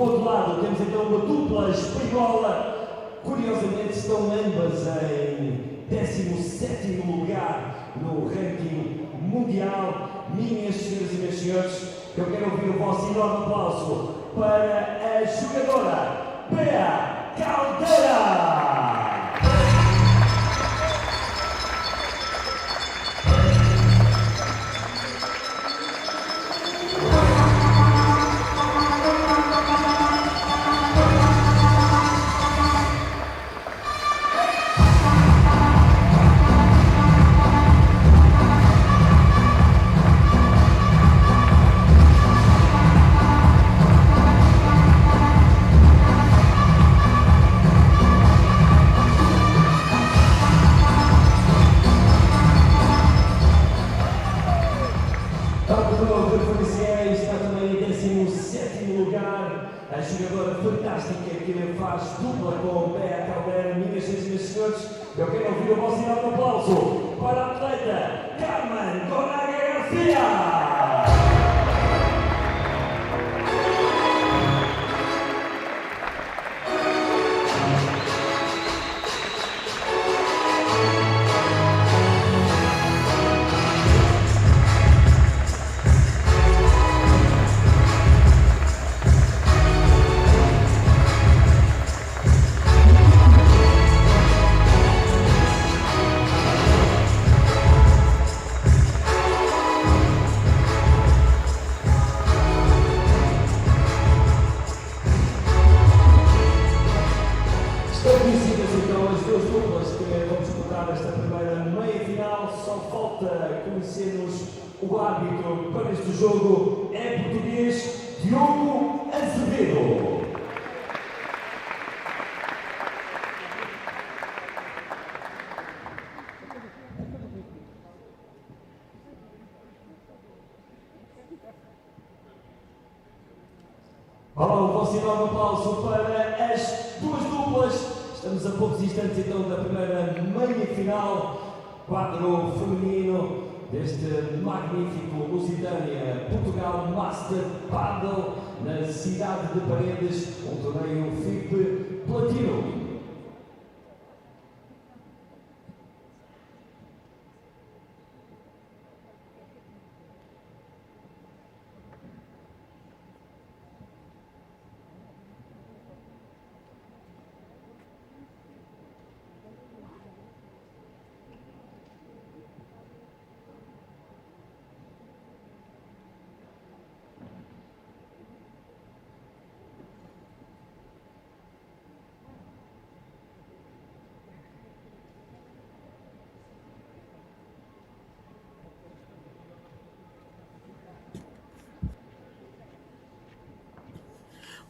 outro lado temos então uma dupla espanhola. Curiosamente estão ambas em 17º lugar no ranking mundial. Minhas senhoras e meus senhores, eu quero ouvir o vosso enorme aplauso para a jogadora Bea Caldeira. A jogadora fantástica que faz dupla com Bea Caldeira. Minhas senhoras e meus senhores, eu quero ouvir o vosso enorme aplauso para a atleta Carmen Conaga Garcia. Esta primeira meia-final, só falta conhecermos o árbitro para este jogo, é português Diogo Azevedo. Olá, o vosso enorme aplauso para as duas duplas. Estamos a poucos instantes então da primeira meia-final, quadro feminino deste magnífico Lusitânia Portugal Master Paddle na cidade de Paredes, um torneio FIP Platino.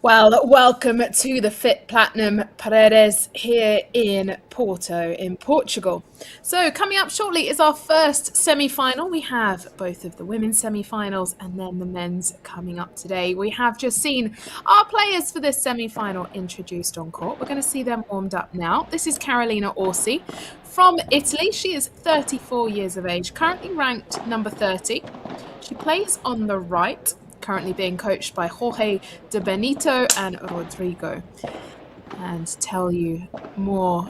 Well, welcome to the FIP Platinum Paredes here in Porto, in Portugal. So coming up shortly is our first semi-final. We have both of the women's semi-finals and then the men's coming up today. We have just seen our players for this semi-final introduced on court. We're going to see them warmed up now. This is Carolina Orsi from Italy. She is 34 years of age, currently ranked number 30. She plays on the right, currently being coached by Jorge de Benito and Rodrigo. And tell you more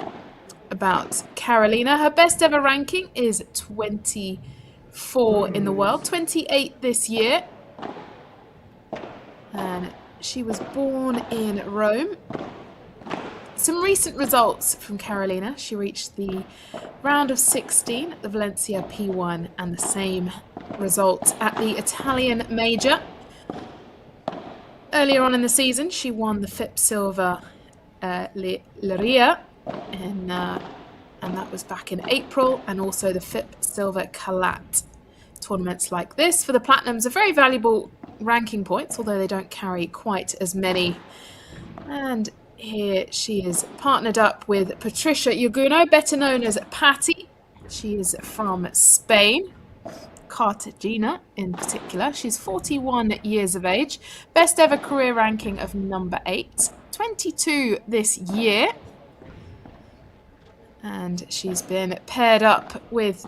about Carolina. Her best ever ranking is 24 in the world, 28 this year. And she was born in Rome. Some recent results from Carolina. She reached the round of 16 at the Valencia P1 and the same result at the Italian Major. Earlier on in the season, she won the FIP Silver Liria, and that was back in April, and also the FIP Silver Kalat. Tournaments like this for the Platinums are very valuable ranking points, although they don't carry quite as many. And here she is partnered up with Patricia Yaguno, better known as Patty. She is from Spain. Cartagena in particular. She's 41 years of age, best ever career ranking of number 8, 22 this year, and she's been paired up with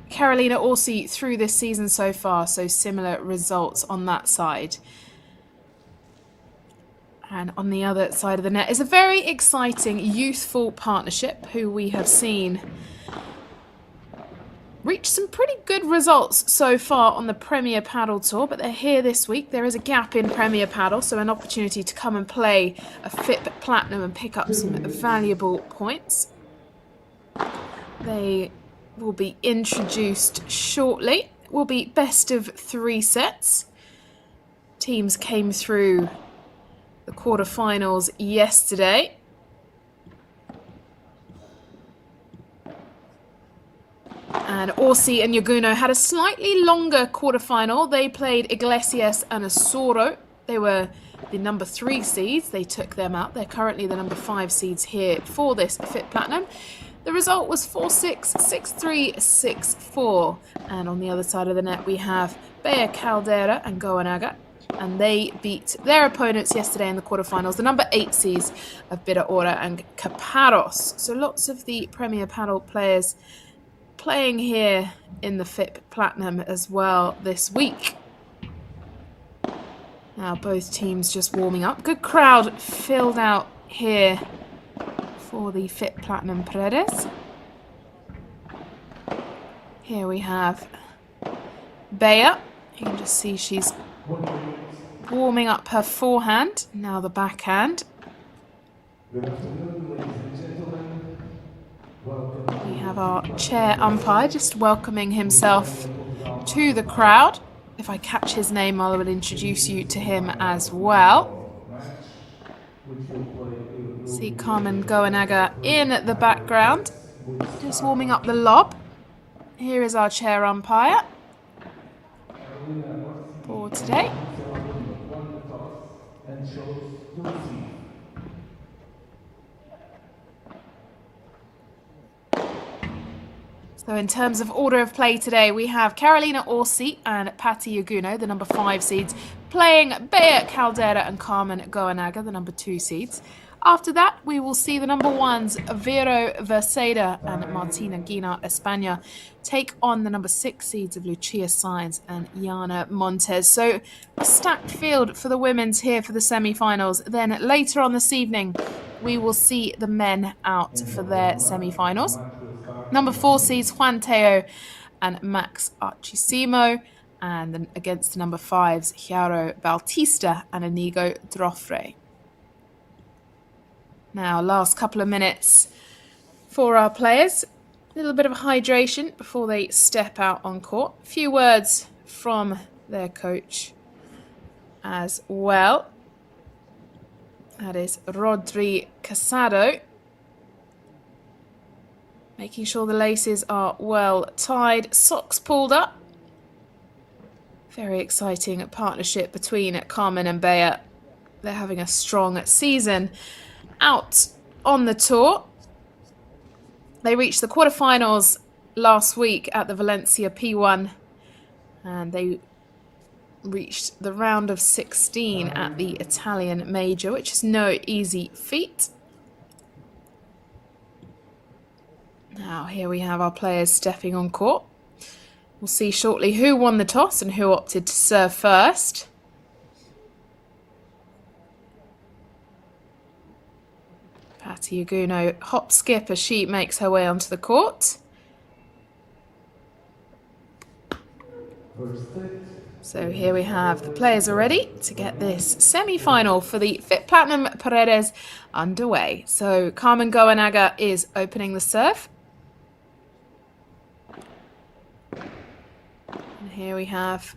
Carolina Orsi through this season so far, so similar results on that side. And on the other side of the net is a very exciting youthful partnership who we have seen reach some pretty good results so far on the Premier Paddle Tour, but they're here this week. There is a gap in Premier Paddle, so an opportunity to come and play a FIP Platinum and pick up some valuable points. They will be introduced shortly. It will be best of 3 sets. Teams came through the quarterfinals yesterday. And Orsi and Yaguno had a slightly longer quarterfinal. They played Iglesias and Asoro. They were the number 3 seeds. They took them out. They're currently the number 5 seeds here for this FIP Platinum. The result was 4-6, 6-3, 6-4. And on the other side of the net, we have Bea Caldera and Goanaga. And they beat their opponents yesterday in the quarterfinals, the number 8 seeds of Bira Ora and Caparros. So lots of the Premier Paddle players playing here in the FIP Platinum as well this week. Now both teams just warming up. Good crowd filled out here for the FIP Platinum Paredes. Here we have Bea. You can just see she's warming up her forehand. Now the backhand. Good afternoon, ladies and gentlemen. Welcome. We have our chair umpire just welcoming himself to the crowd. If I catch his name, I will introduce you to him as well. See Carmen Goanaga in the background, just warming up the lob. Here is our chair umpire for today. So in terms of order of play today, we have Carolina Orsi and Patti Yaguno, the number 5 seeds, playing Bea Caldera and Carmen Goanaga, the number 2 seeds. After that, we will see the number 1s, Vero Verseda and Martina Guina España, take on the number 6 seeds of Lucia Sainz and Jana Montes. So a stacked field for the women's here for the semi-finals. Then later on this evening, we will see the men out for their semi-finals. Number 4 seeds Juan Teo and Max Archisimo, and then against the number 5s Chiaro Bautista and Inigo Drofre. Now, last couple of minutes for our players. A little bit of hydration before they step out on court. A few words from their coach as well. That is Rodri Casado. Making sure the laces are well tied, socks pulled up. Very exciting partnership between Carmen and Bea. They're having a strong season out on the tour. They reached the quarterfinals last week at the Valencia P1, and they reached the round of 16 at the Italian Major, which is no easy feat. Now here we have our players stepping on court. We'll see shortly who won the toss and who opted to serve first. Patti Yaguno hop skip as she makes her way onto the court. So here we have the players are ready to get this semi-final for the FIP Platinum Paredes underway. So Carmen Goanaga is opening the serve. And here we have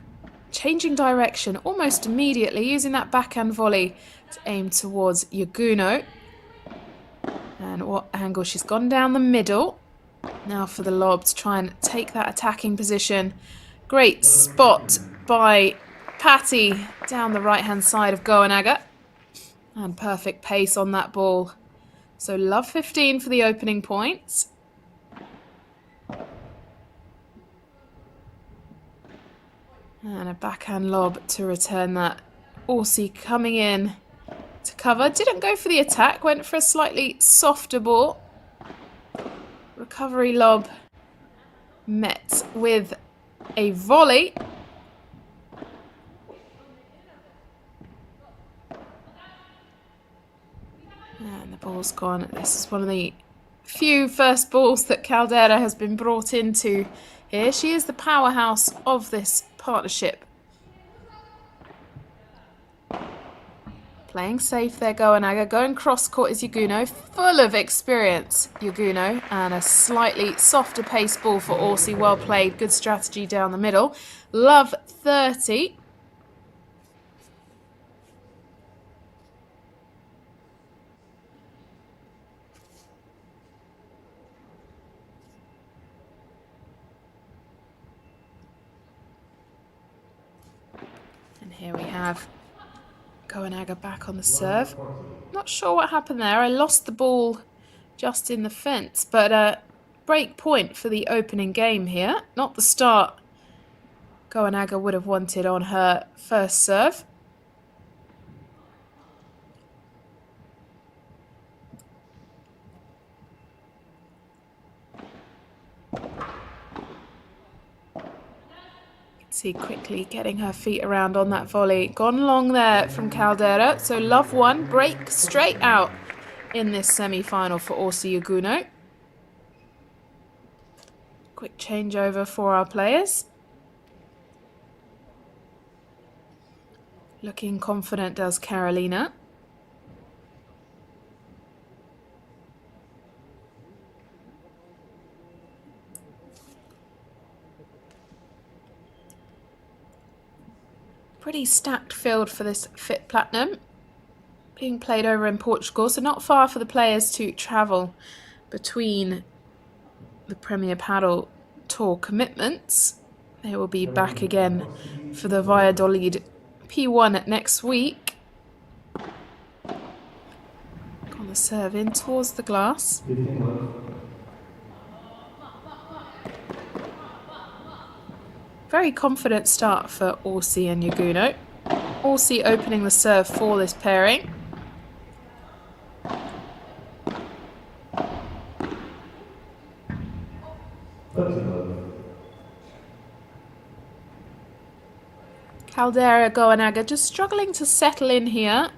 changing direction almost immediately, using that backhand volley to aim towards Yaguno. And what angle? She's gone down the middle. Now for the lob to try and take that attacking position. Great spot by Patti down the right-hand side of Goanaga. And perfect pace on that ball. So love 15 for the opening points. And a backhand lob to return that. Orsi coming in to cover. Didn't go for the attack, went for a slightly softer ball. Recovery lob met with a volley. And the ball's gone. This is one of the few first balls that Caldera has been brought into here. She is the powerhouse of this partnership. Playing safe there, Goanaga. Going cross-court is Yaguno. Full of experience, Yaguno. And a slightly softer pace ball for Orsi. Well played. Good strategy down the middle. Love 30. And here we have Goanaga back on the serve. Not sure what happened there. I lost the ball just in the fence, but break point for the opening game here. Not the start Goanaga would have wanted on her first serve. See quickly getting her feet around on that volley. Gone long there from Caldera. So love one, break straight out in this semi-final for Orsi Yaguno. Quick changeover for our players. Looking confident does Carolina. Pretty stacked field for this FIP Platinum. Being played over in Portugal, so not far for the players to travel between the Premier Paddle Tour commitments. They will be back again for the Valladolid P1 next week. On the serve in towards the glass. Very confident start for Orsi and Yaguno. Orsi opening the serve for this pairing. Caldera Goanaga just struggling to settle in here.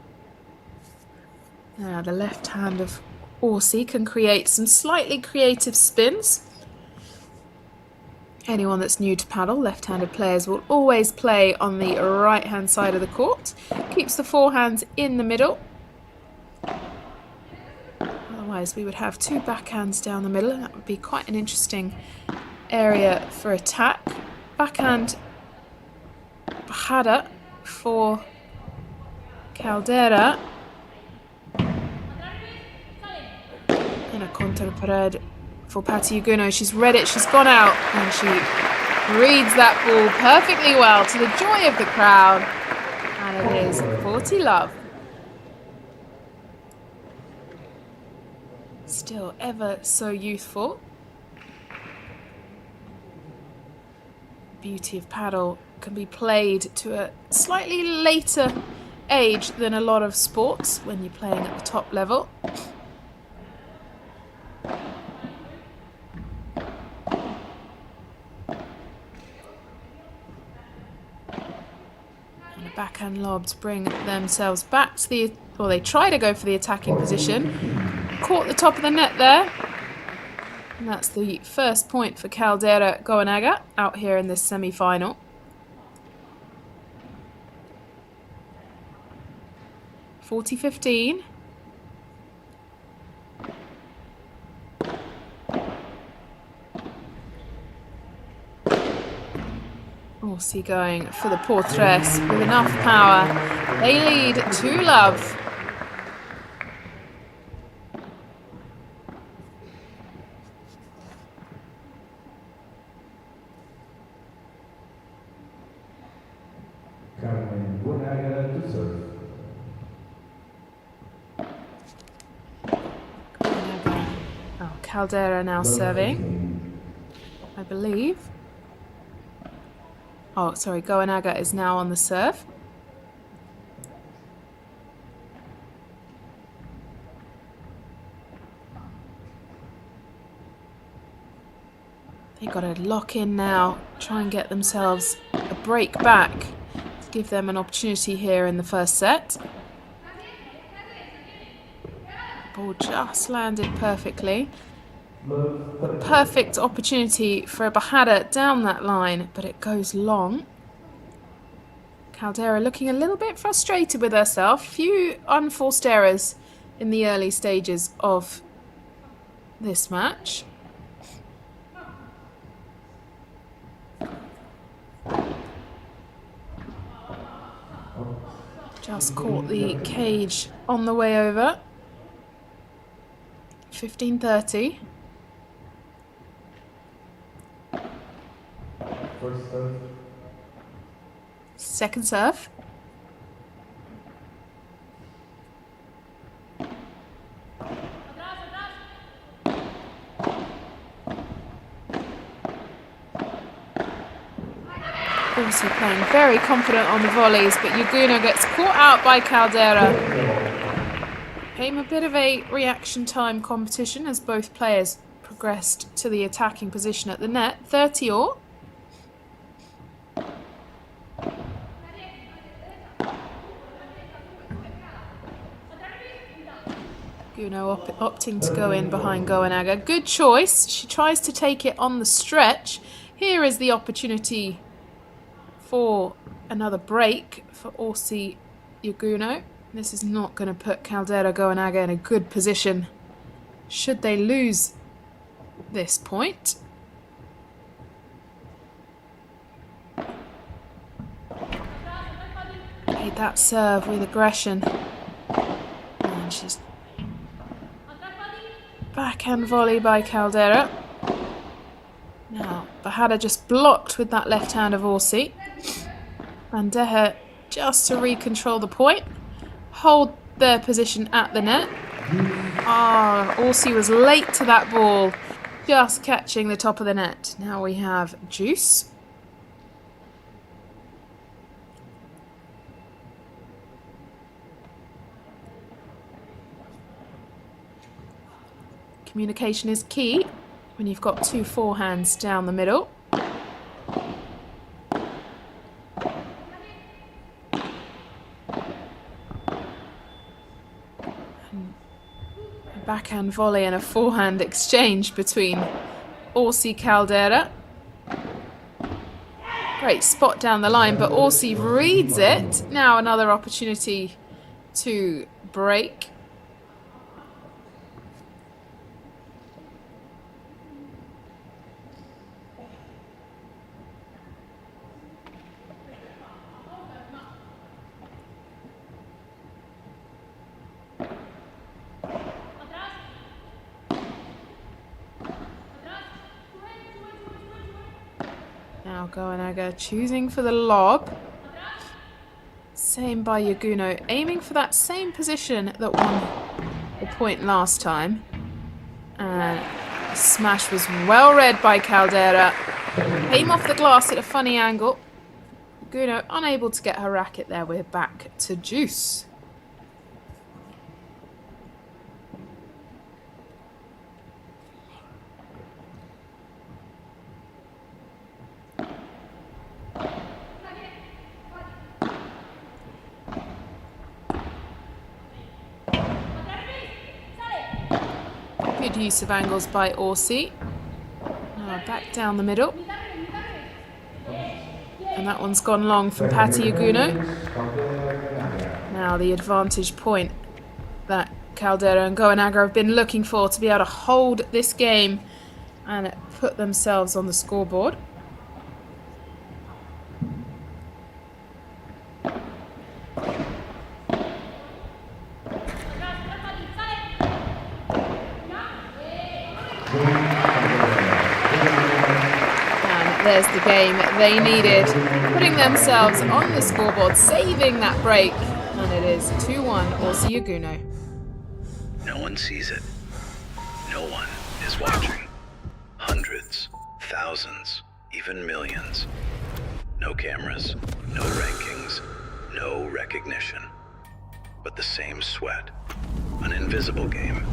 The left hand of Orsi can create some slightly creative spins. Anyone that's new to paddle, left-handed players will always play on the right-hand side of the court. Keeps the forehands in the middle. Otherwise, we would have two backhands down the middle, and that would be quite an interesting area for attack. Backhand Bajada for Caldera. And a contra pared for Patti Yaguno. She's read it, she's gone out, and she reads that ball perfectly well to the joy of the crowd. And it is 40 love. Still ever so youthful. Beauty of paddle can be played to a slightly later age than a lot of sports when you're playing at the top level. Backhand lobs bring themselves back to the, or they try to go for the attacking position. Caught the top of the net there. And that's the first point for Caldera Goanaga out here in this semi-final. (40-15). Orsi going for the portress with enough power. They lead 2-love. Oh, Caldera now serving, I believe. Oh, sorry, Goanaga is now on the serve. They've got to lock in now, try and get themselves a break back to give them an opportunity here in the first set. Ball just landed perfectly. The perfect opportunity for a Bajada down that line, but it goes long. Caldera looking a little bit frustrated with herself. Few unforced errors in the early stages of this match. Just caught the cage on the way over. 15-30. First serve. Second serve. Also playing very confident on the volleys, but Yaguno gets caught out by Caldera. Became a bit of a reaction time competition as both players progressed to the attacking position at the net. 30-all. Yaguno opting to go in behind Goenaga. Good choice. She tries to take it on the stretch. Here is the opportunity for another break for Orsi Yaguno. This is not going to put Caldera Goenaga in a good position should they lose this point. Played that serve with aggression. And she's backhand volley by Caldera. Now, Bajada just blocked with that left hand of Orsi. Bandeja just to recontrol the point. Hold their position at the net. Orsi was late to that ball. Just catching the top of the net. Now we have Juice. Communication is key when you've got two forehands down the middle. A backhand volley and a forehand exchange between Orsi Caldera. Great spot down the line, but Orsi reads it. Now another opportunity to break. Now Goenaga choosing for the lob. Same by Yaguno, aiming for that same position that won the point last time. And the smash was well read by Caldera. Came off the glass at a funny angle. Yaguno unable to get her racket there. We're back to Juice. Good use of angles by Orsi. Now back down the middle. And that one's gone long from Patti Yaguno. Now the advantage point that Caldera and Goenaga have been looking for to be able to hold this game and put themselves on the scoreboard. There's the game they needed, putting themselves on the scoreboard, saving that break, and it is 2-1 Orsi Yaguno. No one sees it. No one is watching. Hundreds, thousands, even millions. No cameras, no rankings, no recognition. But the same sweat. An invisible game.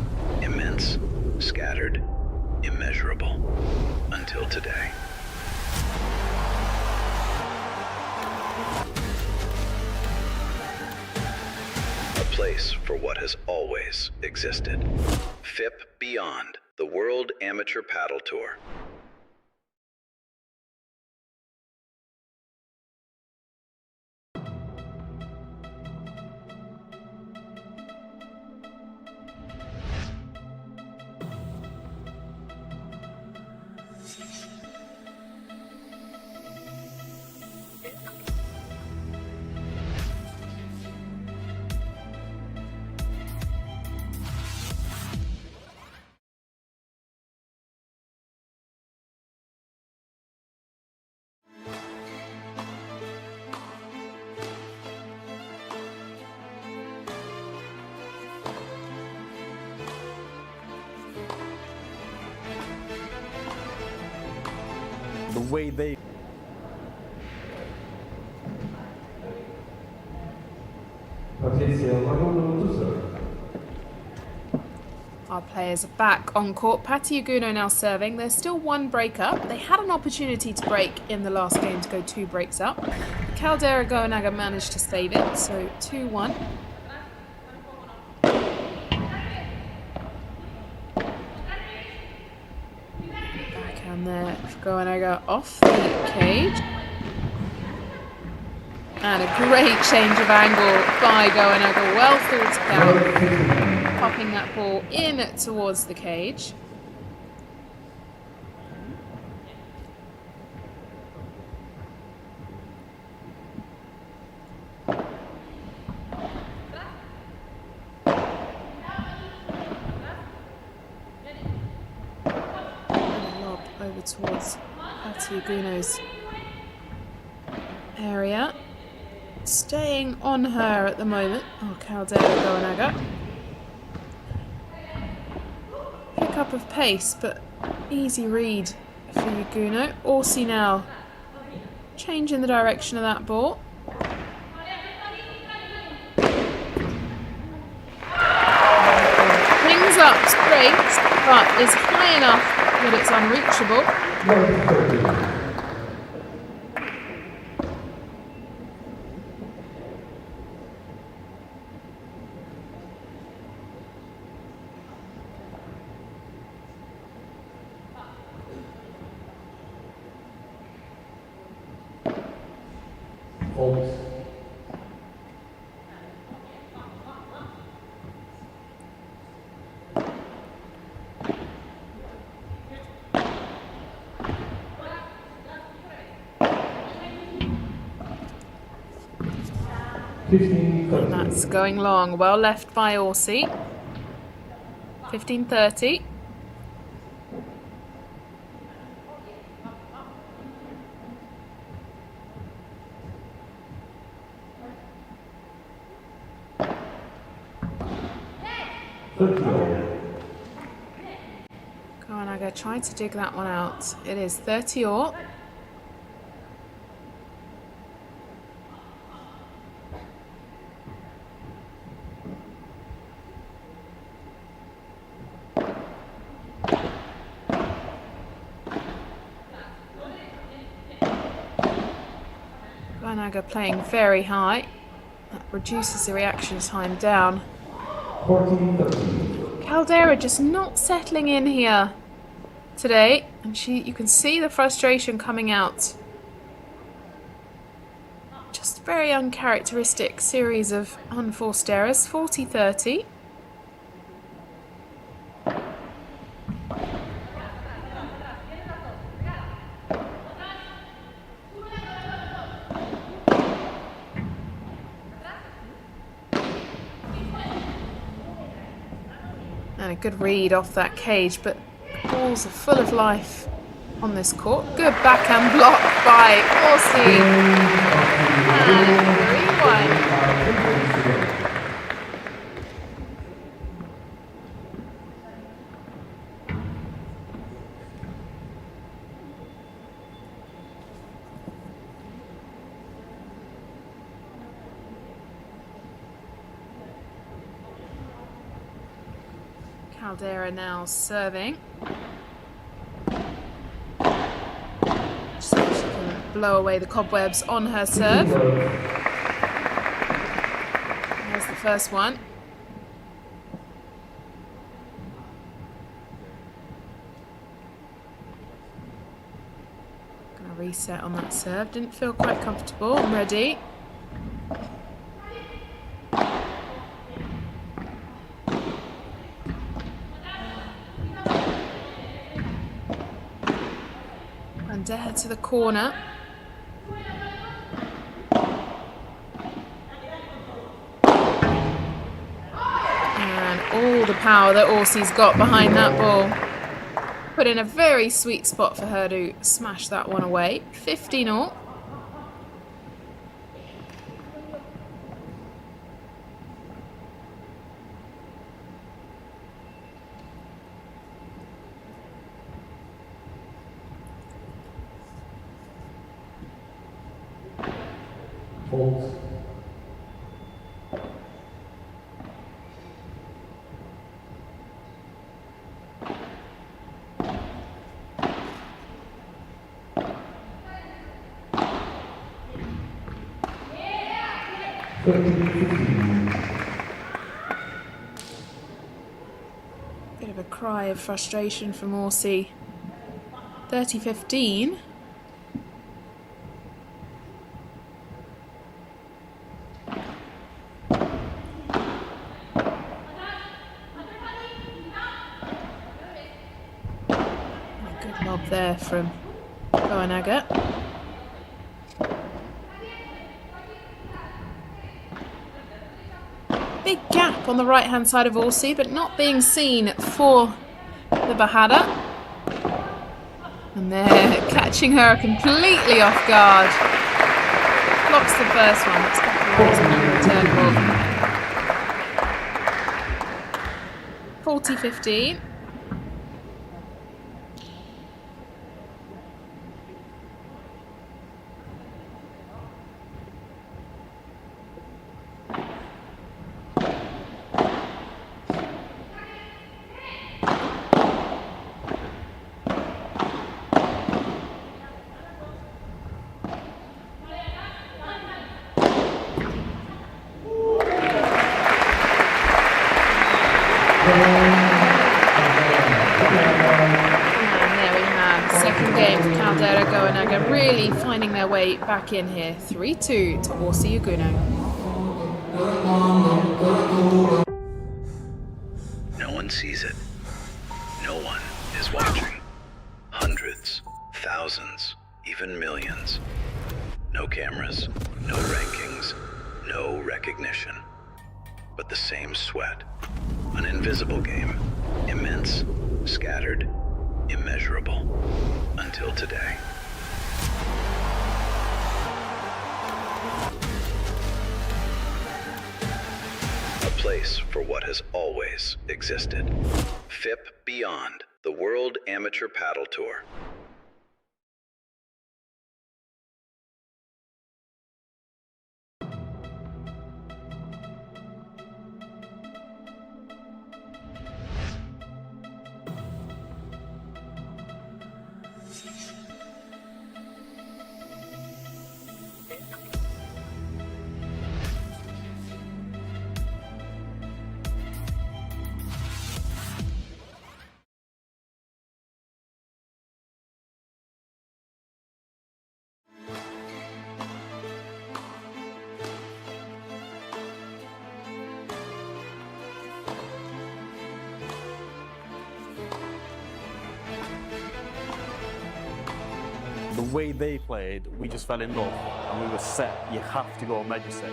Immense, scattered, immeasurable. Until today. place for what has always existed. FIP Beyond, the World Amateur Paddle Tour. The way they Our players are back on court. Patti Uguno now serving. There's still one break up. They had an opportunity to break in the last game to go 2 breaks up. Caldera Goenaga managed to save it, so 2-1. Backhand there for Goenaga off the cage. And a great change of angle by Goenaga. Well thought out. Popping that ball in towards the cage. Lob over towards Patti Uguno's area. Staying on her at the moment. Oh, Caldera Goenaga. Pick up of pace, but easy read for Uguno. Orsi now changing the direction of that ball. Brings up straight, but is high enough that it's unreachable. And that's going long. Well left by Orsi. 15-30. Goenaga tried to dig that one out. It is 30-all. Goenaga playing very high. That reduces the reaction time down. Caldera just not settling in here today, and you can see the frustration coming out. Just a very uncharacteristic series of unforced errors. 40-30. And a good read off that cage, but the balls are full of life on this court. Good backhand block by Orsi. And 3-1. Caldera now serving. So she can blow away the cobwebs on her serve. There's the first one. Gonna reset on that serve. Didn't feel quite comfortable. I'm ready. And there to the corner. All the power that Orsie's got behind that ball. Put in a very sweet spot for her to smash that one away. 50-0. Fault. Bit of a cry of frustration from Orsie. 30-15. Good lob there from Goanaga. Big gap on the right-hand side of Orsie, but not being seen for the Bahada. And they're catching her completely off guard. Blocks the first one. That's got the return ball. 40-15. Really finding their way back in here. 3-2 to Orsi Uguno. No one sees it. No one is watching. Hundreds, thousands, even millions. No cameras, no rankings, no recognition. But the same sweat. An invisible game. Immense, scattered, immeasurable. Until today. A place for what has always existed. FIP Beyond, the World Amateur Paddle Tour. The way they played, we just fell in love and we were set. You have to go and register.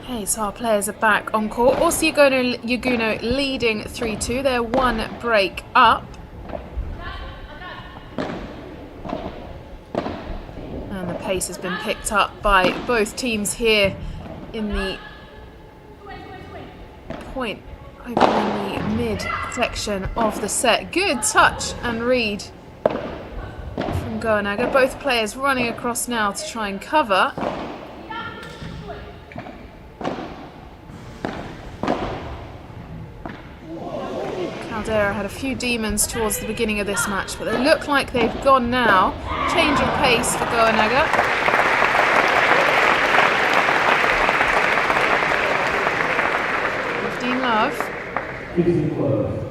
Okay, so our players are back on court. Orsi Uguno leading 3-2. They're one break up. And the pace has been picked up by both teams here in the point over in the mid section of the set. Good touch and read from from Goanaga. Both players running across now to try and cover. Caldera had a few demons towards the beginning of this match, but they look like they've gone now. Change of pace for Goanaga. 15 love. 15 love.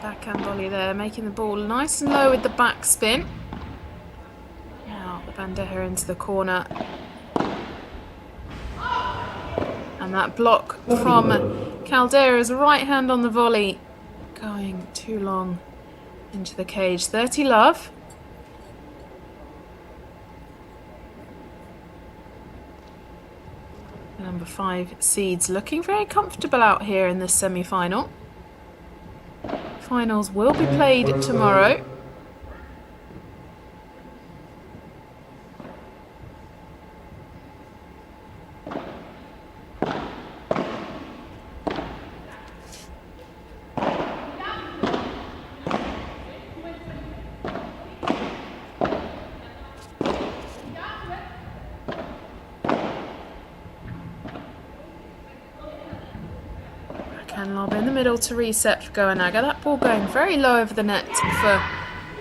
Backhand volley there, making the ball nice and low with the backspin. Now the bandeja into the corner. And that block from Caldera's right hand on the volley, going too long into the cage. 30 love. Number 5 seeds looking very comfortable out here in this semi-final. Finals will be played tomorrow. Backhand lob in the middle to reset for Goanaga. That ball going very low over the net for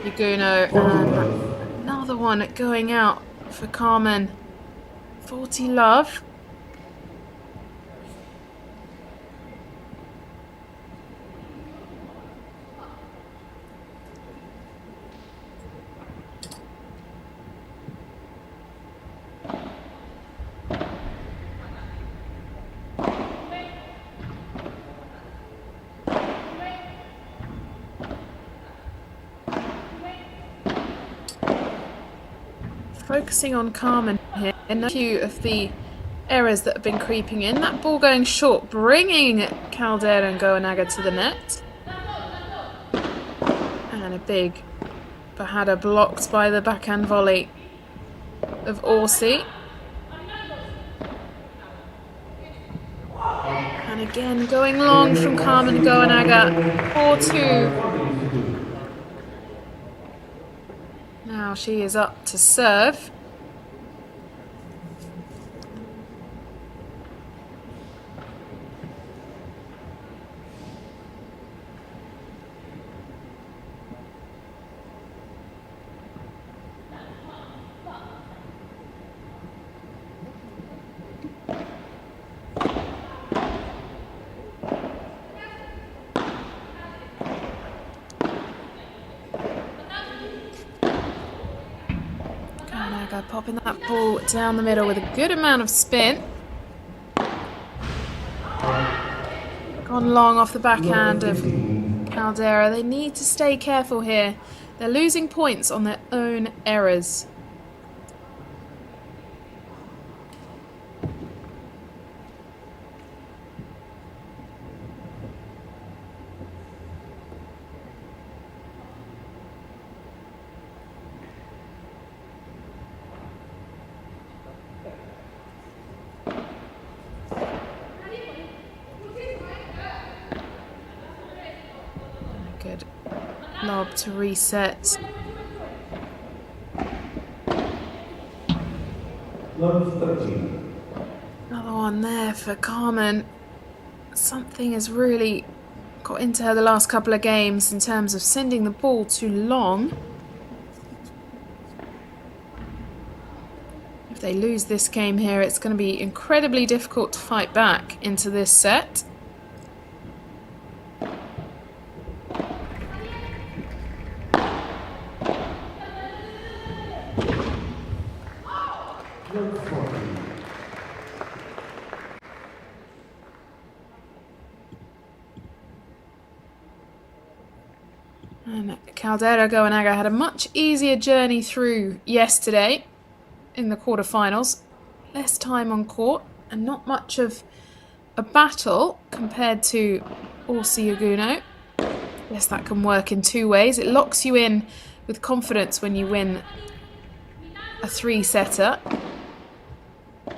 Yaguno. And another one going out for Carmen. 40 love. Focusing on Carmen here, and a few of the errors that have been creeping in. That ball going short, bringing Caldera and Goanaga to the net. And a big Bajada blocked by the backhand volley of Orsi. And again going long from Carmen Goanaga. 4-2. Now she is up to serve. Popping that ball down the middle with a good amount of spin. Gone long off the backhand of Caldera. They need to stay careful here. They're losing points on their own errors. Good lob to reset. Love 13. Another one there for Carmen. Something has really got into her the last couple of games in terms of sending the ball too long. If they lose this game here, it's going to be incredibly difficult to fight back into this set. And Caldera Goanaga had a much easier journey through yesterday in the quarterfinals. less time on court and not much of a battle compared to Orsi Yaguno. Yes, that can work in two ways. It locks you in with confidence when you win a three-setter.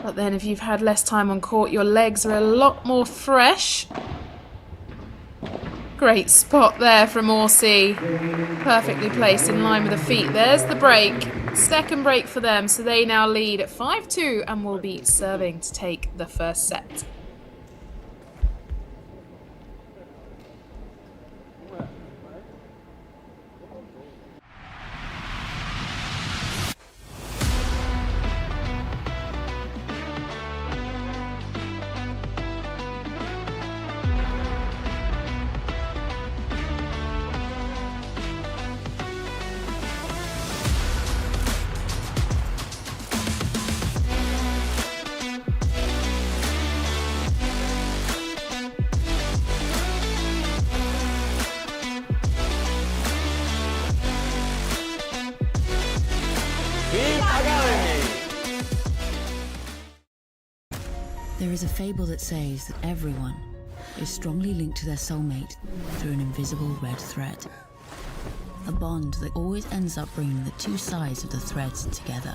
But then if you've had less time on court, your legs are a lot more fresh. Great spot there from Orsi. Perfectly placed in line with the feet. There's the break. Second break for them. So they now lead at 5-2 and will be serving to take the first set. There is a fable that says that everyone is strongly linked to their soulmate through an invisible red thread. A bond that always ends up bringing the two sides of the threads together.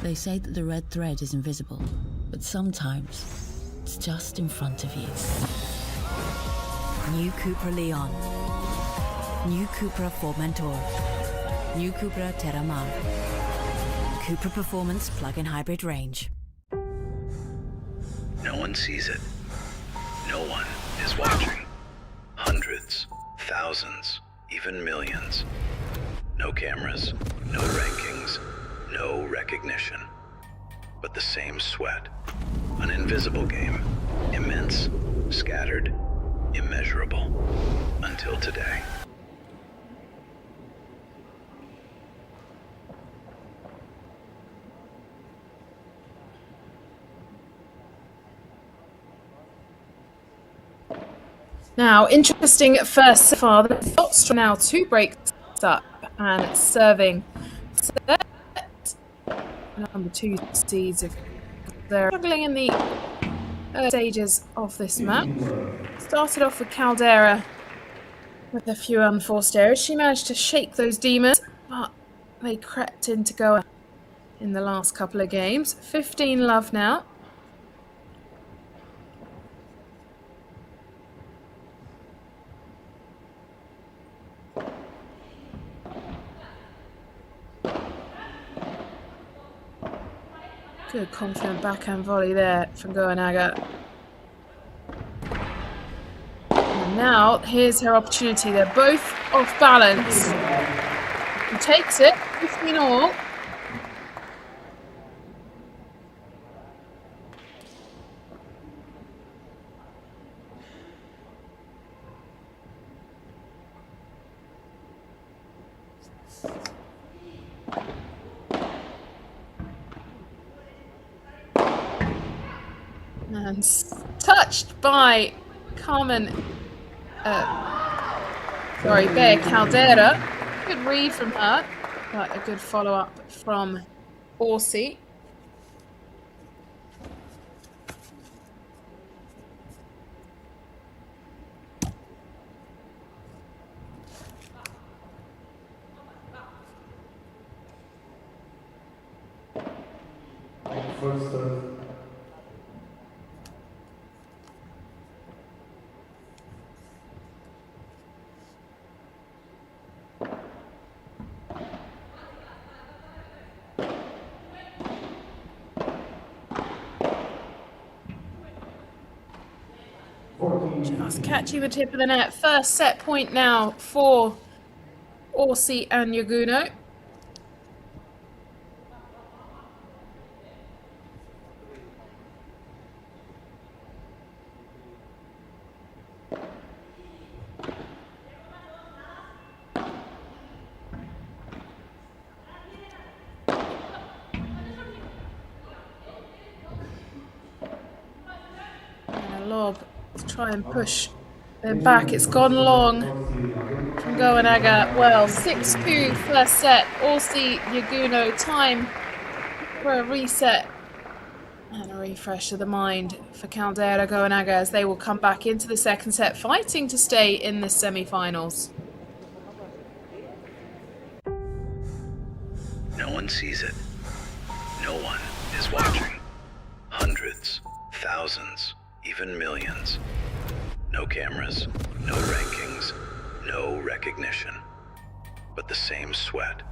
They say that the red thread is invisible, but sometimes it's just in front of you. New Cupra Leon. New Cupra Formentor. New Cupra Terramar. Cupra Performance Plug-in Hybrid Range. No one sees it. No one is watching. Hundreds, thousands, even millions. No cameras, no rankings, no recognition. But the same sweat. An invisible game. Immense, scattered, immeasurable. Until today. Now, interesting at first so far. The Fox now 2 breaks up and serving set. Number 2 seeds if they're struggling in the early stages of this map. Started off with Caldera with a few unforced errors. She managed to shake those demons, but they crept into Goa in the last couple of games. 15 love now. Good confident backhand volley there from Goanaga. And now, here's her opportunity. They're both off balance. He takes it, 15 all. And touched by Bea Caldera. Good read from her, but a good follow-up from Orsi. First serve. Just catching the tip of the net. First set point now for Orsi and Yaguno. And a lob to try and push them back. It's gone long from Goanaga. Well, 6-2 first set. Orsi Yaguno time for a reset and a refresh of the mind for Caldera Goanaga as they will come back into the second set, fighting to stay in the semi-finals. No one sees it. No one is watching. Hundreds, thousands, even millions. No cameras, no rankings, no recognition. But the same sweat.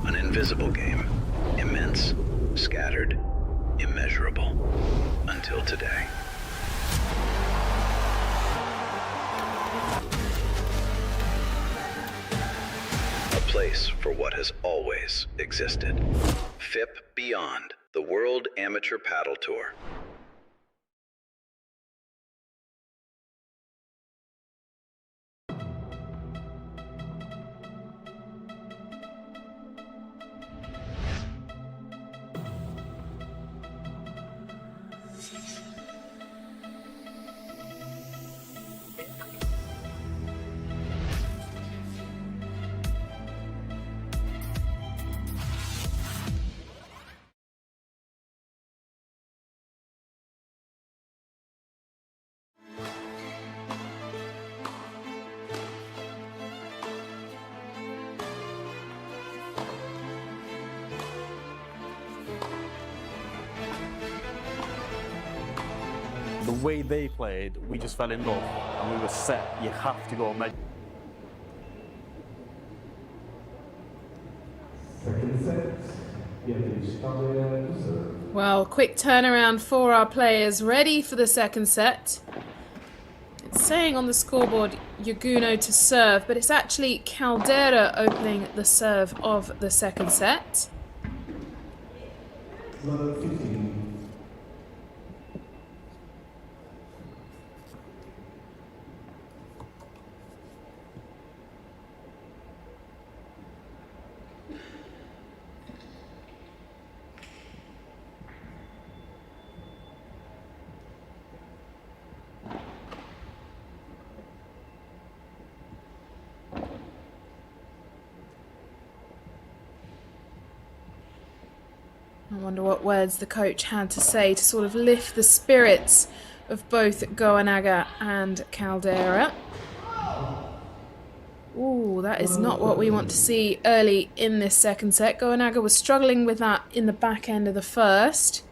An invisible game. Immense, scattered, immeasurable. Until today. A place for what has always existed. FIP Beyond, the World Amateur Paddle Tour. The way they played, we just fell in love and we were set. You have to go med. Second set. Well, quick turnaround for our players, ready for the second set. It's saying on the scoreboard Yaguno to serve, but it's actually Caldera opening the serve of the second set. Number 15. I wonder what words the coach had to say to sort of lift the spirits of both Goanaga and Caldera. Ooh, that is not what we want to see early in this second set. Goanaga was struggling with that in the back end of the first.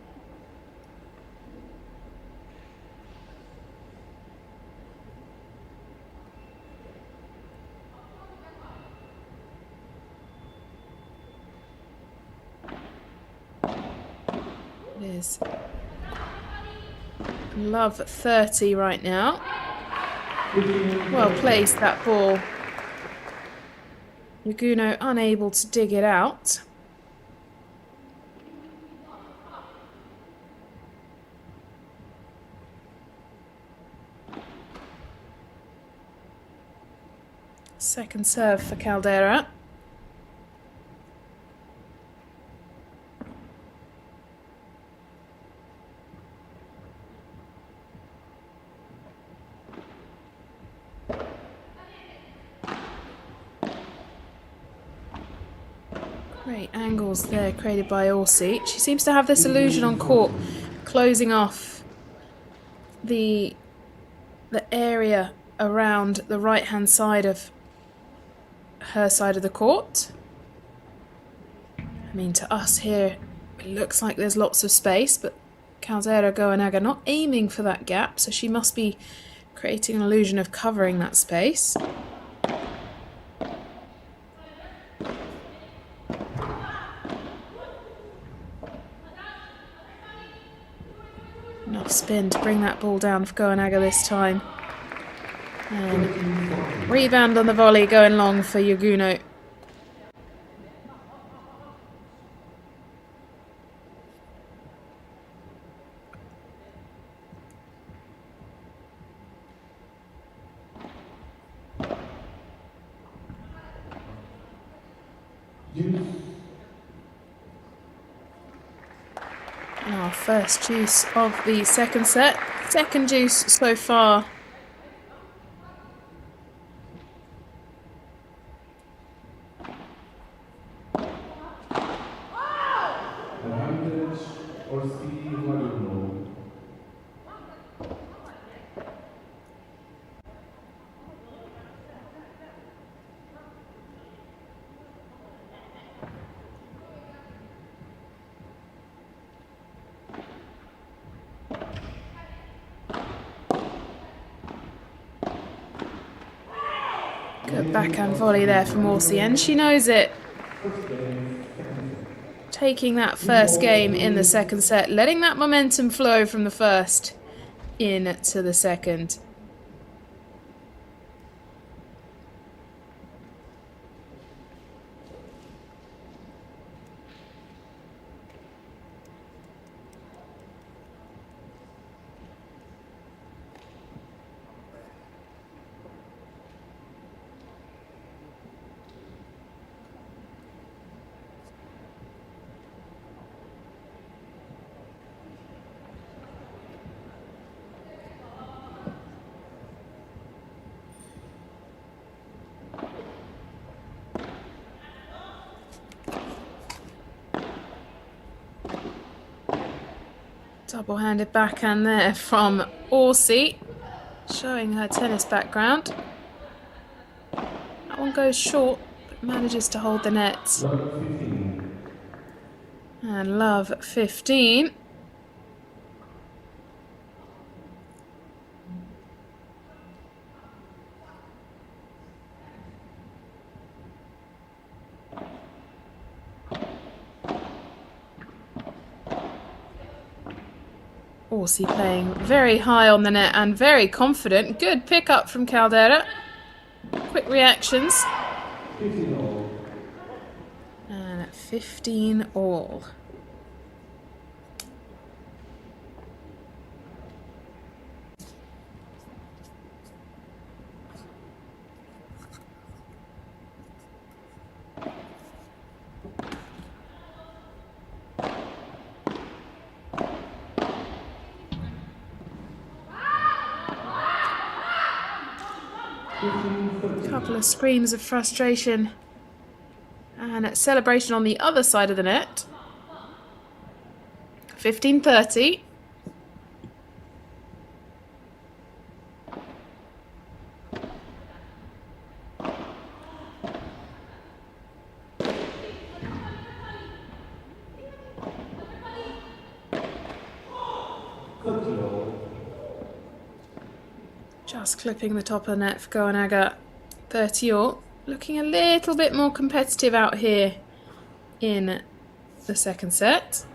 It is love 30 right now. Well placed, that ball. Yaguno unable to dig it out. Second serve for Caldera. Great angles there created by Orsi. She seems to have this illusion on court, closing off the area around the right-hand side of her side of the court. I mean, to us here, it looks like there's lots of space, but Caldera Goanaga not aiming for that gap, so she must be creating an illusion of covering that space. Enough spin to bring that ball down for Goanaga this time. And rebound on the volley going long for Yaguno. Our first juice of the second set. Second juice so far. Good backhand volley there from Orsi, and she knows it. Taking that first game in the second set, letting that momentum flow from the first into the second. Double-handed backhand there from Orsi, showing her tennis background. That one goes short, but manages to hold the net. And love 15. Orsi playing very high on the net and very confident. Good pick up from Caldera. Quick reactions. And 15 all. Couple of screams of frustration and celebration on the other side of the net. 15-30. Just clipping the top of the net for Goanaga. 30 all. Looking a little bit more competitive out here in the second set.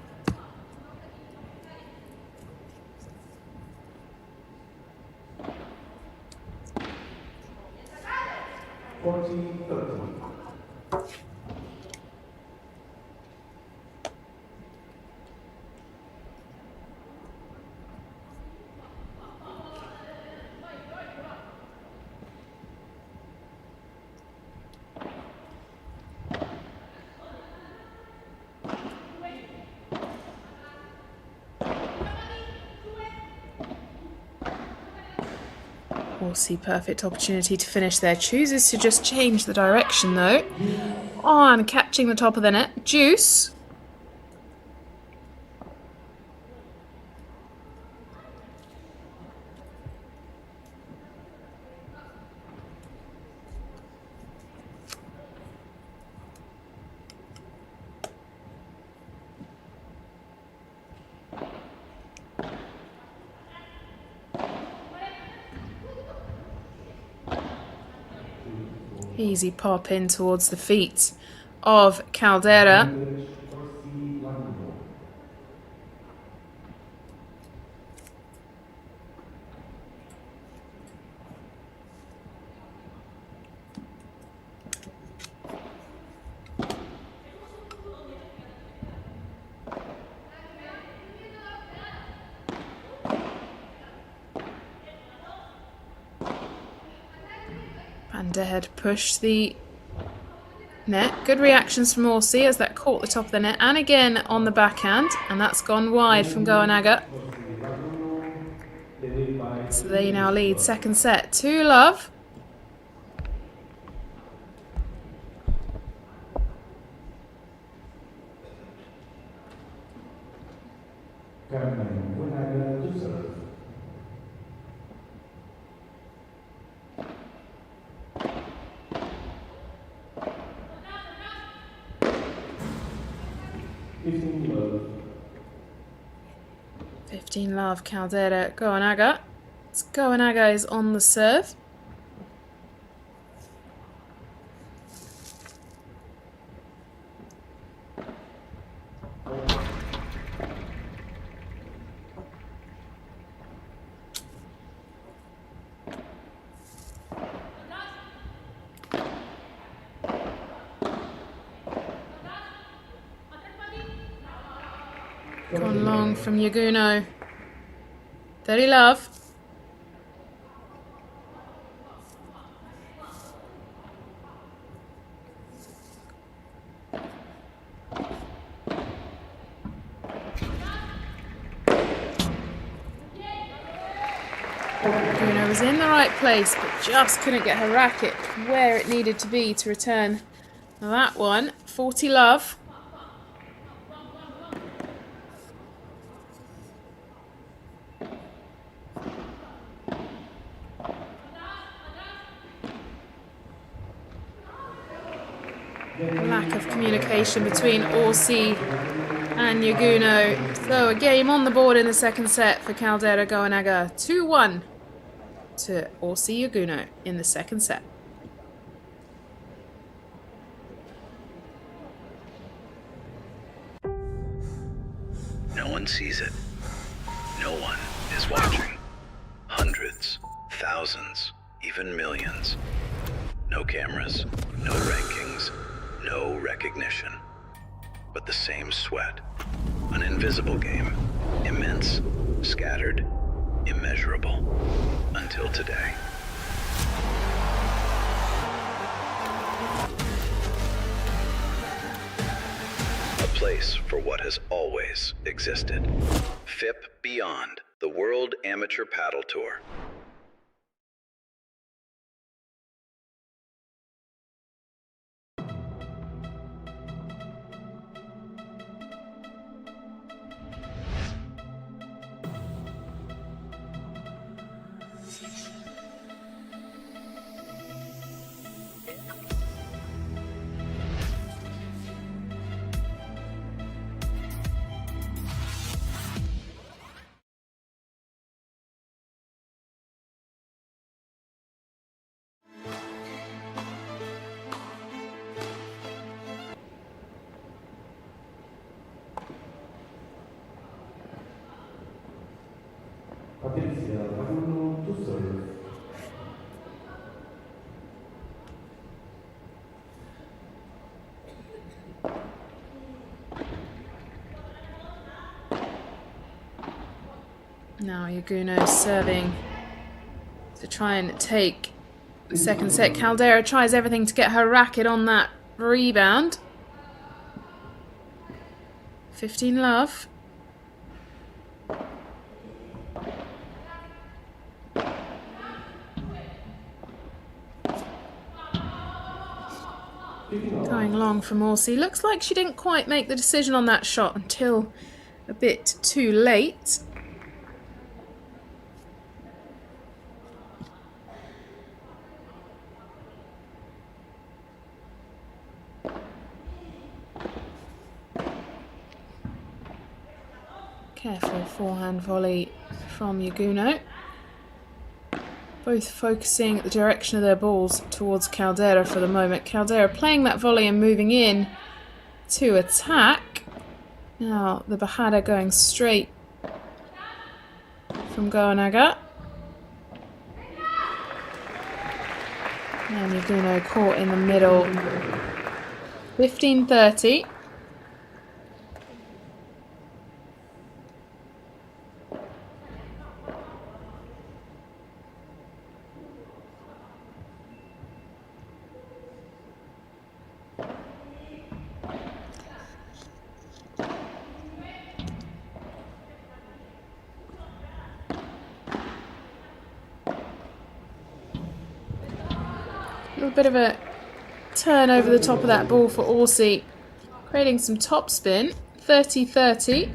Orsi, perfect opportunity to finish there. Chooses to just change the direction though. On catching the top of the net. Juice. Easy pop in towards the feet of Caldera. Ahead, push the net. Good reactions from Orsi as that caught the top of the net, and again on the backhand, and that's gone wide from Goanaga. So they now lead second set 2-love. Love Caldera, Goanaga. Goanaga is on the serve. Gone long from Yaguno. 30 love. Yaguno was in the right place, but just couldn't get her racket where it needed to be to return that one. 40 love. Lack of communication between Orsi and Yaguno. So a game on the board in the second set for Caldera Goanaga. 2-1 to Orsi Yaguno in the second set. No one sees it. No one is watching. Hundreds, thousands, even millions. No cameras, no rankings, no recognition. But the same sweat. An invisible game. Immense, scattered, immeasurable. Until today. A place for what has always existed. FIP Beyond, the World Amateur Paddle Tour. Patricia, faranno tu solo. Now Yaguno serving to try and take the second set. Caldera tries everything to get her racket on that rebound. 15 love. Going long from Orsi. Looks like she didn't quite make the decision on that shot until a bit too late. Careful forehand volley from Yaguno. Both focusing the direction of their balls towards Caldera for the moment. Caldera playing that volley and moving in to attack. Now the Bajada going straight from Goanaga. And Yaguno caught in the middle. 15-30. A little bit of a turn over the top of that ball for Orsi, creating some topspin. 30-30.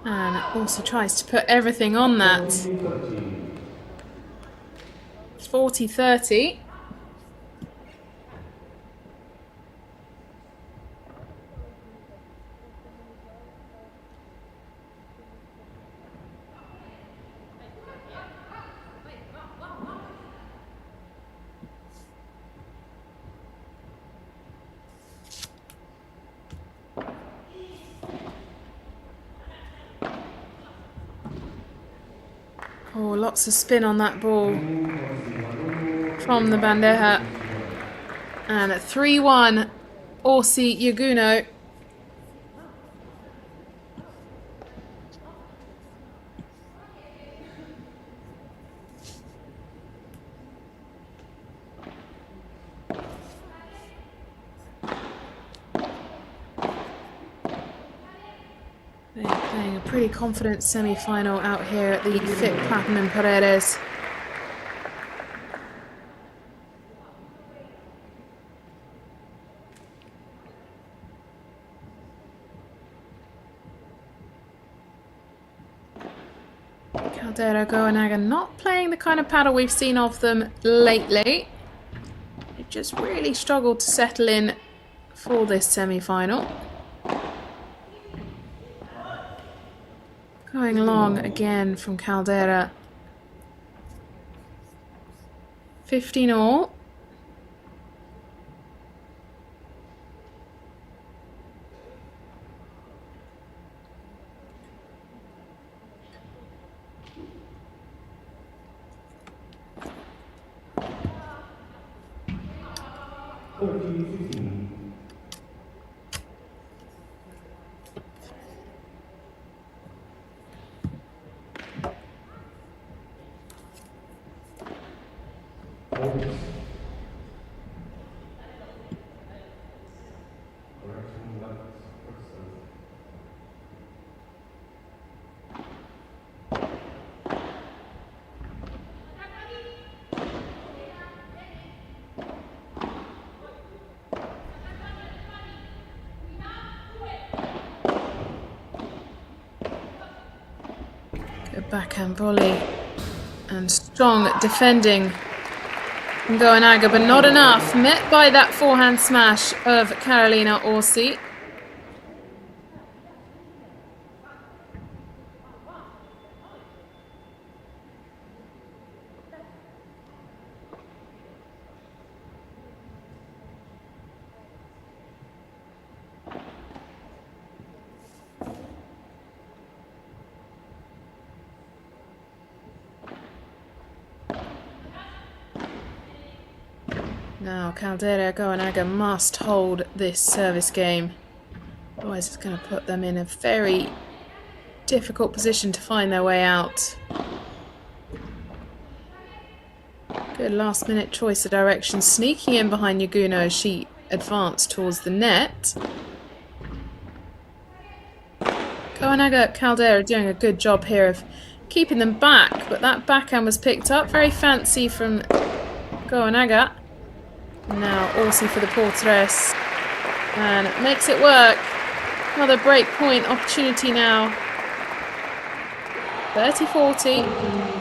And also tries to put everything on that. 40-30. Oh, lots of spin on that ball from the bandeja. And at 3-1, Orsi Yaguno. They're playing a pretty confident semi-final out here at the FIP Platinum Paredes. Caldera Goanaga not playing the kind of paddle we've seen of them lately. They've just really struggled to settle in for this semi-final. Going long again from Caldera. 15 all. Good backhand volley and strong defending from Goanaga, but not enough. Met by that forehand smash of Carolina Orsi. Now Caldera Goanaga must hold this service game. Otherwise it's going to put them in a very difficult position to find their way out. Good last minute choice of direction. Sneaking in behind Yaguno as she advanced towards the net. Goanaga Caldera doing a good job here of keeping them back, but that backhand was picked up. Very fancy from Goanaga. Now Orsi for the portress, and makes it work. Another break point opportunity now. 30-40.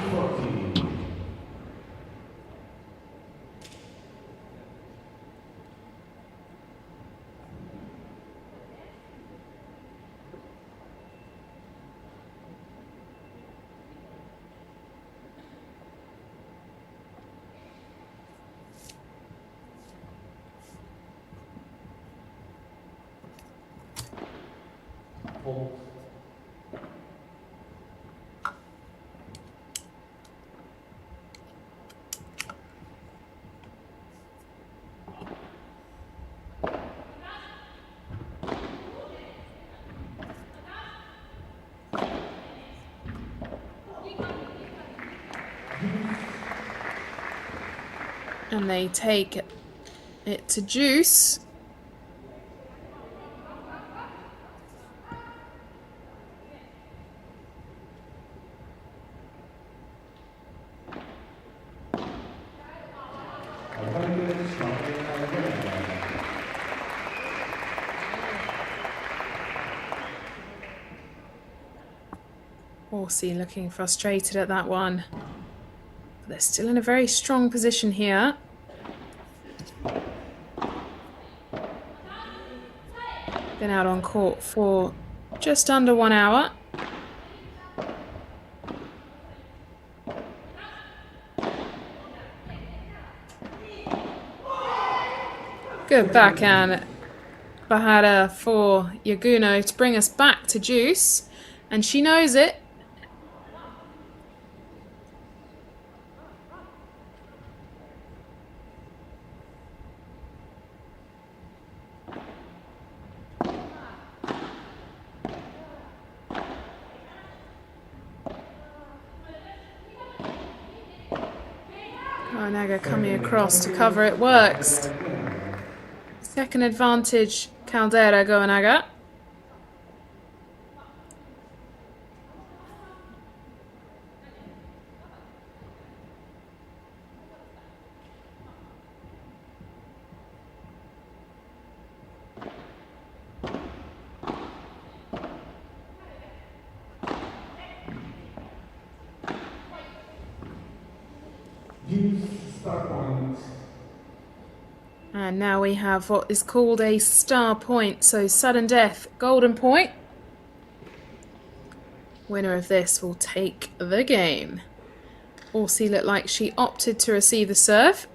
And they take it to juice. Orsi looking frustrated at that one. But they're still in a very strong position here. Been out on court for just under 1 hour. Good backhand bajada for Yaguno to bring us back to juice. And she knows it. Goanaga coming across to cover. It works. Second advantage, Caldera Goanaga. And now we have what is called a star point, so sudden death, golden point. Winner of this will take the game. Orsi looked like she opted to receive the serve.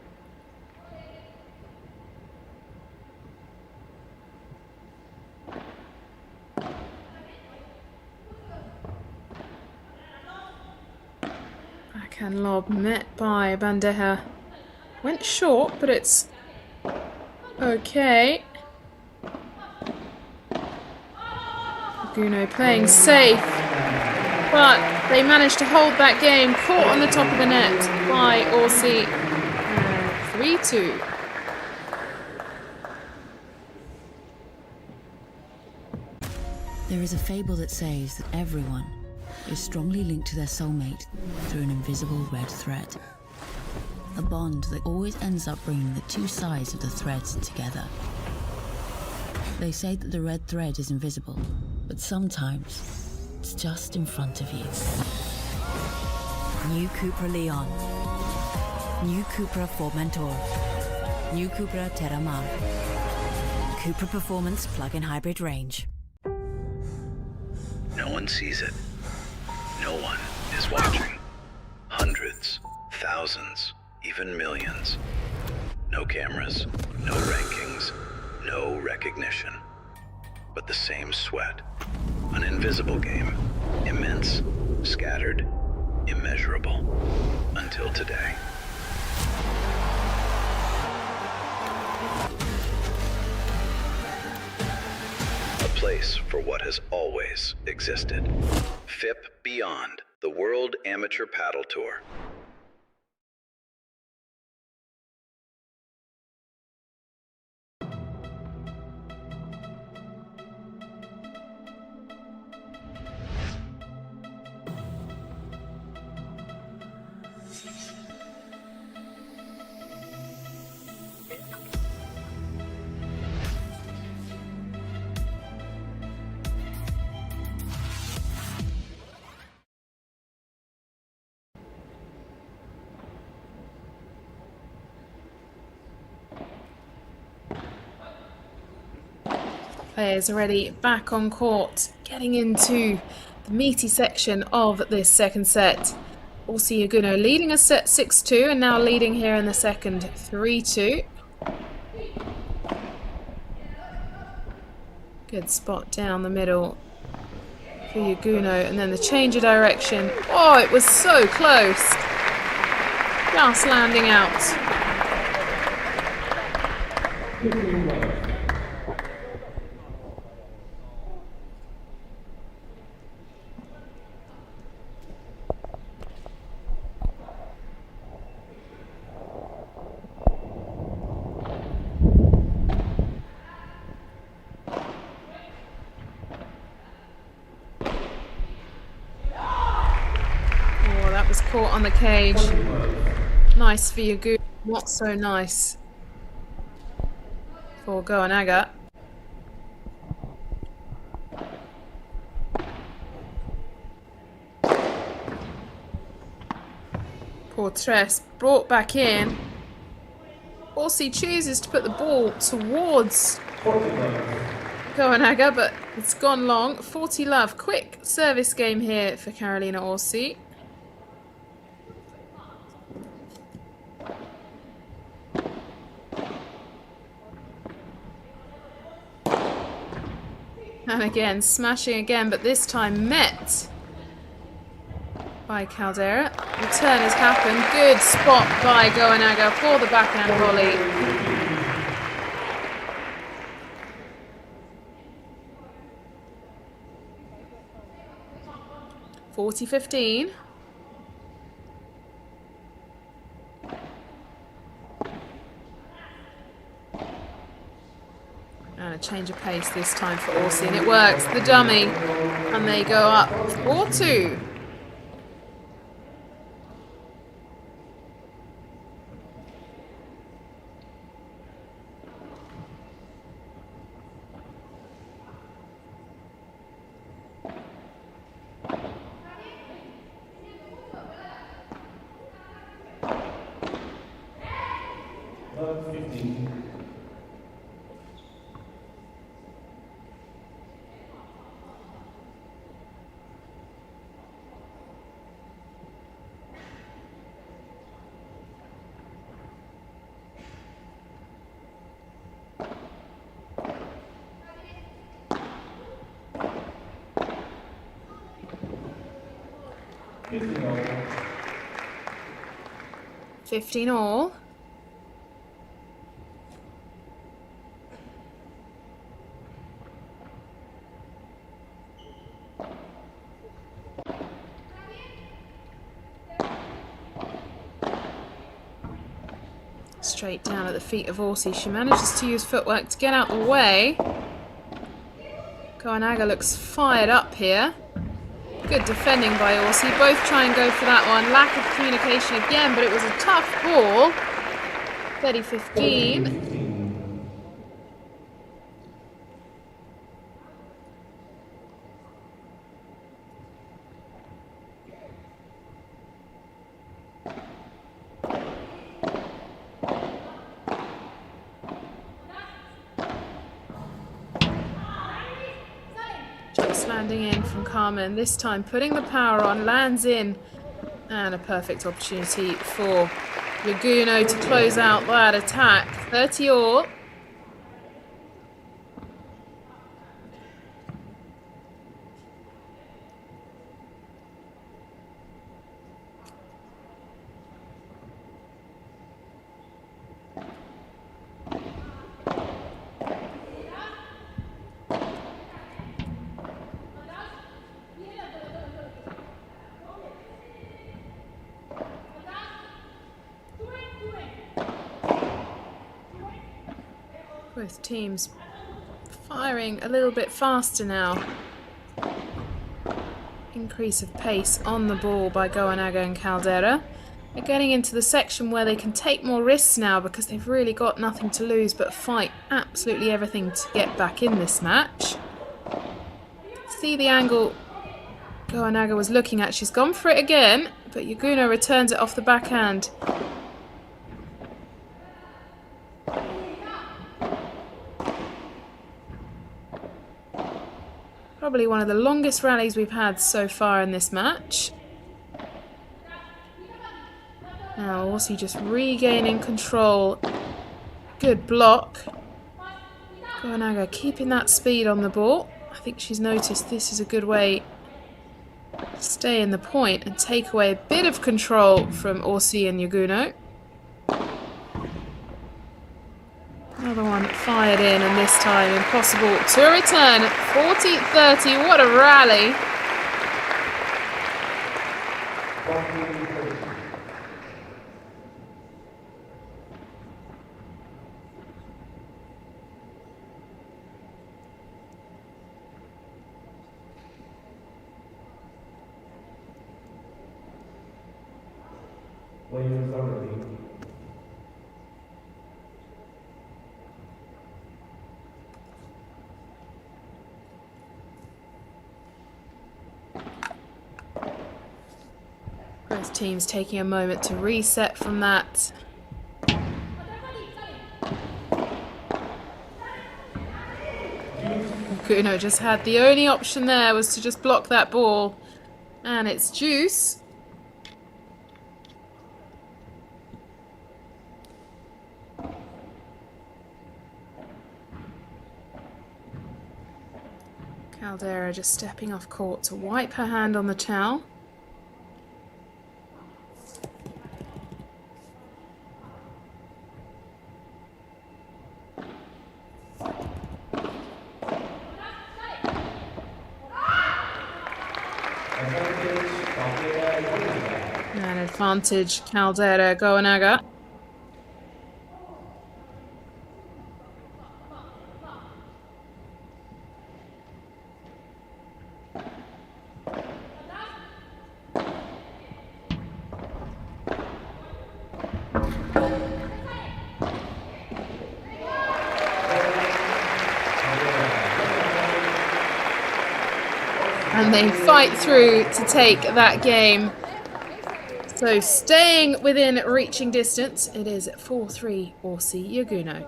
Backhand lob met by Bandeja. Went short, but it's okay. Guno playing safe, but they managed to hold that game. Caught on the top of the net by Orsi. 3-2. There is a fable that says that everyone is strongly linked to their soulmate through an invisible red thread. A bond that always ends up bringing the two sides of the threads together. They say that the red thread is invisible, but sometimes it's just in front of you. New Cupra Leon. New Cupra Formentor. New Cupra Terramar. Cupra Performance Plug-in Hybrid Range. No one sees it. No one is watching. Hundreds, thousands, even millions. No cameras, no rankings, no recognition. But the same sweat. An invisible game. Immense, scattered, immeasurable. Until today. A place for what has always existed. FIP Beyond, the World Amateur Paddle Tour. Players already back on court, getting into the meaty section of this second set. Orsi Yaguno leading a set 6-2 and now leading here in the second 3-2. Good spot down the middle for Yaguno, and then the change of direction. Oh, it was so close. Just landing out. Was caught on the cage. Nice for Yaguno, not so nice for Goanaga. Portres brought back in. Orsi chooses to put the ball towards Goanaga, but it's gone long. 40 love. Quick service game here for Carolina Orsi. And again, smashing again, but this time met by Caldera. Return has happened. Good spot by Goanaga for the backhand volley. a change of pace this time for Orsi, and it works. The dummy, and they go up 4-2. Fifteen all. Straight down at the feet of Orsi. She manages to use footwork to get out the way. Goanaga looks fired up here. Good defending by Orsi. Both try and go for that one. Lack of communication again, but it was a tough ball. 30-15. Landing in from Carmen, this time putting the power on, lands in, and a perfect opportunity for Yaguno to close out that attack. 30 all. Both teams firing a little bit faster now. Increase of pace on the ball by Goanaga and Caldera. They're getting into the section where they can take more risks now because they've really got nothing to lose but fight absolutely everything to get back in this match. See the angle Goanaga was looking at. She's gone for it again, but Yaguno returns it off the backhand. Probably one of the longest rallies we've had so far in this match. Now Orsi just regaining control. Good block. Goanaga keeping that speed on the ball. I think she's noticed this is a good way to stay in the point and take away a bit of control from Orsi and Yaguno. Another one fired in, and this time impossible to return. 40-30, what a rally. Both teams taking a moment to reset from that. Kuno just had the only option there was to just block that ball. And it's juice. Caldera just stepping off court to wipe her hand on the towel. An advantage, Caldera, Goanaga. And they fight through to take that game. So staying within reaching distance, it is 4-3 Orsi Yaguno.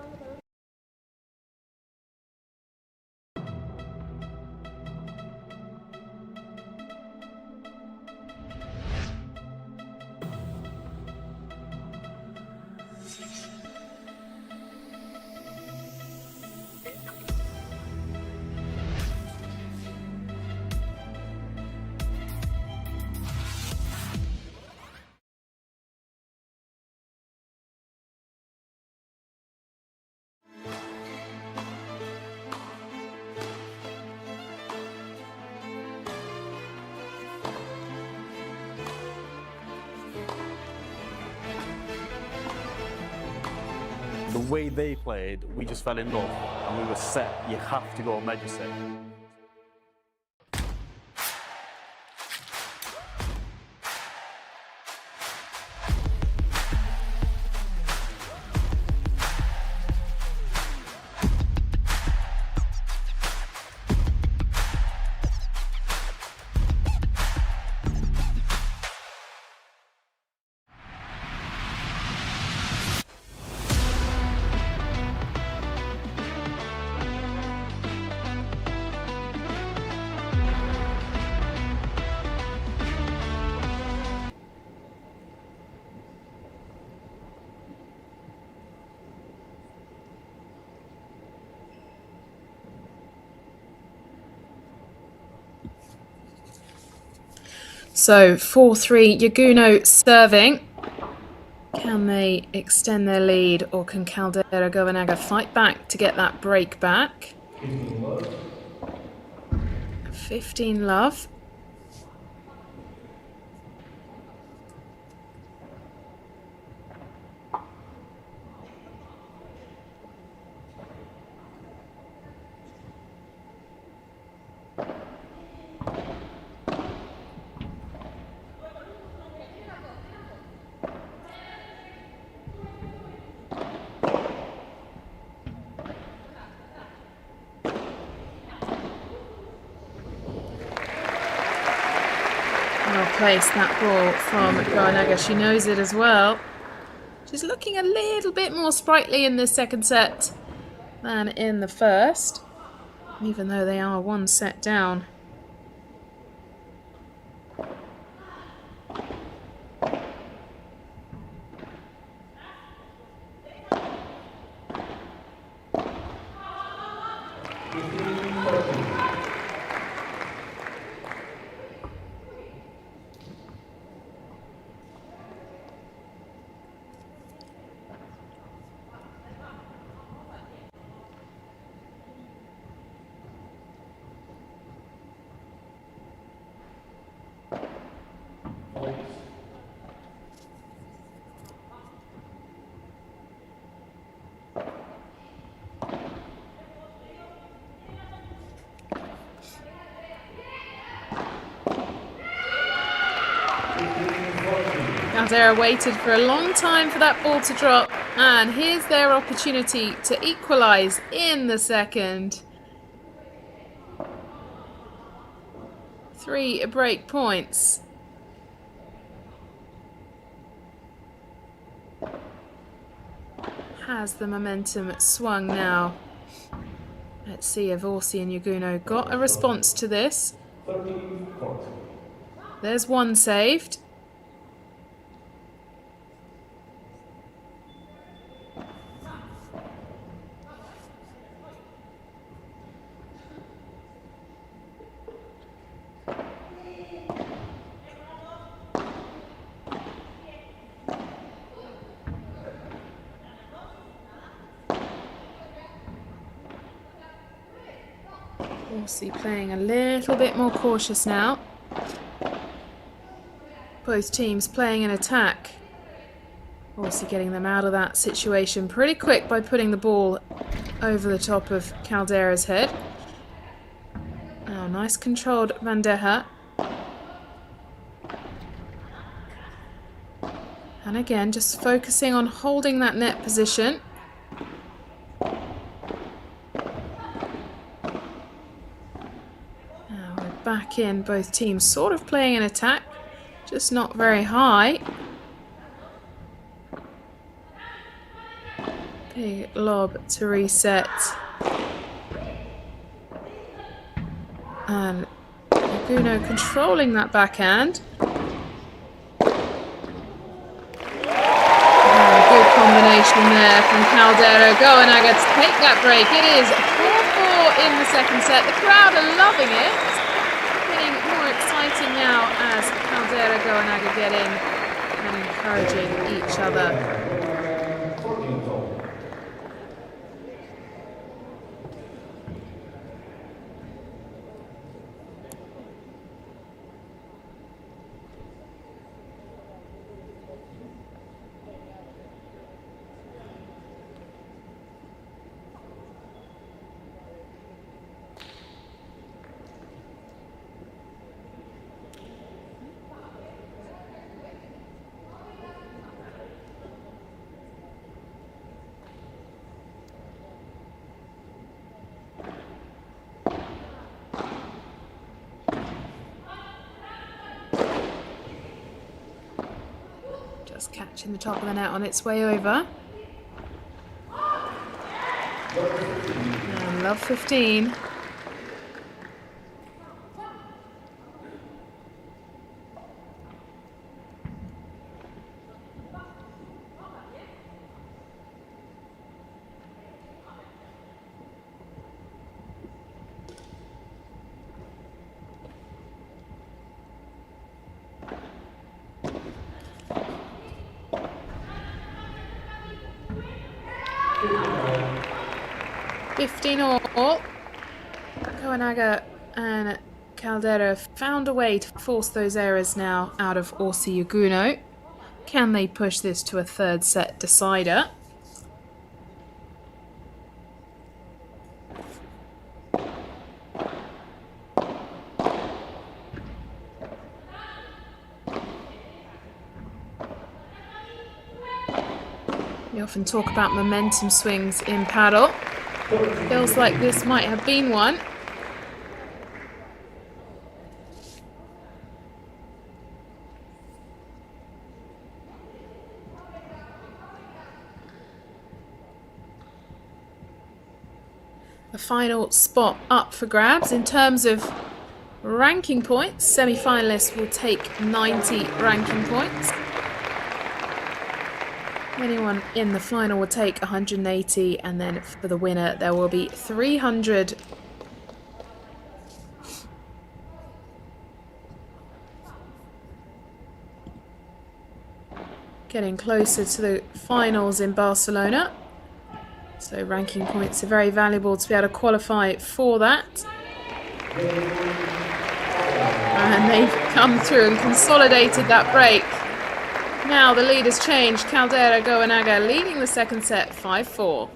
The way they played, we just fell in love and we were set. You have to go major set. So 4-3 Yaguno serving. Can they extend their lead, or can Caldera Govanaga fight back to get that break back? 15 love. Well placed, that ball from Govanaga. She knows it as well. She's looking a little bit more sprightly in this second set than in the first, even though they are one set down. Caldera waited for a long time for that ball to drop, and here's their opportunity to equalise in the second. 3 break points. Has the momentum swung now? Let's see if Orsi and Yaguno got a response to this. There's one saved. Orsi playing a little bit more cautious now. Both teams playing an attack. Orsi getting them out of that situation pretty quick by putting the ball over the top of Caldera's head. Oh, nice controlled bandeja. And again, just focusing on holding that net position. back in, both teams sort of playing an attack, just not very high. Big lob to reset. And Aguno controlling that backhand. Good combination there from Calderro. Goenaga to take that break. It is 4-4 in the second set. The crowd are loving it. Getting more exciting now as Calderro and Goenaga get in and encouraging each other. Just catching the top of the net on its way over. And love 15. All. Goenaga and Calderro found a way to force those errors now out of Orsi Aguno. Can they push this to a third set decider? We often talk about momentum swings in paddle. Feels like this might have been one. The final spot up for grabs in terms of ranking points. Semi-finalists will take 90 ranking points. Anyone in the final will take 180, and then for the winner there will be 300. Getting closer to the finals in Barcelona. So ranking points are very valuable to be able to qualify for that. And they've come through and consolidated that break. Now the lead has changed. Calderro Goenaga leading the second set 5-4.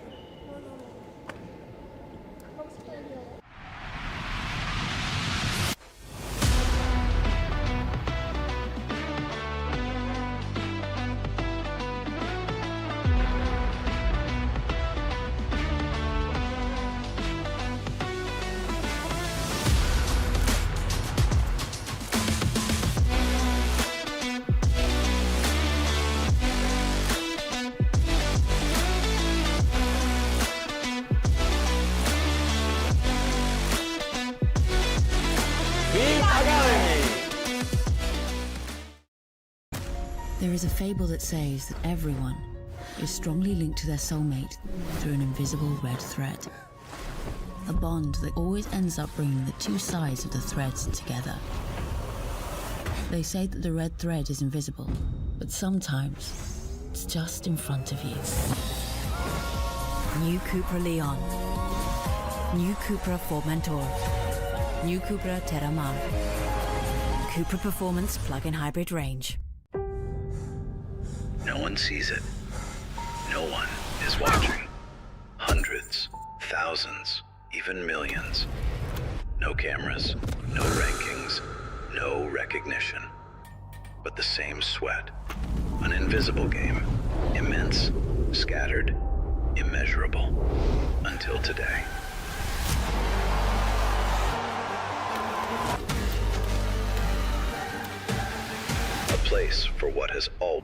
There is a fable that says that everyone is strongly linked to their soulmate through an invisible red thread. A bond that always ends up bringing the two sides of the threads together. They say that the red thread is invisible, but sometimes it's just in front of you. New Cupra Leon. New Cupra Formentor. New Cupra Terramar. Cupra Performance Plug-in Hybrid Range. No one sees it. No one is watching. Hundreds, thousands, even millions. No cameras, no rankings, no recognition. But the same sweat. An invisible game. Immense, scattered, immeasurable. Until today. place for what has all.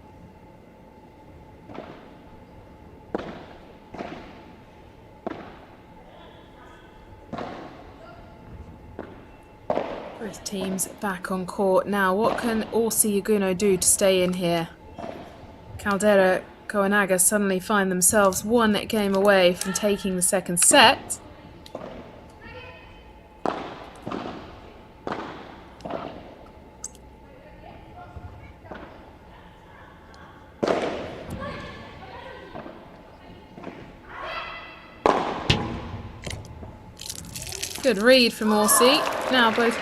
Both teams back on court now. What can Orsi Yaguno do to stay in here? Caldera Goanaga suddenly find themselves one game away from taking the second set. Good read from Orsi. Now both.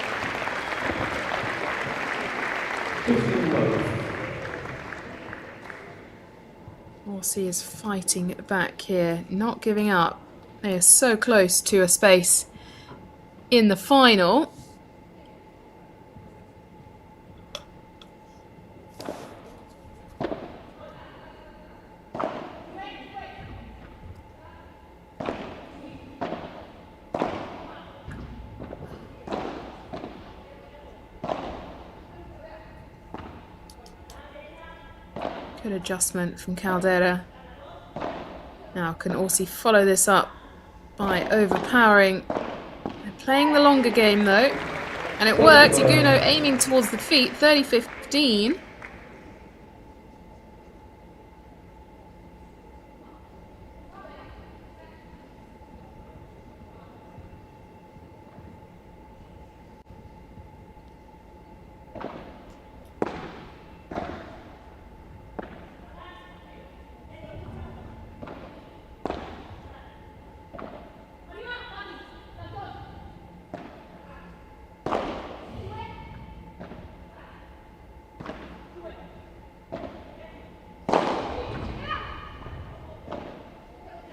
Orsi is fighting at the back here, not giving up. They are so close to a space in the final. Good adjustment from Caldera. Now can Orsi follow this up by overpowering? They're playing the longer game though. And it worked. Yaguno aiming towards the feet, 30-15.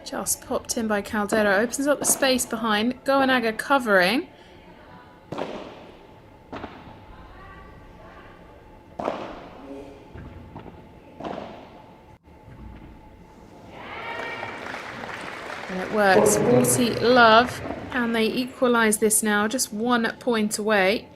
Just popped in by Caldera. Opens up the space behind. Goanaga covering. And it works. 40 love. Can they equalise this now? Just 1 point away.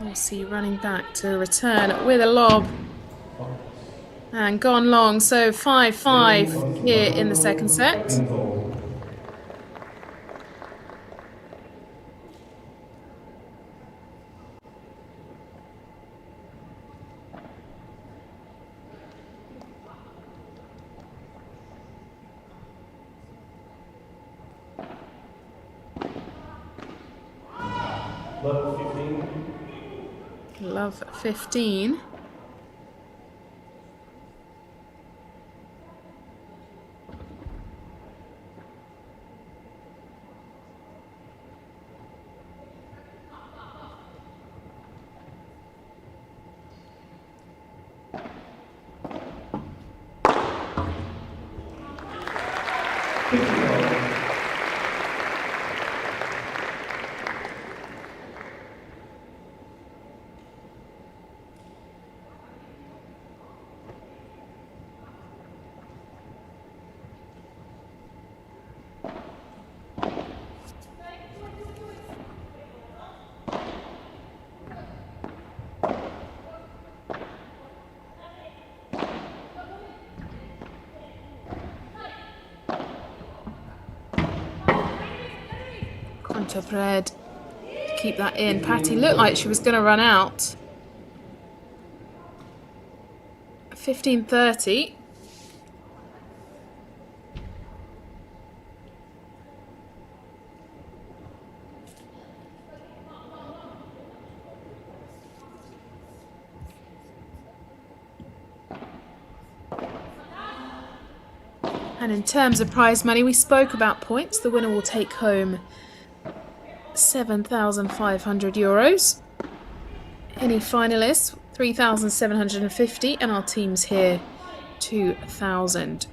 Orsi running back to return with a lob. And gone long, so 5-5 here in the second set. Love 15. Pared to keep that in. Patty looked like she was going to run out. 15-30. And in terms of prize money, we spoke about points. The winner will take home €7,500. Any finalists? 3,750, and our teams here 2,000.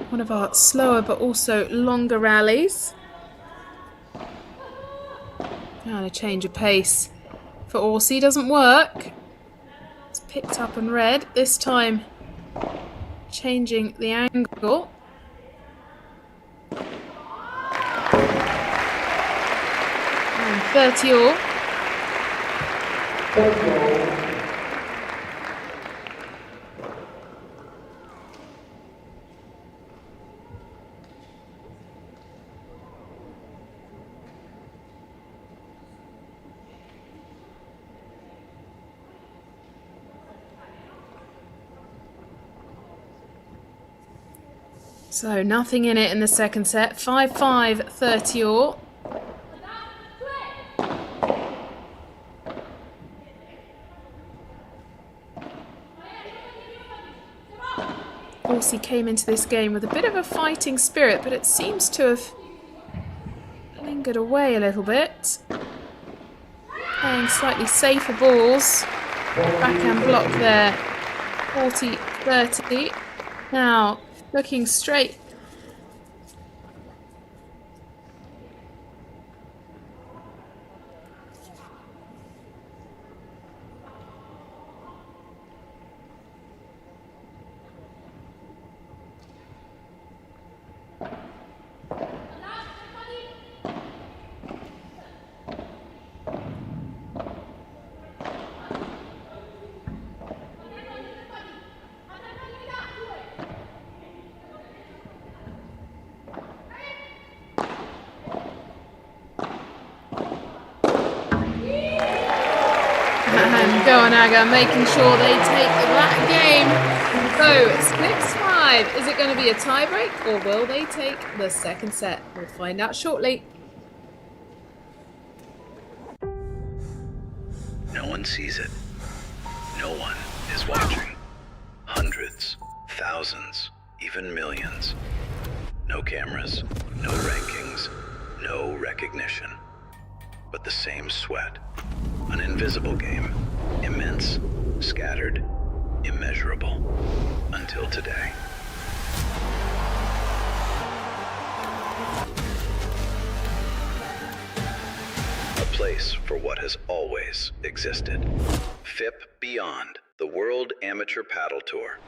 One of our slower but also longer rallies. And a change of pace for Orsi doesn't work. It's picked up and read. This time changing the angle. And 30 all. So nothing in it in the second set. 5-5, 30 all. Orsi came into this game with a bit of a fighting spirit, but it seems to have lingered away a little bit. Playing slightly safer balls. Backhand block there. 40-30. Now looking straight. And Goanaga making sure they take that game. So 6-5. Is it going to be a tiebreak or will they take the second set? We'll find out shortly. No one sees it. No one is watching. Hundreds, thousands, even millions. No cameras, no rankings, no recognition. But the same sweat. An invisible game. Immense, scattered, immeasurable. Until today. A place for what has always existed. FIP Beyond, the World Amateur Paddle Tour.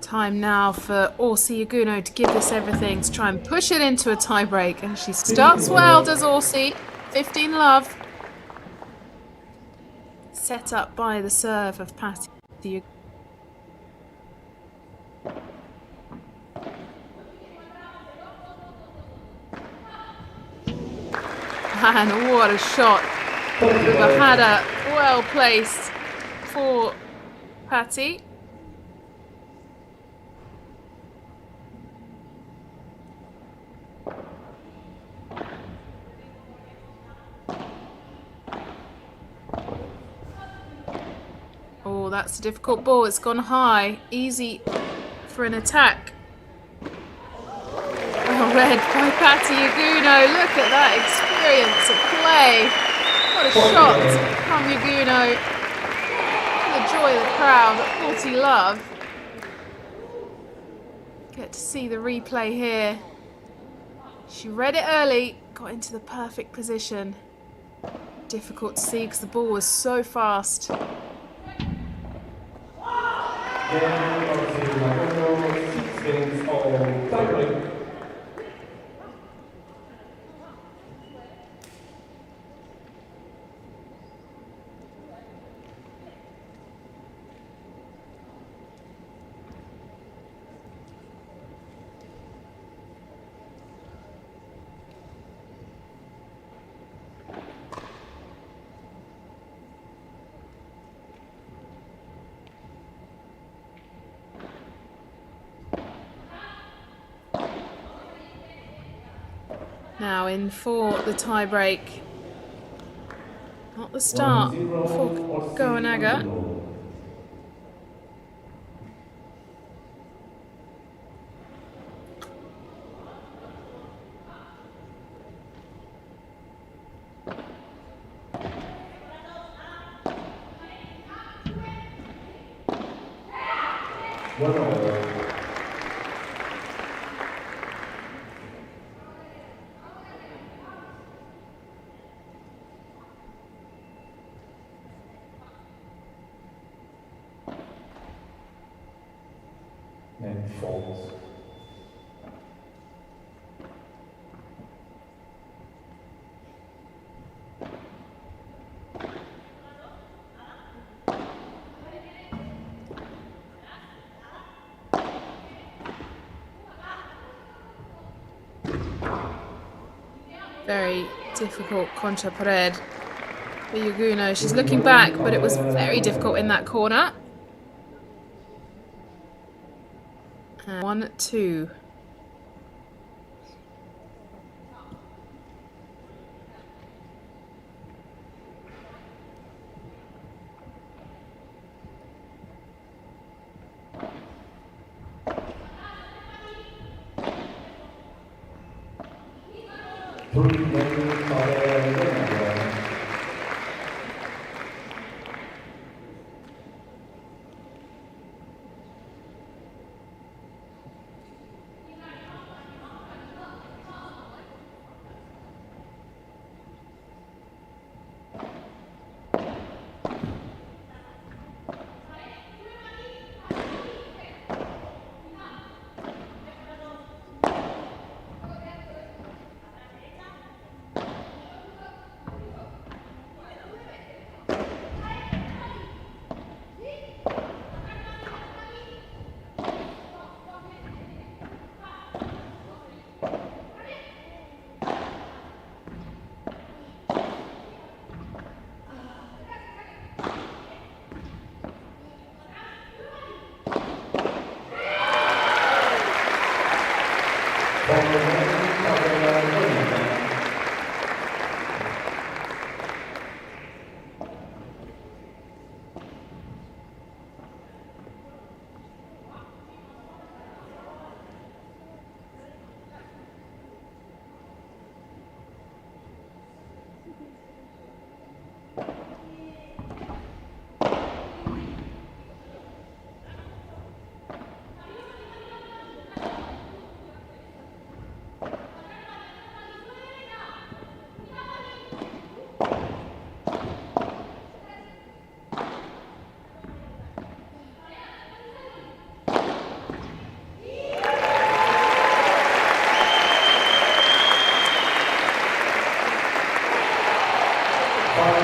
Time now for Orsi Yaguno to give this everything to try and push it into a tiebreak. And she starts well, does Orsi. 15 love. Set up by the serve of Patty. And what a shot. Ubahada well placed for Patty. Oh, that's a difficult ball. It's gone high. Easy for an attack. red by Patty Yaguno. Look at that experience of play. What a shot from Yaguno. The joy of the crowd, 40 love. Get to see the replay here. She read it early, got into the perfect position. Difficult to see because the ball was so fast. Now in for the tie break. Not the start for Goanaga. And falls. Very difficult contra pared for Yaguno. She's looking back, but it was very difficult in that corner. And 1-2.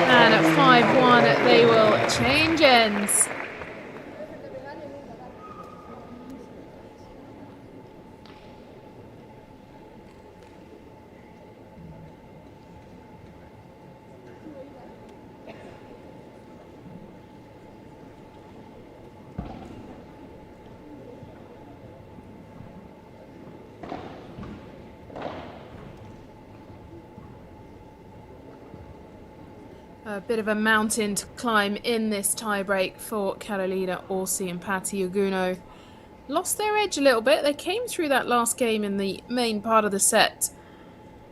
And at 5-1, they will change ends. A bit of a mountain to climb in this tiebreak for Carolina Orsi and Patty Yaguno. lost their edge a little bit. They came through that last game in the main part of the set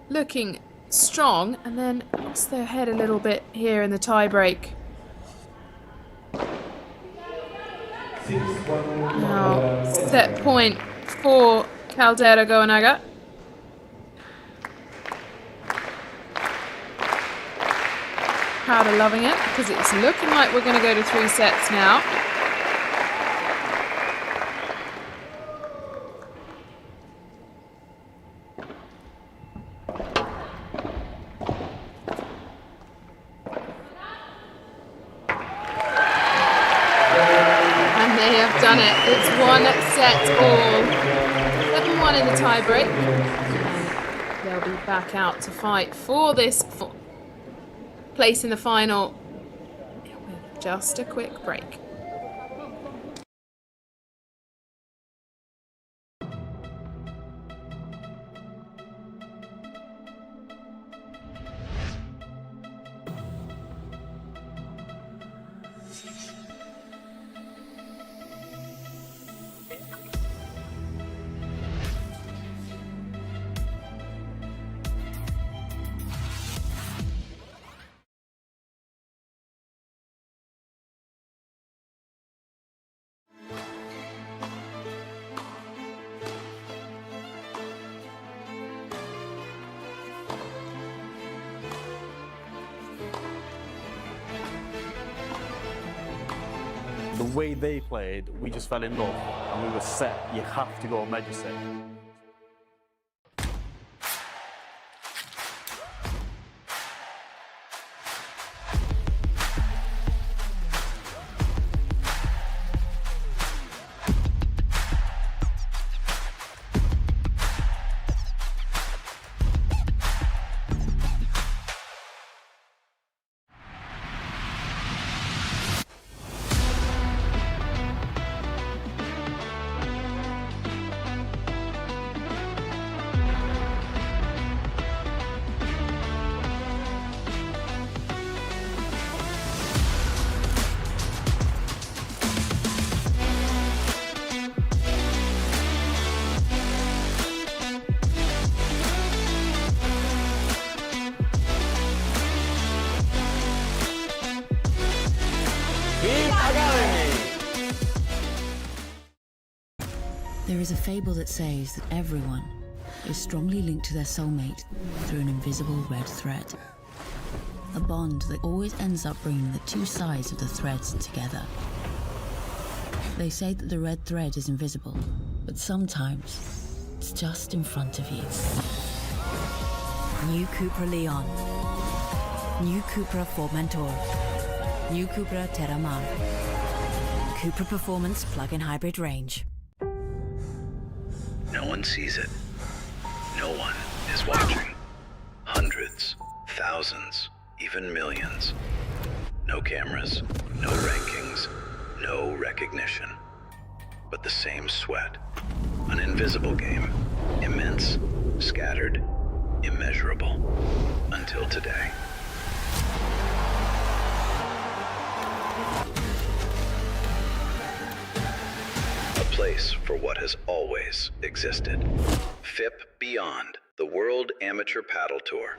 looking strong and then lost their head a little bit here in the tie-break. Now, set point for Caldera Goanaga. Crowd are loving it because it's looking like we're going to go to 3 sets now. And they have done it. It's 1 set all. 7-1 in the tie-break. They'll be back out to fight for this place in the final with just a quick break. The way they played, we just fell in love and we were set. You have to go major set. There is a fable that says that everyone is strongly linked to their soulmate through an invisible red thread. A bond that always ends up bringing the 2 sides of the threads together. They say that the red thread is invisible, but sometimes it's just in front of you. New Cupra Leon. New Cupra Formentor. New Cupra Terramar. Cupra Performance Plug-in Hybrid Range. No one sees it. No one is watching. Hundreds, thousands, even millions. No cameras, no rankings, no recognition. But the same sweat. An invisible game. Immense, scattered, immeasurable. Until today. A place for what has always existed. FIP Beyond, the World Amateur Paddle Tour.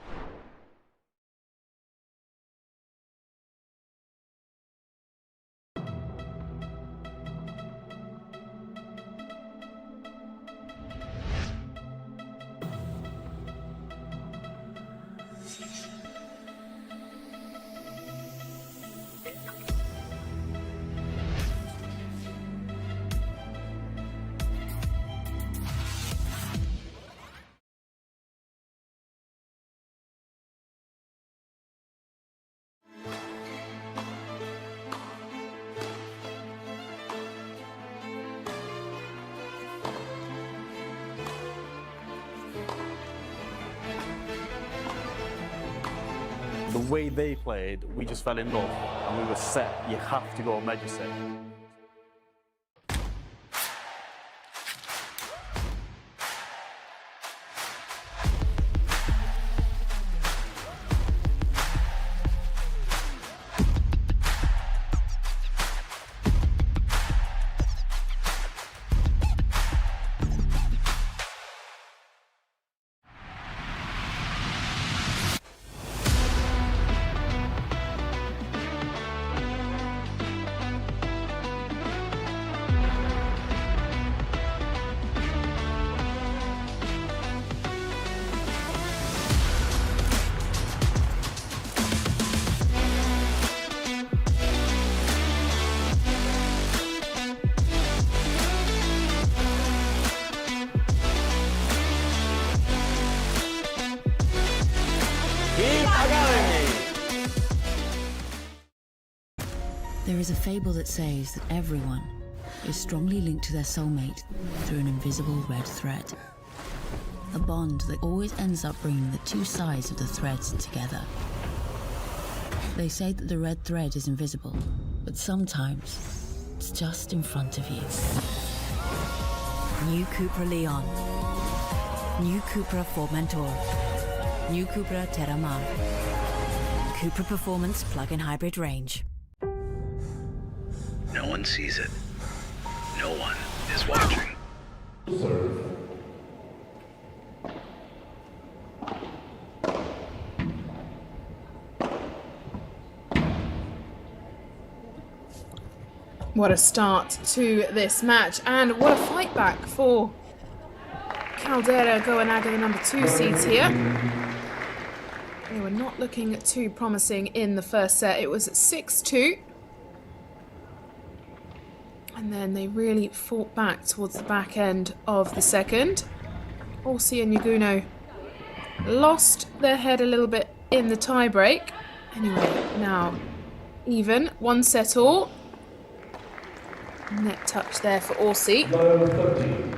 The way they played, we just fell in love and we were set. You have to go major set. There is a fable that says that everyone is strongly linked to their soulmate through an invisible red thread. A bond that always ends up bringing the two sides of the threads together. They say that the red thread is invisible, but sometimes it's just in front of you. New Cupra Leon. New Cupra Formentor. New Cupra Terramar. Cupra Performance plug-in hybrid range. No one sees it. No one is watching. Serve. What a start to this match, and what a fight back for Caldera Goanaga, the number 2 seeds here. They were not looking too promising in the first set. It was 6-2. And then they really fought back towards the back end of the second. Orsi and Yaguno lost their head a little bit in the tie-break. Anyway, now even, 1 set all. Net touch there for Orsi. Number 13.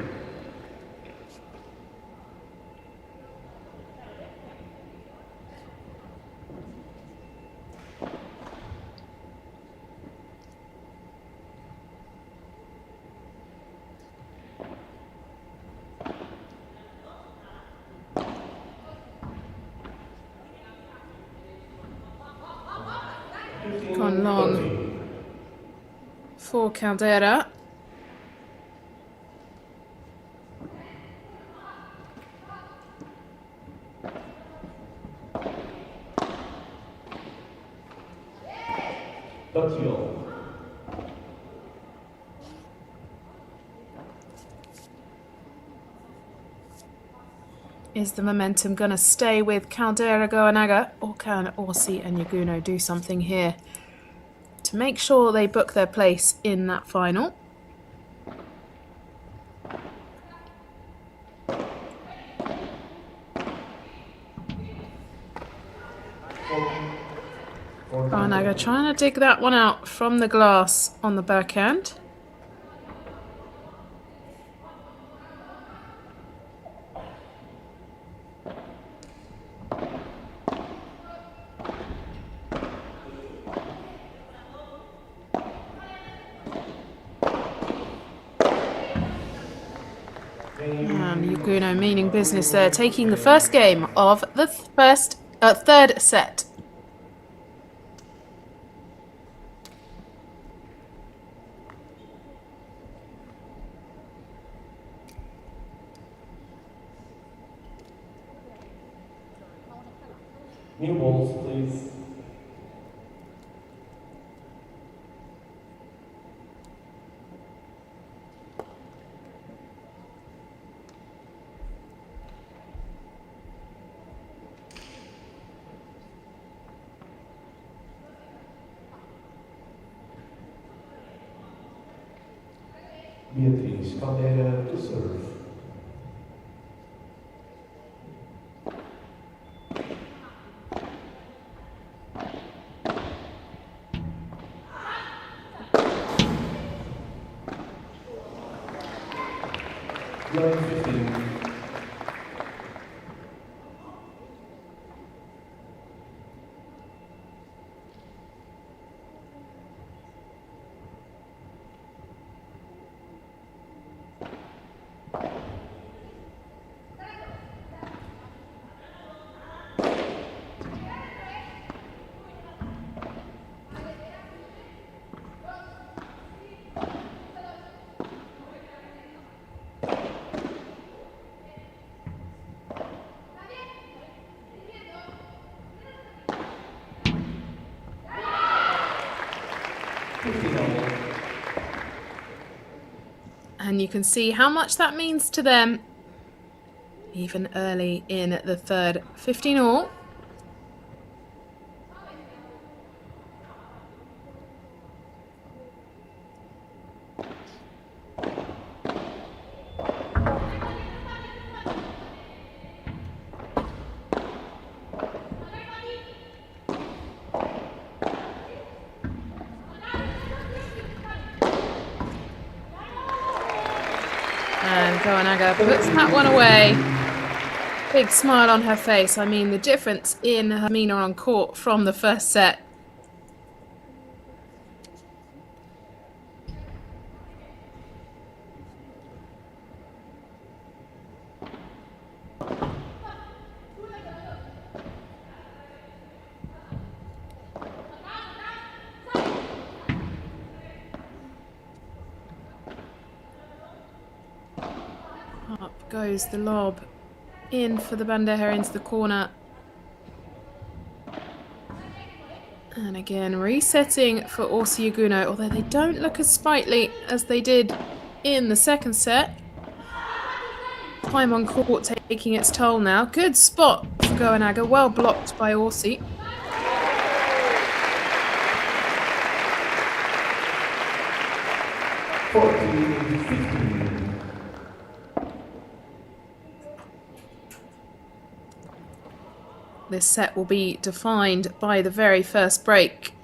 Gone long for Caldera. That's all. Is the momentum going to stay with Caldera Goanaga, or can Orsi and Yaguno do something here to make sure they book their place in that final? Goanaga trying to dig that one out from the glass on the backhand. And Yaguno meaning business there, taking the first game of the third set. New balls, please. Beatriz Caldera to serve. Line 15. And you can see how much that means to them, even early in the third. 15 all. And Goanaga puts that one away. Big smile on her face. I mean, the difference in her demeanor on court from the first set. Up goes the lob. In for the bandeja into the corner. And again, resetting for Orsi-Yaguno, although they don't look as sprightly as they did in the second set. Time on court taking its toll now. Good spot for Goanaga, well blocked by Orsi. This set will be defined by the very first break.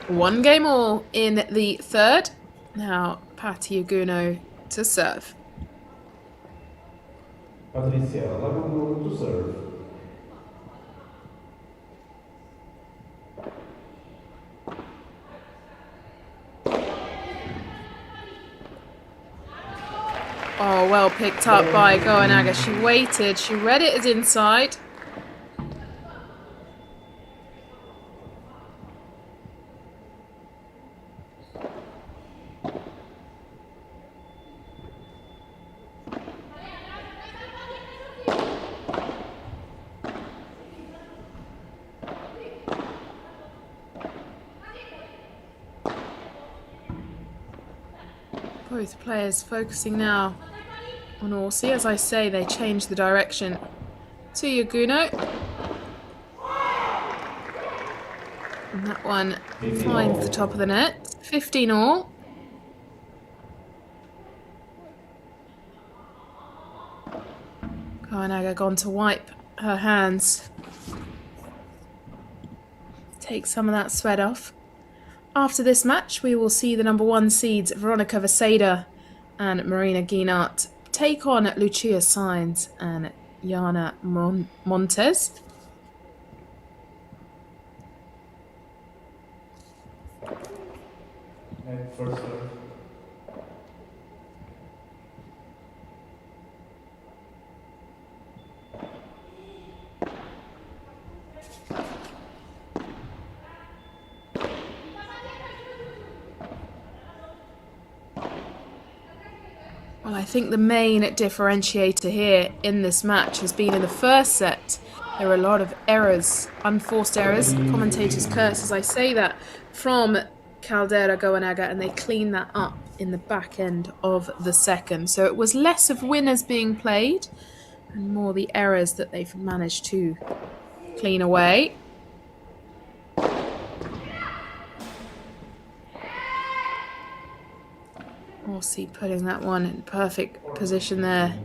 One game all in the third. Now Patti Yaguno to serve. Patricia Laguno to serve. Oh, well picked up by Goanaga. She waited, she read it as inside. Both players focusing now on Orsi. As I say, they change the direction to Yaguno. And that one finds the top of the net. 15 all. Goanaga gone to wipe her hands. Take some of that sweat off. After this match, we will see the number 1 seeds Veronica Vaseda and Marina Guinart take on Lucia Sainz and Jana Montes. First serve. Well, I think the main differentiator here in this match has been in the first set. There were a lot of errors, unforced errors. Commentators curse as I say that from Caldera Goanaga, and they cleaned that up in the back end of the second. So it was less of winners being played and more the errors that they've managed to clean away. Orsi putting that one in perfect position there.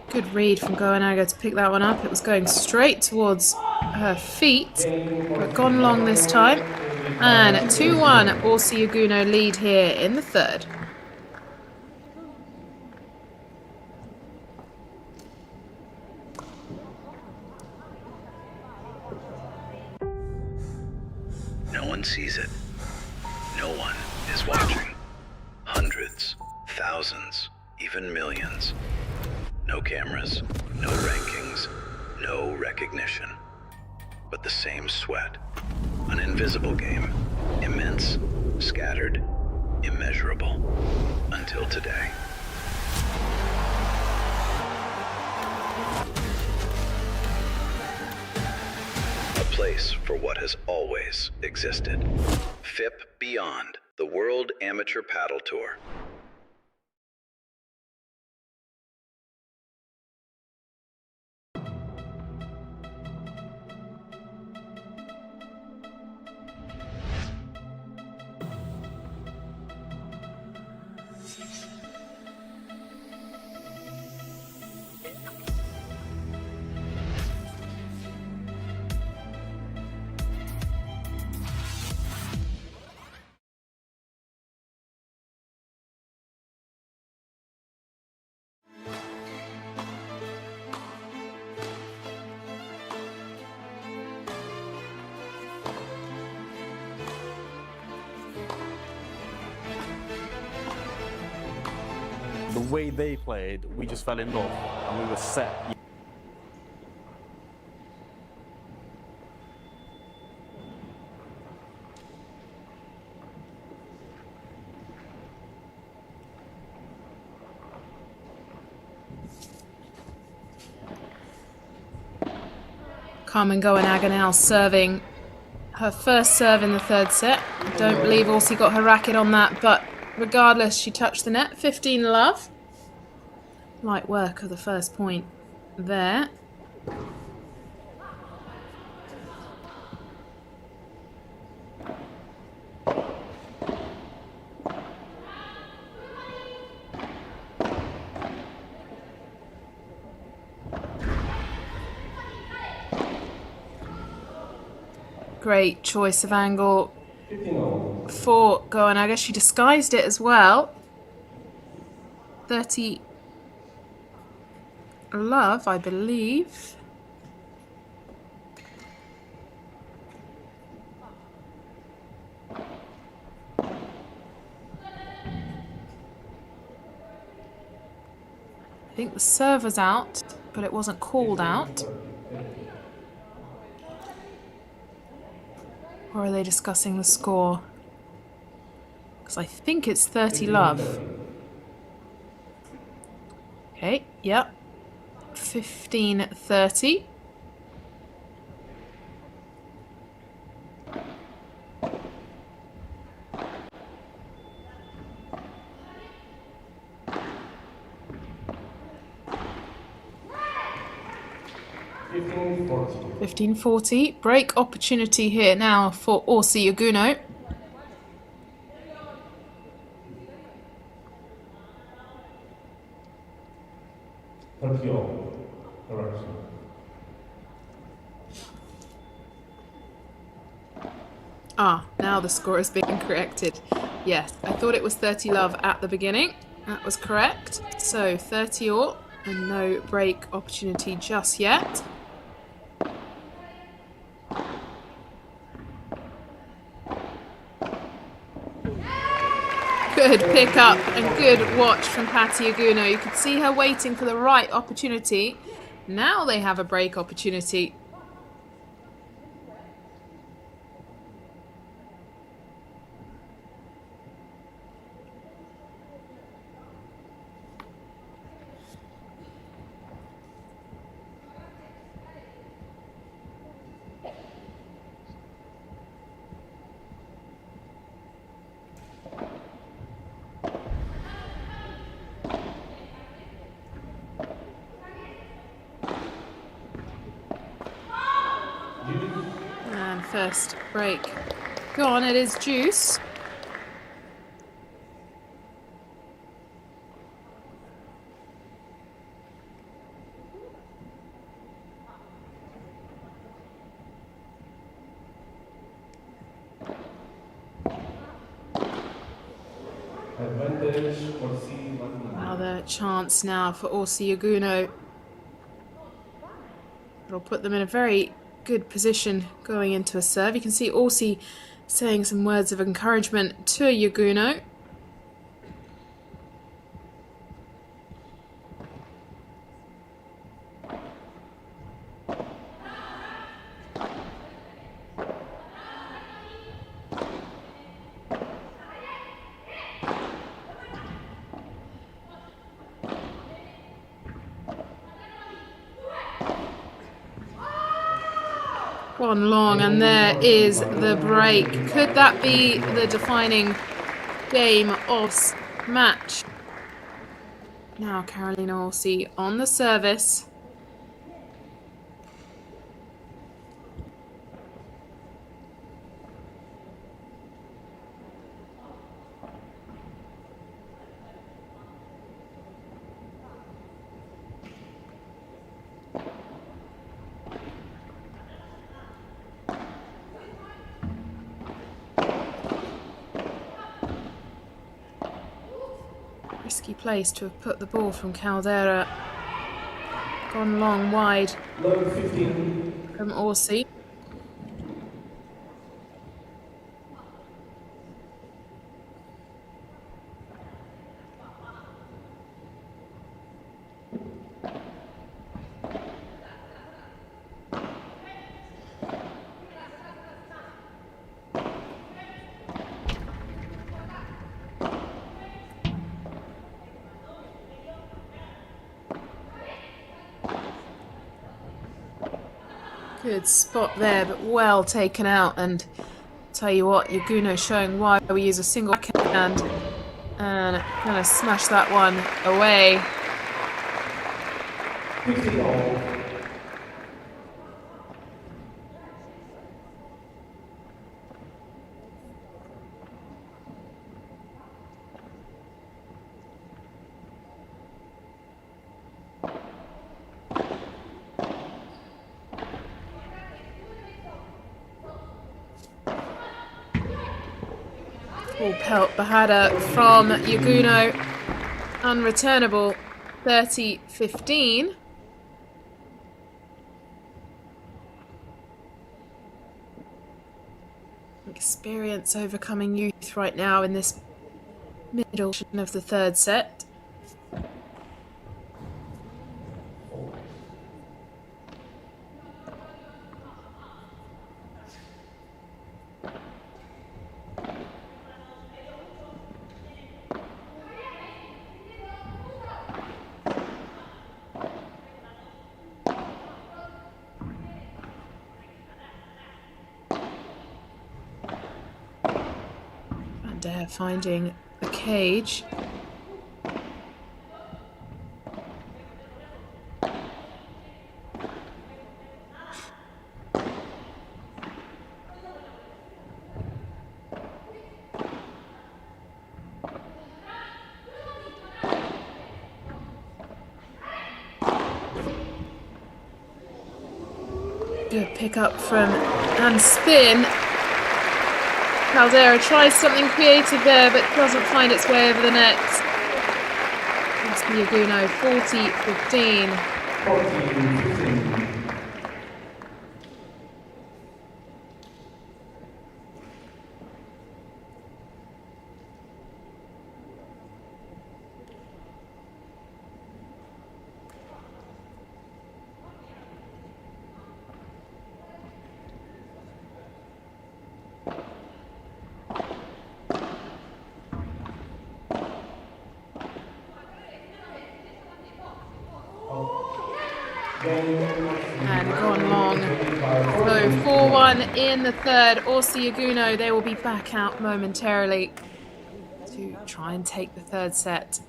Good read from Goanaga to pick that one up. It was going straight towards her feet, but gone long this time. And 2-1, Orsi-Yaguno lead here in the third. No one sees it. No one is watching. Hundreds, thousands, even millions. No cameras, no rankings, no recognition. But the same sweat. An invisible game. Immense, scattered, immeasurable. Until today. place for what has always existed. FIP Beyond, the World Amateur Paddle Tour. The way they played, we just fell in love and we were set. Carmen Goenaga now serving her first serve in the third set. I don't believe Orsi got her racket on that, but regardless, she touched the net. 15 love. Light work of the first point there. Great choice of angle for Goenaga. She disguised it as well. 30 love, I believe. I think the serve was out, but it wasn't called out. Or are they discussing the score? Because I think it's 30 love. Okay, yep. 15-30. $15.40. Break opportunity here now for Orsi Yaguno. Now the score is being corrected. Yes, I thought it was 30 love at the beginning. That was correct. So 30 all and no break opportunity just yet. Good pick up and good watch from Patti Yaguno. You could see her waiting for the right opportunity. Now they have a break opportunity. And first break gone. It is juice. Another chance now for Orsi Yaguno. It'll put them in a very good position going into a serve. You can see Orsi saying some words of encouragement to Yaguno. Gone long, and there is the break. Could that be the defining game of match? Now Carolina Orsi on the service. Risky place to have put the ball from Caldera. Gone long wide Low 15. from Orsi. Good spot there, but well taken out. And tell you what, Yaguno showing why we use a single backhand and kind of smash that one away. 50 all. Full pelt Bahada from Yaguno. Unreturnable, 30-15. Experience overcoming youth right now in this middle of the third set. Finding a cage. Good pick up from and spin. Caldera tries something creative there, but doesn't find its way over the net. That's Yaguno, 40-15. 40-15. And gone long. So 4-1 in the third. Orsi Yaguno, they will be back out momentarily to try and take the third set.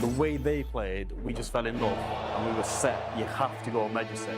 The way they played, we just fell in love and we were set. You have to go on major set.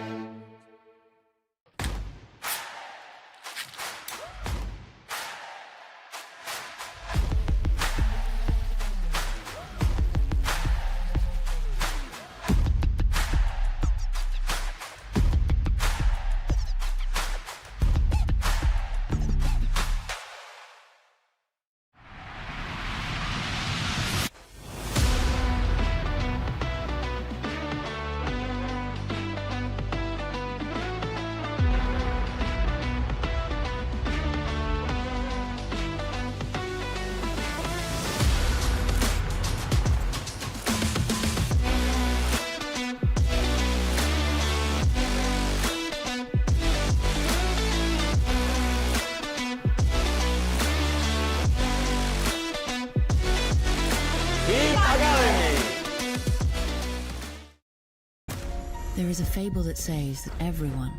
There is a fable that says that everyone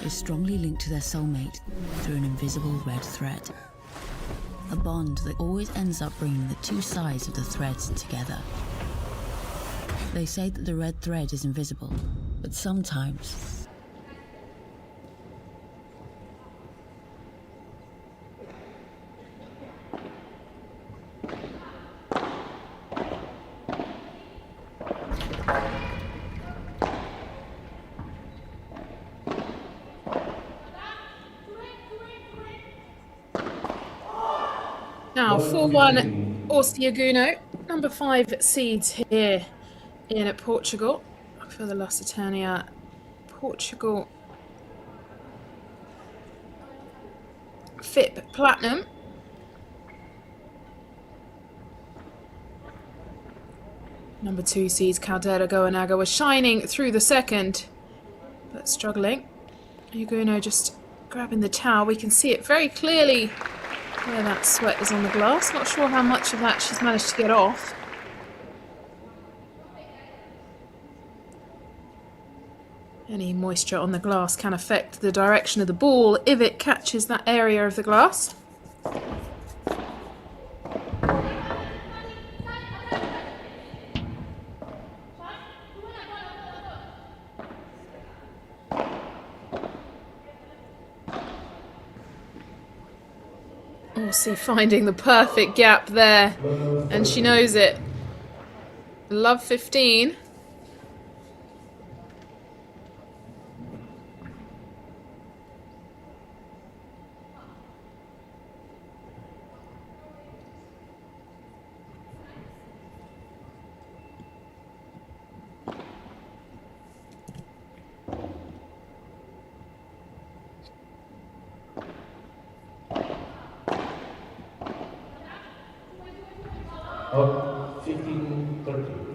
is strongly linked to their soulmate through an invisible red thread. A bond that always ends up bringing the two sides of the threads together. They say that the red thread is invisible, but sometimes now 4-1 Orsiaguno, number 5 seeds here in Portugal for the Lusitania. Portugal FIP Platinum. Number 2 seeds Caldera Goanaga was shining through the second, but struggling. Aguno just grabbing the towel. We can see it very clearly where that sweat is on the glass. Not sure how much of that she's managed to get off. Any moisture on the glass can affect the direction of the ball if it catches that area of the glass. Orsi finding the perfect gap there, and she knows it. Love 15. Of 15-30.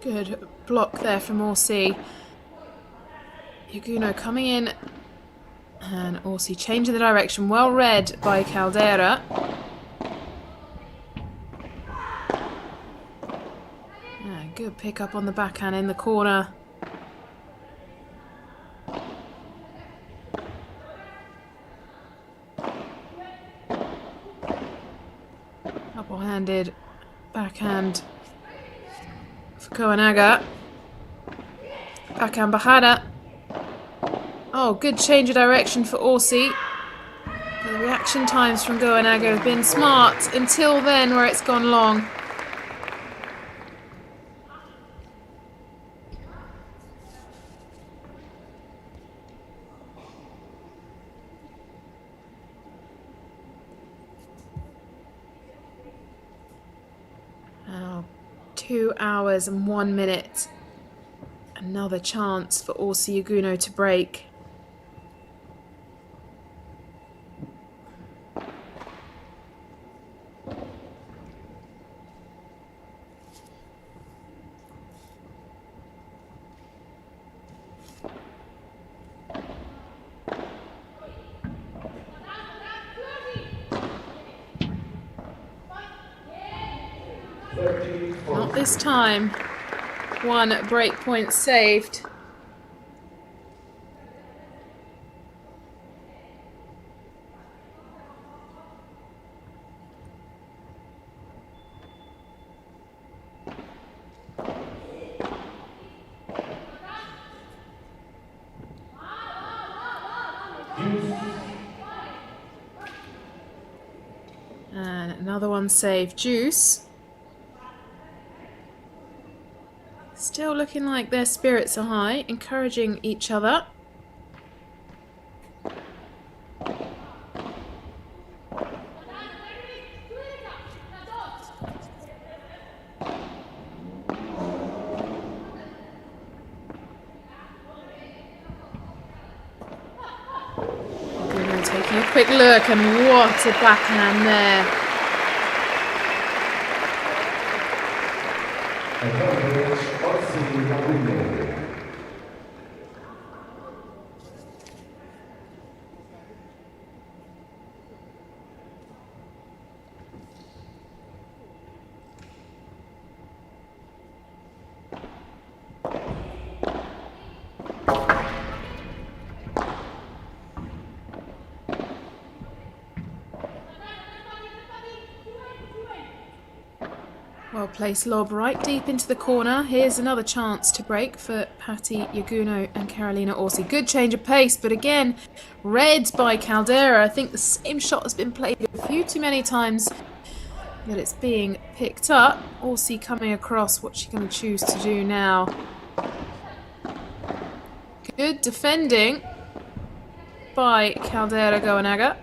Good block there from Orsi. Yaguno coming in, and Orsi changing the direction. Well read by Caldera. Good pick up on the backhand in the corner. Double-handed backhand for Goanaga. Backhand Bajada. Oh, good change of direction for Orsi. The reaction times from Goanaga have been smart until then, where it's gone long. Now, 2 hours and 1 minute. Another chance for Orsi Yaguno to break. Not this time. 1 break point saved. And another one saved. Juice. Still looking like their spirits are high, encouraging each other. Taking a quick look, and what a backhand there. Well placed lob right deep into the corner. Here's another chance to break for Patty Yaguno and Carolina Orsi. Good change of pace, but again, read by Caldera. I think the same shot has been played a few too many times that it's being picked up. Orsi coming across. What's she going to choose to do now? Good defending by Caldera Goanaga.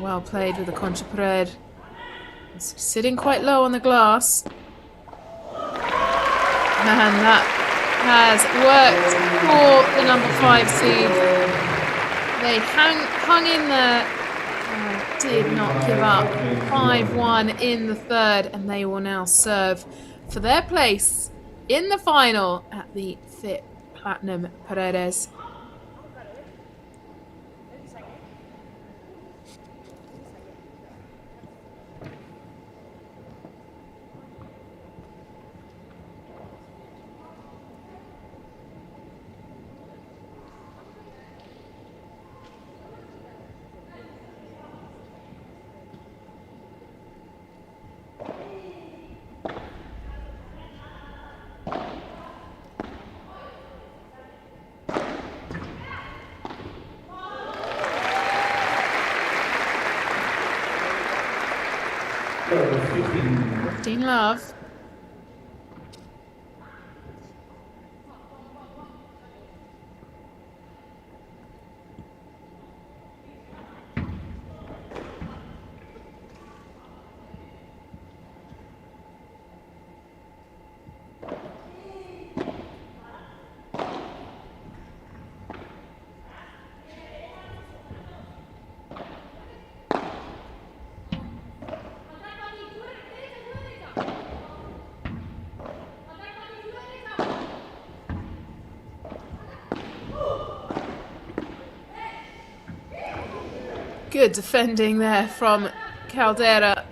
Well played with the contra pared. It's sitting quite low on the glass. And that has worked for the number 5 seed. They hung in there, did not give up. 5-1 in the third, and they will now serve for their place in the final at the FIP Platinum Paredes. Love. Good defending there from Caldera.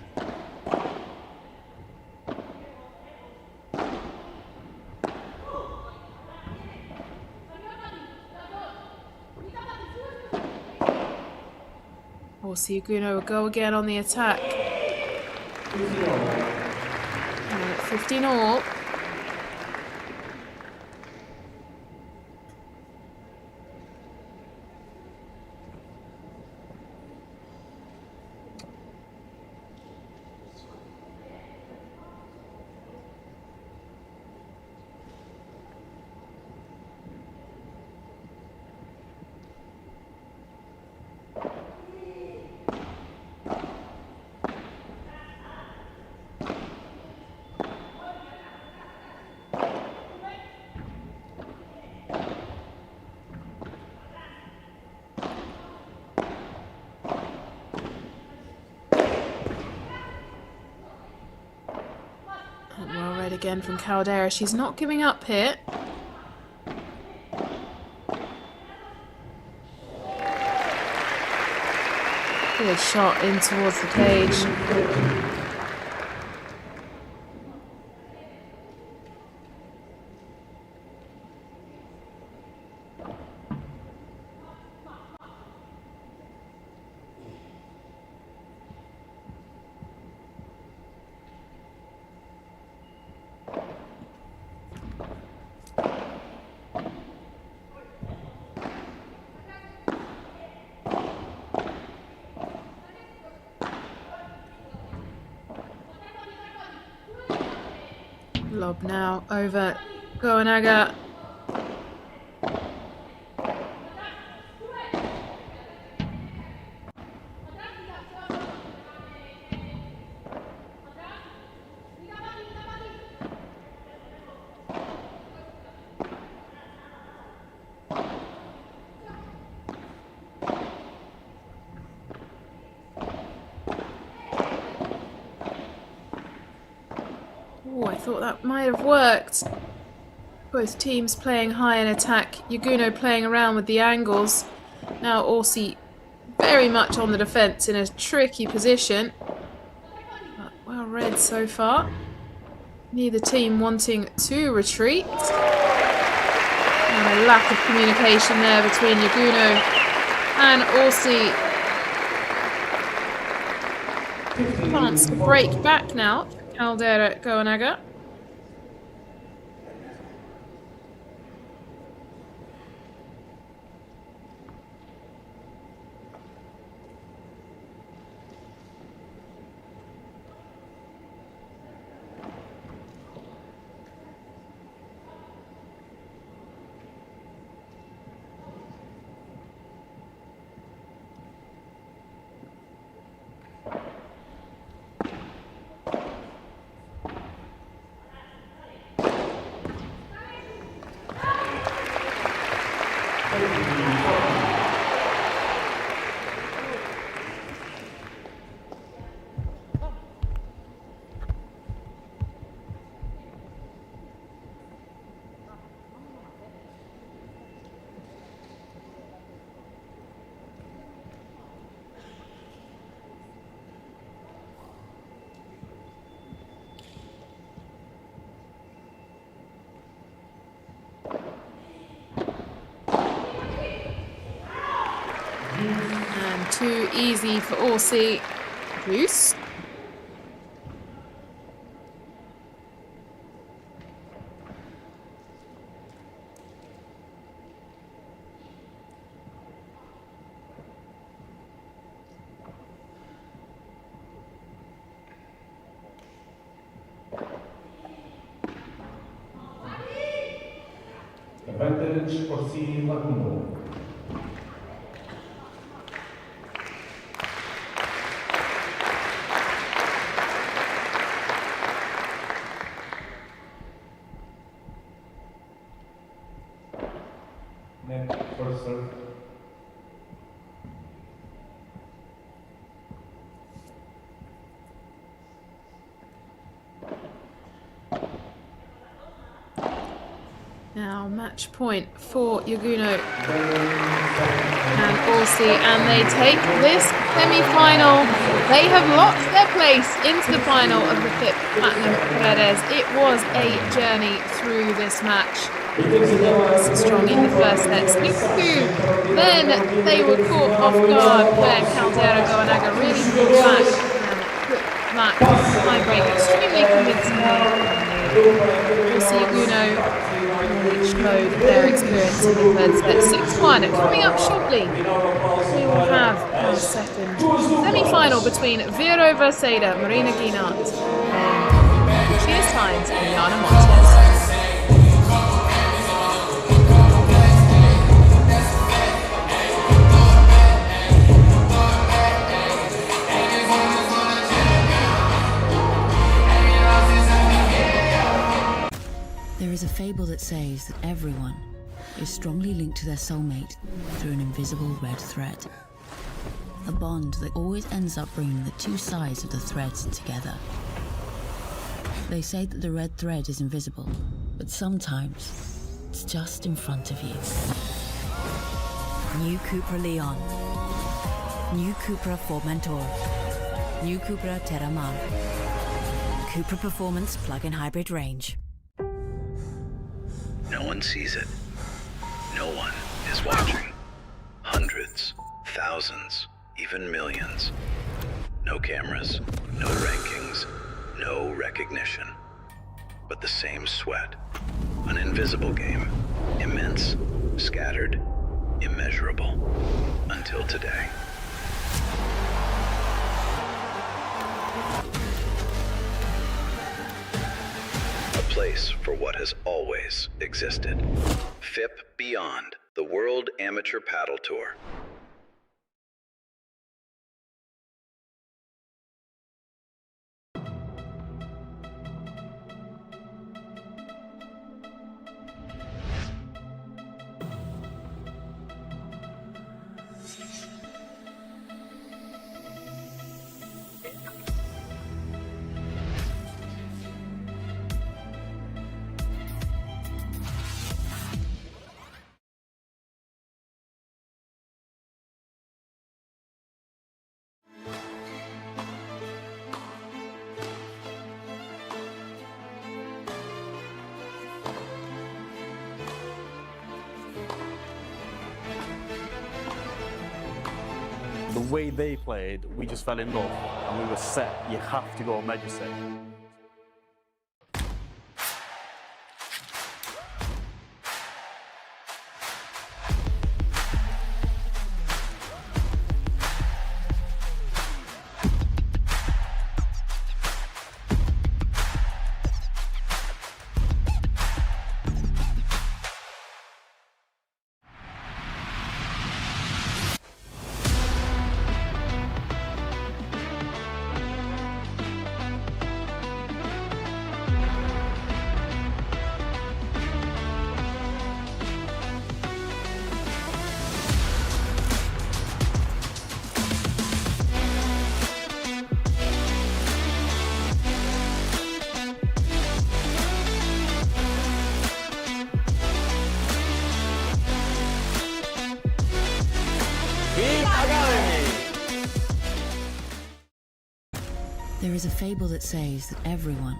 Orsi Yaguno will go again on the attack. And at 15 all. Well read again from Caldera. She's not giving up here. Good shot in towards the cage. Lob now over Goanaga. thought that might have worked. Both teams playing high in attack. Yaguno playing around with the angles. Now Orsi very much on the defence in a tricky position. But well read so far. Neither team wanting to retreat. And a lack of communication there between Yaguno and Orsi. Chance to break back now. Caldera Goanaga. And too easy for Orsi. Juice. Advantage Orsi Laguno. Net first serve. Now match point for Yaguno and Orsi, and they take this semi-final. They have locked their place into the final of the FIP Platinum Paredes. It was a journey through this match. They were strong in the first set. Then they were caught off guard when Caldera Goanaga really pulled back and put that tie-break extremely convincingly. Orsi Yaguno showed their experience in the third set. 6-1. Coming up shortly, we will have our second semi-final between Vero Verseda, Marina Guinart, and Cheers Times and Jana Montes. There is a fable that says that everyone is strongly linked to their soulmate through an invisible red thread. A bond that always ends up bringing the two sides of the threads together. They say that the red thread is invisible, but sometimes it's just in front of you. New Cupra Leon. New Cupra Formentor. New Cupra Terramar. Cupra Performance plug-in hybrid range. No one sees it. No one is watching. Hundreds, thousands, even millions. No cameras, no rankings, no recognition. But the same sweat. An invisible game. Immense, scattered, immeasurable. Until today. A place for what has always existed. FIP Beyond, the World Amateur Paddle Tour. The way they played, we just fell in love and we were set. You have to go Medici. There is a fable that says that everyone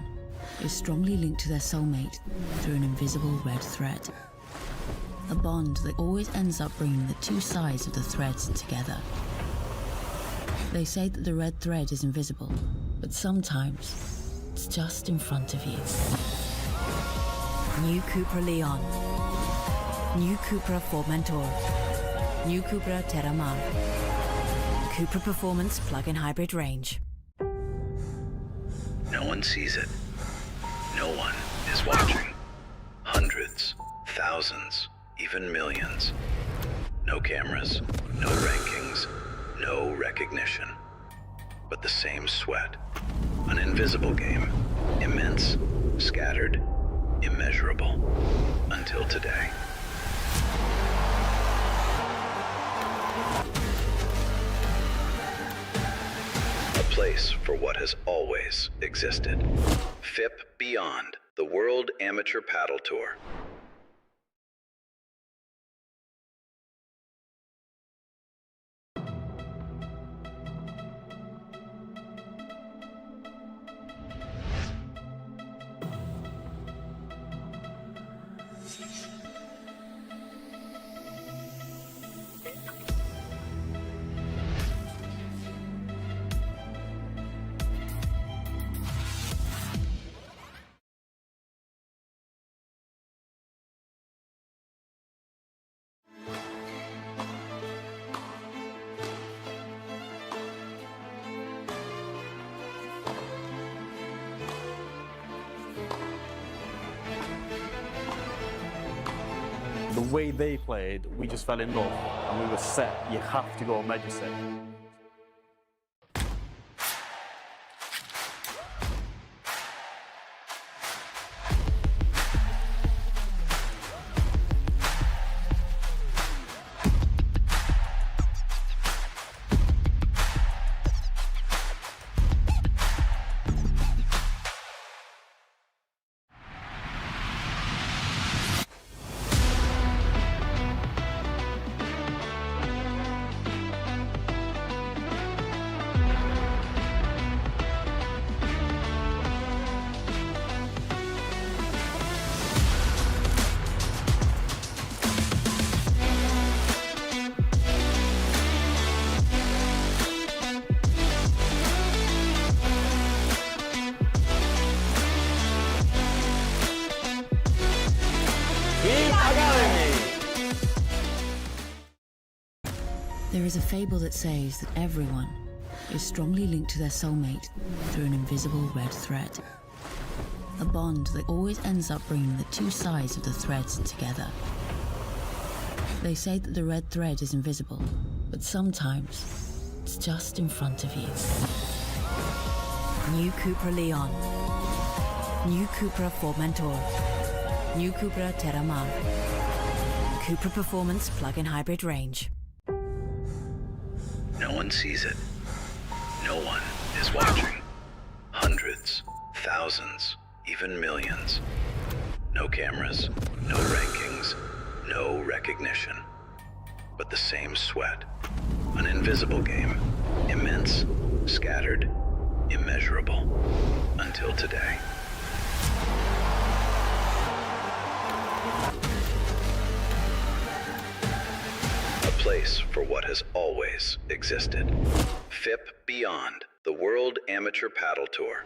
is strongly linked to their soulmate through an invisible red thread. A bond that always ends up bringing the two sides of the threads together. They say that the red thread is invisible, but sometimes it's just in front of you. New Cupra Leon. New Cupra Formentor. New Cupra Terramar. Cupra Performance Plug-in Hybrid Range. No one sees it. No one is watching. Hundreds, thousands, even millions. No cameras, no rankings, no recognition. But the same sweat. An invisible game. Immense, scattered, immeasurable. Until today. A place for what has always existed. FIP Beyond, the World Amateur Paddle Tour. The way they played, we just fell in love and we were set. You have to go Medici. There is a fable that says that everyone is strongly linked to their soulmate through an invisible red thread. A bond that always ends up bringing the two sides of the threads together. They say that the red thread is invisible, but sometimes it's just in front of you. New Cupra Leon. New Cupra Formentor. New Cupra Terramar. Cupra Performance Plug-in Hybrid Range. No one sees it. No one is watching. Hundreds, thousands, even millions. No cameras, no rankings, no recognition. But the same sweat. An invisible game. Immense, scattered, immeasurable. Until today. A place for what has always always existed. FIP Beyond, the World Amateur Paddle Tour.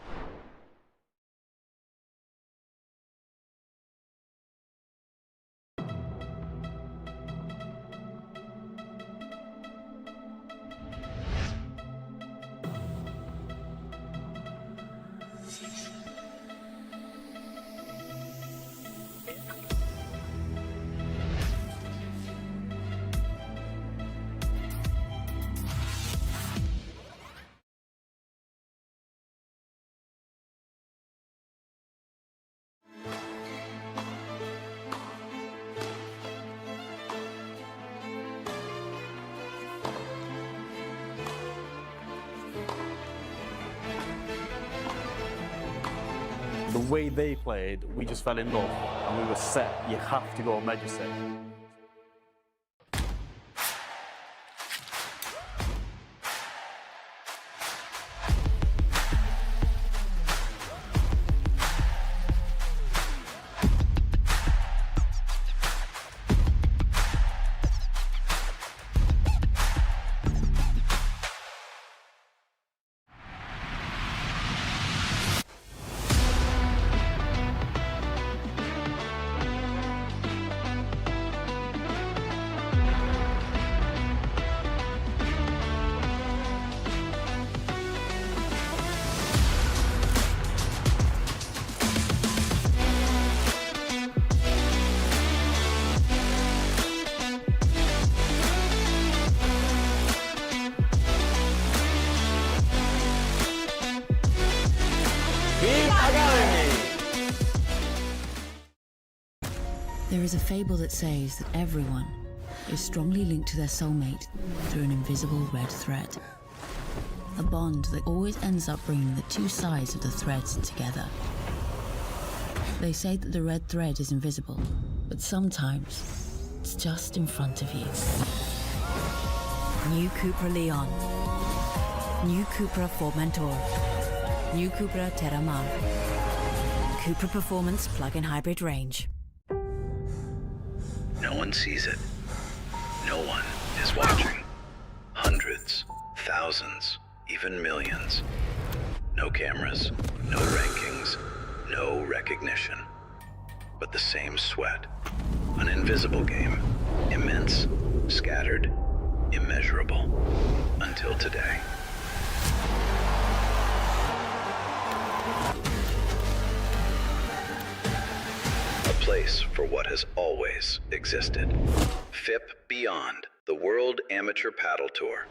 The way they played, we just fell in love and we were set. You have to go major set. There is a fable that says that everyone is strongly linked to their soulmate through an invisible red thread. A bond that always ends up bringing the two sides of the threads together. They say that the red thread is invisible, but sometimes it's just in front of you. New Cupra Leon. New Cupra Formentor. New Cupra Terramar. Cupra Performance Plug-in Hybrid Range. No one sees it. No one is watching. Hundreds, thousands, even millions. No cameras, no rankings, no recognition. But the same sweat. An invisible game. Immense, scattered, immeasurable. Until today. A place for what has always existed. FIP Beyond, the World Amateur Paddle Tour.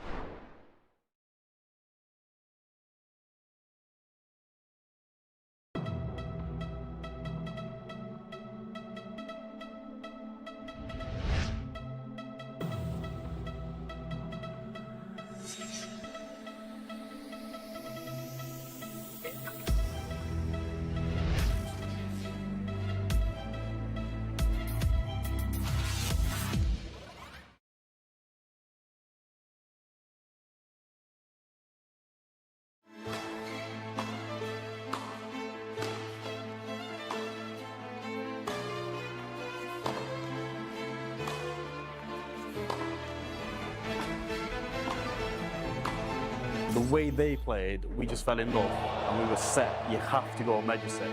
The way they played, we just fell in love and we were set. You have to go major set.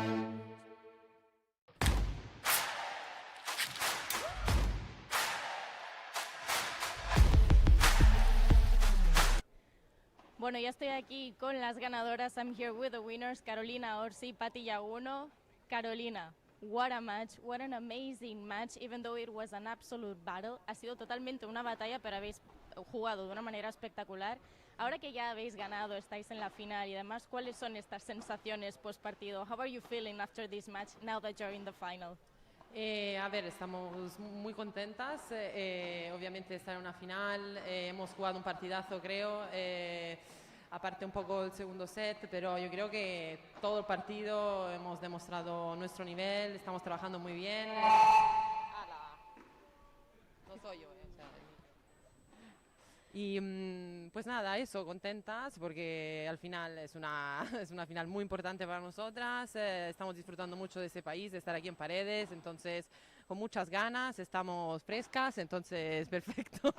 Bueno, ya estoy aquí con las ganadoras. I'm here with the winners, Carolina Orsi, Patti Yaguno. Carolina, what a match, what an amazing match, even though it was an absolute battle. Ha sido totalmente una batalla, pero habéis jugado de una manera espectacular. Ahora que ya habéis ganado, estáis en la final y demás, ¿cuáles son estas sensaciones post partido? How are you feeling after this match, now that you're in the final? A ver, estamos muy contentas, obviamente estar en una final, hemos jugado un partidazo creo, aparte un poco el segundo set, pero yo creo que todo el partido hemos demostrado nuestro nivel, estamos trabajando muy bien. No soy yo, Y pues nada, eso, contentas porque al final es una final muy importante para nosotras, estamos disfrutando mucho de ese país, de estar aquí en Paredes, entonces con muchas ganas, estamos frescas, entonces perfecto.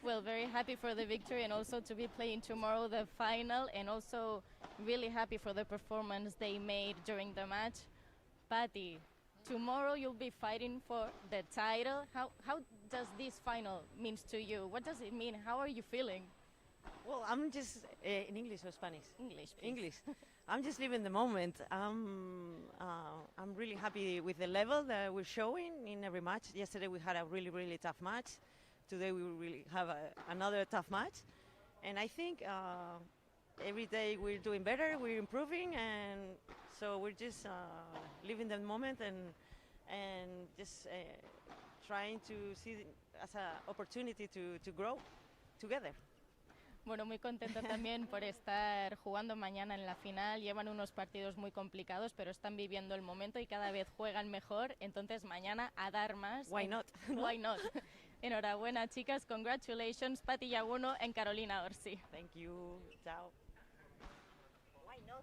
Well, very happy for the victory and also to be playing tomorrow the final, and also really happy for the performance they made during the match. Patty, tomorrow you'll be fighting for the title. How does this final means to you? What does it mean? How are you feeling? Well, I'm just in English or Spanish? English, please. English. I'm just living the moment. I'm really happy with the level that we're showing in every match. Yesterday we had a really, really tough match. Today we will really have another tough match. And I think every day we're doing better, we're improving, and so we're just living the moment and just trying to see it as an opportunity to grow together. Bueno, muy contenta también por estar jugando mañana en la final. Llevan unos partidos muy complicados, pero están viviendo el momento y cada vez juegan mejor. Entonces mañana a dar más. Why not? Why not? Enhorabuena, chicas. Congratulations, Pati Yaguno and Carolina Orsi. Thank you. Ciao. Why not?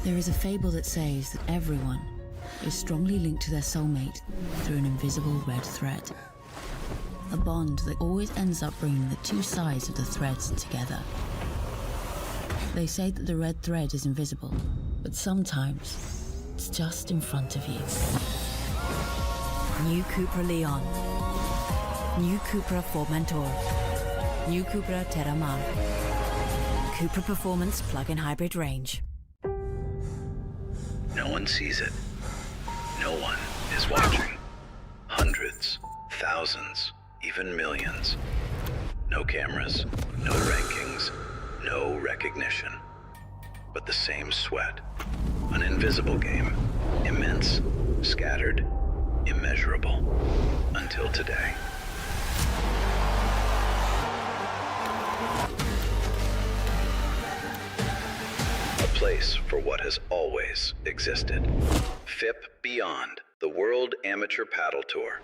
There is a fable that says that everyone is strongly linked to their soulmate through an invisible red thread. A bond that always ends up bringing the two sides of the threads together. They say that the red thread is invisible, but sometimes it's just in front of you. New Cupra Leon. New Cupra Formentor. New Cupra Terramar. Cupra Performance Plug-in Hybrid Range. No one sees it. No one is watching. Hundreds, thousands, even millions. No cameras, no rankings, no recognition. But the same sweat. An invisible game. Immense, scattered, immeasurable. Until today. A place for what has always existed. FIP Beyond, the World Amateur Paddle Tour.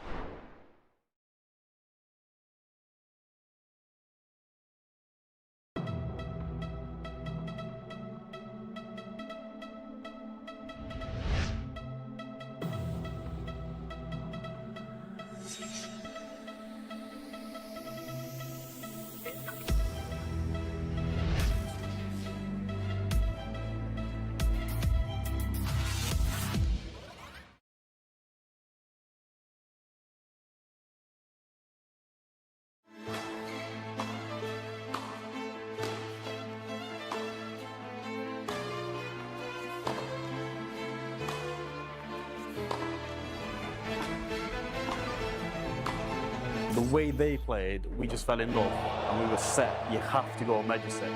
The way they played, we just fell in love and we were set. You have to go major set.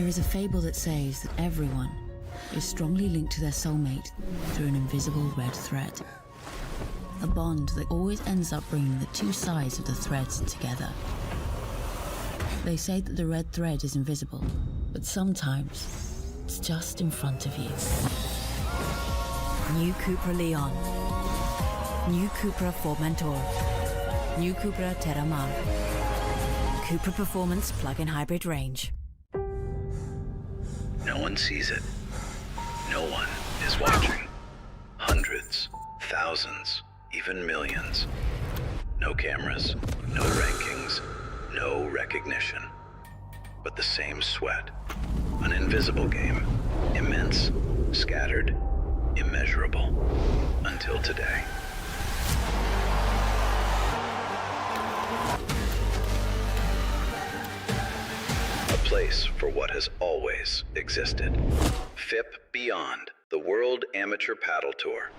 There is a fable that says that everyone is strongly linked to their soulmate through an invisible red thread. A bond that always ends up bringing the two sides of the threads together. They say that the red thread is invisible, but sometimes it's just in front of you. New Cupra Leon. New Cupra Formentor. New Cupra Terramar. Cupra Performance Plug-in Hybrid Range. No one sees it. No one is watching. Hundreds, thousands, even millions. No cameras, no rankings, no recognition. But the same sweat. An invisible game. Immense, scattered, immeasurable. Until today. A place for what has always existed. FIP Beyond, the World Amateur Paddle Tour.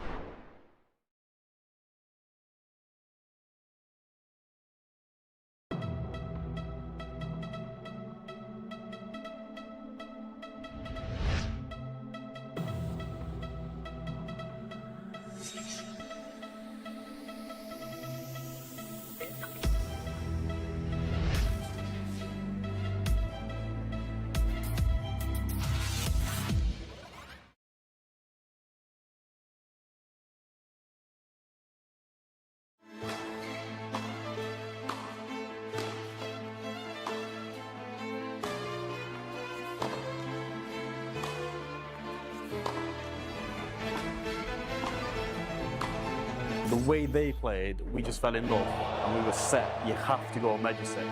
The way they played, we just fell in love and we were set. You have to go major set.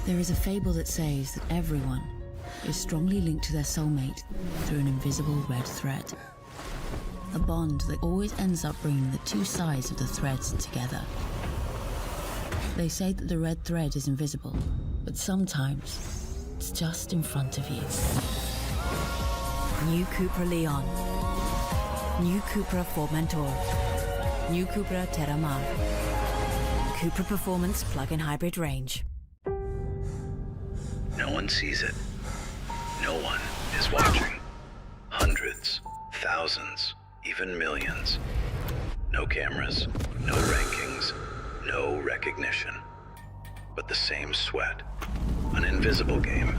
There is a fable that says that everyone is strongly linked to their soulmate through an invisible red thread. A bond that always ends up bringing the two sides of the threads together. They say that the red thread is invisible, but sometimes it's just in front of you. New Cupra Leon. New Cupra Formentor. New Cupra Terramar. Cupra Performance Plug-in Hybrid Range. No one sees it. No one is watching. Hundreds, thousands, even millions. No cameras, no rankings, no recognition. But the same sweat. An invisible game.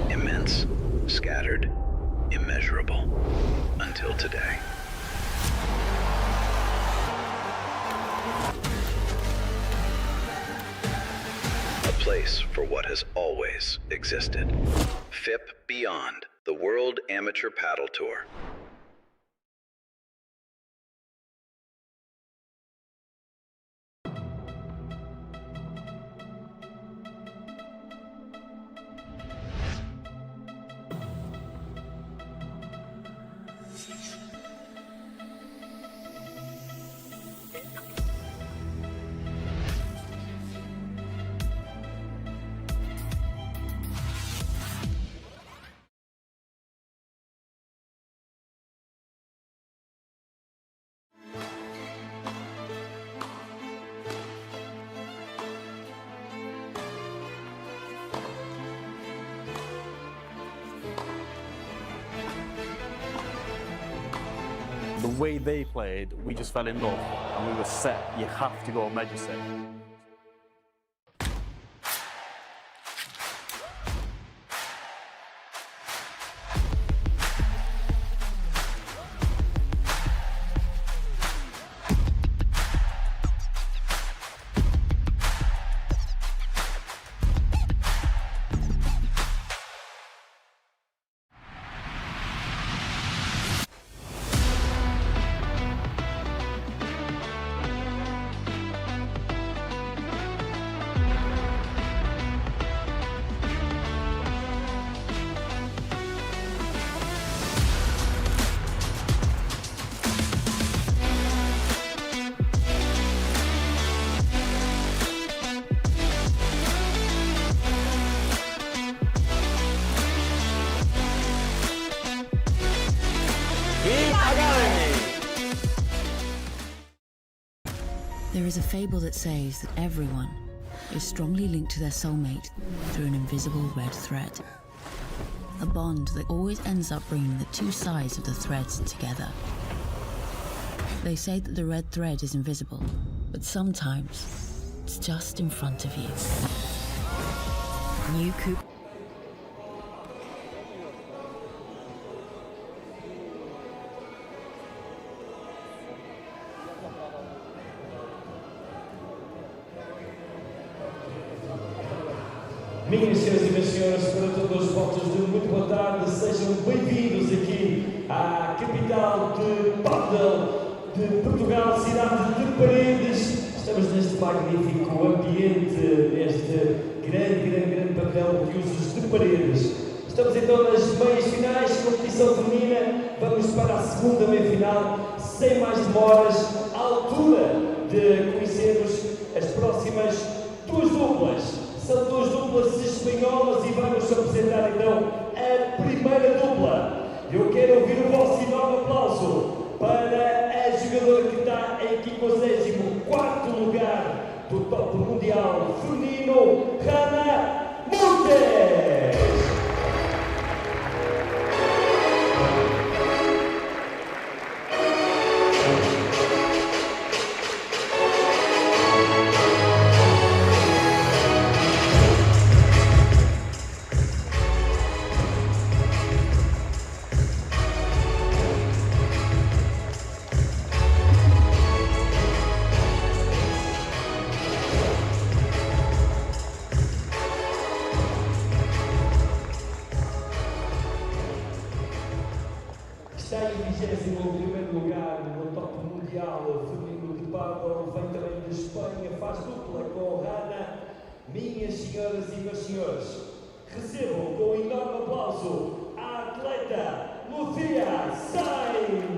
Immense, scattered, immeasurable. Until today. A place for what has always existed. FIP Beyond, the World Amateur Paddle Tour. The way they played, we just fell in love and we were set. You have to go major set. There is a fable that says that everyone is strongly linked to their soulmate through an invisible red thread. A bond that always ends up bringing the two sides of the threads together. They say that the red thread is invisible, but sometimes it's just in front of you. New Coupe. Minhas senhoras e meus senhores, para todos os votos de muito boa tarde, sejam bem-vindos aqui à capital de Padel de Portugal, cidade de Paredes. Estamos neste magnífico ambiente, neste grande pavilhão de usos de Paredes. Estamos então nas meias finais, competição feminina, vamos para a segunda meia-final, sem mais demoras, à altura de conhecermos as próximas duas duplas. São duas duplas espanholas e vamos apresentar então a primeira dupla. Eu quero ouvir o vosso enorme aplauso para a jogadora que está em 54º lugar do top mundial feminino, Hannah Montes. Está em 21º lugar no top mundial feminino de paddle, vem também de Espanha, faz dupla com Hannah. Minhas senhoras e meus senhores, recebam com um enorme aplauso a atleta Lucía Sainz.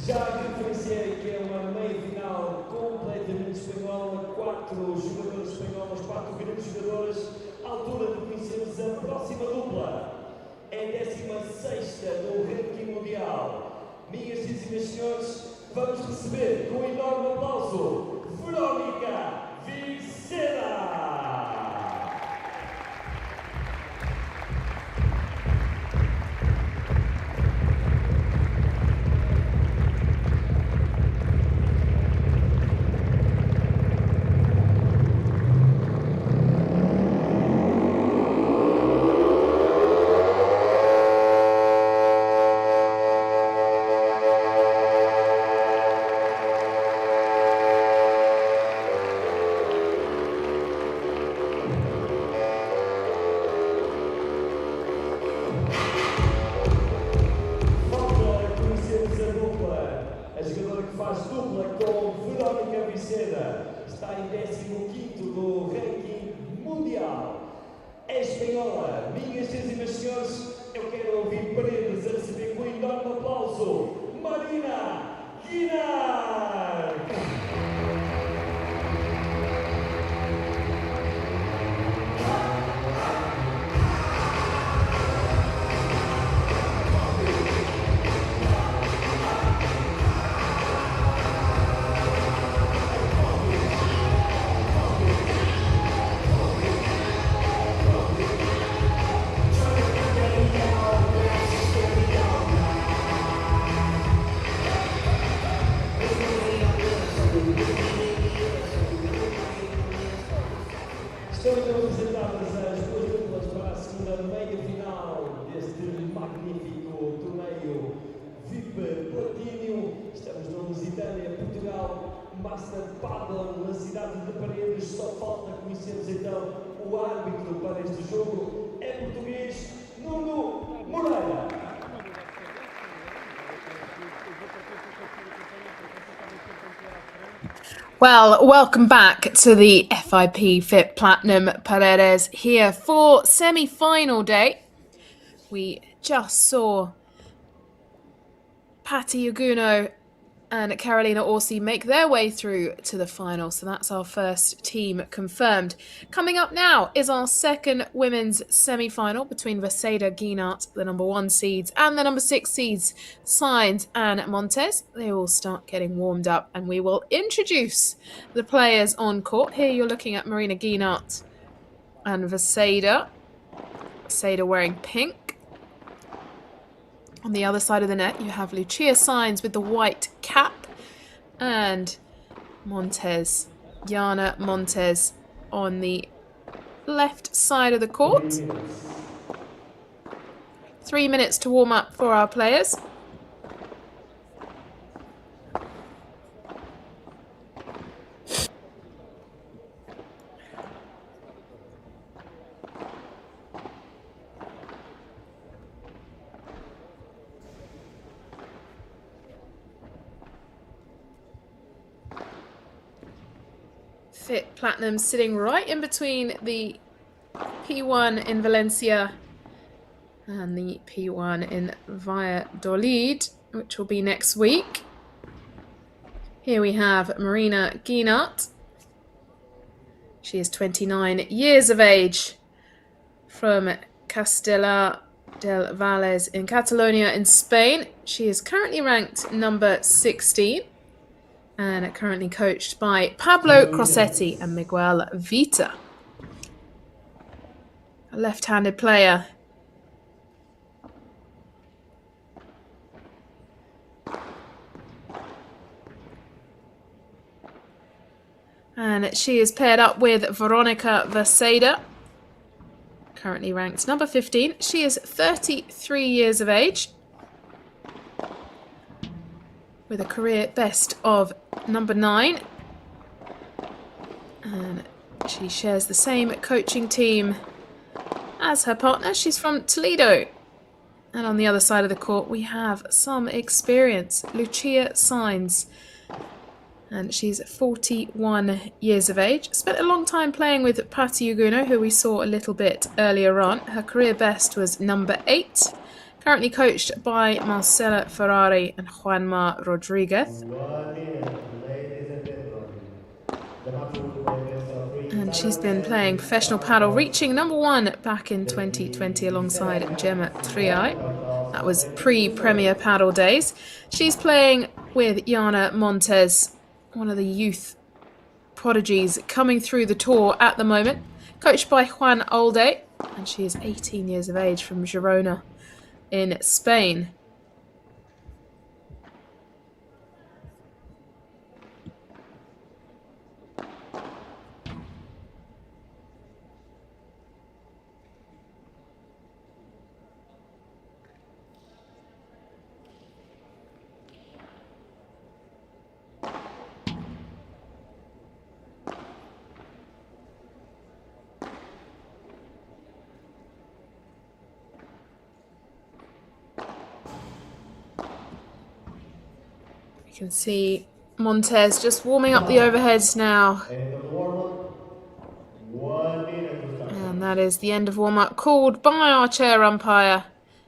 Já referenciei que é uma meia-final completamente espanhola, 4 jogadoras espanholas, 4 grandes jogadoras, à altura de conhecermos a próxima dupla. É 16ª no ranking mundial. Minhas e meus senhores, vamos receber com um enorme aplauso Verónica Viceda. A jogadora que faz dupla com Verónica Viceda está em 15º no ranking mundial. É espanhola. Minhas senhoras e meus senhores, eu quero ouvir Paredes a receber com um enorme aplauso Marina Guinar. Estão então apresentadas as duas duplas para a segunda meia-final deste magnífico torneio FIP Platínio. Estamos na Lusitânia, Portugal, Master Paddle na cidade de Paredes. Só falta conhecermos então o árbitro para este jogo. É português, Nuno Moreira. Well, welcome back to the FIP FIP Platinum Paredes here for semi-final day. We just saw Patti Uguno and Carolina Orsi make their way through to the final, so that's our first team confirmed. Coming up now is our second women's semi-final between Vaseda Guinart, the number 1 seeds, and the number 6 seeds, Sainz and Montes. They will start getting warmed up, and we will introduce the players on court. Here you're looking at Marina Guinart and Vaseda. Vaseda wearing pink. On the other side of the net, you have Lucia Sainz with the white cap and Montes, Jana Montes on the left side of the court. 3 minutes to warm up for our players. FIP Platinum sitting right in between the P1 in Valencia and the P1 in Valladolid, which will be next week. Here we have Marina Guinart. She is 29 years of age, from Castellar del Valles in Catalonia in Spain. She is currently ranked number 16 and currently coached by Pablo Crossetti and Miguel Vita. A left-handed player. And she is paired up with Veronica Vaseda, currently ranked number 15. She is 33 years of age, with a career best of number 9. And she shares the same coaching team as her partner. She's from Toledo. And on the other side of the court, we have some experience. Lucia Sainz. And she's 41 years of age. Spent a long time playing with Patti Uguno, who we saw a little bit earlier on. Her career best was number 8. Currently coached by Marcela Ferrari and Juanma Rodriguez. And she's been playing professional paddle, reaching number 1 back in 2020 alongside Gemma Triay. That was pre-Premier Paddle days. She's playing with Jana Montes, one of the youth prodigies coming through the tour at the moment. Coached by Juan Olde, and she is 18 years of age from Girona in Spain. You can see Montes just warming up the overheads now. And that is the end of warm-up, called by our chair umpire.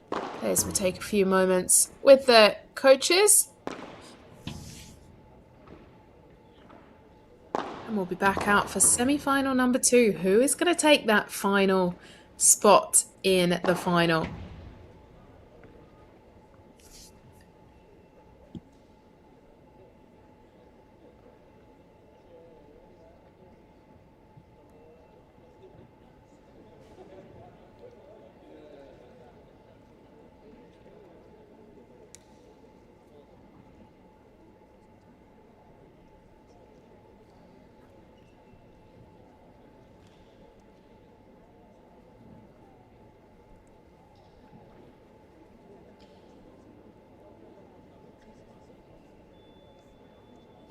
Players will take a few moments with their coaches. And we'll be back out for semi-final number 2. Who is going to take that final spot in the final?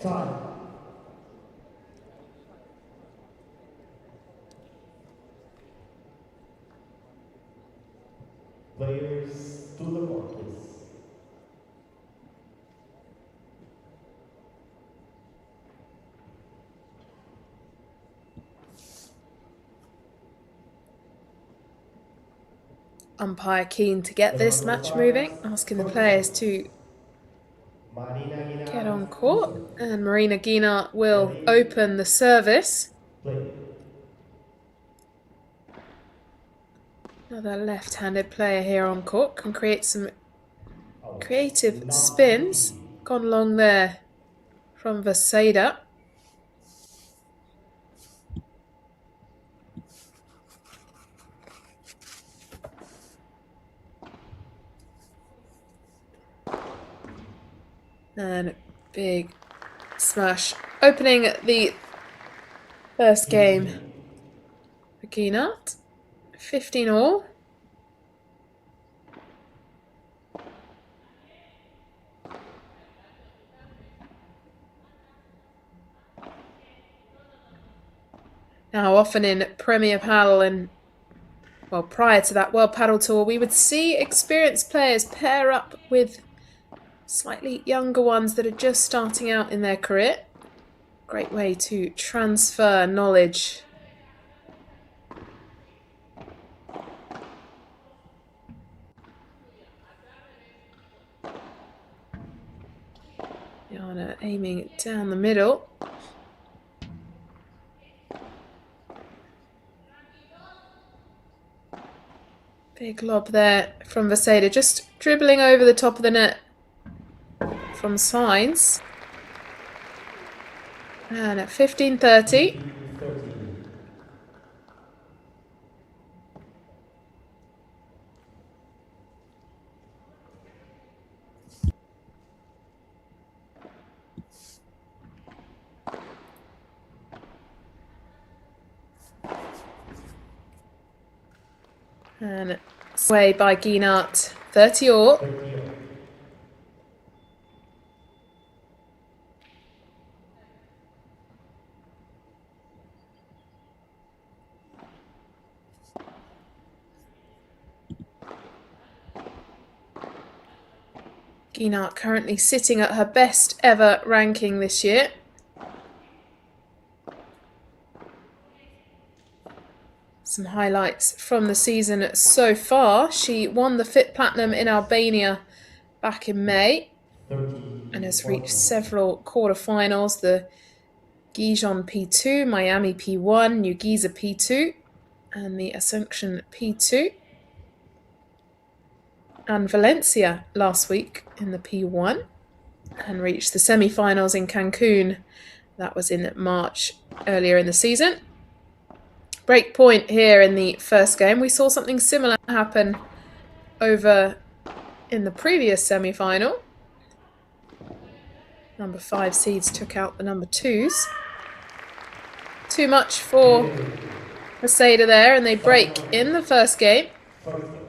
Time. Players to the court, please. Umpire keen to get this match moving, asking the players to get on court. And Marina Guinart will open the service. Another left-handed player here on court can create some creative spins. Gone long there from Vaseda. And big smash, opening the first game for Guinart. 15 all. Now, often in Premier Paddle and, well, prior to that World Paddle Tour, we would see experienced players pair up with slightly younger ones that are just starting out in their career. Great way to transfer knowledge. Jana aiming down the middle. Big lob there from Vaseda, just dribbling over the top of the net from Signs. And at 15:30. And away by Guinart, 30 all. Guinart currently sitting at her best ever ranking this year. Some highlights from the season so far. She won the FIP Platinum in Albania back in May and has reached several quarterfinals. The Gijon P2, Miami P1, New Giza P2 and the Asuncion P2. And Valencia last week in the P1 and reached the semi-finals in Cancun. That was in March earlier in the season. Break point here in the first game. We saw something similar happen over in the previous semi-final. Number 5 seeds took out the number 2s. Too much for Vaseda there, and they break in the first game.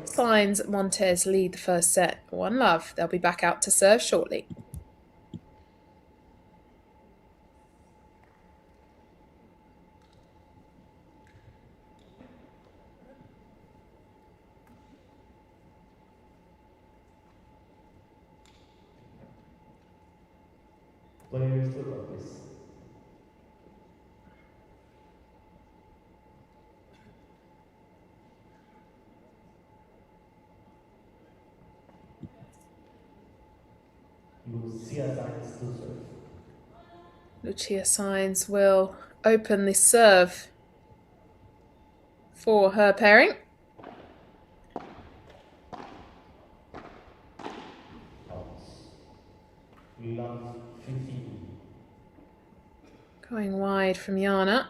Signs Montez lead the first set 1-love. They'll be back out to serve shortly. Players to focus. Lucia Signs will open the serve for her pairing. Going wide from Jana.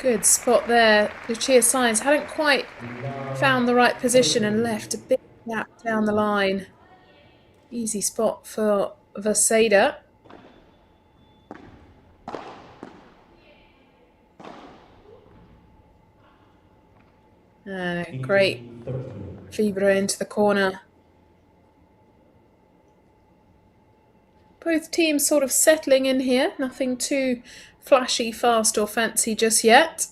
Good spot there. Lucia Signs hadn't quite found the right position and left a big gap down the line. Easy spot for Vaseda. And a great Fibra into the corner. Both teams sort of settling in here. Nothing too flashy, fast or fancy just yet.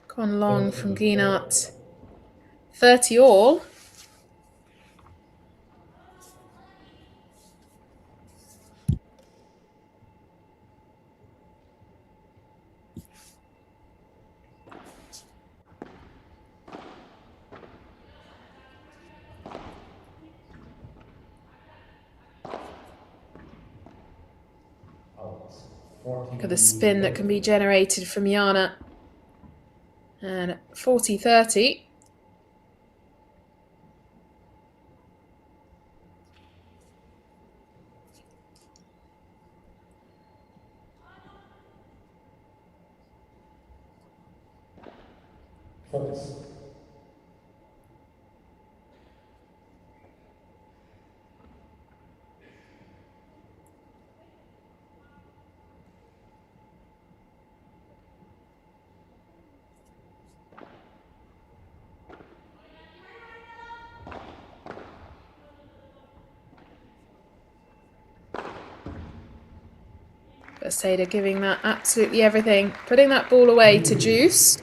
Gone long from Guinart. 30 all. Look at the spin that can be generated from Jana. And 40-30. Focus. Vaseda giving that absolutely everything. Putting that ball away to Juice.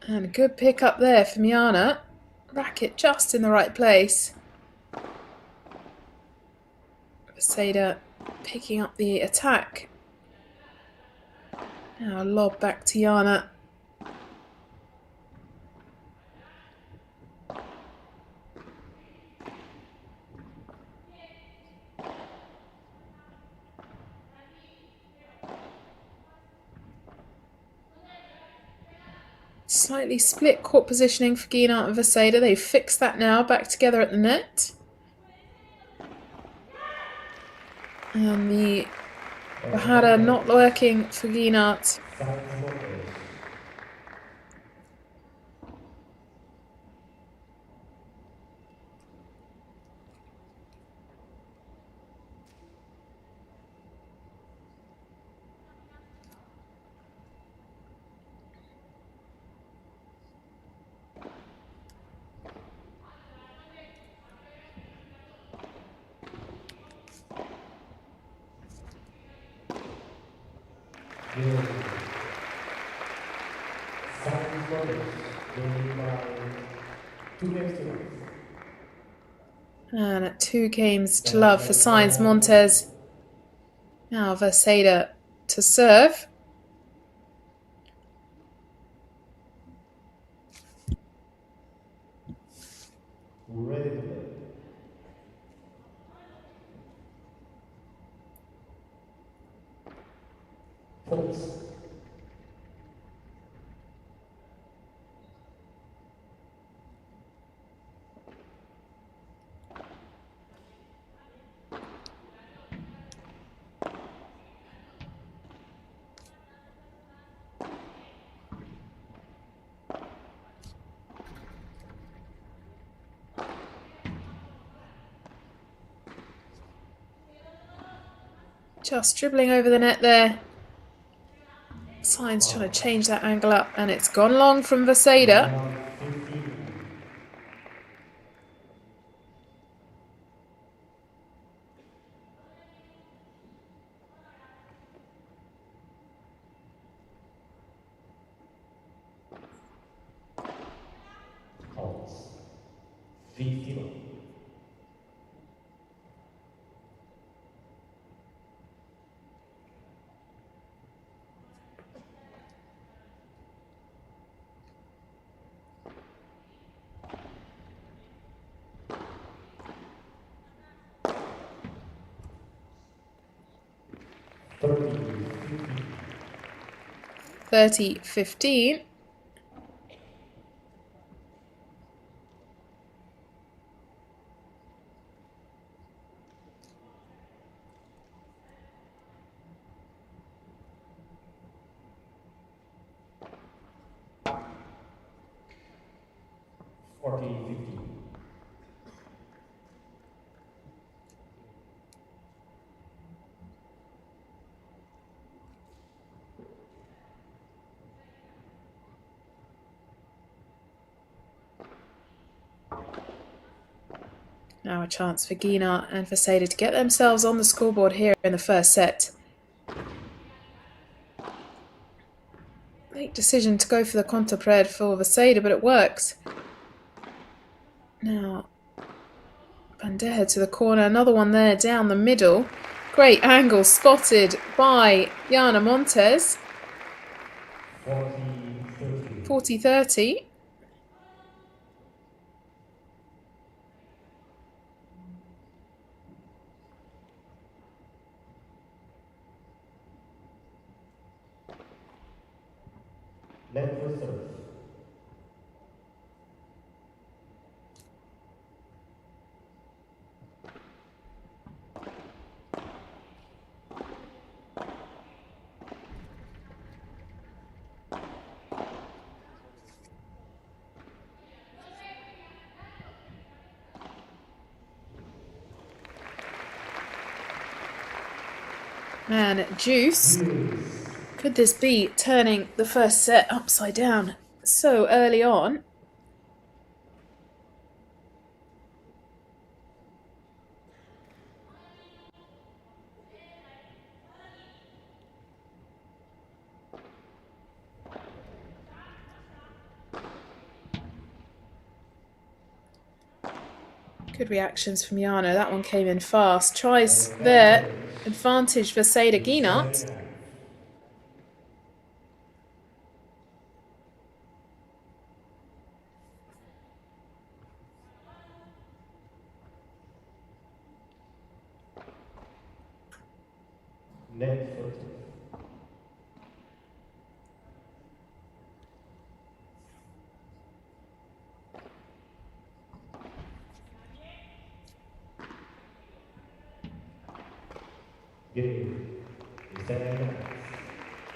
And a good pick up there from Jana. Racket just in the right place. Vaseda picking up the attack. Now a lob back to Jana. Slightly split court positioning for Guinart and Vaseda. They've fixed that now. Back together at the net. And the Bahada not working for Guinart. And at 2-0 for Sainz Montes. Now Vaseda to serve. Ready to play. Focus. Just dribbling over the net there. Sainz trying to change that angle up, and it's gone long from Vaseda. 30-15. Now a chance for Guinart and for Seder to get themselves on the scoreboard here in the first set. Late decision to go for the contre-pred for Vaseda, but it works. Now, Bandeja to the corner, another one there down the middle. Great angle spotted by Jana Montes. 40-30. And Juice. Could this be turning the first set upside down so early on? Good reactions from Jana. That one came in fast. Tries there. Advantage for Seder Guinart.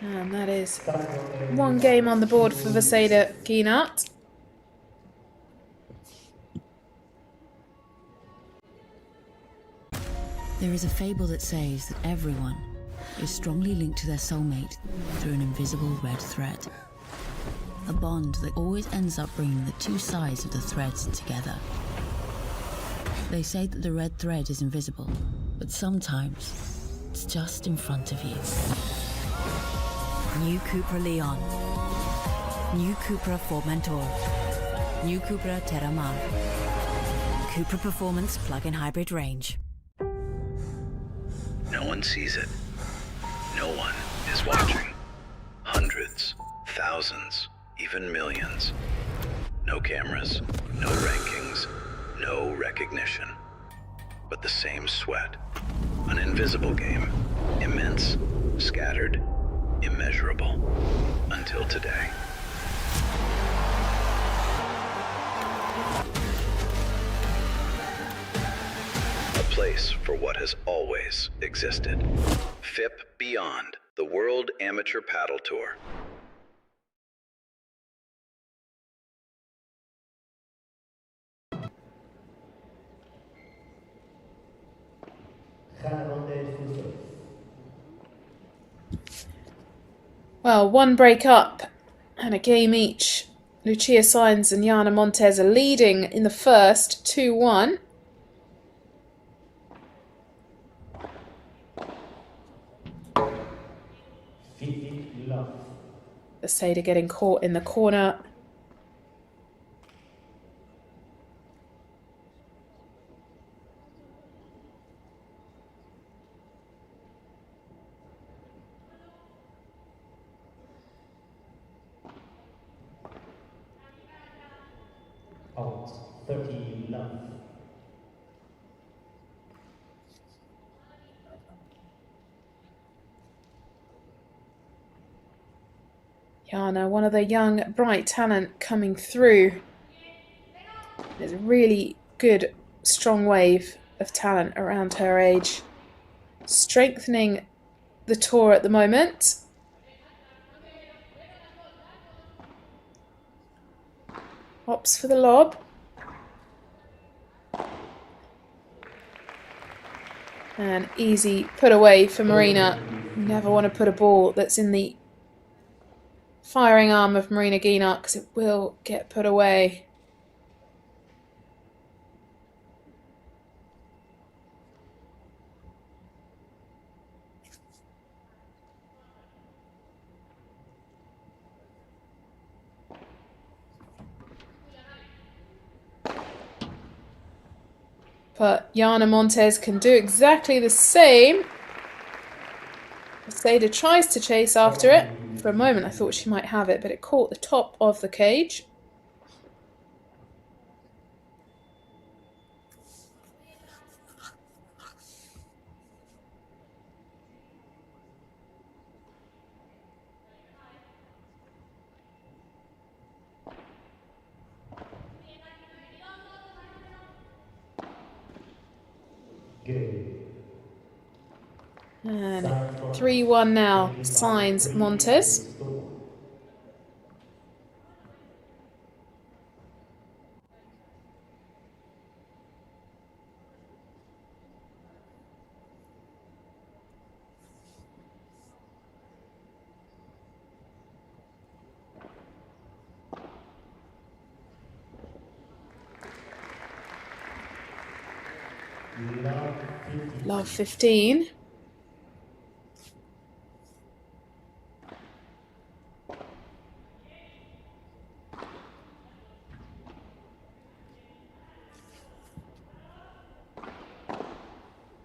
And that is one game on the board for Vaseda Guinart. There is a fable that says that everyone is strongly linked to their soulmate through an invisible red thread. A bond that always ends up bringing the two sides of the threads together. They say that the red thread is invisible, but sometimes it's just in front of you. New Cupra Leon. New Cupra Formentor. New Cupra Terramar. Cupra Performance Plug-in Hybrid Range. No one sees it. No one is watching. Hundreds, thousands, even millions. No cameras, no rankings, no recognition. But the same sweat. An invisible game. Immense, scattered, immeasurable. Until today. A place for what has always existed. FIP Beyond, the World Amateur Paddle Tour. Well, one break up and a game each. Lucia Sainz and Jana Montes are leading in the first, 2-1. Vaseda getting caught in the corner. Out 30 love. Jana, one of the young, bright talent coming through. There's a really good, strong wave of talent around her age. Strengthening the tour at the moment. Opts for the lob. And easy put away for Marina. You never want to put a ball that's in the firing arm of Marina Guinart because it will get put away. But Jana Montes can do exactly the same. Seda tries to chase after it. For a moment I thought she might have it, but it caught the top of the cage. And 3-1 now, signs Montes. Love 15.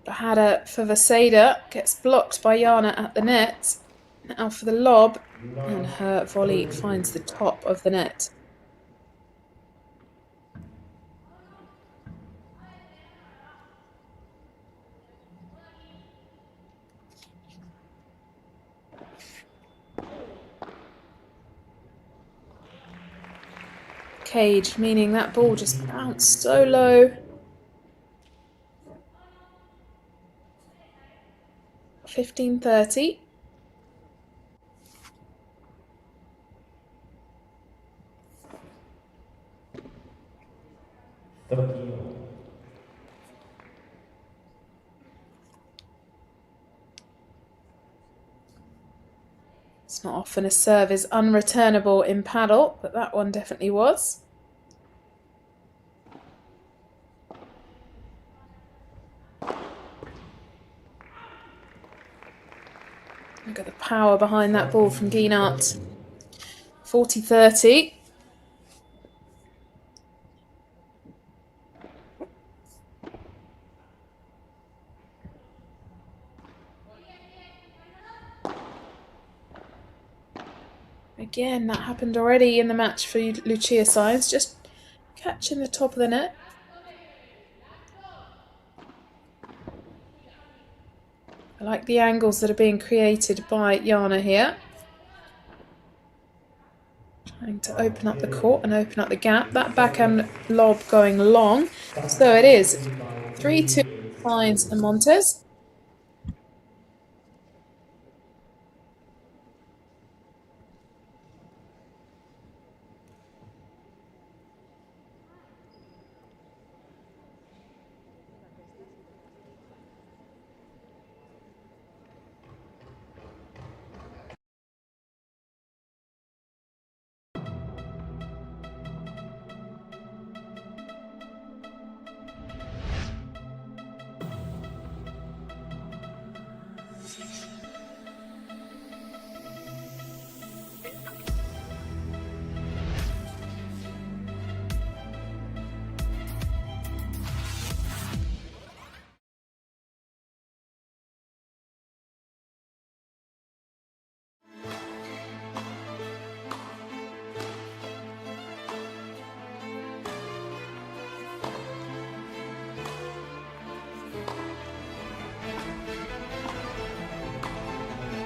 Bahada for Vaseda, gets blocked by Jana at the net. Now for the lob, and her volley finds the top of the net. Cage, meaning that ball just bounced so low. 15-30. It's not often a serve is unreturnable in paddle, but that one definitely was. Look at the power behind that ball from Guinart. 40-30. Again, that happened already in the match for Lucia Sainz, just catching the top of the net. I like the angles that are being created by Jana here. Trying to open up the court and open up the gap. That backhand lob going long. So it is 3-2 Sainz and Montes.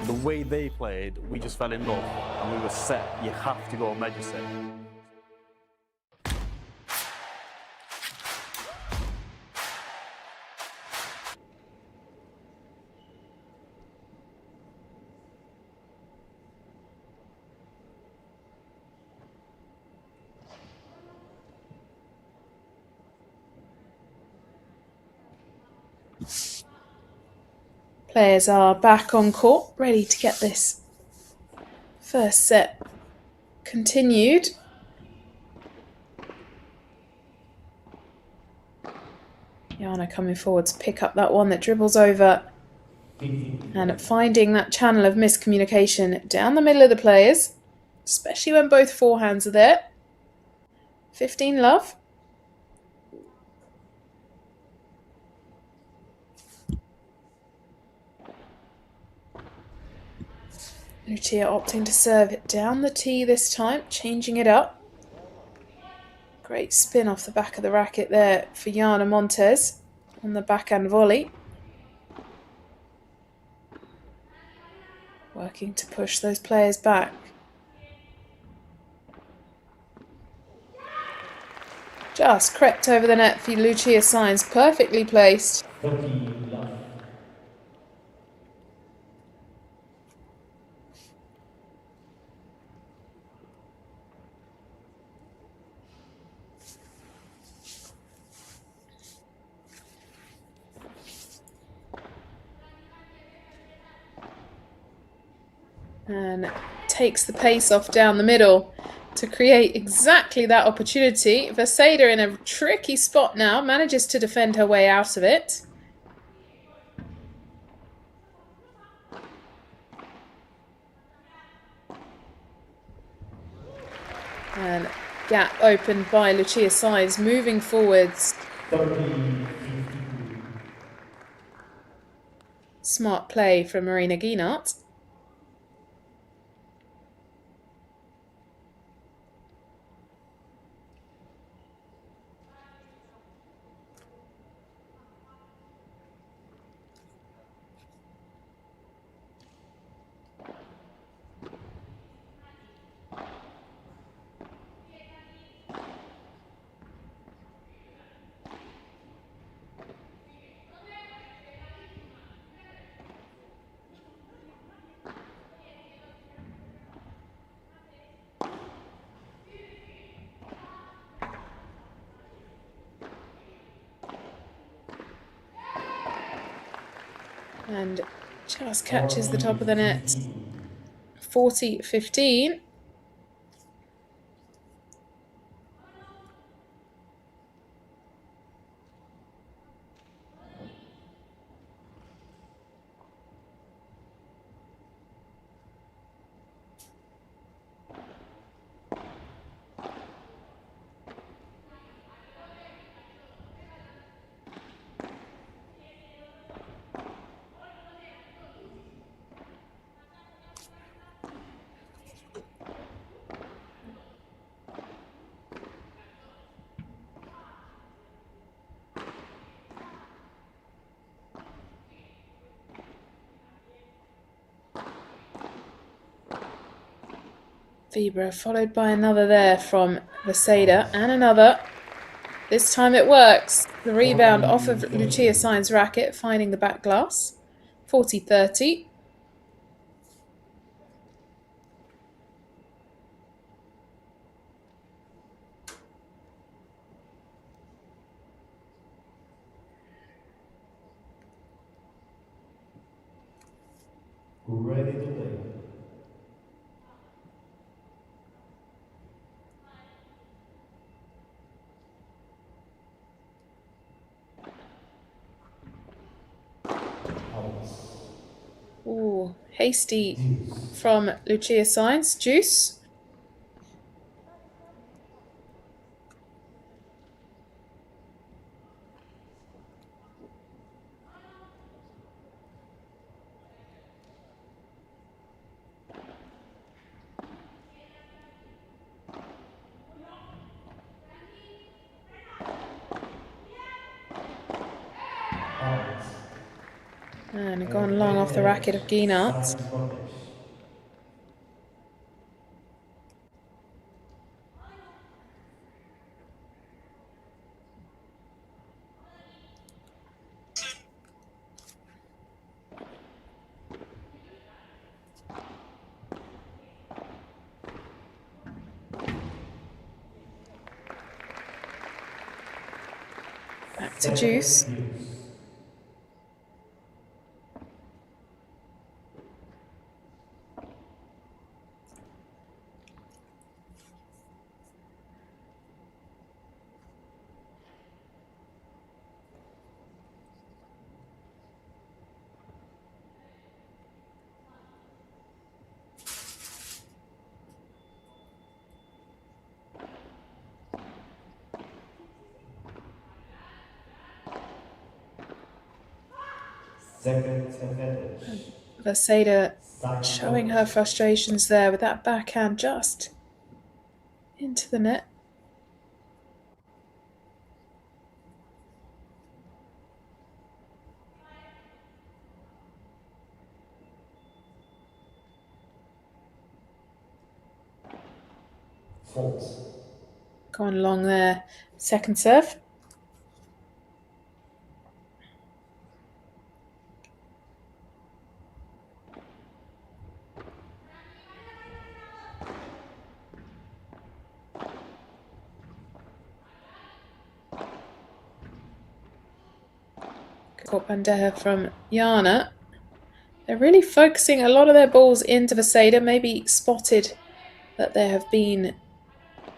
The way they played, we just fell in love and we were set. You have to go major set. Players are back on court, ready to get this first set continued. Jana coming forward to pick up that one that dribbles over and finding that channel of miscommunication down the middle of the players, especially when both forehands are there. 15 love. Lucia opting to serve it down the tee this time, changing it up. Great spin off the back of the racket there for Jana Montes on the backhand volley. Working to push those players back. Just crept over the net for Lucia Sainz, perfectly placed. 13 love. And takes the pace off down the middle to create exactly that opportunity. Vaseda in a tricky spot now, manages to defend her way out of it. And gap opened by Lucia Sainz, moving forwards. 13. Smart play from Marina Guinart. And just catches the top of the net. 40-15. Vibra followed by another there from Vaseda and another. This time it works. The rebound off of Lucia Sainz' racket, finding the back glass. 40-30. Ready to play. Ooh, hasty from Lucia Sainz. Juice. And gone long off the racket of Guinart. Back to Juice. Vaseda showing her frustrations there with that backhand just into the net. Gone long there. Second serve. Got Bandeja from Jana. They're really focusing a lot of their balls into Vaseda. Maybe spotted that there have been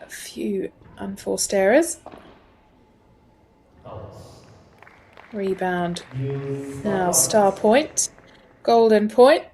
a few unforced errors. Rebound. Now star point. Golden point.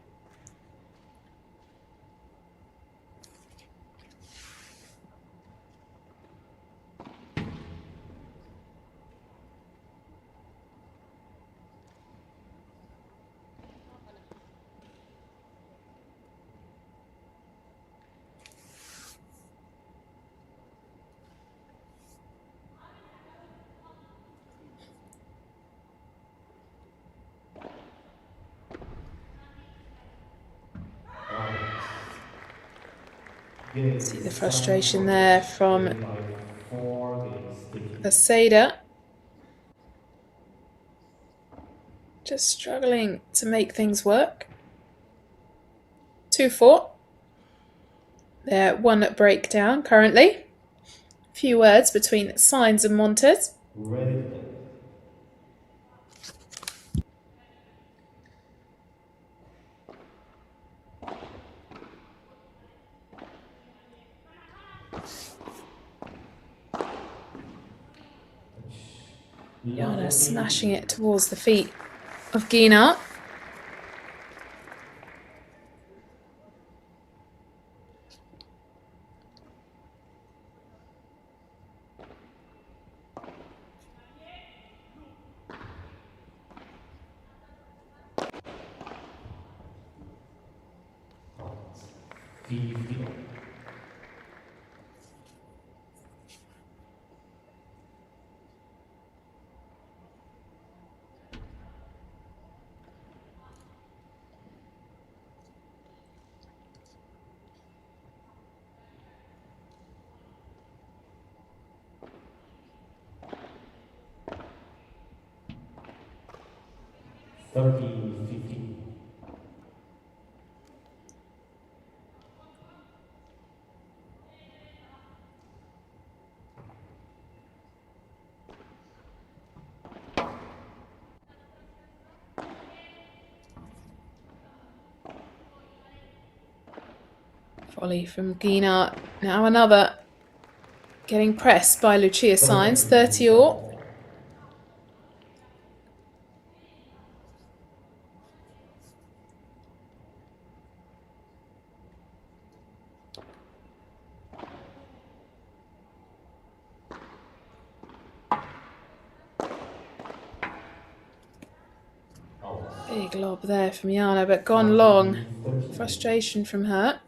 See the frustration there from Vaseda. Just struggling to make things work. 2-4. They're one breakdown currently. Few words between Signs and Montes. Jana smashing it towards the feet of Guinart. Volley from Guinart. Now another. Getting pressed by Lucia Signs. 30-all. Big lob there from Jana, but gone long. Frustration from her.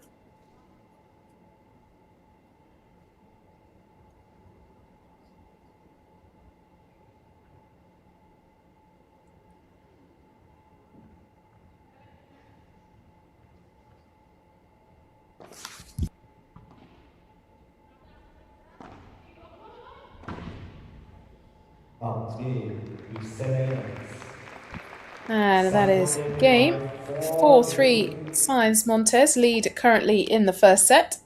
And that is game. 4-3 Science Montes lead currently in the first set.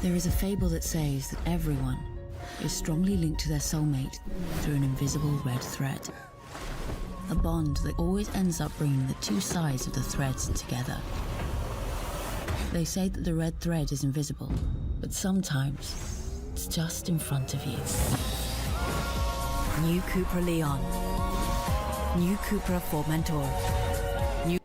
There is a fable that says that everyone is strongly linked to their soulmate through an invisible red thread. A bond that always ends up bringing the two sides of the threads together. They say that the red thread is invisible, but sometimes it's just in front of you. New Cupra Leon. New Cupra Formentor. New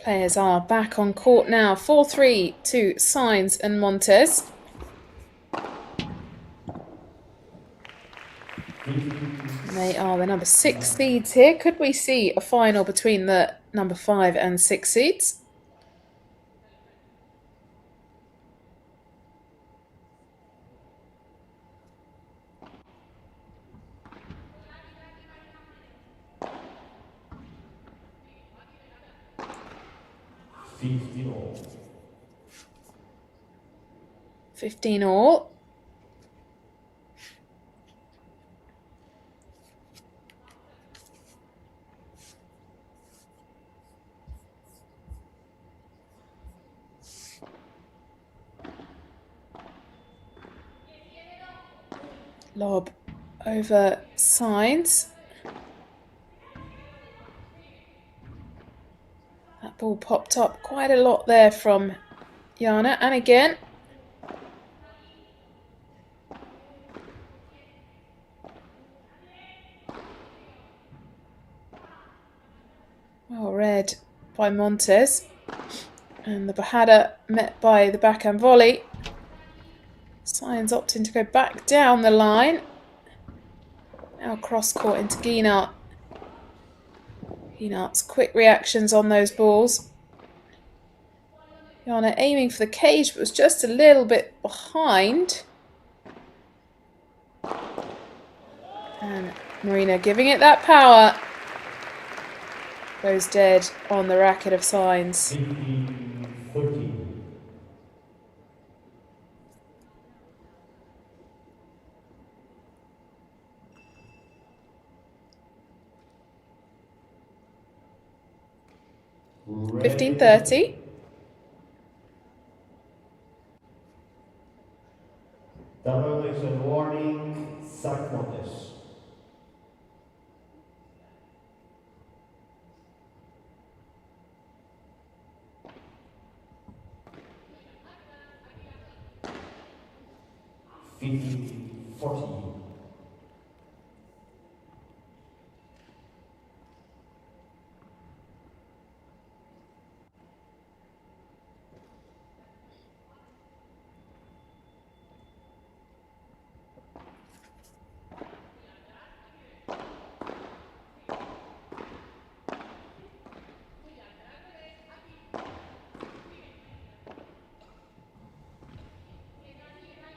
Players are back on court now. 4-3 to Sainz and Montes. They are the number 6 seeds here. Could we see a final between the number 5 and 6 seeds? all. 15 all. Lob over Sainz. That ball popped up quite a lot there from Jana. And again. Well read by Montes. And the Bajada met by the backhand volley. Sainz opting to go back down the line. Now cross court into Guinart. Guinart's quick reactions on those balls. Jana aiming for the cage, but was just a little bit behind. And Marina giving it that power. Goes dead on the racket of Sainz. 13. Red. 15-30. Double is a warning, sack notice. $50-40.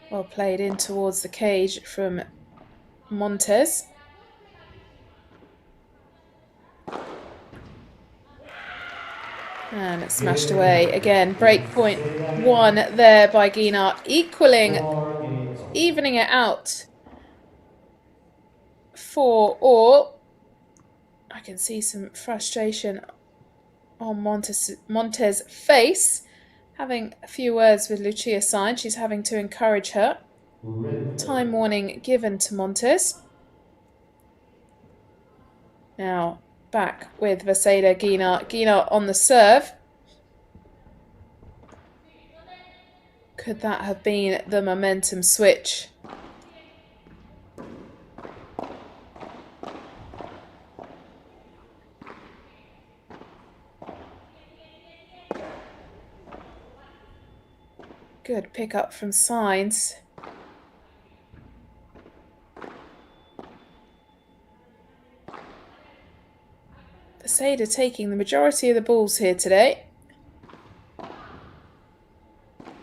Well played in towards the cage from Montes. And it's smashed away again. Break point 1 there by Guinart, evening it out for all. I can see some frustration on Montes' face. Having a few words with Lucia Sainz. She's having to encourage her. Time warning given to Montes. Now back with Vaseda Guinart. Guinart on the serve. Could that have been the momentum switch? Good pick up from Sainz. Vaseda taking the majority of the balls here today.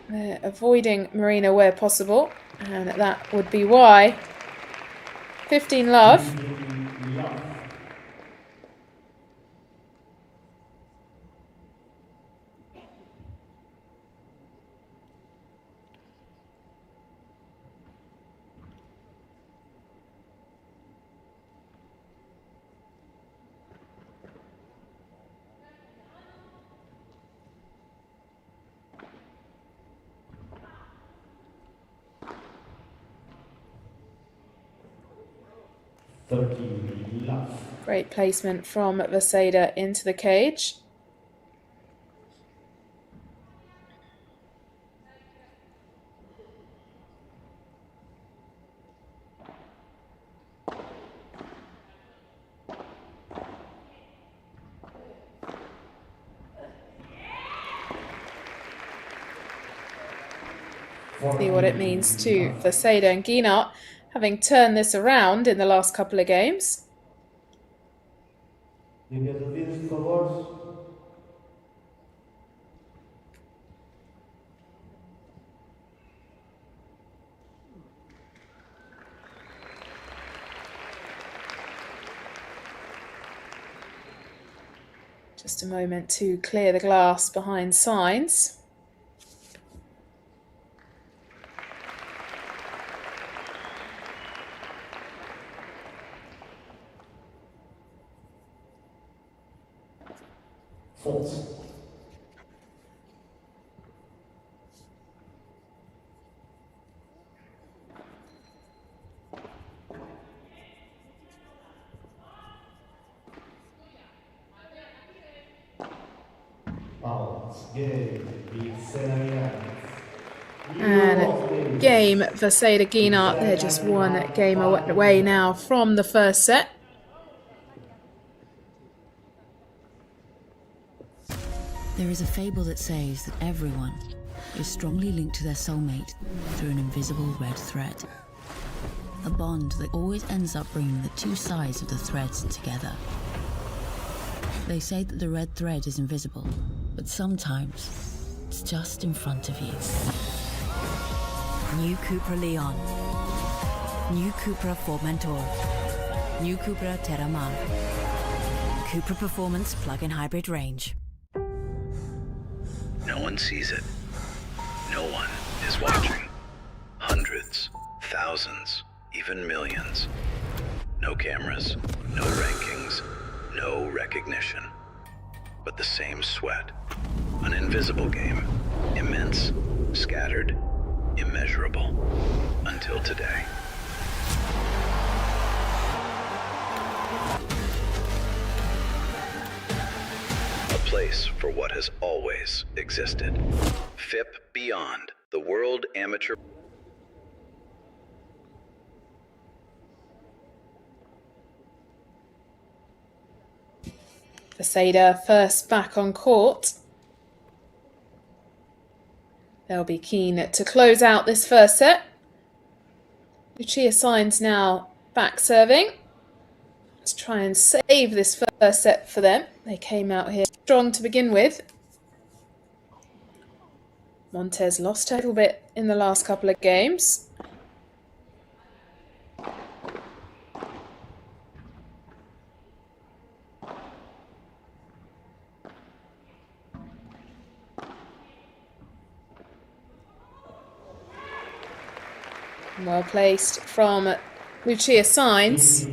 They're avoiding Marina where possible, and that would be why. 15 love. Great placement from Vaseda into the cage. See what it means to Vaseda and Guinart, having turned this around in the last couple of games. Just a moment to clear the glass behind Sainz. And game Vaseda Guinart. They're just one game away now from the first set. There is a fable that says that everyone is strongly linked to their soulmate through an invisible red thread. A bond that always ends up bringing the two sides of the threads together. They say that the red thread is invisible, but sometimes it's just in front of you. New Cupra Leon. New Cupra Formentor. New Cupra Terramar. Cupra Performance plug-in hybrid range. No one sees it. No one is watching. Hundreds, thousands, even millions. No cameras, no rankings, no recognition. But the same sweat. An invisible game. Immense, scattered, immeasurable. Until today. A place for what has always existed. FIP Beyond, the World Amateur. Vaseda first back on court. They'll be keen to close out this first set. Lucia Sainz now back serving. Let's try and save this first set for them. They came out here strong to begin with. Montes lost a little bit in the last couple of games. Well placed from Lucia Sainz.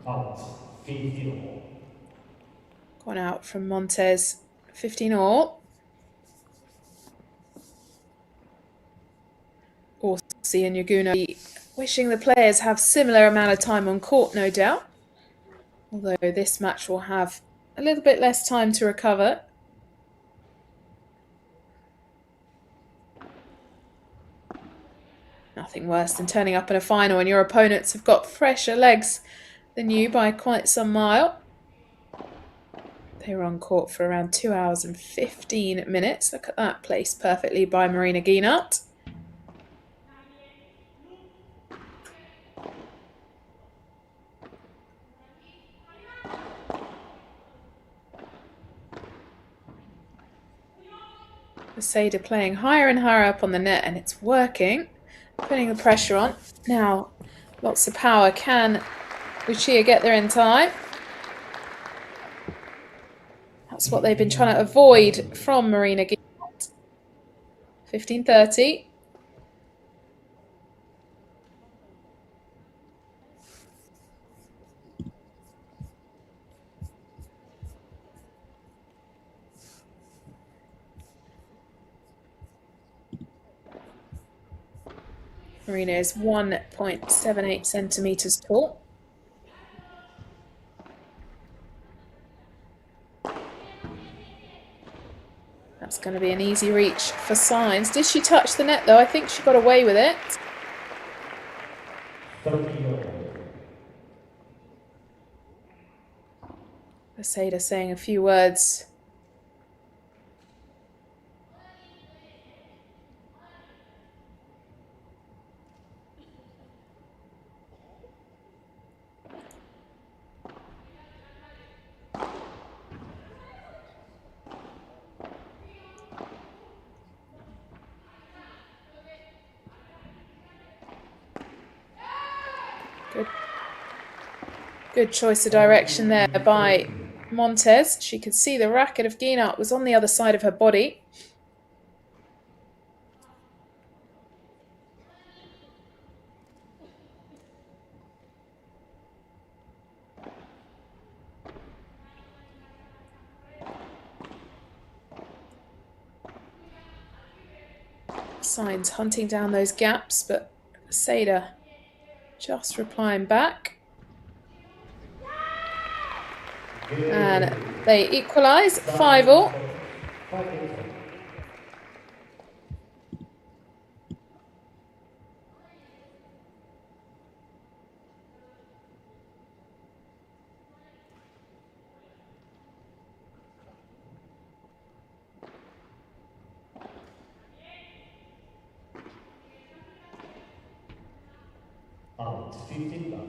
Out. 15 all. Gone out from Montez. 15 all. Orsi and Yaguna wishing the players have similar amount of time on court, no doubt. Although this match will have a little bit less time to recover. Nothing worse than turning up in a final and your opponents have got fresher legs than you by quite some mile. They were on court for around 2 hours and 15 minutes. Look at that, placed perfectly by Marina Guinart. Seda playing higher and higher up on the net, and it's working. Putting the pressure on. Now, lots of power. Can Lucia get there in time? That's what they've been trying to avoid from Marina Guinart. 15-30. Marina is 1.78 centimetres tall. That's going to be an easy reach for Signs. Did she touch the net though? I think she got away with it. Seda saying a few words. Good choice of direction there by Montez. She could see the racket of Guinart was on the other side of her body. Signs hunting down those gaps, but Seda just replying back. And they equalise, 5-all. Out. 15 love.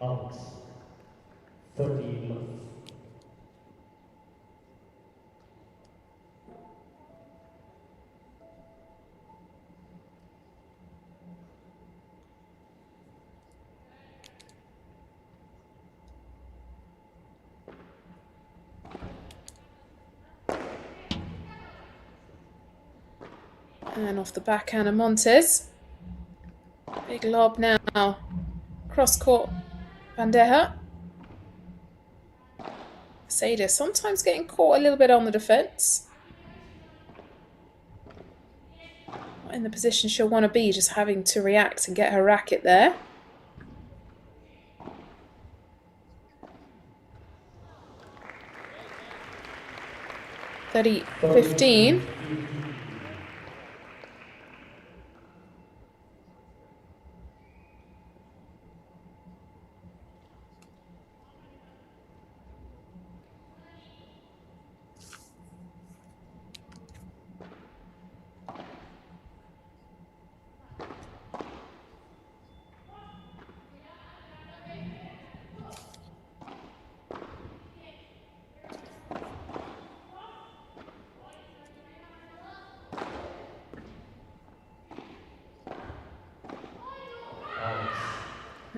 Out. 30 love. And off the backhand of Montez. Big lob now. Cross court. Bandeja. Seda sometimes getting caught a little bit on the defence. Not in the position she'll want to be, just having to react and get her racket there. (30-15).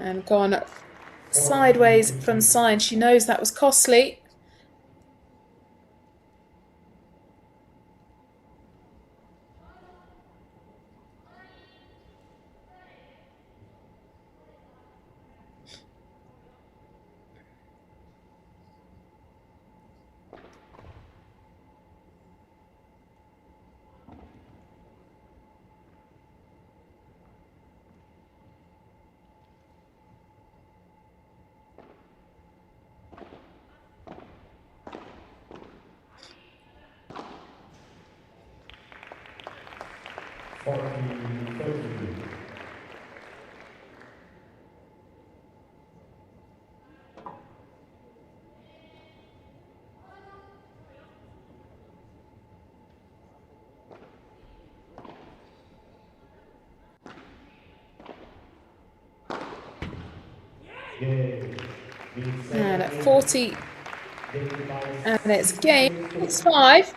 And gone sideways from side. She knows that was costly. And at 40, and it's game, it's 5.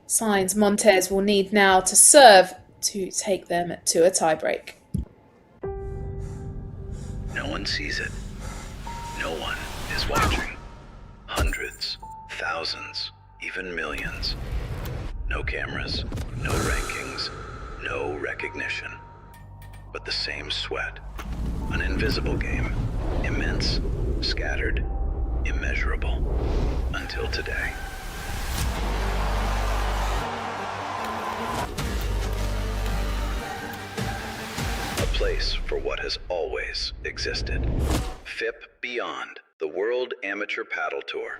Signs Montez will need now to serve to take them to a tiebreak. No one sees it. No one is watching. Hundreds, thousands, even millions. No cameras, no rankings, no recognition. But the same sweat. An invisible game. Immense, scattered, immeasurable. Until today. A place for what has always existed. FIP Beyond, the World Amateur Paddle Tour.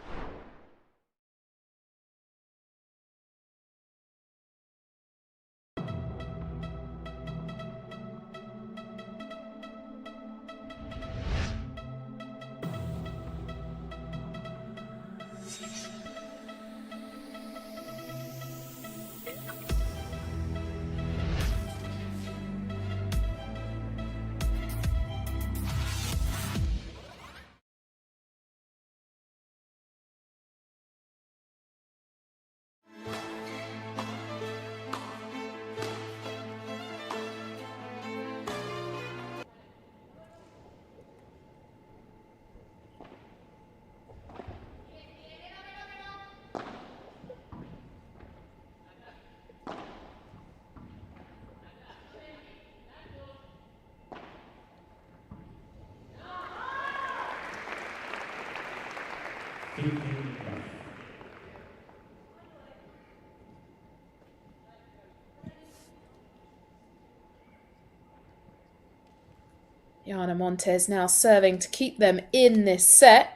Jana Montez now serving to keep them in this set.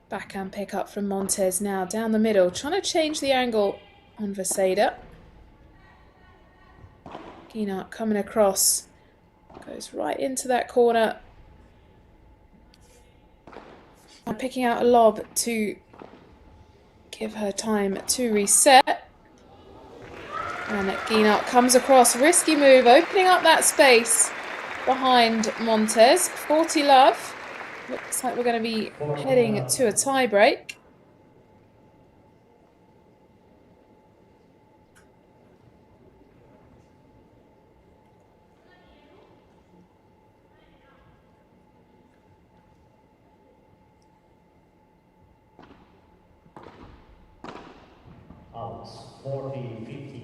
Backhand pick up from Montez now down the middle, trying to change the angle on Vaseda. Guinart coming across, goes right into that corner. And picking out a lob to give her time to reset. And Guinart comes across, risky move, opening up that space behind Montez. 40 love. Looks like we're going to be heading to a tiebreak. Out, 40-50.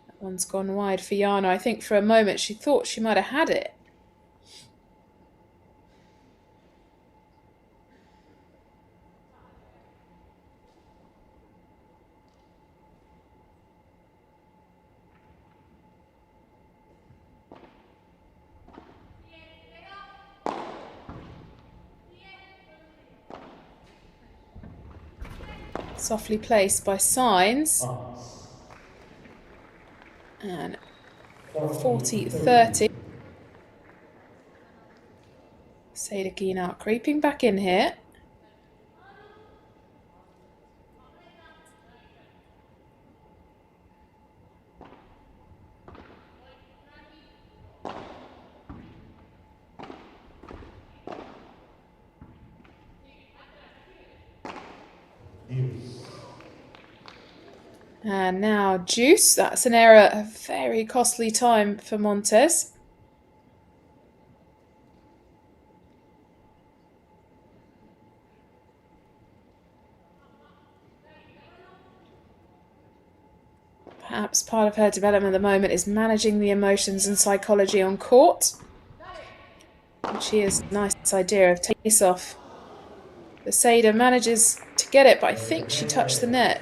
That one's gone wide for Jana. I think for a moment she thought she might have had it. Softly placed by Signs. Arts. And 40-30. 40-30. Seda Guinart creeping back in here. Deuce. And now Deuce. That's an error, a very costly time for Montes. Perhaps part of her development at the moment is managing the emotions and psychology on court. And she has a nice idea of face off. The Seda manages to get it, but I think she touched the net.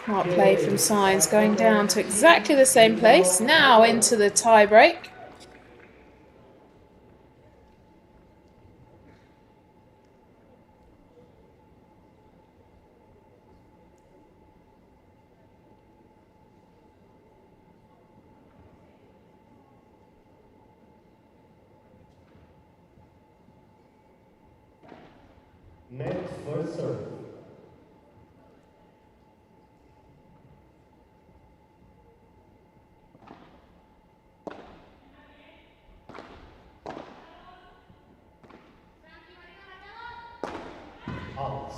Smart play from Signs, going down to exactly the same place. Now into the tie break. Next first serve. Out.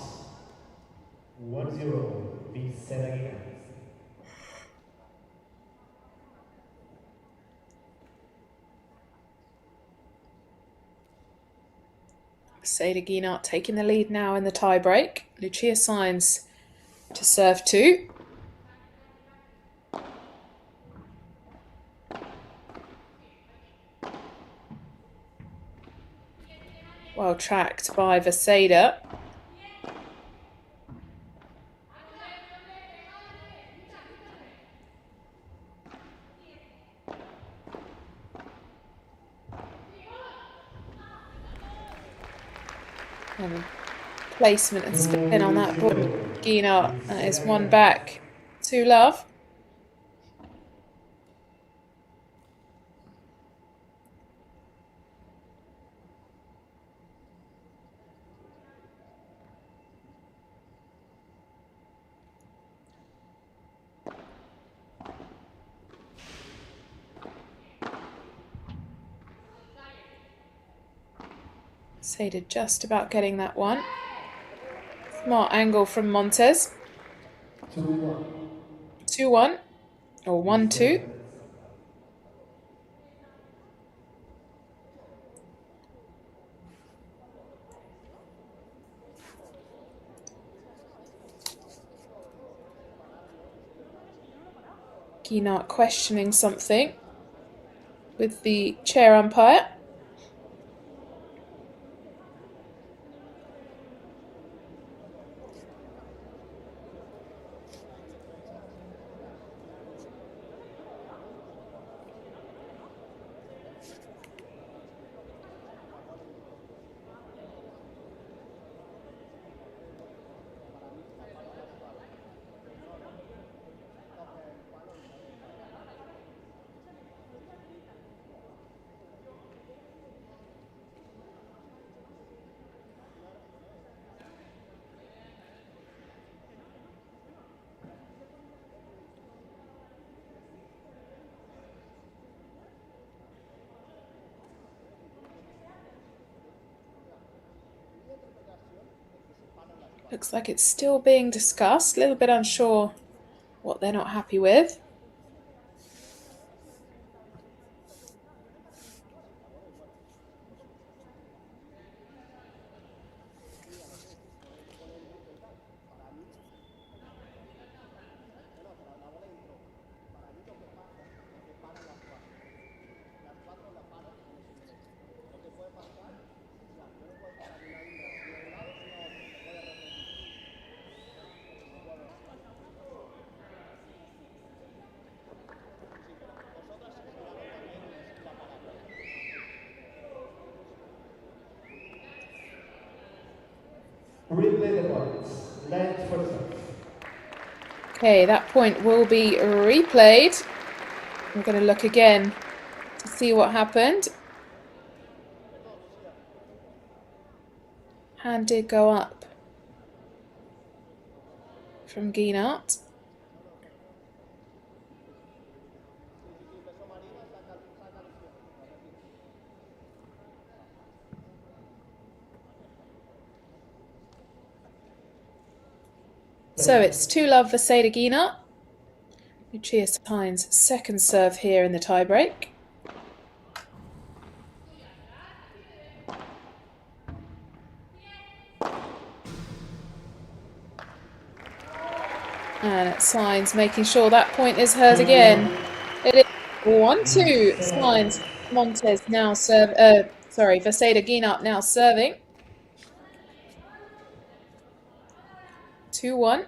1-0. V Senegal. Seda Guinart taking the lead now in the tie break. Lucia Signs to serve 2. Well tracked by Vaseda. And placement and spin on that ball. Guinart, that is one back to love. Seda just about getting that one. Smart angle from Montes. 2-1. 2-1 or 1-2. Guinart questioning something with the chair umpire. Looks like it's still being discussed. A little bit unsure what they're not happy with. Replay the points. Net for service. Okay, that point will be replayed. I'm going to look again to see what happened. Hand did go up from Guinart. So it's 2-love for Seda Guinart. Lucia Sainz second serve here in the tiebreak. And Sainz making sure that point is hers again. It is 1-2. Sainz Montes now serve. Vaseda Guinart now serving. 2-1.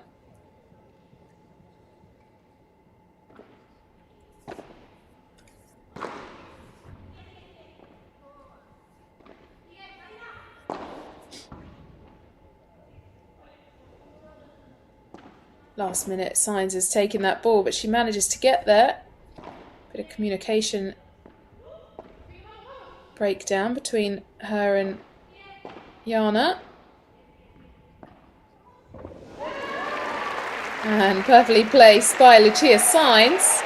Last minute, Sainz has taken that ball, but she manages to get there. Bit of communication breakdown between her and Jana. And perfectly placed by Lucia Sainz.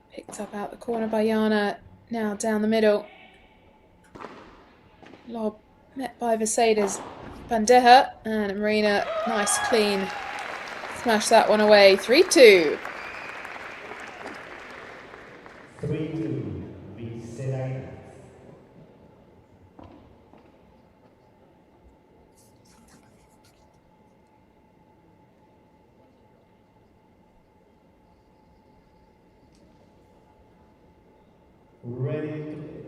Picked up out the corner by Jana, now down the middle. Lob met by Vaseda's Bandeja, and Marina, nice clean. Smash that one away, 3-2. 3-2. Vaseda. Ready to play.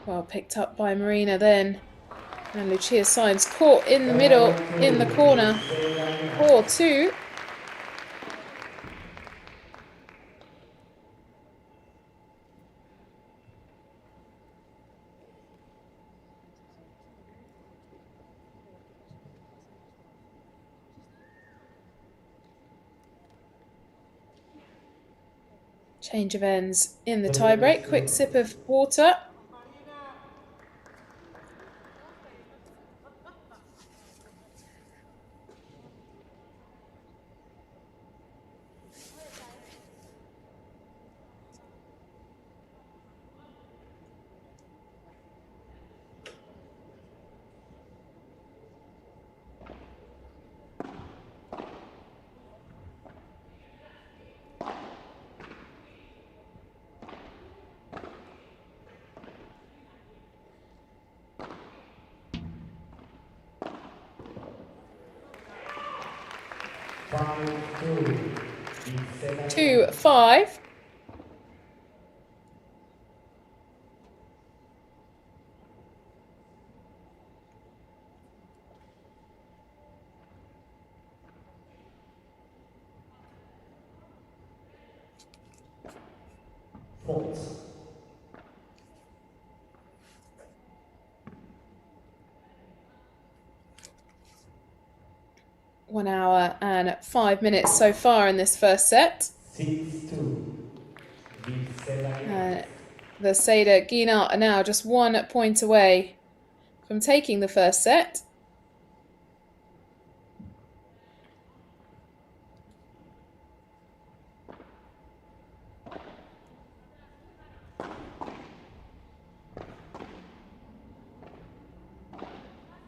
Well picked up by Marina then. And Lucia Sainz caught in the middle, in the corner. 4-2. Change of ends in the tiebreak. Quick sip of water. Two, 5. False. 1 hour and 5 minutes so far in this first set. 6-2. Vaseda Guinart are now just 1 point away from taking the first set.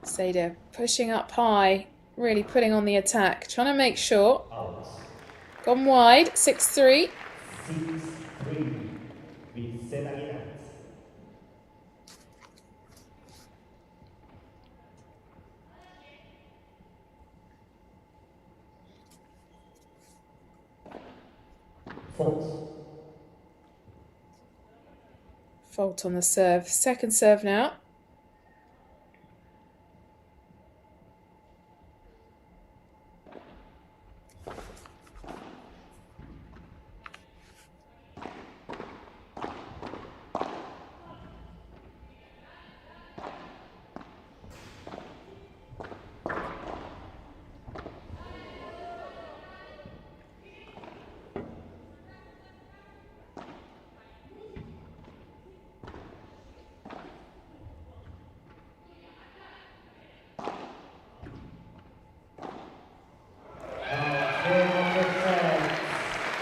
Vaseda pushing up high, really putting on the attack, trying to make sure. Gone wide, 6-3. 6-3 with Semifinals. Fault on the serve. Second serve now.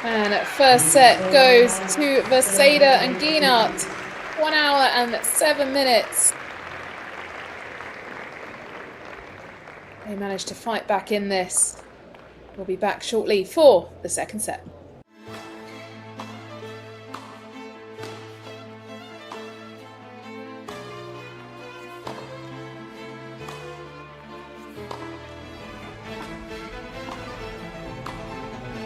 And first set goes to Vaseda and Guinart. 1 hour and 7 minutes. They managed to fight back in this. We'll be back shortly for the second set.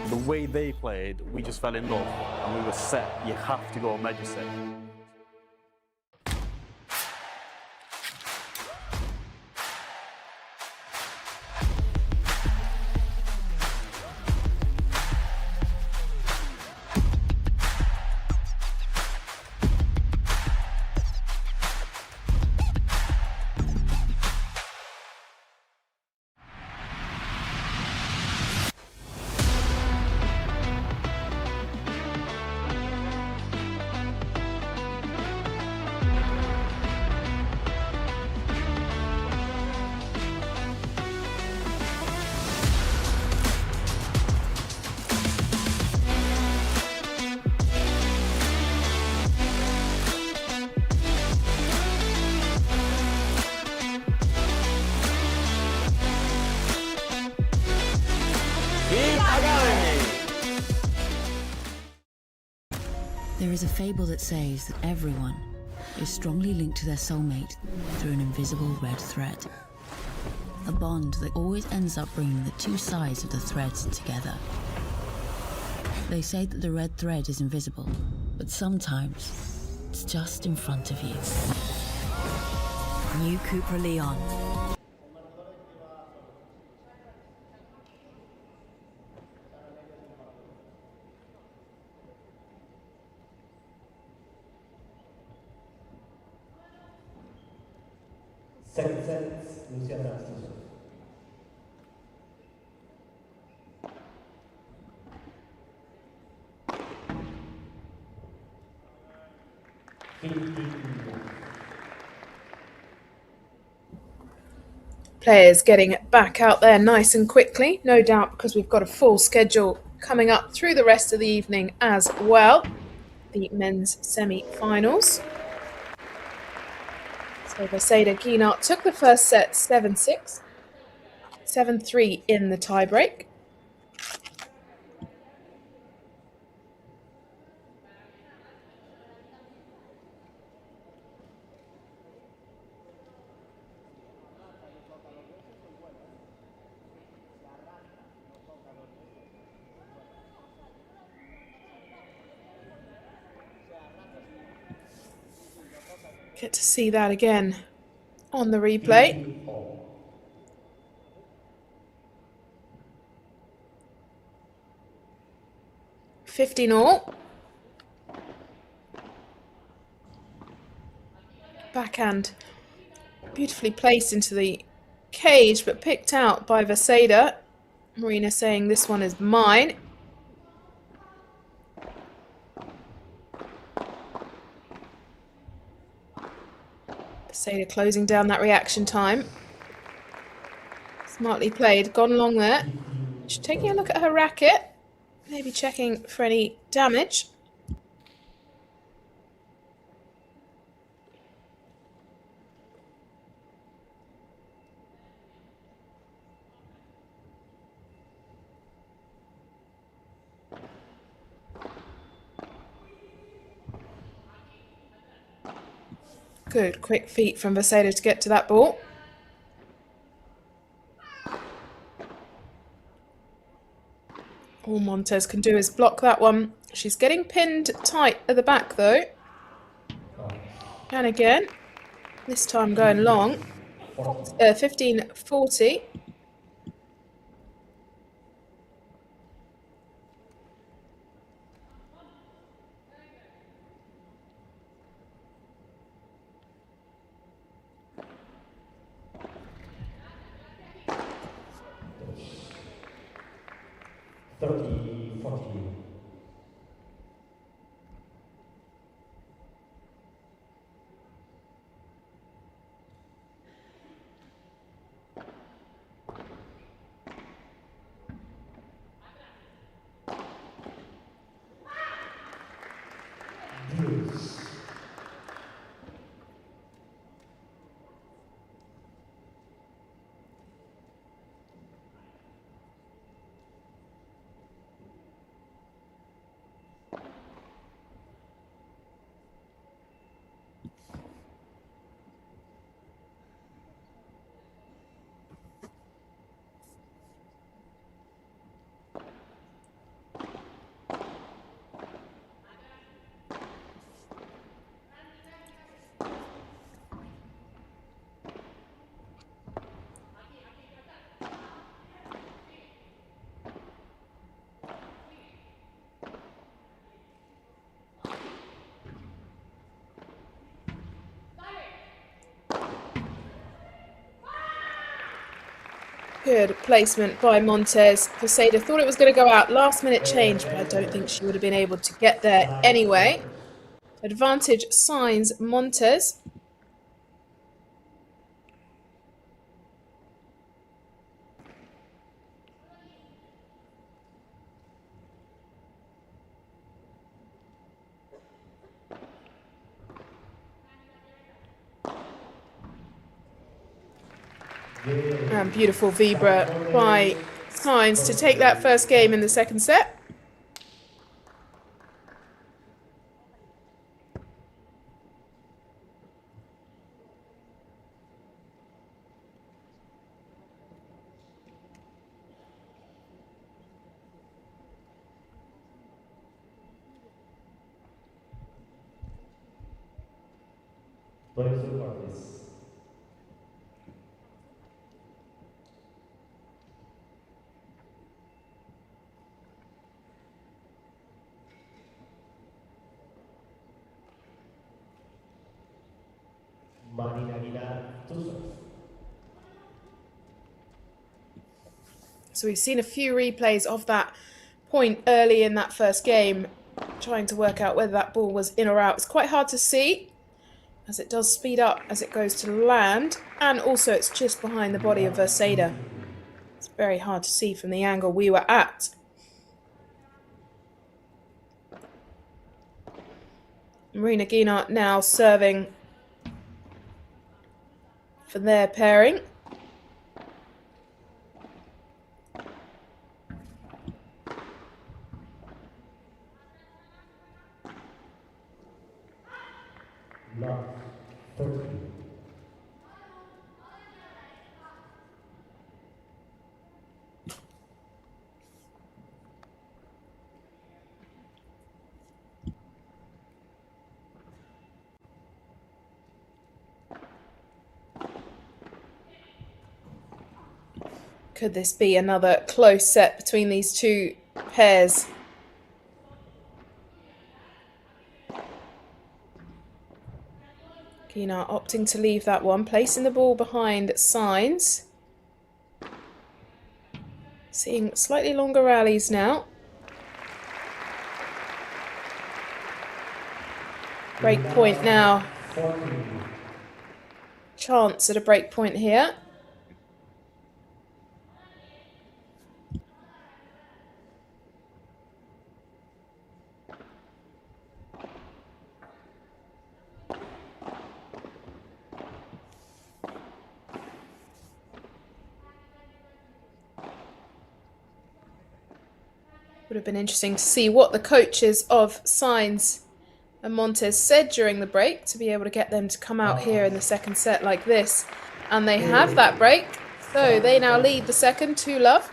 The way they played, we just fell in love and we were set. You have to go major set. There is a fable that says that everyone is strongly linked to their soulmate through an invisible red thread. A bond that always ends up bringing the two sides of the threads together. They say that the red thread is invisible, but sometimes it's just in front of you. New Cupra Leon. Second set, Luciana Astor. Players getting back out there nice and quickly, no doubt because we've got a full schedule coming up through the rest of the evening as well. The men's semi-finals. So Vaseda Guinart took the first set 7-6, 7-3 in the tiebreak. Get to see that again on the replay. 15-all. Backhand beautifully placed into the cage, but picked out by Vaseda. Marina saying this one is mine. Seda closing down that reaction time. Smartly played, gone long there. She's taking a look at her racket, maybe checking for any damage. Good, quick feet from Vaseda to get to that ball. All Montez can do is block that one. She's getting pinned tight at the back though. And again, this time going long. 15-40. Good placement by Montez. Vaseda thought it was going to go out. Last minute change, but I don't think she would have been able to get there anyway. Advantage signs Montez. And beautiful Vibra by Signs to take that first game in the second set. So we've seen a few replays of that point early in that first game, trying to work out whether that ball was in or out. It's quite hard to see, as it does speed up as it goes to land, and also it's just behind the body of Vaseda. It's very hard to see from the angle we were at. Marina Guinart now serving for their pairing. Could this be another close set between these two pairs? Guinart opting to leave that one, placing the ball behind Signs. Seeing slightly longer rallies now. Break point now. chance at a break point here. Would have been interesting to see what the coaches of Sainz and Montes said during the break to be able to get them to come out here in the second set like this. And they have that break. So they now lead the second 2-love.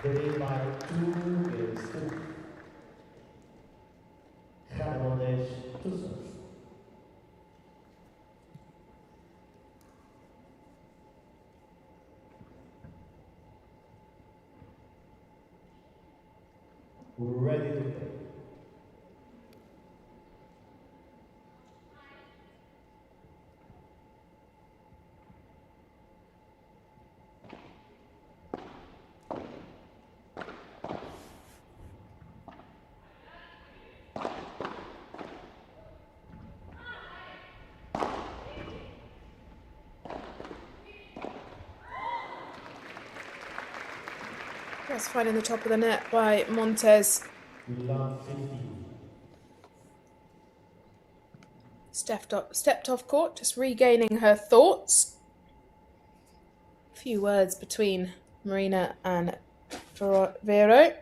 Ready to play. That's finding the top of the net by Montes. Love 15. Stepped off court, just regaining her thoughts. A few words between Marina and Vero.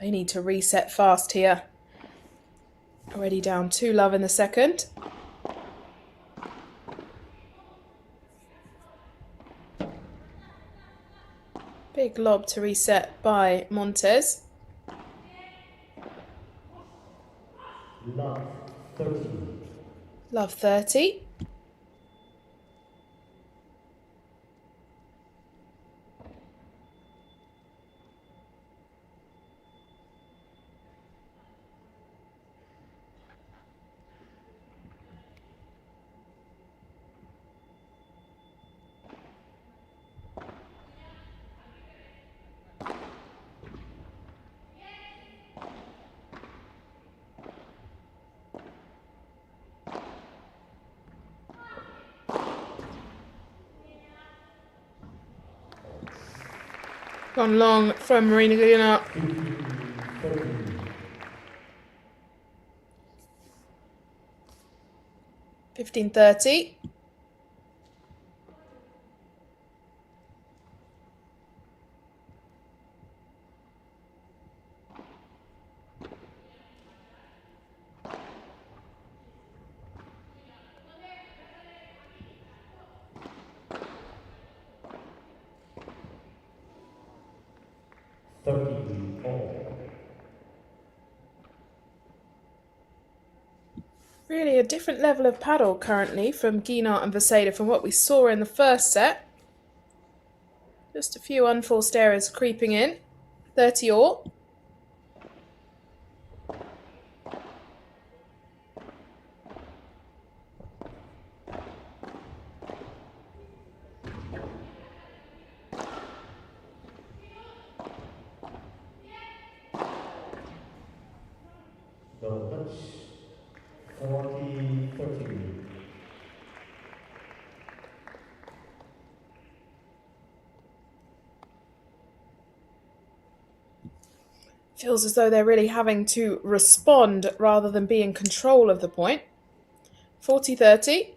They need to reset fast here. Already down 2-love in the second. Big lob to reset by Montes. Love 30. Love 30. Gone long from Marina Guillenot. 15-30. Really a different level of paddle currently from Guinart and Vaseda from what we saw in the first set. Just a few unforced errors creeping in. 30 all. The Dutch 40-30. Feels as though they're really having to respond rather than be in control of the point. 40-30.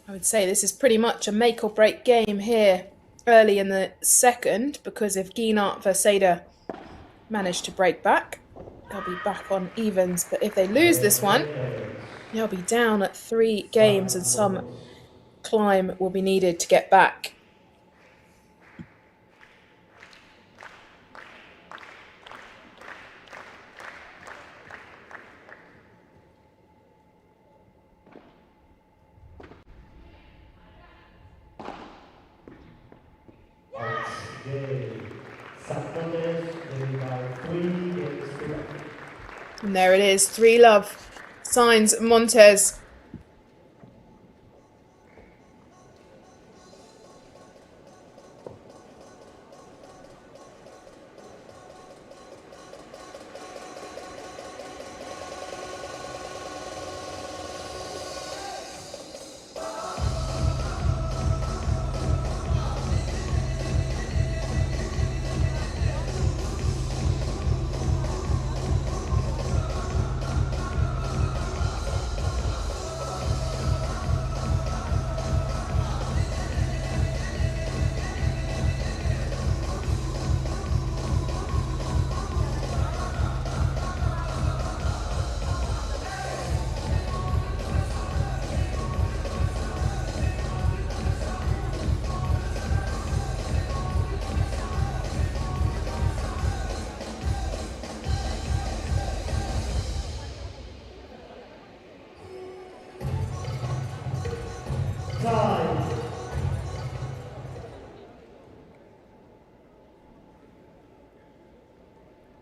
I would say this is pretty much a make or break game here early in the second, because if Guinart Vaseda manage to break back, they'll be back on evens. But if they lose this one, they'll be down at 3 games and some climb will be needed to get back. And there it is, 3-love. Sainz, Montes.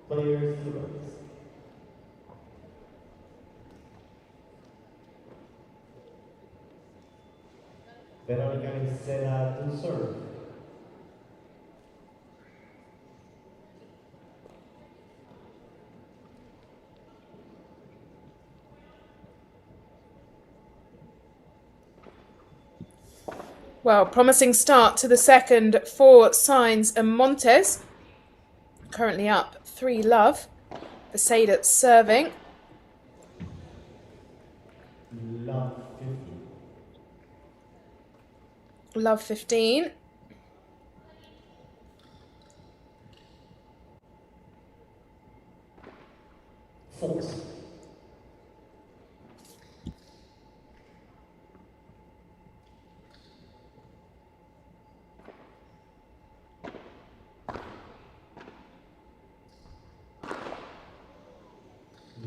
Players heroes. Veronica Micela to serve. Well, promising start to the second for Sainz and Montes. Currently up 3-love. Beseda serving. Love 15. Love 15. False.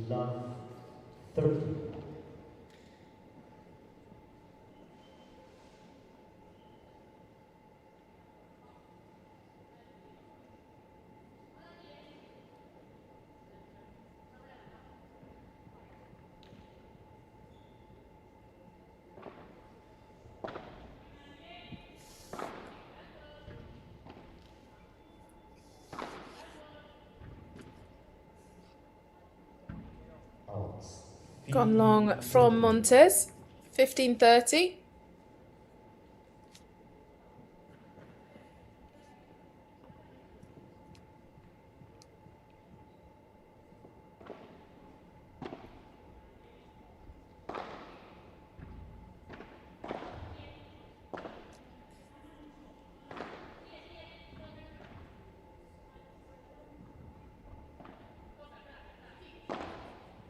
Love 30. Gone long from Montes. 15-30.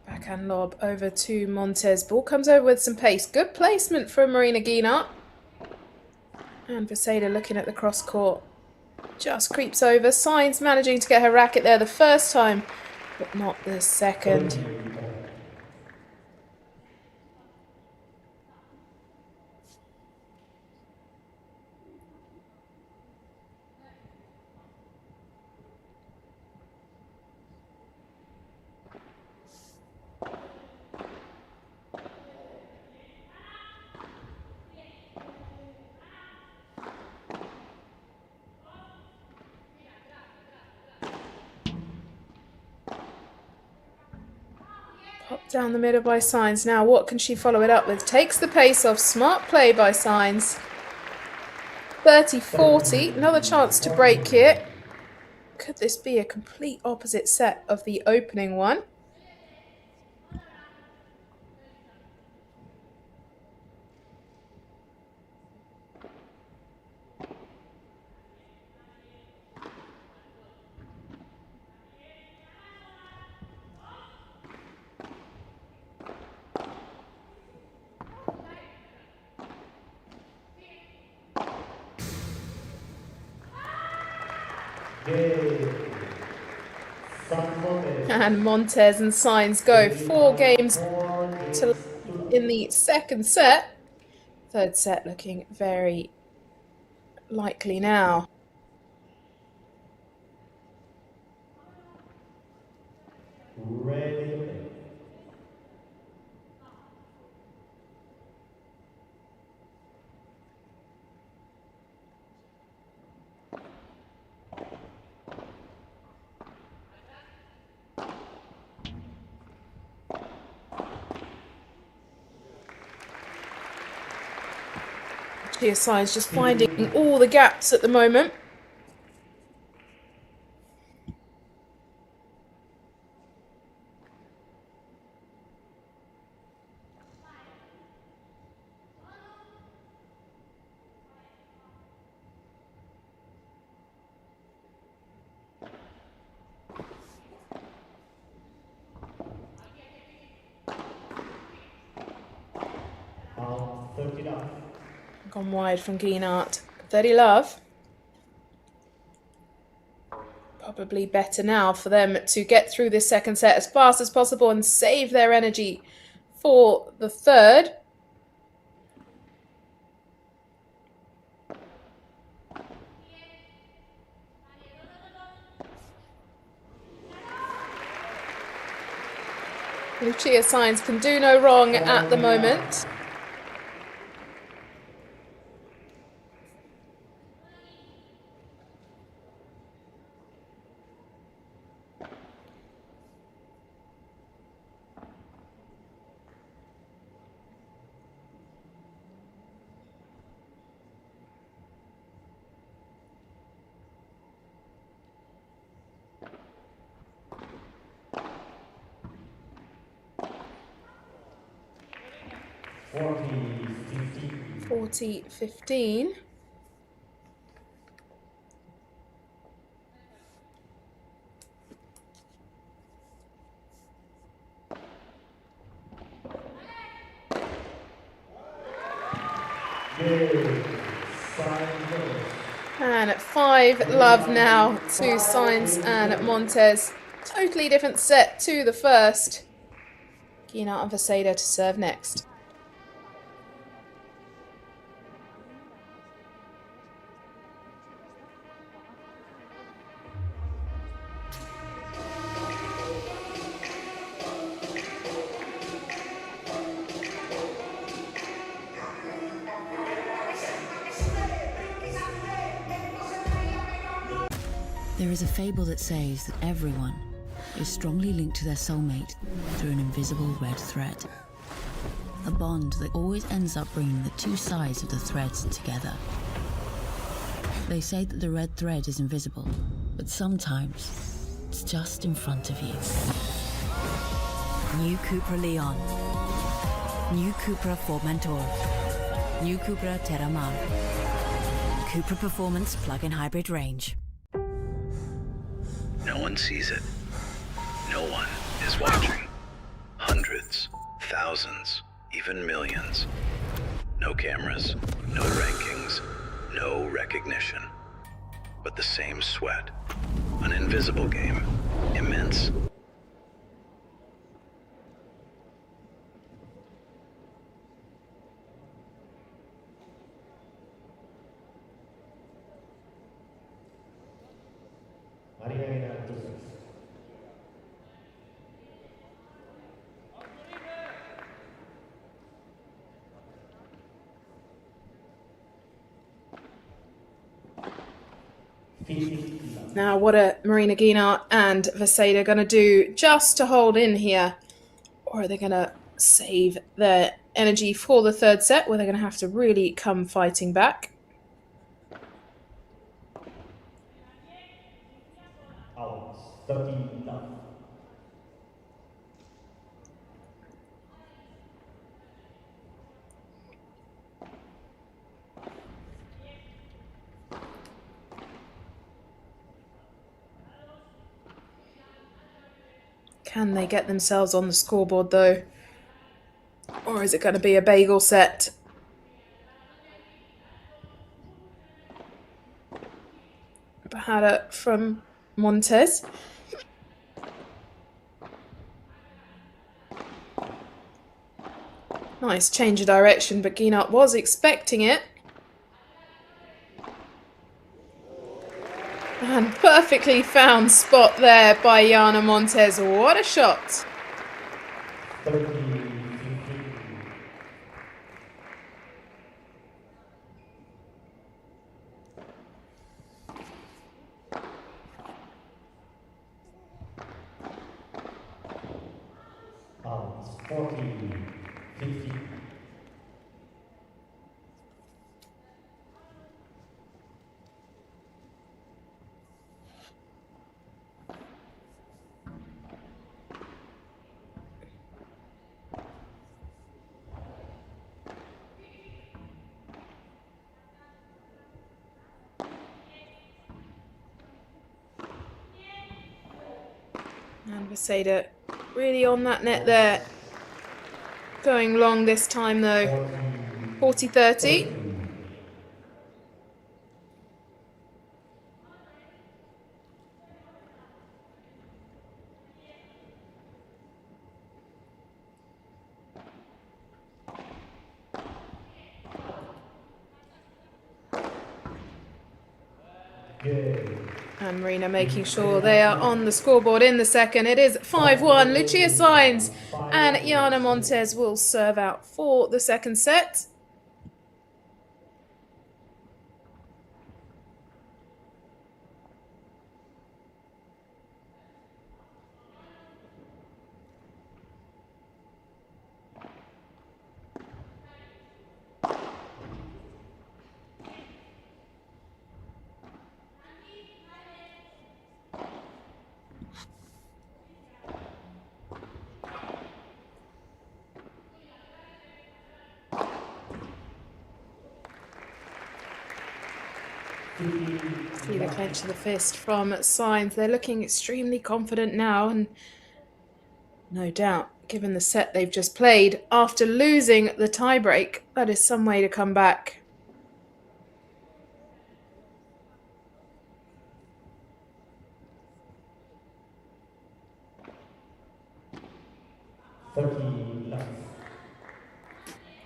Backhand lob over to Montes. Ball comes over with some pace. Good placement from Marina Guinart. And Beseda looking at the cross court. Just creeps over. Sainz managing to get her racket there the first time, but not the second. Pop down the middle by Sainz. Now what can she follow it up with? Takes the pace off. Smart play by Sainz. 30-40. Another chance to break here. Could this be a complete opposite set of the opening one? And Montes and Sainz go 4 games to in the second set. Third set looking very likely now. Ready. GSI is just finding all the gaps at the moment. Gone wide from Guinart. 30 love. Probably better now for them to get through this second set as fast as possible and save their energy for the third. Lucia Signs can do no wrong at the moment. $40-15. 40-15. And 5 love now to Sainz and Montes. Totally different set to the first. Guinart and Vaseda to serve next. There is a fable that says that everyone is strongly linked to their soulmate through an invisible red thread. A bond that always ends up bringing the two sides of the threads together. They say that the red thread is invisible, but sometimes it's just in front of you. New Cupra Leon. New Cupra Formentor. New Cupra Terramar. Cupra Performance Plug-in Hybrid Range. No one sees it. No one is watching. Hundreds, thousands, even millions. No cameras, no rankings, no recognition. But the same sweat. An invisible game. Immense. Now, what are Marina Guinart and Vaseda going to do just to hold in here? Or are they going to save their energy for the third set, where they're going to have to really come fighting back? Can they get themselves on the scoreboard, though? Or is it going to be a bagel set? Bahada from Montes. Nice change of direction, but Guinart was expecting it. And perfectly found spot there by Jana Montes. What a shot. 30-15. Out 40-50. And Vaseda really on that net there. Going long this time though. 40-30. And Marina making sure they are on the scoreboard in the second. It is 5-1. Lucia Sainz and Jana Montes will serve out for the second set. See the clench of the fist from Sainz. They're looking extremely confident now, and no doubt, given the set they've just played, after losing the tiebreak, that is some way to come back. Love.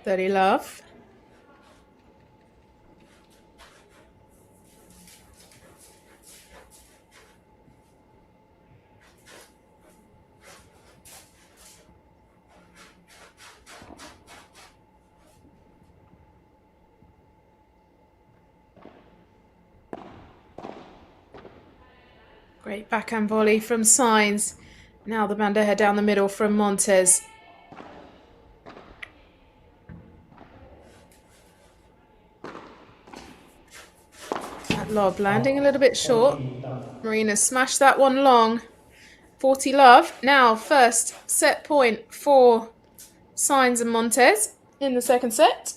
30 love. Great backhand volley from Sainz. Now the bandeja down the middle from Montes. That lob landing a little bit short. Marina smashed that one long. 40 love. Now first set point for Sainz and Montes in the second set.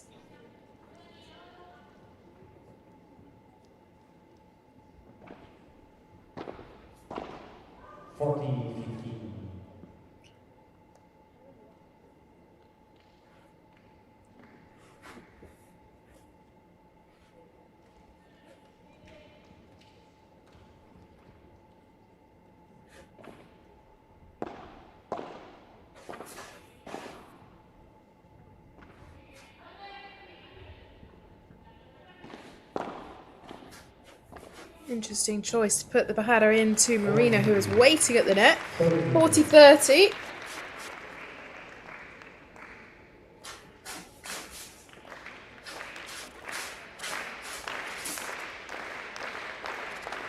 Interesting choice to put the bajada into Marina, who is waiting at the net. 40-30.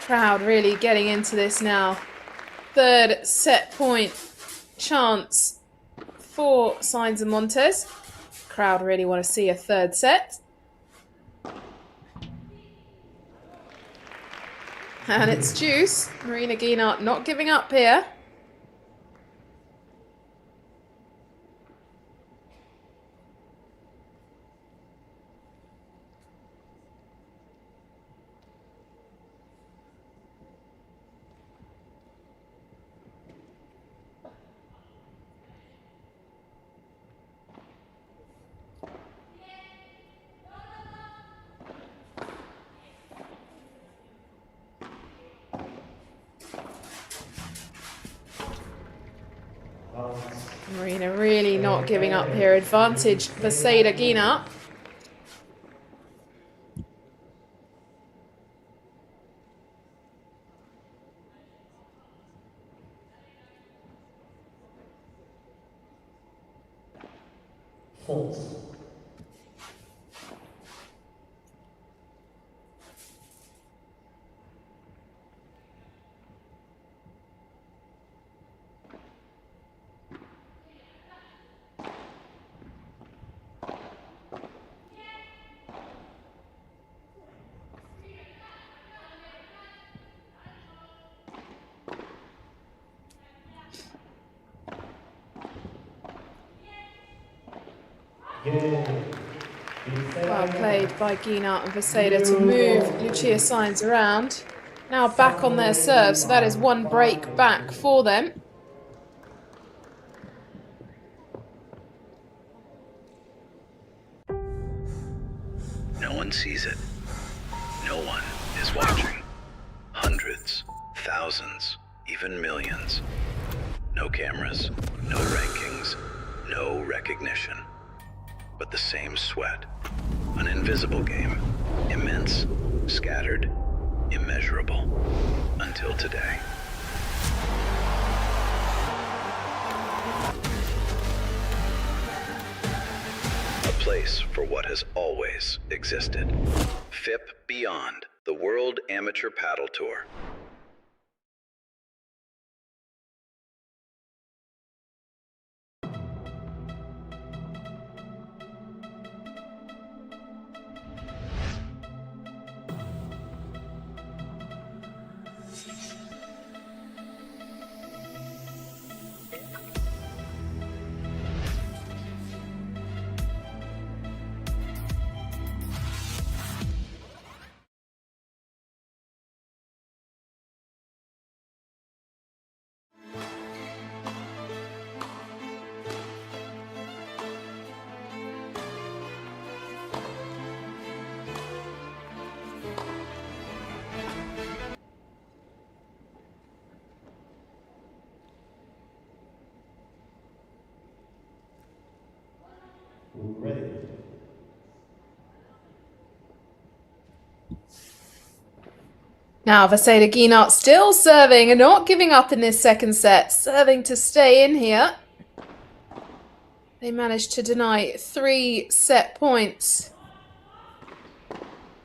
Crowd really getting into this now. Third set point chance for Sainz and Montes. Crowd really want to see a third set. And it's juice. Marina Guinart not giving up here. Marina really not giving up here. Advantage for Seda Guinart. False. Well played by Guinart and Vaseda to move Lucia Sainz around. Now back on their serve, so that is one break back for them. No one sees it. No one is watching. Hundreds, thousands, even millions. No cameras, no rankings, no recognition. But the same sweat. An invisible game. Immense, scattered, immeasurable. Until today. A place for what has always existed. FIP Beyond, the World Amateur Paddle Tour. Ready. Now Vaseda Guinart still serving and not giving up in this second set, serving to stay in here. They managed to deny 3 set points.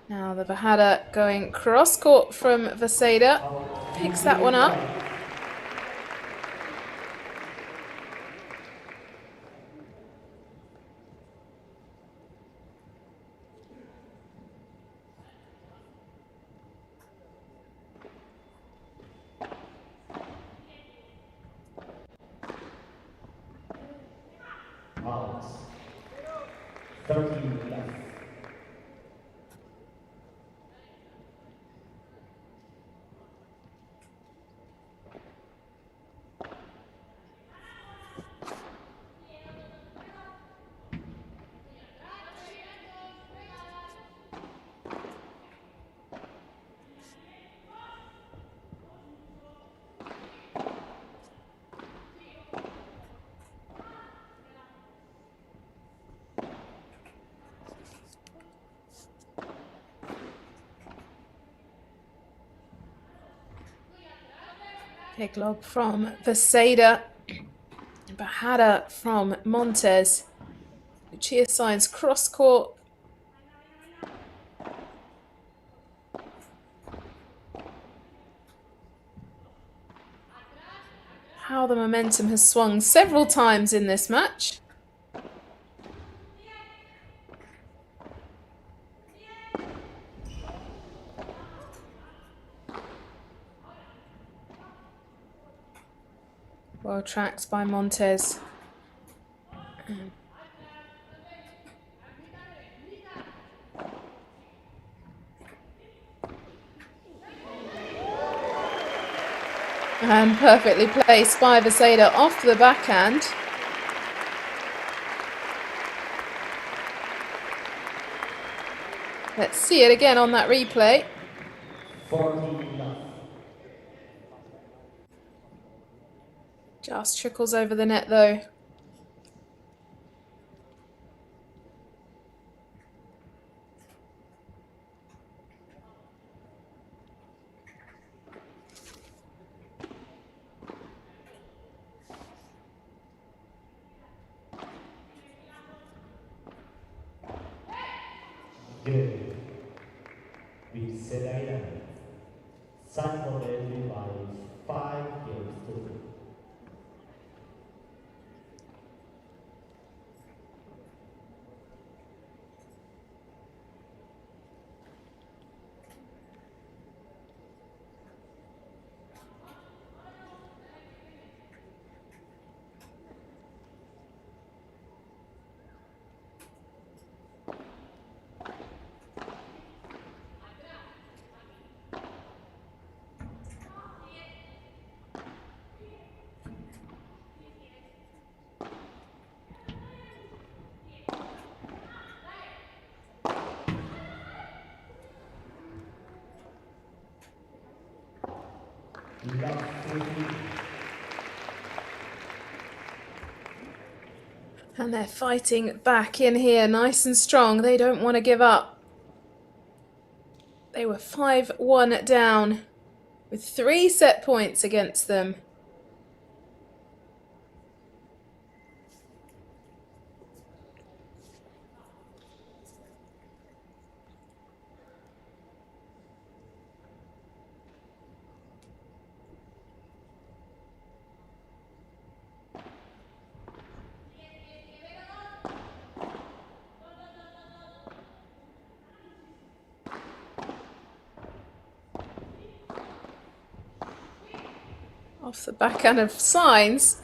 Now the Bahada going cross court from Vaseda, picks that one up. Out. 13 left. Pick log from Vaseda, Bahada from Montes. Lucia Sainz cross court. How the momentum has swung several times in this match. Well tracked by Montes. And perfectly placed by Vaseda off the backhand. Let's see it again on that replay. 14 left. Just trickles over the net though. Good. With Serena, San Lorenzo by 5 games to 3. And they're fighting back in here, nice and strong. They don't want to give up. They were 5-1 down with 3 set points against them. Off the backhand of Sainz,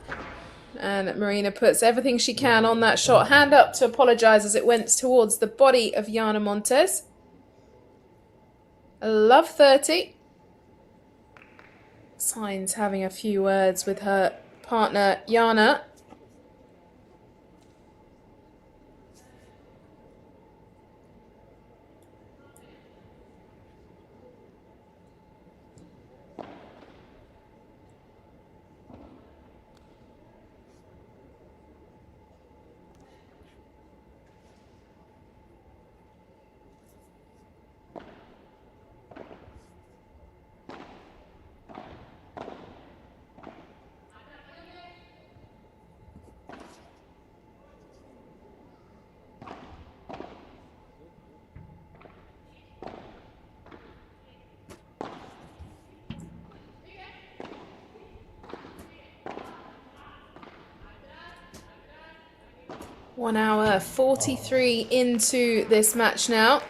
and Marina puts everything she can on that shot. Hand up to apologise as it went towards the body of Jana Montes. Love 30. Sainz having a few words with her partner Jana. One hour 43 into this match now.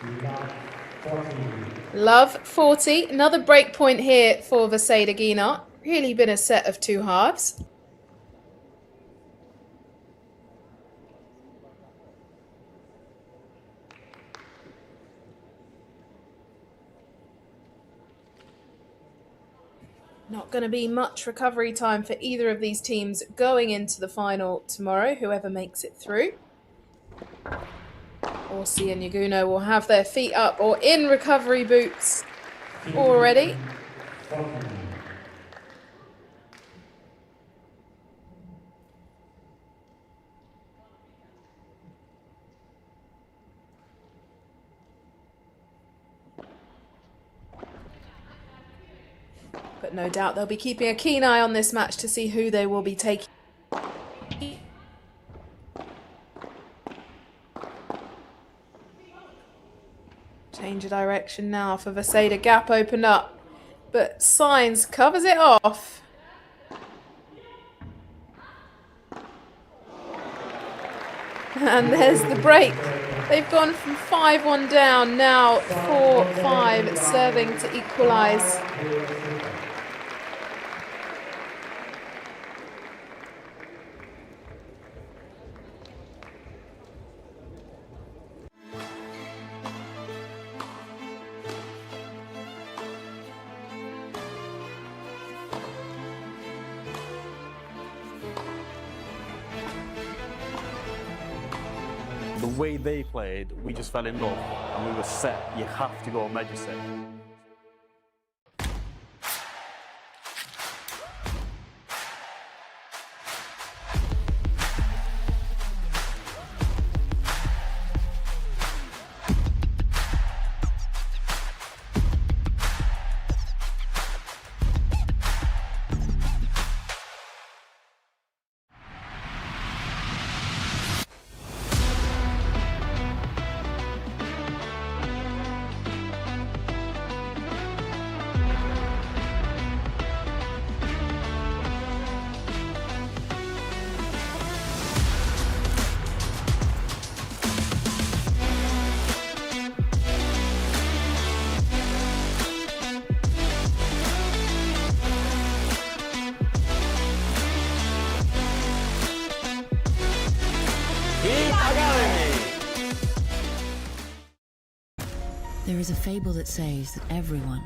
Love 40. Another break point here for Vaseda Guinart. Really been a set of 2 halves. Not going to be much recovery time for either of these teams going into the final tomorrow, whoever makes it through. Orsi and Yaguno will have their feet up or in recovery boots already. But no doubt they'll be keeping a keen eye on this match to see who they will be taking. Change of direction now for Vaseda. Gap opened up, but Sainz covers it off. And there's the break. They've gone from 5-1 down, now 4-5, serving to equalise. The way they played, we just fell in love and we were set. You have to go major set. There is a fable that says that everyone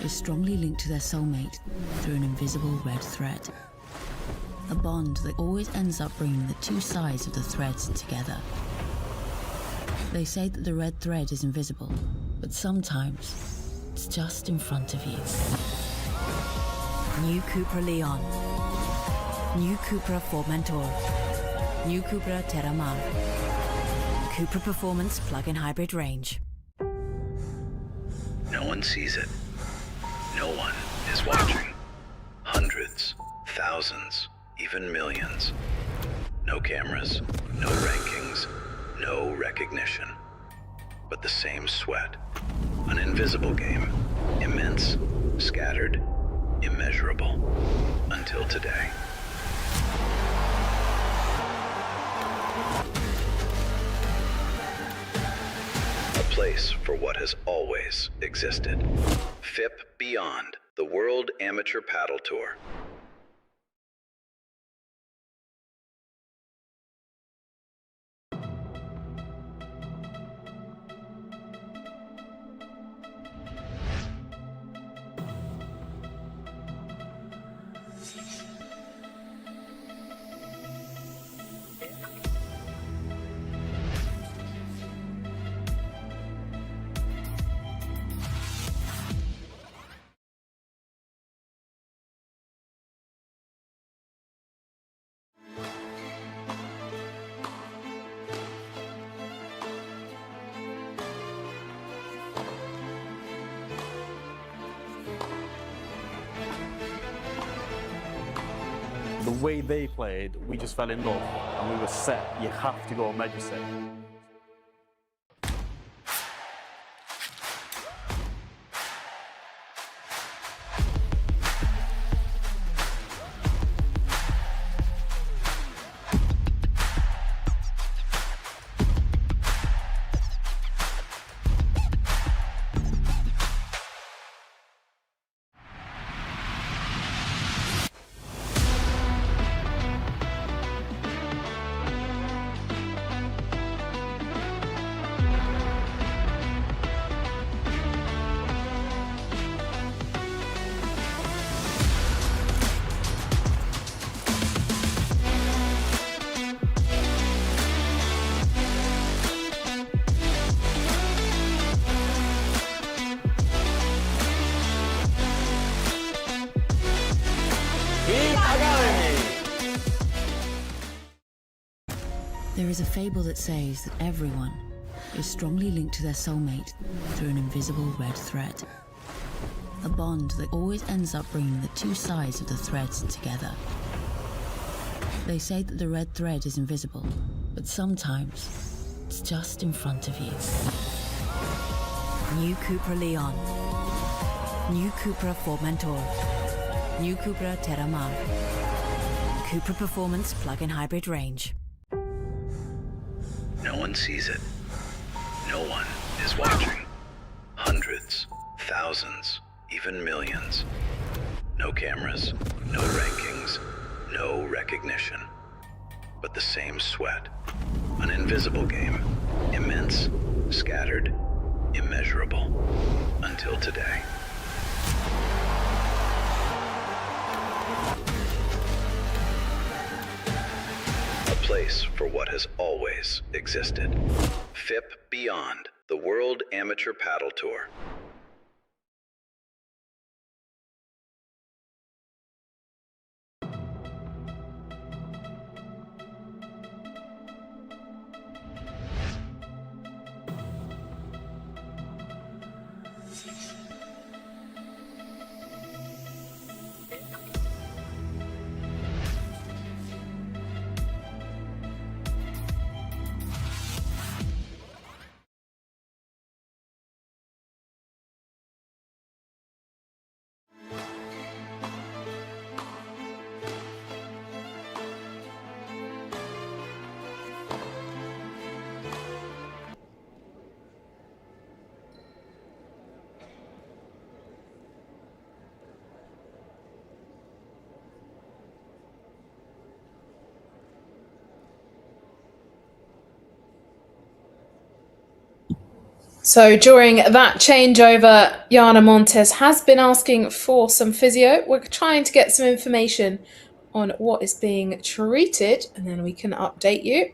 is strongly linked to their soulmate through an invisible red thread. A bond that always ends up bringing the two sides of the threads together. They say that the red thread is invisible, but sometimes it's just in front of you. New Cupra Leon. New Cupra Formentor. New Cupra Terramar. Cupra Performance plug-in hybrid range. No one sees it. No one is watching. Hundreds, thousands, even millions. No cameras, no rankings, no recognition. But the same sweat. An invisible game. Immense, scattered, immeasurable. Until today. A place for what has always existed. FIP Beyond, the World Amateur Paddle Tour. The way they played, we just fell in love and we were set. You have to go major set. There is a fable that says that everyone is strongly linked to their soulmate through an invisible red thread. A bond that always ends up bringing the two sides of the threads together. They say that the red thread is invisible, but sometimes it's just in front of you. New Cupra Leon. New Cupra Formentor. New Cupra Terramar. Cupra Performance plug-in hybrid range. No one sees it. No one is watching. Hundreds, thousands, even millions. No cameras, no rankings, no recognition. But the same sweat. An invisible game. Immense, scattered, immeasurable. Until today. A place for what has always existed. FIP Beyond, the World Amateur Paddle Tour. So during that changeover, Jana Montes has been asking for some physio. We're trying to get some information on what is being treated, and then we can update you.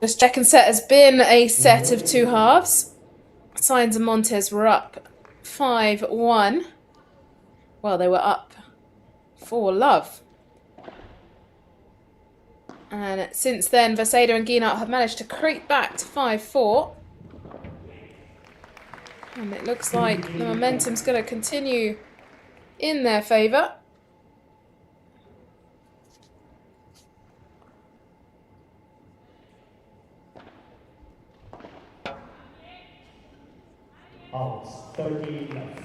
The second set has been a set of two halves. Sainz and Montes were up 5-1. Well, they were up 4-love. And since then, Vaseda and Guinart have managed to creep back to 5-4. And it looks like the momentum's going to continue in their favour. Out, 30 left.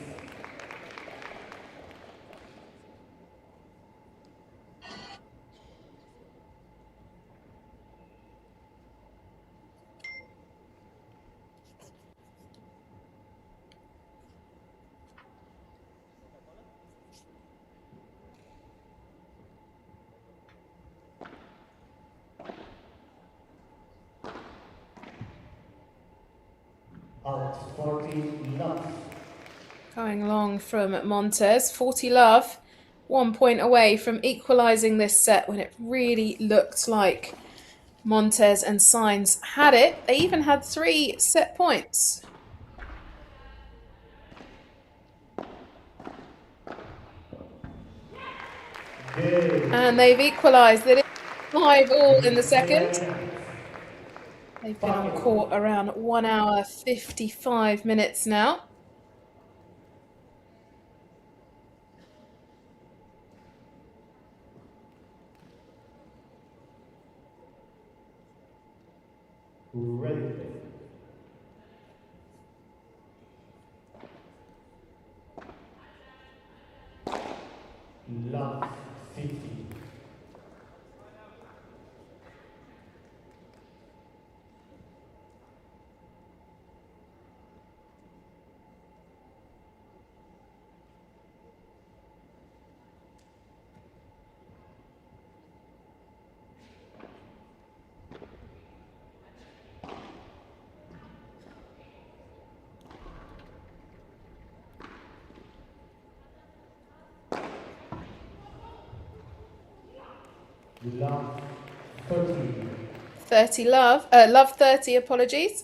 Out, 40 love. Going long from Montes, 40 love, 1 point away from equalising this set when it really looked like Montes and Sainz had it. They even had 3 set points. And they've equalised it 5-all in the second. They've been on court around 1 hour 55 minutes now. Ready. Love 50. Love 30. 30 love. Love 30, apologies.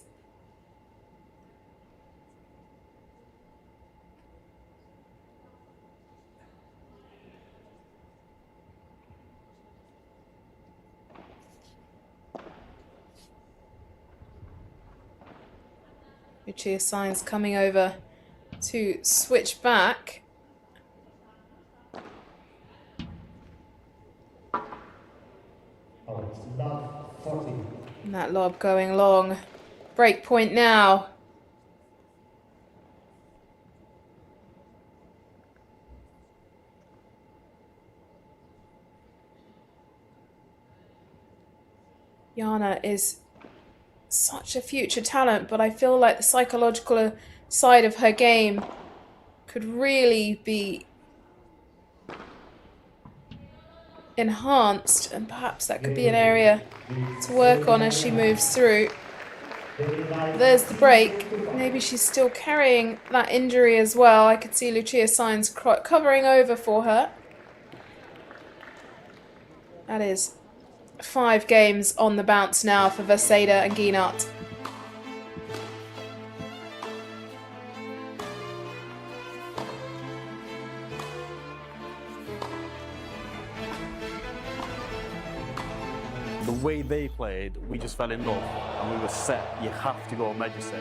Lucia Sainz coming over to switch back. Love 40. And that lob going long. Break point now. Jana is such a future talent, but I feel like the psychological side of her game could really be enhanced, and perhaps that could be an area to work on as she moves through. There's the break. Maybe she's still carrying that injury as well. I could see Lucia Sainz covering over for her. That is 5 games on the bounce now for Vaseda and Guinart. The way they played, we just fell in love and we were set. You have to go major set.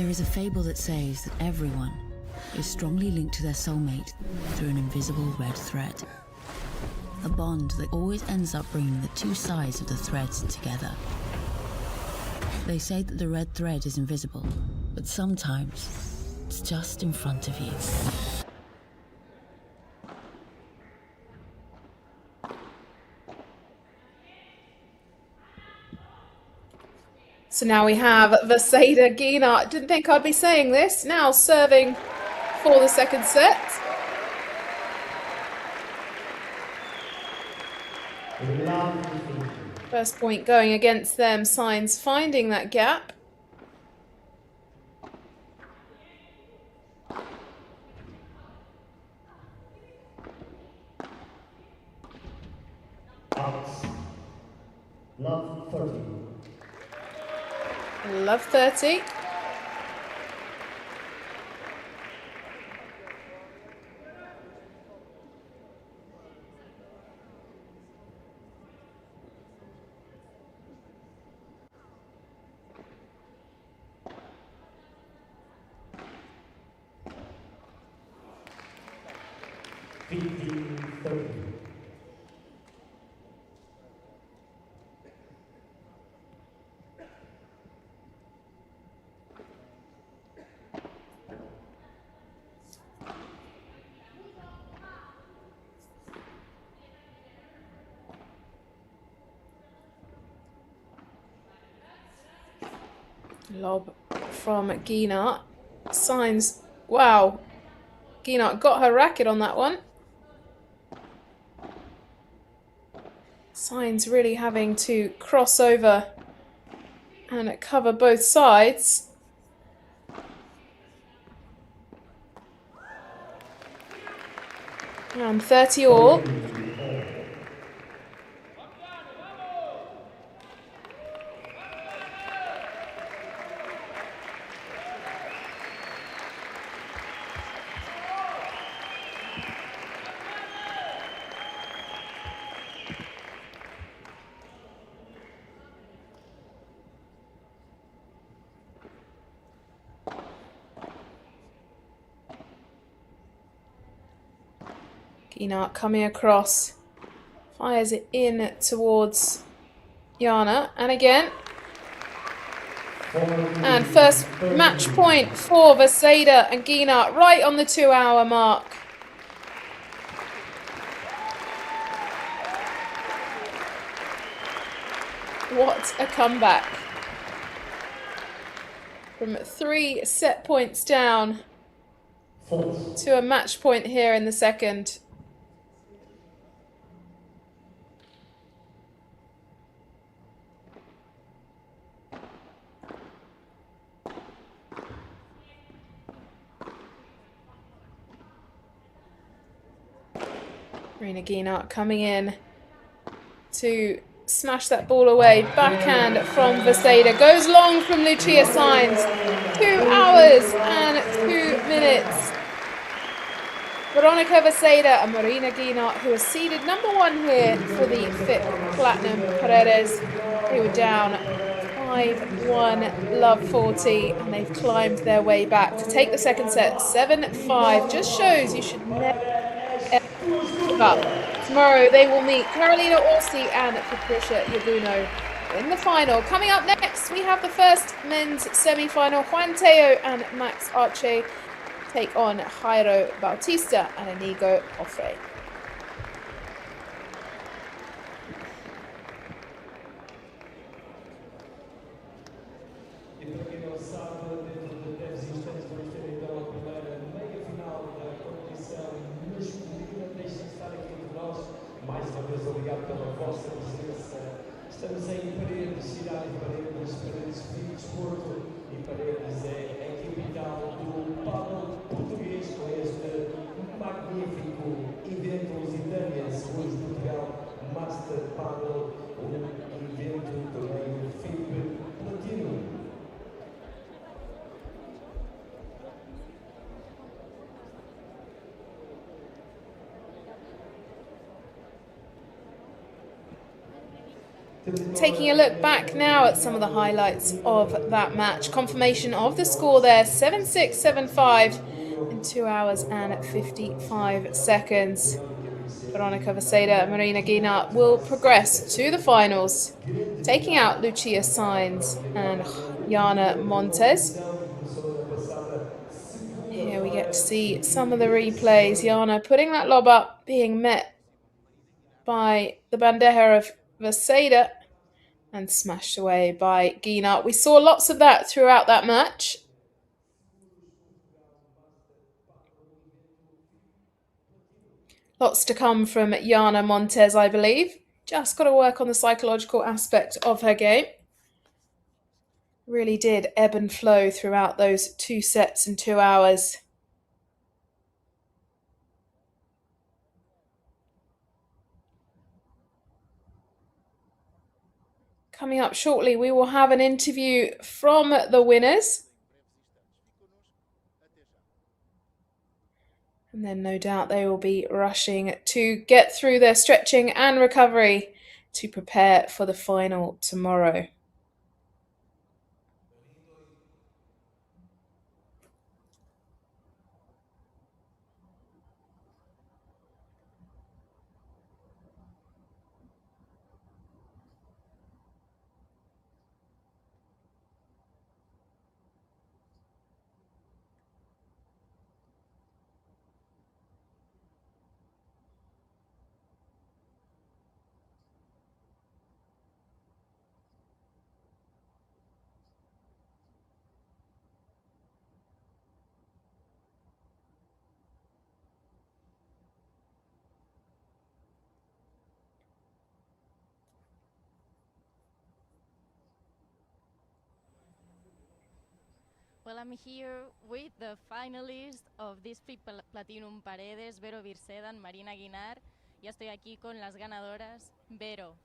There is a fable that says that everyone is strongly linked to their soulmate through an invisible red thread. A bond that always ends up bringing the two sides of the threads together. They say that the red thread is invisible, but sometimes it's just in front of you. So now we have Vaseda Gina. Didn't think I'd be saying this. Now serving for the second set. First point going against them. Signs finding that gap. Love 30. Love 30. Lob from Gina. Signs. Wow. Gina got her racket on that one. Signs really having to cross over and cover both sides. And 30 all. Gina coming across, fires it in towards Jana, and again. And first match point for Vaseda and Gina, right on the 2-hour mark. What a comeback. From 3 set points down to a match point here in the second. Marina Gina coming in to smash that ball away. Backhand from Vaseda. Goes long from Lucia Signs. 2 hours and 2 minutes. Veronica Vaseda and Marina Gina, who are seeded #1 here for the FIP Platinum Paredes. They were down 5-1, love 40, and they've climbed their way back to take the second set 7-5. Just shows you should never give up. Tomorrow they will meet Carolina Orsi and Patricia Yabuno in the final. Coming up next, we have the first men's semi-final. Juan Teo and Max Arce take on Jairo Bautista and Inigo Ofre. Mais uma vez, obrigado pela vossa presença. Estamos em Paredes, cidade de Paredes, Paredes Vivo Desporto, e Paredes é a capital do pádel português, com este magnífico evento lusitânia, segundo Portugal, Master Paddle, evento torneio FIP Platino. Taking a look back now at some of the highlights of that match. Confirmation of the score there, 7-6, 7-5 in 2 hours and 55 seconds. Veronica Vaseda and Marina Guinart will progress to the finals, taking out Lucia Sainz and Jana Montes. Here we get to see some of the replays. Jana putting that lob up, being met by the bandeja of Vaseda and smashed away by Guinart. We saw lots of that throughout that match. Lots to come from Jana Montes, I believe. Just got to work on the psychological aspect of her game. Really did ebb and flow throughout those 2 sets in 2 hours. Coming up shortly, we will have an interview from the winners. And then no doubt they will be rushing to get through their stretching and recovery to prepare for the final tomorrow. Well, I'm here with the finalists of this FIP Platinum Paredes, Vero Virceda and Marina Guinart. Ya estoy aquí con las ganadoras. Vero,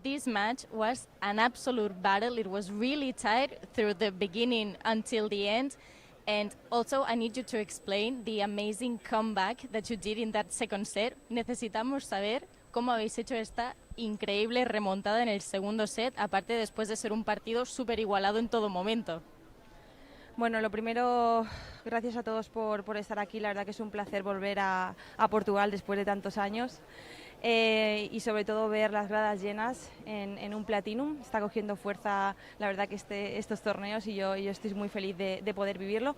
this match was an absolute battle. It was really tight through the beginning until the end. And also, I need you to explain the amazing comeback that you did in that second set. Necesitamos saber cómo habéis hecho esta increíble remontada en el segundo set, aparte después de ser un partido súper igualado en todo momento. Bueno, lo primero, gracias a todos por estar aquí. La verdad que es un placer volver a Portugal después de tantos años y sobre todo ver las gradas llenas en un Platinum. Está cogiendo fuerza, la verdad, que estos torneos y yo estoy muy feliz de poder vivirlo.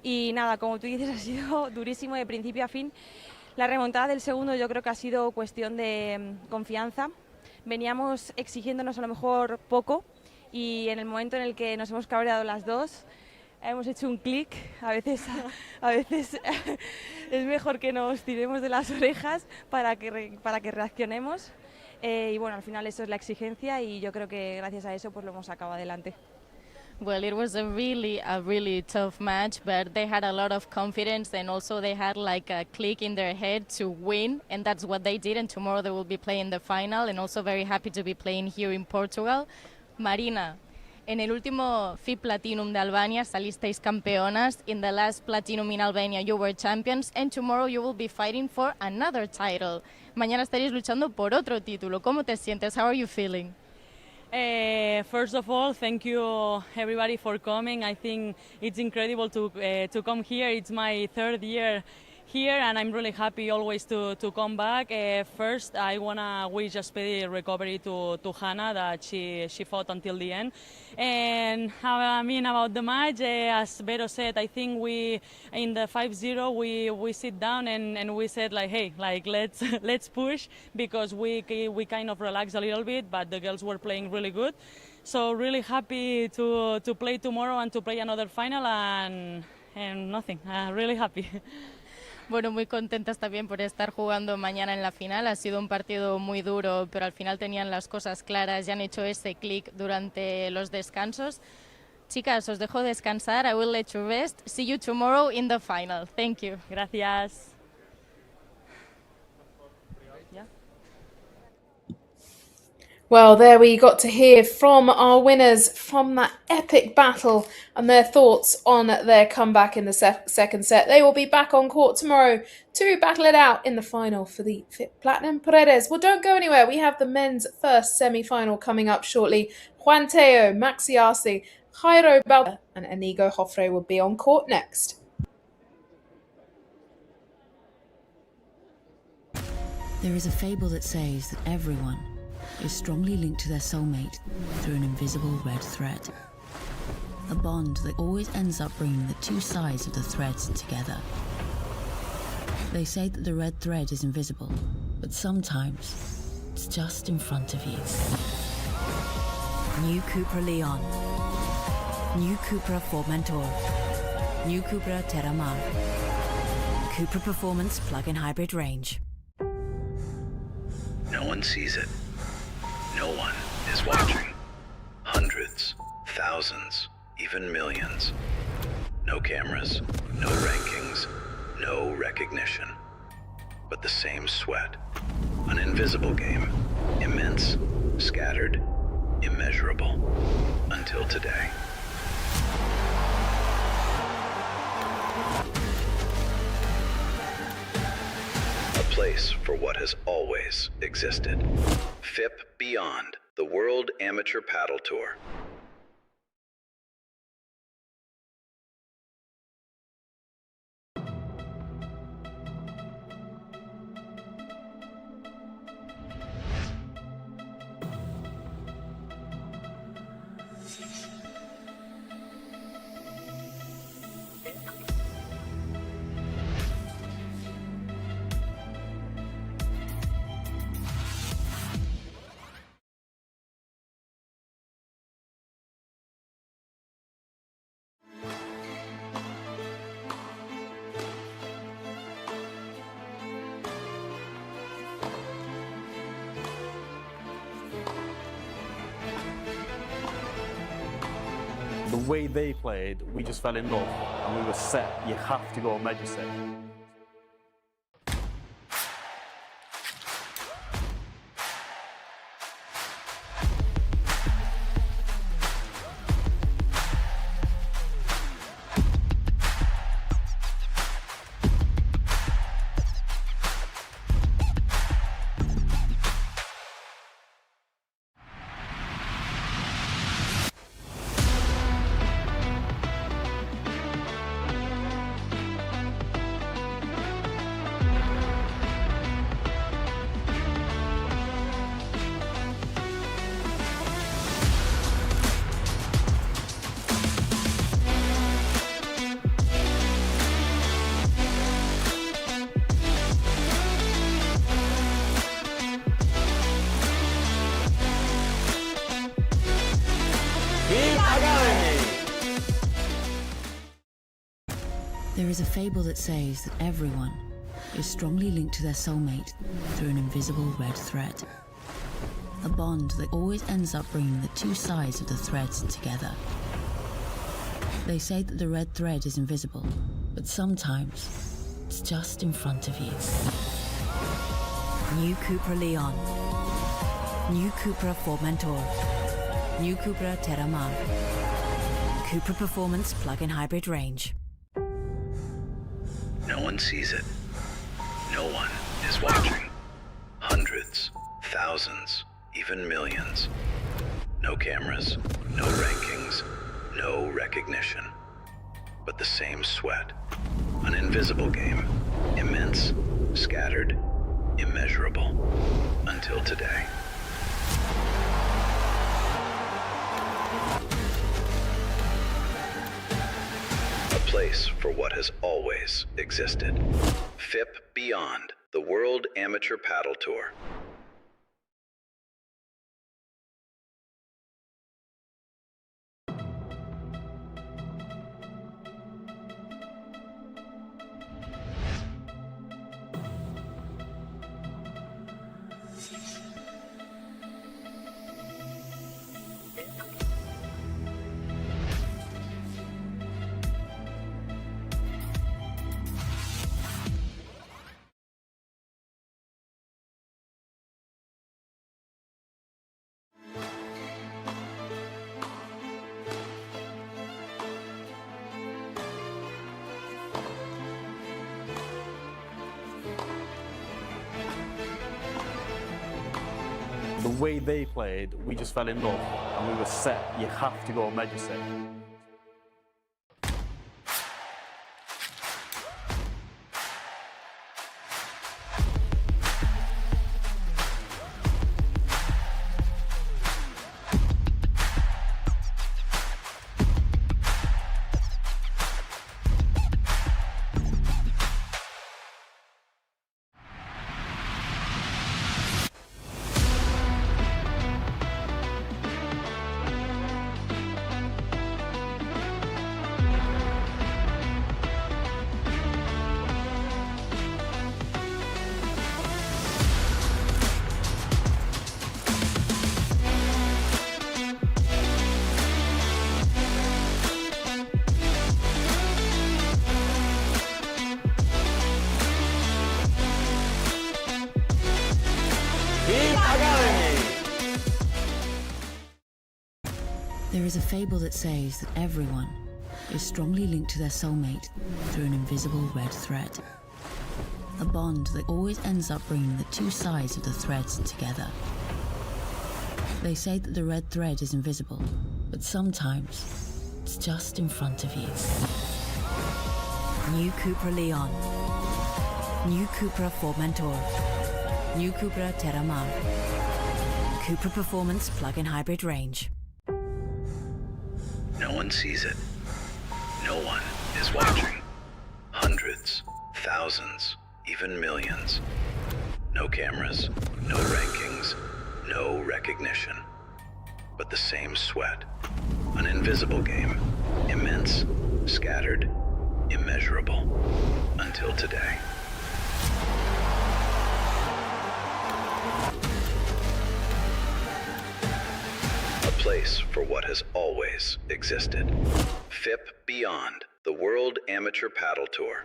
Y nada, como tú dices, ha sido durísimo de principio a fin. La remontada del segundo yo creo que ha sido cuestión de confianza. Veníamos exigiéndonos a lo mejor poco y en el momento en el que nos hemos cabreado las dos, hemos hecho un clic. A veces es mejor que nos tiremos de las orejas para que reaccionemos. Y bueno, al final eso es la exigencia y yo creo que gracias a eso pues lo hemos sacado adelante. Well, it was a really tough match, but they had a lot of confidence and also they had like a click in their head to win, and that's what they did, and tomorrow they will be playing the final, and also very happy to be playing here in Portugal. Marina, en el último FIP Platinum de Albania salisteis campeonas. In the last Platinum in Albania you were champions, and tomorrow you will be fighting for another title. Mañana estaréis luchando por otro título. ¿Cómo te sientes? How are you feeling? First of all, thank you everybody for coming. I think it's incredible to come here. It's my third year here and I'm really happy always to come back. First, I want to wish a speedy recovery to Hannah, that she fought until the end. And I mean about the match, as Vero said, I think we in the 5-0 we sit down and we said like, hey, like let's push, because we kind of relaxed a little bit, but the girls were playing really good. So really happy to play tomorrow and to play another final and nothing. Really happy. Bueno, muy contentas también por estar jugando mañana en la final. Ha sido un partido muy duro, pero al final tenían las cosas claras y han hecho ese clic durante los descansos. Chicas, os dejo descansar. I will let you rest. See you tomorrow in the final. Thank you. Gracias. Well, there we got to hear from our winners from that epic battle and their thoughts on their comeback in the second set. They will be back on court tomorrow to battle it out in the final for the FIP Platinum Paredes. Well, don't go anywhere. We have the men's first semi-final coming up shortly. Juan Teo, Maxiasi, Jairo Balda and Inigo Jofre will be on court next. There is a fable that says that everyone is strongly linked to their soulmate through an invisible red thread. A bond that always ends up bringing the two sides of the threads together. They say that the red thread is invisible, but sometimes it's just in front of you. New Cupra Leon. New Cupra Formentor. New Cupra Terramar. Cupra Performance Plug-in Hybrid Range. No one sees it. No one is watching. Hundreds, thousands, even millions. No cameras, no rankings, no recognition. But the same sweat. An invisible game. Immense, scattered, immeasurable. Until today. A place for what has always existed. FIP Beyond, the World Amateur Paddle Tour. The way they played, we just fell in love and we were set. You have to go major set. There is a fable that says that everyone is strongly linked to their soulmate through an invisible red thread. A bond that always ends up bringing the two sides of the threads together. They say that the red thread is invisible, but sometimes it's just in front of you. New Cupra Leon. New Cupra Formentor. New Cupra Terramar. Cupra Performance Plug-in Hybrid Range. No one sees it. No one is watching. Hundreds, thousands, even millions. No cameras, no rankings, no recognition. But the same sweat. An invisible game. Immense, scattered, immeasurable. Until today. A place for what has always existed. FIP Beyond, the World Amateur Paddle Tour. The way they played, we just fell in love and we were set. You have to go major set. There is a fable that says that everyone is strongly linked to their soulmate through an invisible red thread. A bond that always ends up bringing the two sides of the threads together. They say that the red thread is invisible, but sometimes it's just in front of you. New Cupra Leon. New Cupra Formentor. New Cupra Terramar. Cupra Performance plug-in hybrid range. No one sees it. No one is watching. Hundreds, thousands, even millions. No cameras, no rankings, no recognition. But the same sweat. An invisible game. Immense, scattered, immeasurable. Until today. A place for what has always existed. FIP Beyond, the World Amateur Paddle Tour.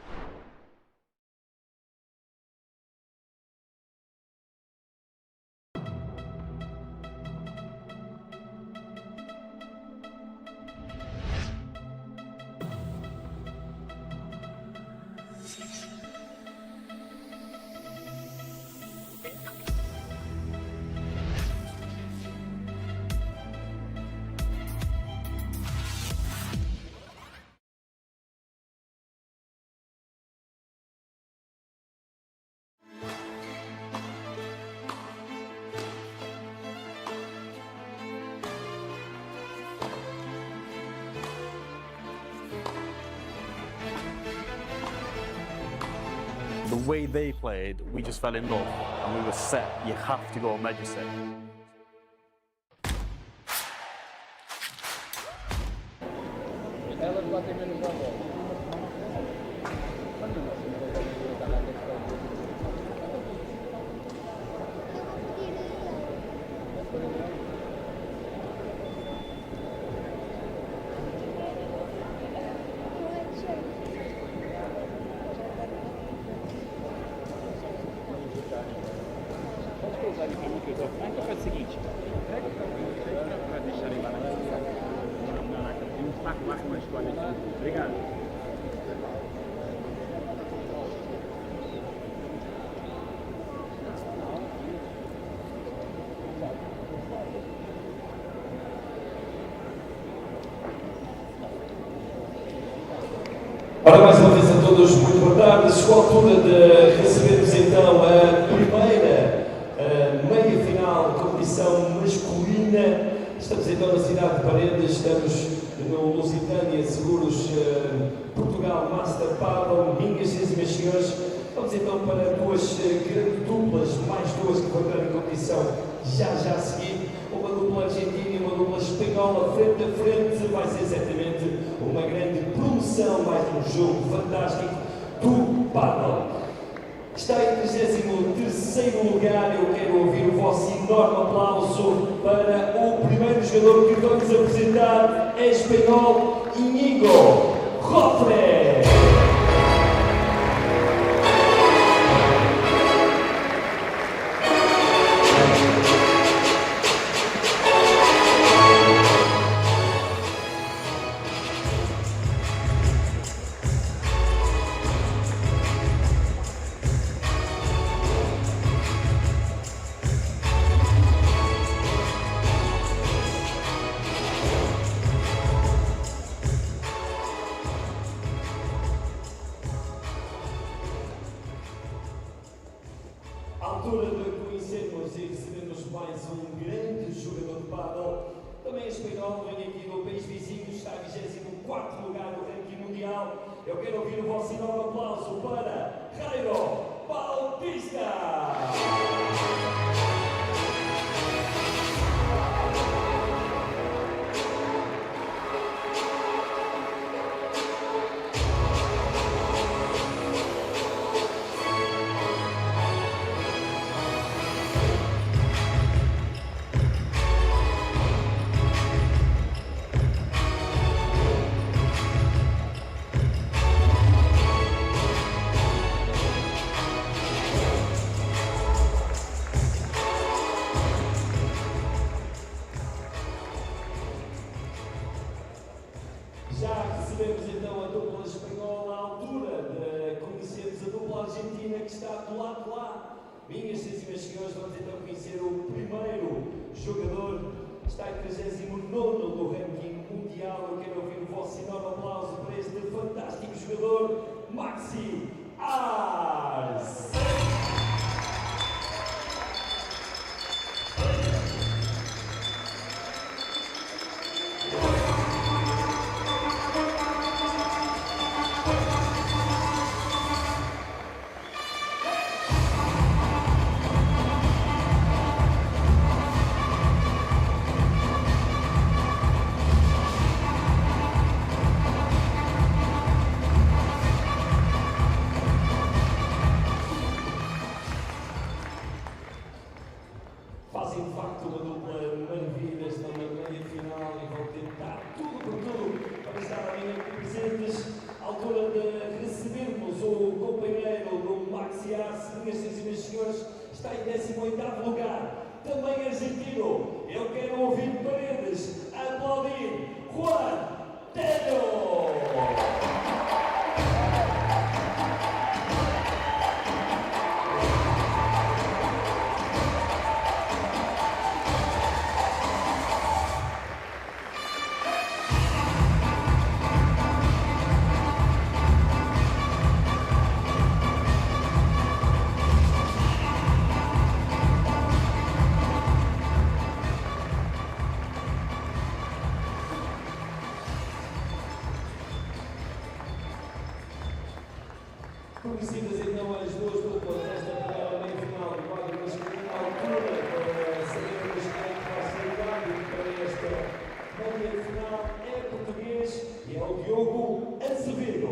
The way they played, we just fell in love and we were set. You have to go major set. Ora, mais uma vez a todos, muito boa tarde. Chegou a altura de recebermos então a primeira meia-final da competição masculina. Estamos então na cidade de Paredes, estamos no Lusitânia Seguros Portugal Master Paddle. Minhas senhoras e meus senhores, vamos então para duas grandes duplas, mais duas que vão entrar em competição já a seguir. Uma dupla argentina e uma dupla espanhola frente a frente. Vai ser certamente uma grande promoção, mais um jogo fantástico do paddle. Está em 33º lugar. Eu quero ouvir o vosso enorme aplauso para o primeiro jogador que vamos apresentar, é espanhol Íñigo Robles. altura de conhecermos e recebermos mais um grande jogador de pádel. Também espanhol, vem aqui do país vizinho, está em 24º lugar no ranking mundial. Eu quero ouvir o vosso enorme aplauso para Jairo Bautista! Já recebemos então a dupla espanhola à altura de conhecermos a dupla argentina que está do lado de lá. Minhas senhoras e senhores, vamos então conhecer o primeiro jogador, está em 39º do ranking mundial. Eu quero ouvir o vosso enorme aplauso para este fantástico jogador, Maxi Ars. Fazem de facto uma dupla maravilha, estão na meia final e vão tentar tudo por tudo para estar ali presentes à altura de recebermos o companheiro do Maxi Ars. Minhas senhoras e senhores, está em 18º lugar, também argentino. Eu quero ouvir Paredes aplaudir Juan Tello. Conhecidas então as duas duplas desta primeira meia-final do quadro masculino, à altura para sabermos quem é que vai ser o árbitro para esta meia-final é português e é o Diogo Azevedo.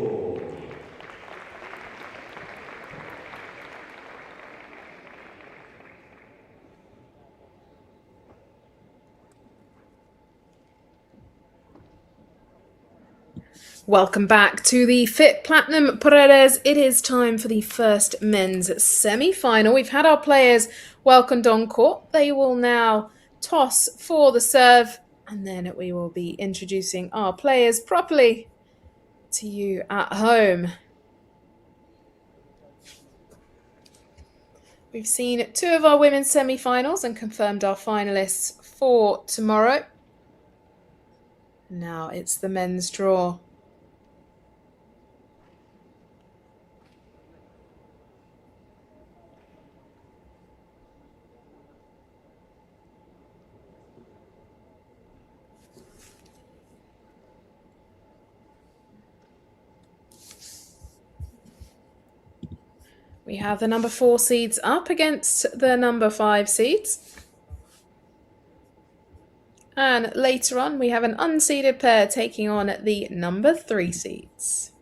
Welcome back to the FIP Platinum Paredes. It is time for the first men's semi-final. We've had our players welcomed on court. They will now toss for the serve, and then we will be introducing our players properly to you at home. We've seen two of our women's semi-finals and confirmed our finalists for tomorrow. Now it's the men's draw. We have the number 4 seeds up against the number 5 seeds. And later on, we have an unseeded pair taking on the number 3 seeds.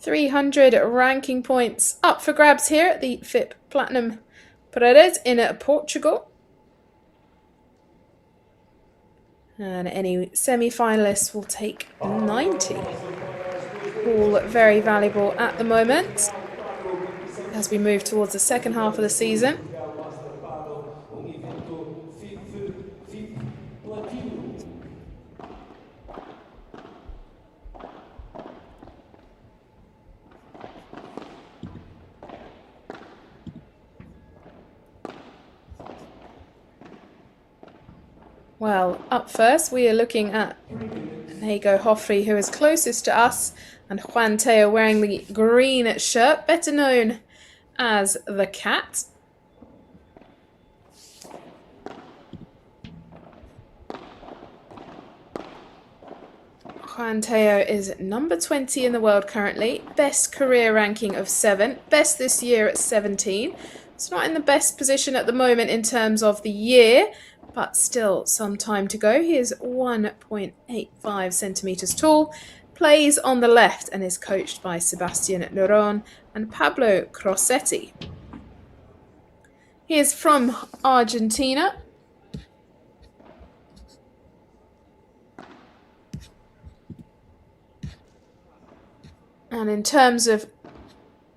$300 ranking points up for grabs here at the FIP Platinum Paredes in Portugal. And any semi-finalists will take 90. All very valuable at the moment as we move towards the second half of the season. Well, up first we are looking at an There you go, Joffrey, who is closest to us, and Juan Teo wearing the green shirt, better known as the Cat. Juan Teo is number 20 in the world currently, best career ranking of 7, best this year at 17. It's not in the best position at the moment in terms of the year, but still some time to go. He is 1.85 centimetres tall, plays on the left and is coached by Sebastian Leron and Pablo Crossetti. He is from Argentina. And in terms of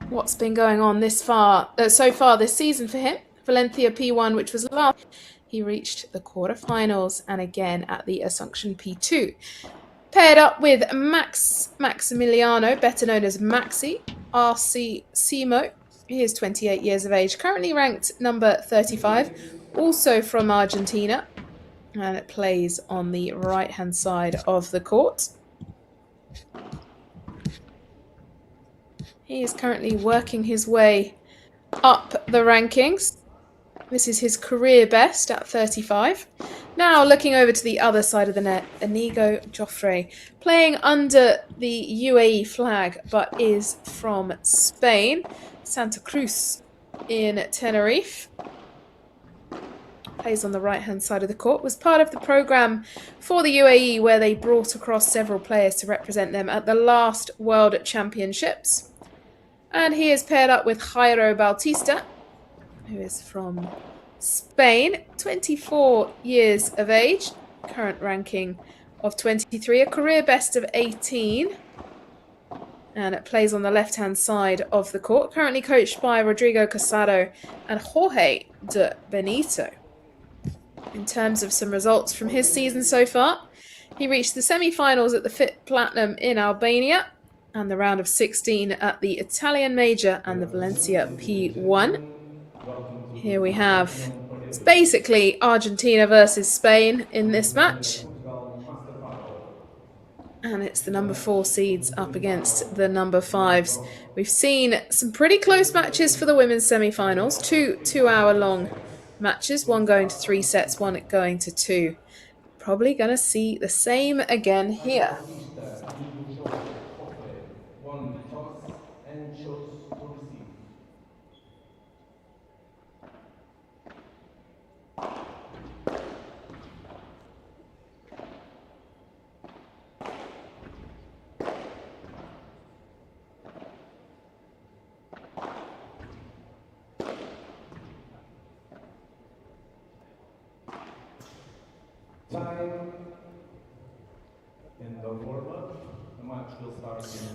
what's been going on so far this season for him, Valencia P1, which was last, he reached the quarterfinals and again at the Asunción P2. Paired up with Maximiliano, better known as Maxi, RC Simo. He is 28 years of age, currently ranked number 35, also from Argentina, and it plays on the right-hand side of the court. He is currently working his way up the rankings. This is his career best at 35. Now looking over to the other side of the net, Inigo Joffrey, playing under the UAE flag but is from Spain, Santa Cruz in Tenerife. Plays on the right-hand side of the court, was part of the programme for the UAE where they brought across several players to represent them at the last World Championships. And he is paired up with Jairo Bautista, who is from Spain, 24 years of age, current ranking of 23, a career best of 18. And it plays on the left-hand side of the court, currently coached by Rodrigo Casado and Jorge de Benito. In terms of some results from his season so far, he reached the semi-finals at the FIP Platinum in Albania, and the round of 16 at the Italian Major and the Valencia P1. Here we have, it's basically Argentina versus Spain in this match. And it's the number 4 seeds up against the number 5s. We've seen some pretty close matches for the women's semi-finals. 2-hour-long matches, one going to 3 sets, one going to 2. Probably going to see the same again here.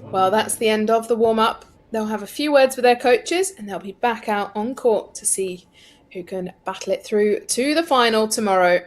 Well, that's the end of the warm-up. They'll have a few words with their coaches and they'll be back out on court to see who can battle it through to the final tomorrow.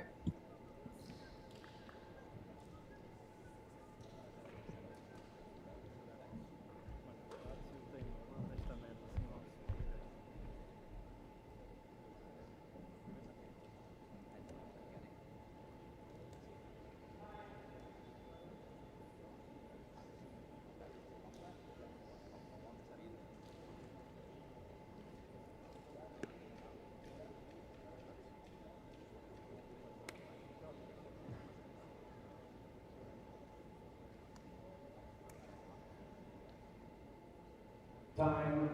Time.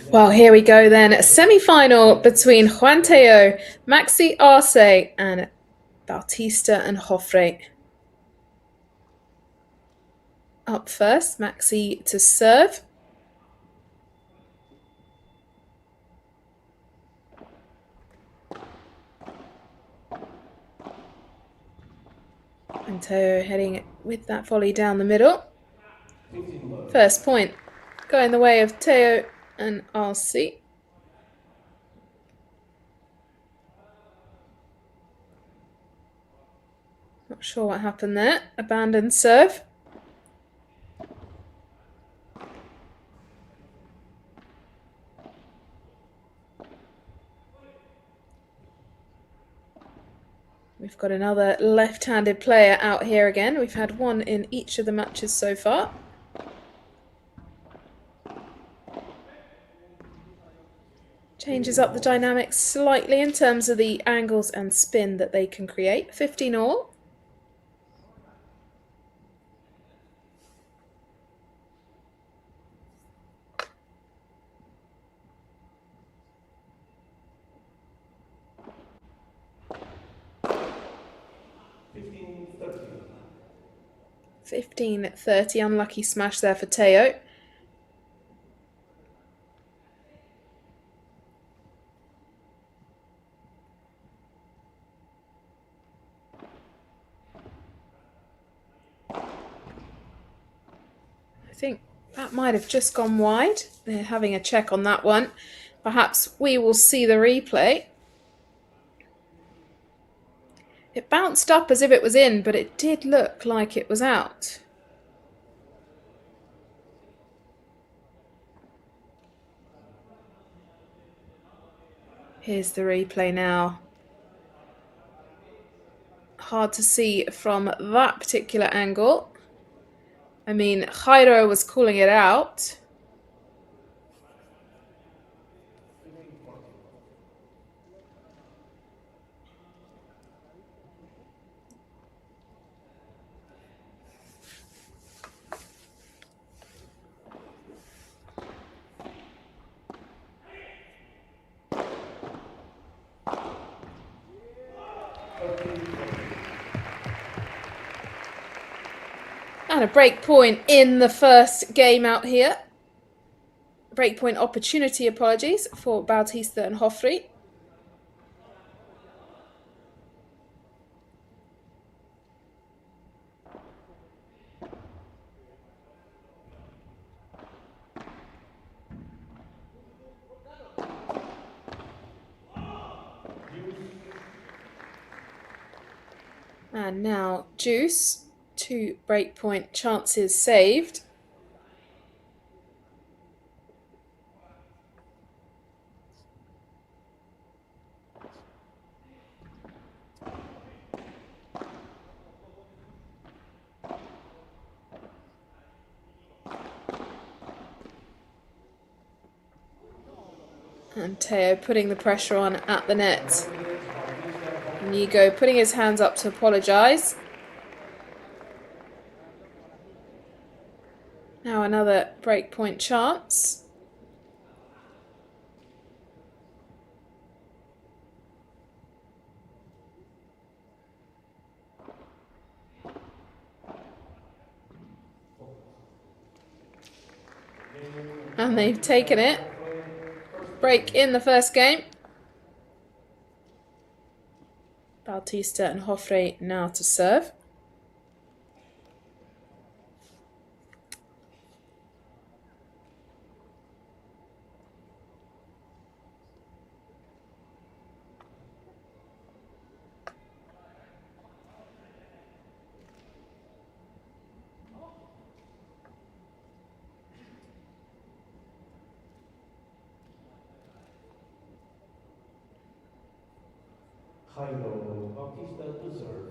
Well, here we go then. A semi-final between Juan Teo, Maxi Arce and Bautista and Joffrey. Up first, Maxi to serve. And Teo heading with that volley down the middle. First point going the way of Teo and Arce. Not sure what happened there. Abandoned serve. We've got another left-handed player out here again. We've had one in each of the matches so far. Changes up the dynamics slightly in terms of the angles and spin that they can create. 15 all. $15.30, unlucky smash there for Teo. I think that might have just gone wide. They're having a check on that one. Perhaps we will see the replay. It bounced up as if it was in, but it did look like it was out. Here's the replay now. Hard to see from that particular angle. I mean, Jairo was calling it out. And a break point in the first game out here. Breakpoint opportunity, apologies, for Bautista and Hoffrey. And now Juice, 2 breakpoint chances saved. And Teo putting the pressure on at the net. Inigo putting his hands up to apologise. Now another breakpoint chance. And they've taken it. Break in the first game. Bautista and Hoffrey now to serve. Jairo Bautista to serve.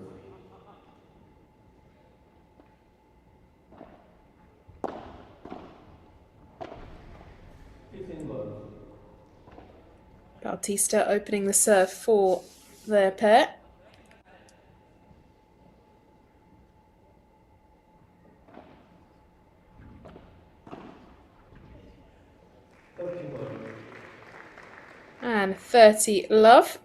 Bautista opening the serve for their pair. And 30 love.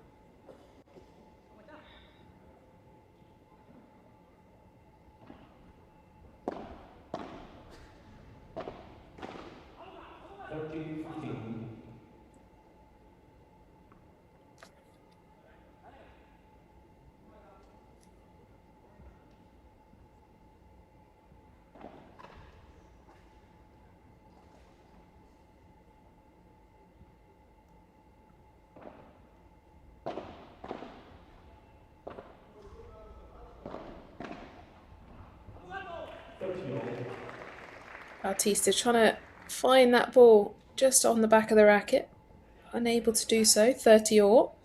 Bautista trying to find that ball just on the back of the racket. Unable to do so, 30 all.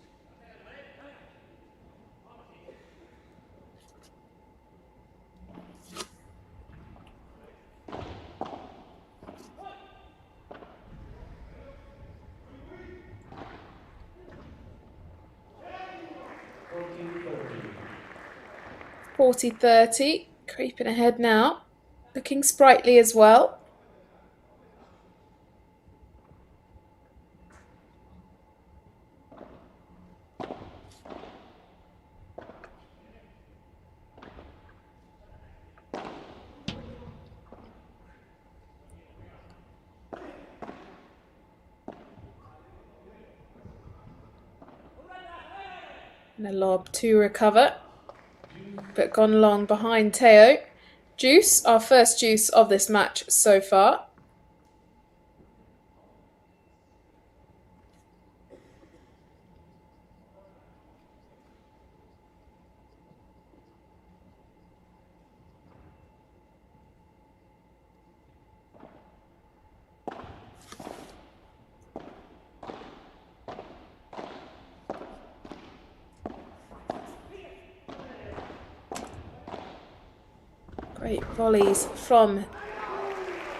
(40-30), creeping ahead now. Looking sprightly as well. And a lob to recover, but gone long behind Teo. Deuce, our first deuce of this match so far. Great volleys from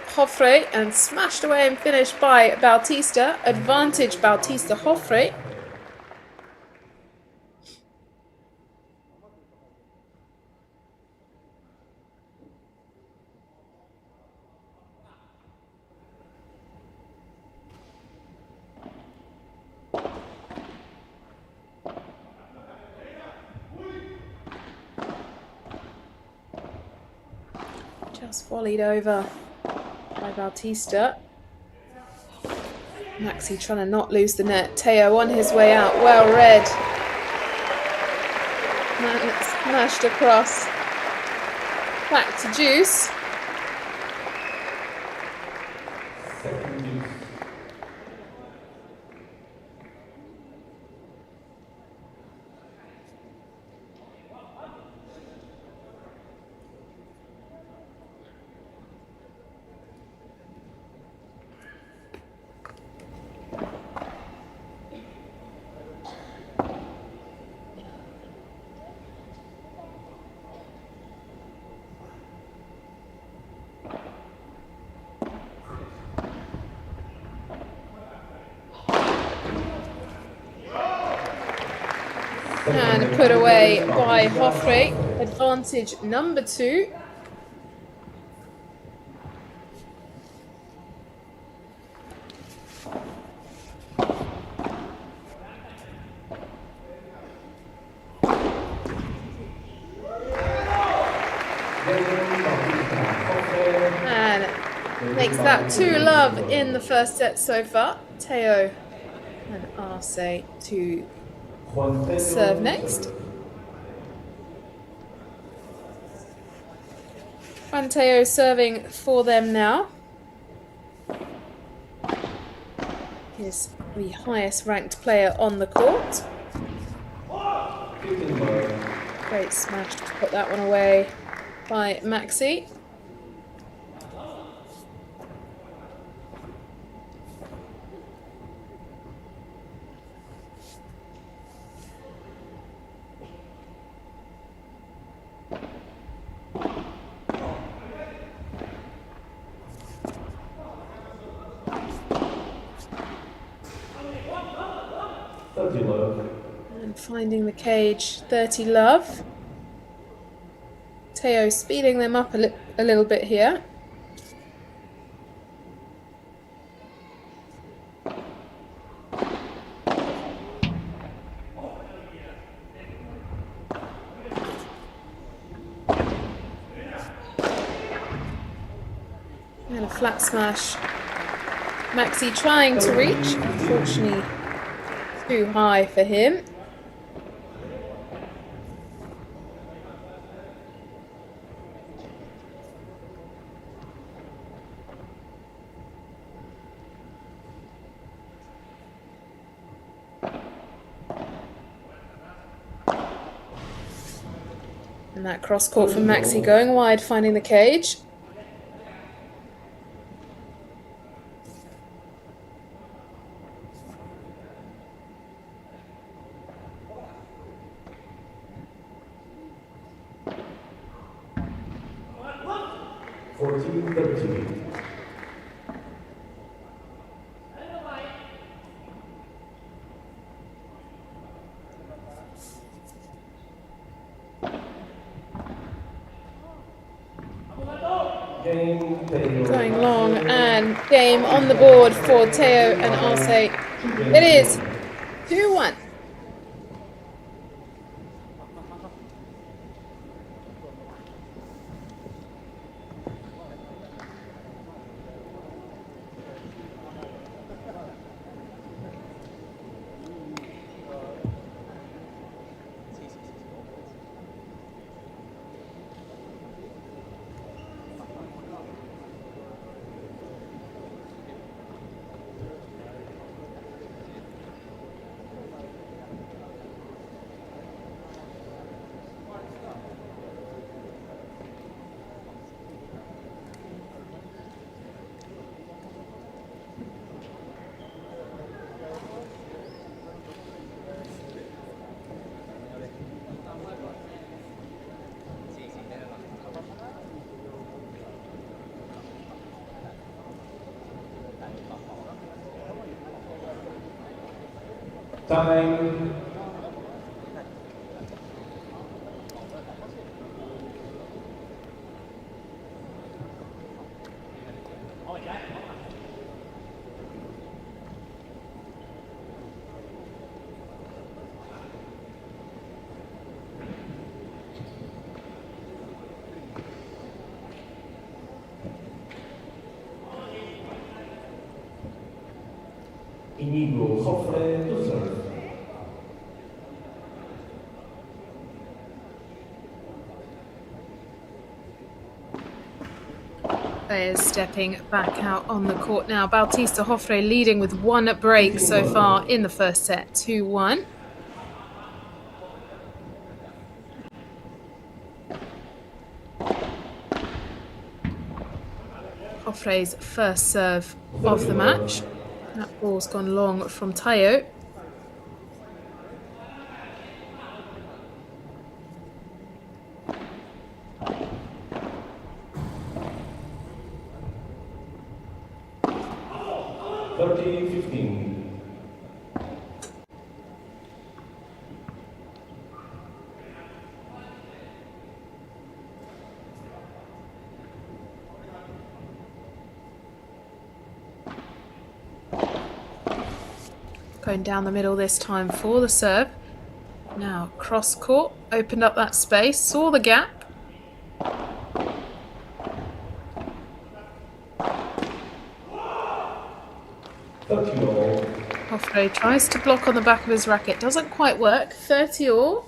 Joffre and smashed away and finished by Bautista. Advantage Bautista Joffre. Just volleyed over by Bautista. Maxi trying to not lose the net. Teo on his way out. Well read. Smashed across. Back to Deuce. And put away by Joffre. Advantage number 2. And makes that 2-love in the first set so far. Teo and Arce to serve next. Juan Teo serving for them now. He's the highest ranked player on the court. Great smash to put that one away by Maxi. And finding the cage, 30 love. Teo speeding them up a little bit here. And a flat smash. Maxi trying to reach, unfortunately too high for him. And that cross court from Maxi going wide, finding the cage. 14-13. Going long, and game on the board for Teo and Arce. It is 2-1. Time. Inigo Joffre to serve. Players stepping back out on the court now. Bautista Joffre leading with 1 break so far in the first set, 2-1. Joffre's first serve of the match. That ball's gone long from Tayo. Going down the middle this time for the serve. Now cross court, opened up that space, saw the gap. Joffre tries to block on the back of his racket, doesn't quite work. 30 all.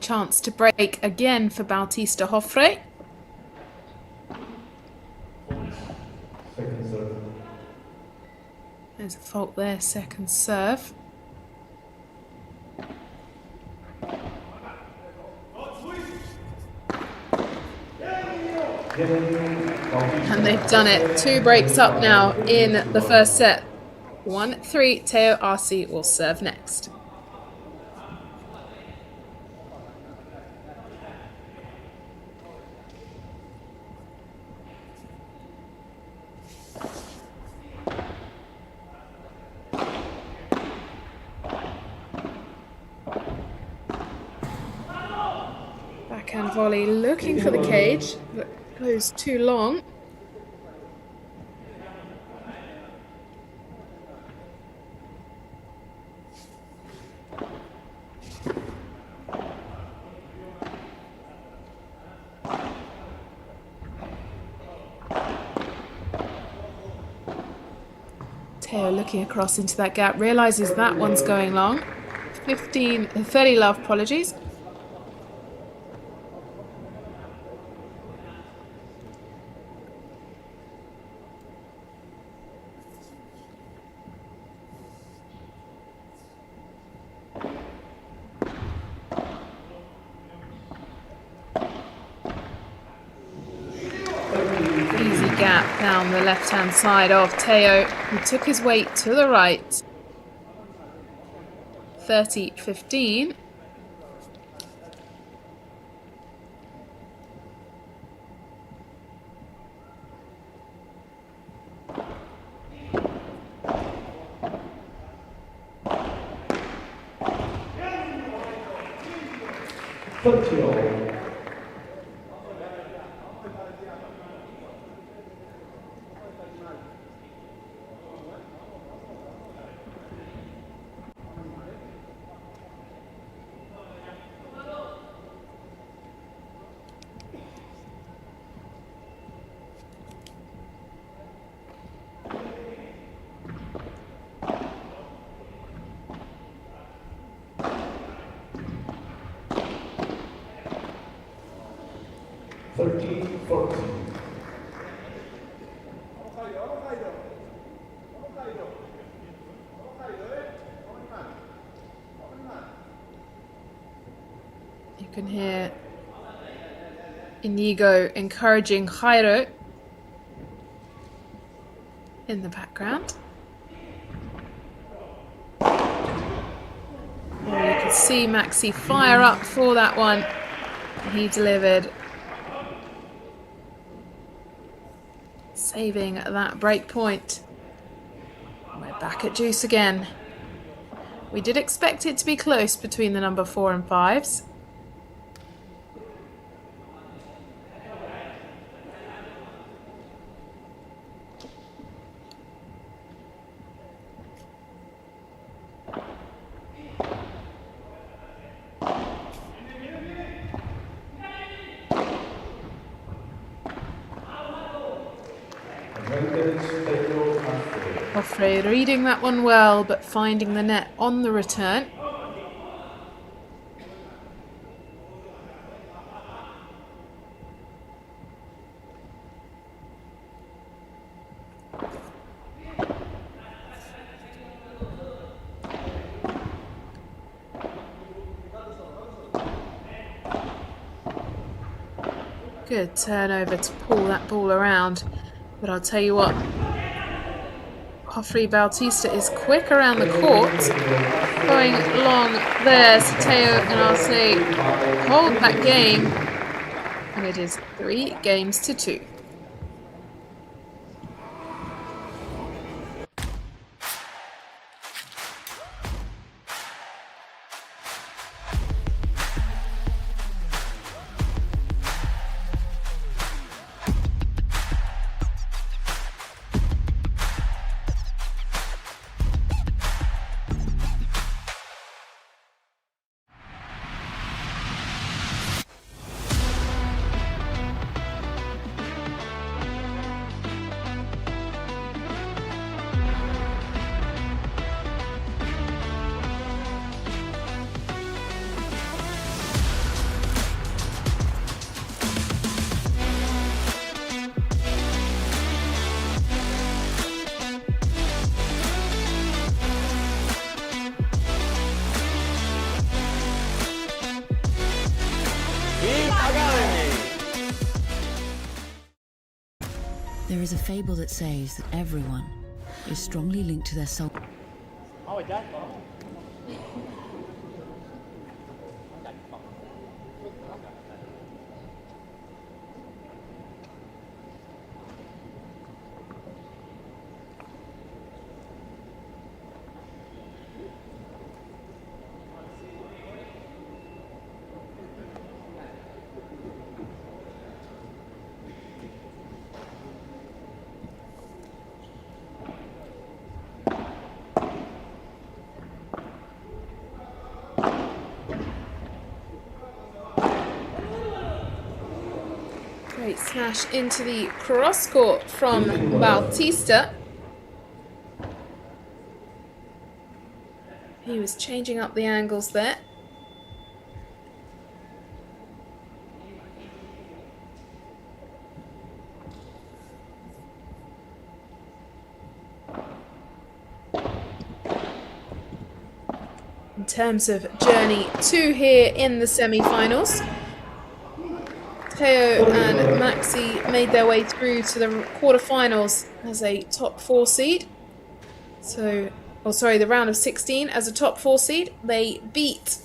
Chance to break again for Bautista Joffre. There's a fault there, second serve. And they've done it. 2 breaks up now in the first set. 1-3. Teo Arce will serve next. Backhand volley looking for the cage, but goes too long. Teo looking across into that gap, realises that one's going long. 30 love, apologies. Easy gap down the left-hand side of Teo, who took his weight to the right. 30-15. You can hear Inigo encouraging Jairo in the background. Oh, you can see Maxi fire up for that one. He delivered, saving that break point. We're back at juice again. We did expect it to be close between the number 4 and 5s. Joffrey reading that one well, but finding the net on the return. Good turnover to pull that ball around, but I'll tell you what, Joffrey Bautista is quick around the court, going long there. So Teo and Arce hold that game, and it is 3-2. There is a fable that says that everyone is strongly linked to their soul. Great smash into the cross court from Bautista. He was changing up the angles there. In terms of journey 2 here in the semi-finals, Teo and Maxi made their way through to the quarterfinals as a top 4 seed. The round of 16 as a top 4 seed. They beat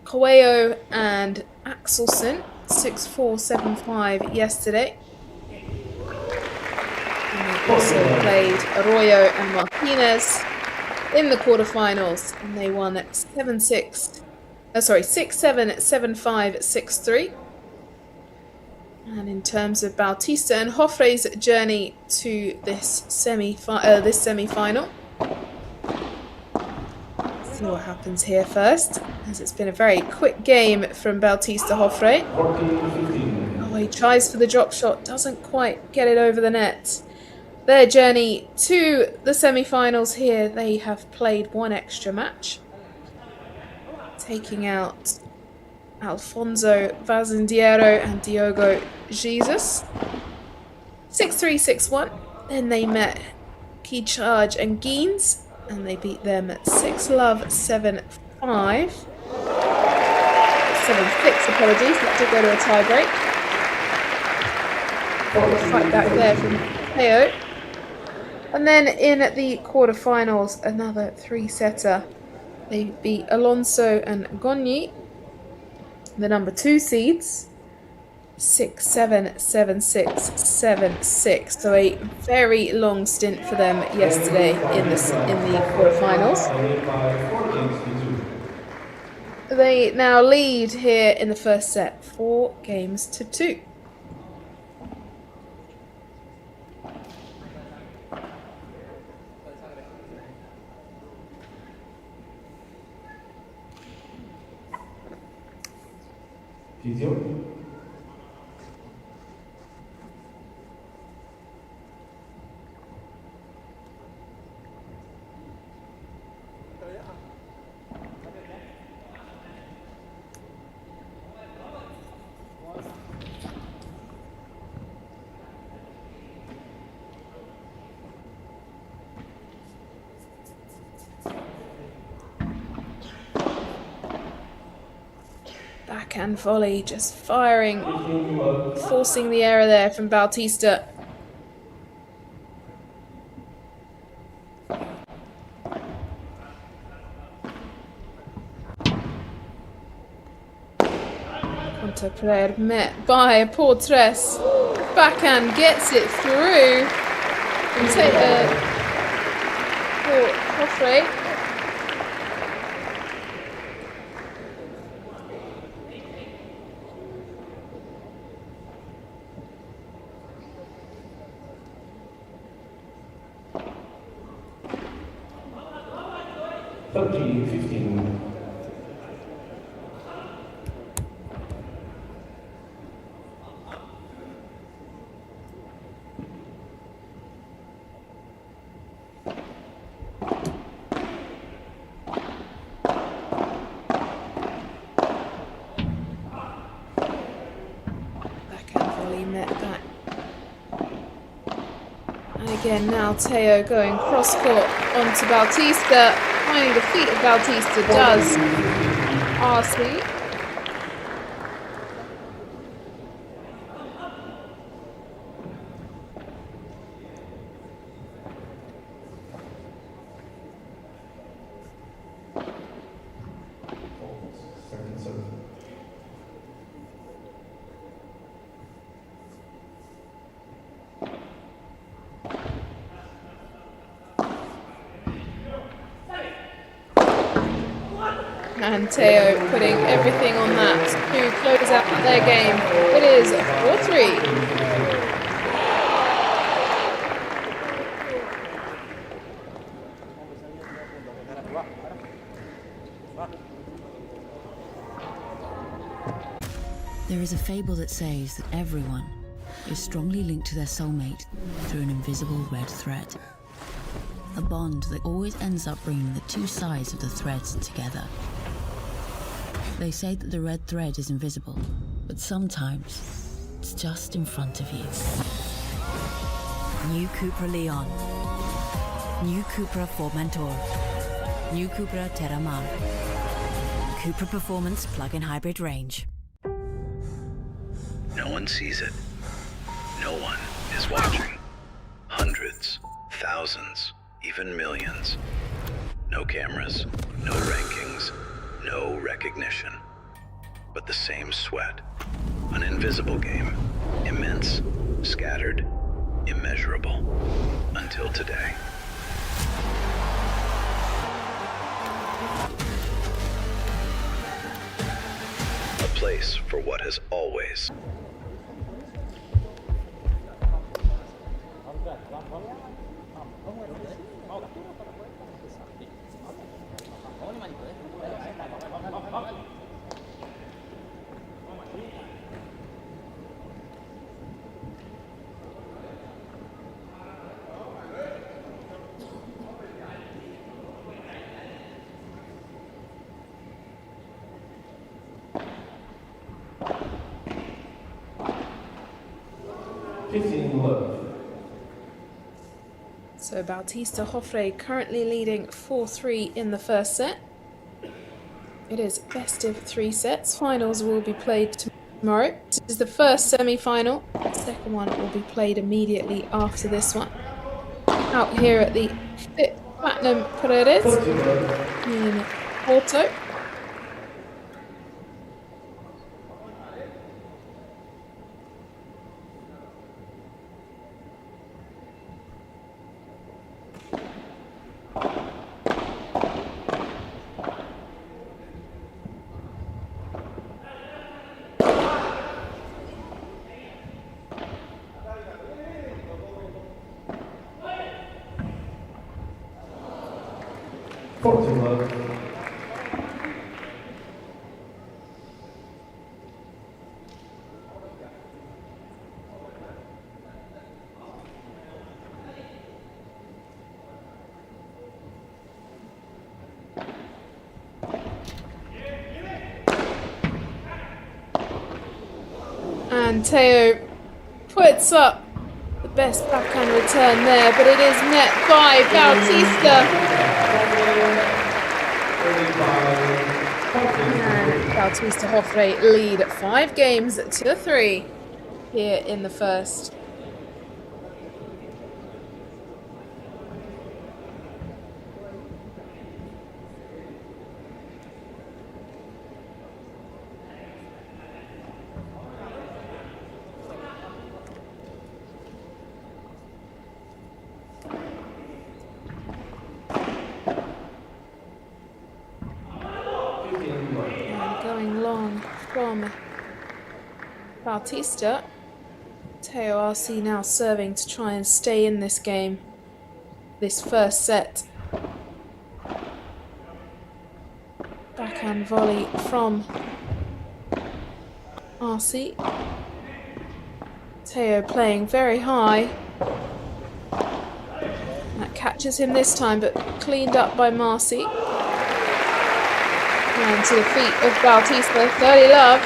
Coelho and Axelsen 6-4, 7-5 yesterday. And they also played Arroyo and Martinez in the quarterfinals, and they won 6-7, 7-5, 6-3. And in terms of Bautista and Joffre's journey to this semi-final, see what happens here first, as it's been a very quick game from Bautista Joffre. Oh, he tries for the drop shot, doesn't quite get it over the net. Their journey to the semi-finals here, they have played one extra match, taking out Alfonso Vazendiero and Diogo Jesus. 6-3, 6-1. Then they met Keycharge and Geens, and they beat them 6-love, 7-5. 7-6, apologies. That did go to a tie break. Fight back there from Teo. And then in the quarterfinals, another 3-setter. They beat Alonso and Gogni, the number 2 seeds, 6-7, 7-6, 7-6. So a very long stint for them yesterday in the quarterfinals. They now lead here in the first set, 4-2. Backhand volley, just firing, forcing the error there from Bautista. Contemplated met by Portres. Backhand gets it through. Joffre. Again, now Teo going cross-court onto Bautista. Finding the feet of Bautista does RC. And Teo putting everything on that to close out their game. It is 4-3. There is a fable that says that everyone is strongly linked to their soulmate through an invisible red thread. A bond that always ends up bringing the two sides of the threads together. They say that the red thread is invisible, but sometimes it's just in front of you. New Cupra Leon. New Cupra Formentor. New Cupra Terramar. Cupra Performance plug-in hybrid range. No one sees it. No one is watching. Hundreds, thousands, even millions. No cameras, no rankings, no recognition. But the same sweat. An invisible game. Immense, scattered, immeasurable. Until today. A place for what has always. So Bautista Joffre currently leading 4-3 in the first set. It is best of 3 sets. Finals will be played tomorrow. This is the first semi-final. The second one will be played immediately after this one. Out here at the FIP Platinum Paredes in Porto. And Teo puts up the best backhand return there, but it is met by Bautista. And Bautista Joffre lead 5 games to 3 here in the first. Going long from Bautista. Teo RC now serving to try and stay in this game, this first set. Backhand volley from RC. Teo playing very high. That catches him this time, but cleaned up by Marcy. And to the feet of Bautista, 30 love.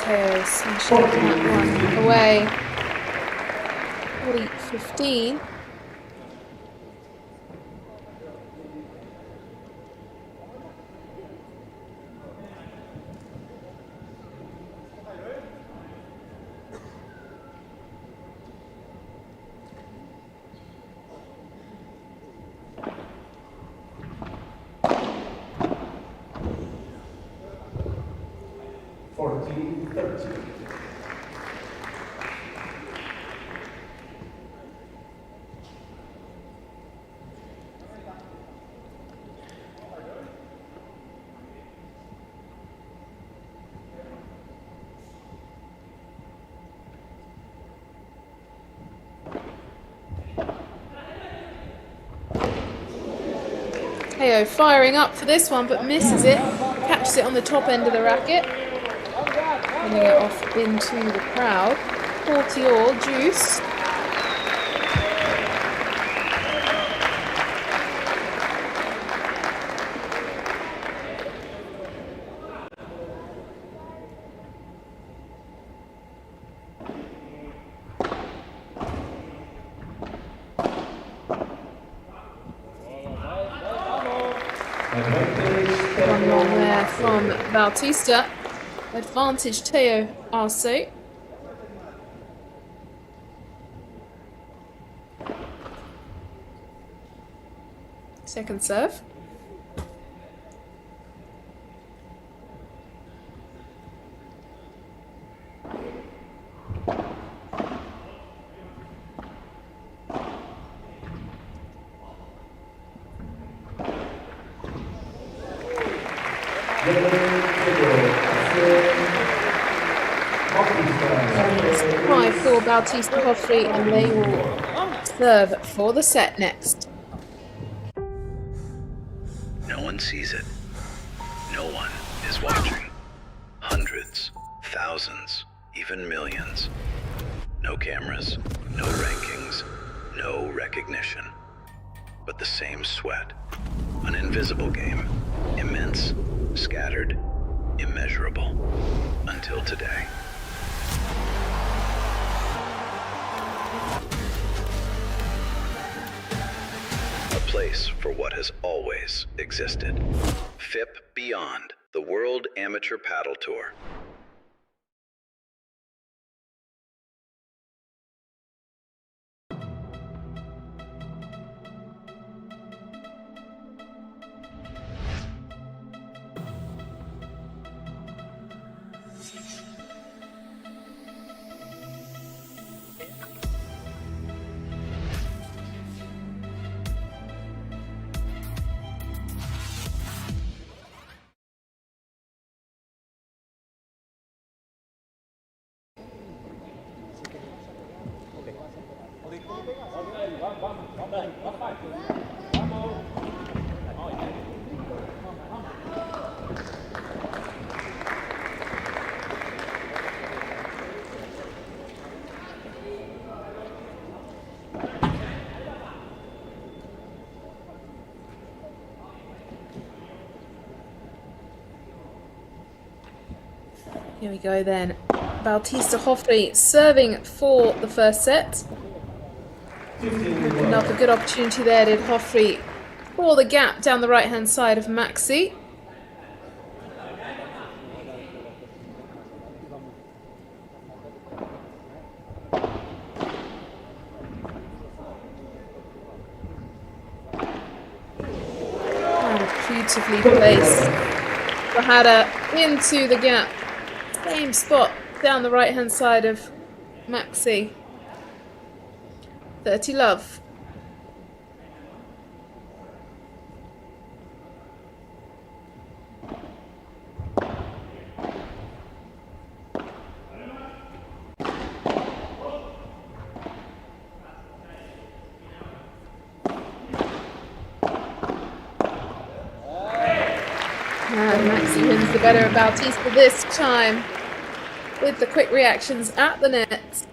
Teo smashing that one away. 40-15. Teo firing up for this one, but misses it. Catches it on the top end of the racket. Putting it off into the crowd. 40 all, Juice. One long there from Bautista. Advantage Teo Arce. Second serve. Five for Bautista Hoffrey, and they will serve for the set next. No one sees it. No one is watching. Hundreds, thousands, even millions. No cameras, no rankings, no recognition. But the same sweat. An invisible game. Immense, scattered, immeasurable. Until today. A place for what has always existed. FIP Beyond, the World Amateur Paddle Tour. Here we go then. Bautista Hoffrey serving for the first set. Opened up a good opportunity there, did Hoffrey, for the gap down the right-hand side of Maxi. And beautifully placed. Bahada into the gap. Same spot down the right-hand side of Maxi. 30 love. And Maxi wins the better of Bautista this time with the quick reactions at the net.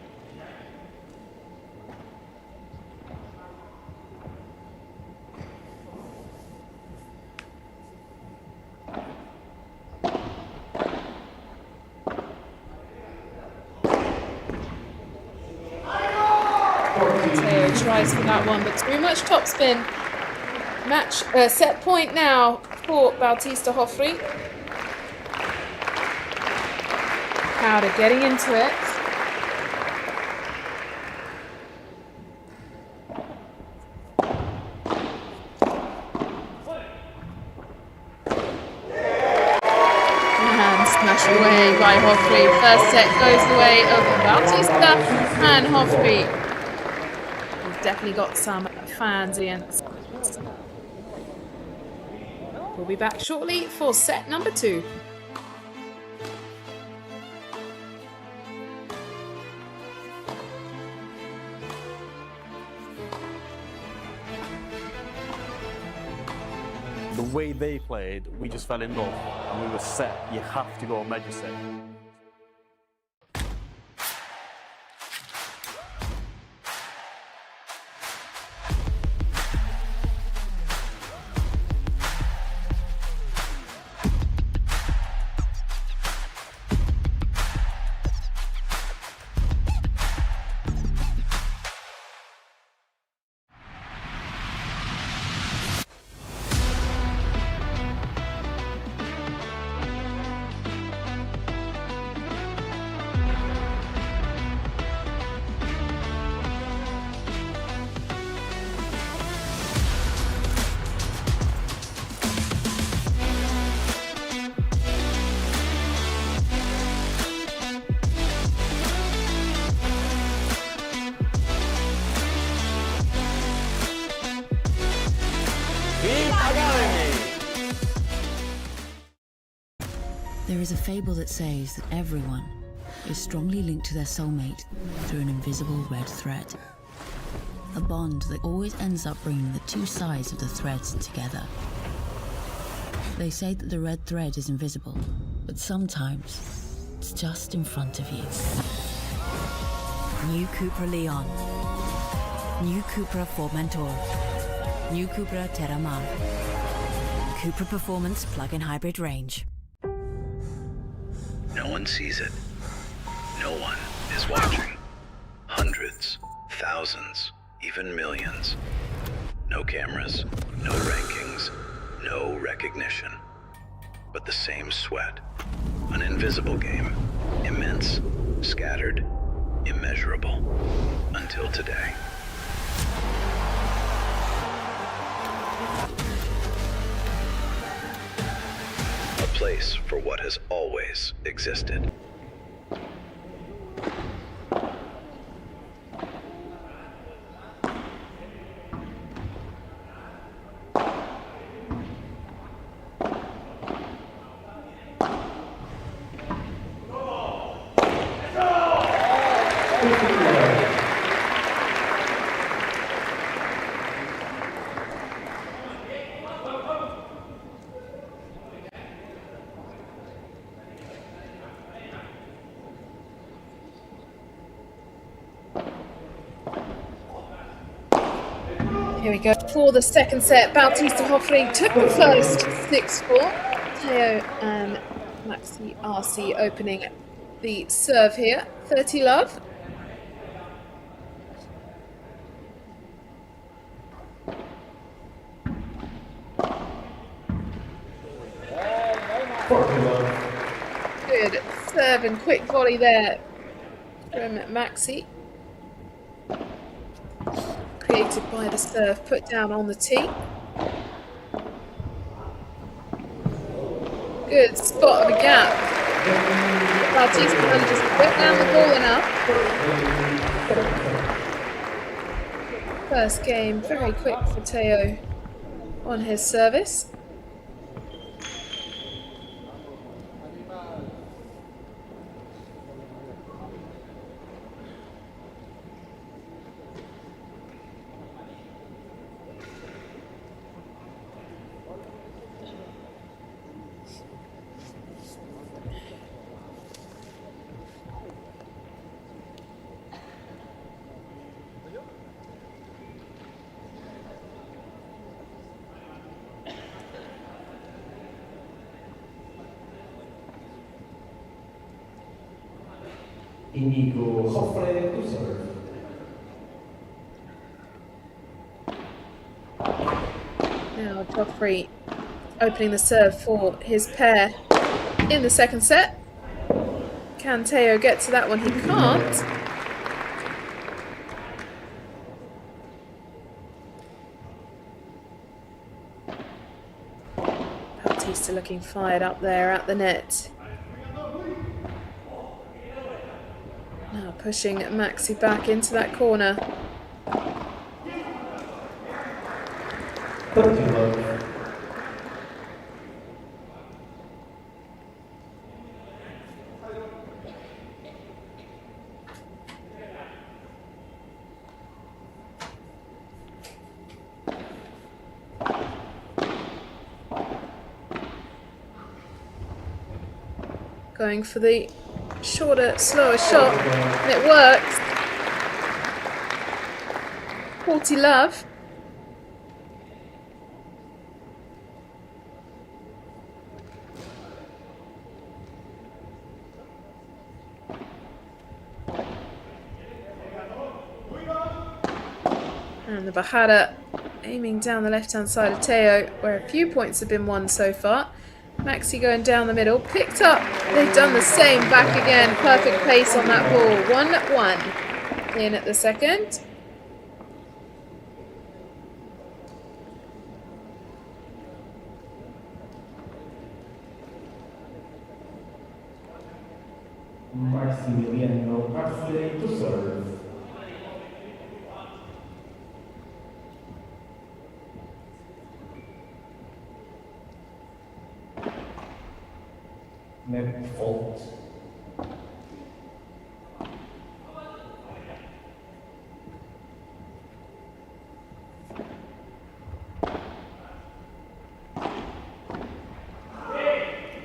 rise for that one, but too much topspin. Match set point now for Bautista Hoffrey. Powder getting into it. And smashed away by Hoffrey. First set goes the way of Bautista and Hoffrey. We've definitely got some fans, Ian. We'll be back shortly for set number 2. The way they played, we just fell in love and we were set. You have to go major set. There is a fable that says that everyone is strongly linked to their soulmate through an invisible red thread. A bond that always ends up bringing the two sides of the threads together. They say that the red thread is invisible, but sometimes it's just in front of you. New Cupra Leon. New Cupra Formentor. New Cupra Terramar. Cupra Performance Plug-in Hybrid Range. No one sees it. No one is watching. Hundreds, thousands, even millions. No cameras, no rankings, no recognition. But the same sweat. An invisible game. Immense, scattered, immeasurable. Until today. A place for what has always existed. Here we go for the second set. Bautista Hoffrey took the first 6-4. Teo and Maxi RC opening the serve here. 30 love. Good serve and quick volley there from Maxi. Created by the serve, put down on the tee. Good spot of a gap. Bautista manages to put down the ball enough. First game, very quick for Teo on his service. Inigo Hoffrey to serve. Now Joffrey opening the serve for his pair in the second set. Can Teo get to that one? He can't. Bautista looking fired up there at the net. Now pushing Maxi back into that corner. Going for the shorter, slower shot, and it works. 40 love. And the Bajada aiming down the left-hand side of Teo, where a few points have been won so far. Maxi going down the middle, picked up. They've done the same back again. Perfect pace on that ball. 1-1 in at the second. Maximiliano Arce to serve. Net fault.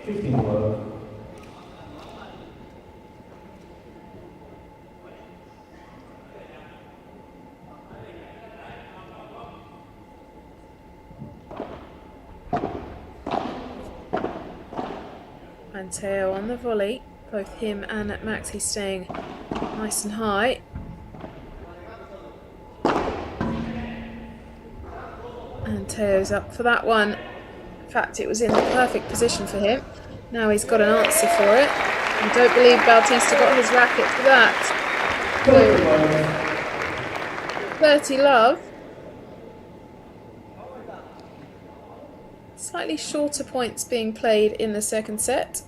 Love. And Teo on the volley, both him and Maxi staying nice and high. And Teo's up for that one. In fact, it was in the perfect position for him. Now he's got an answer for it. I don't believe Bautista got his racket for that. So, 30 love. Slightly shorter points being played in the second set.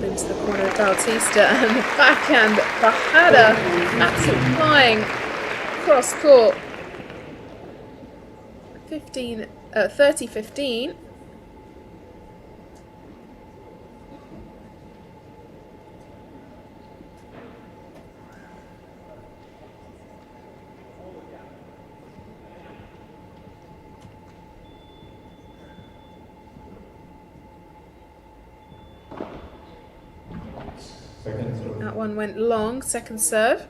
Into the corner of Bautista and the backhand Bajada absolutely flying cross court. 30-15. That one went long, second serve.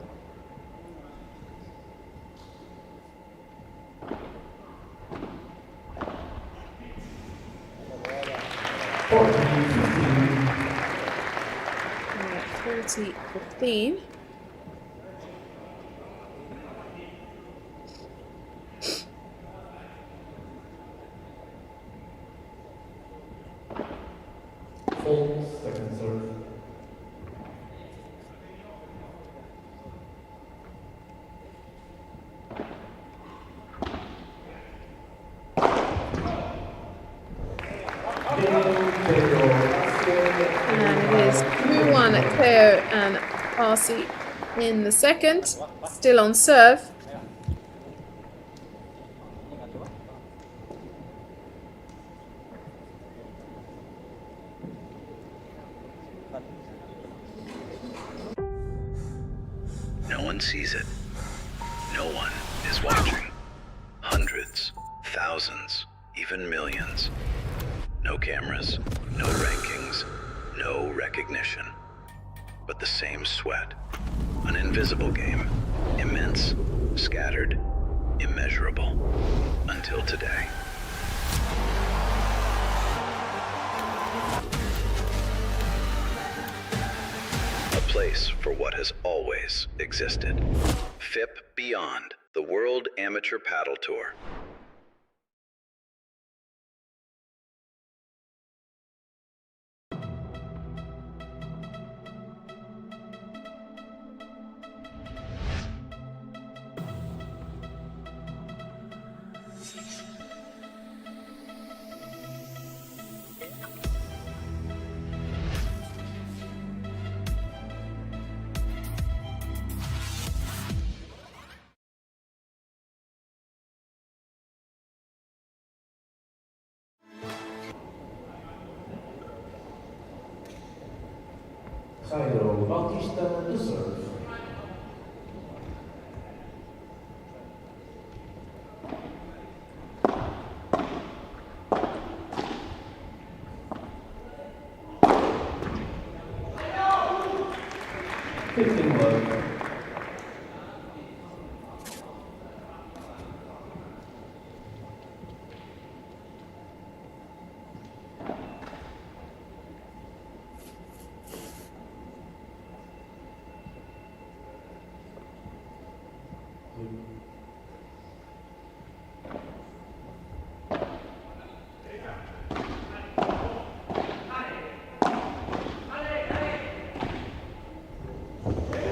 Right, 40-15. Full second serve. And it is 2-1 at Teo and Arce in the second. Still on serve. No one sees it. No one is watching. even millions. No cameras, no rankings, no recognition. But the same sweat. An invisible game. Immense, scattered, immeasurable. Until today. A place for what has always existed. FIP Beyond, the World Amateur Paddle Tour. Jairo Bautista to serve.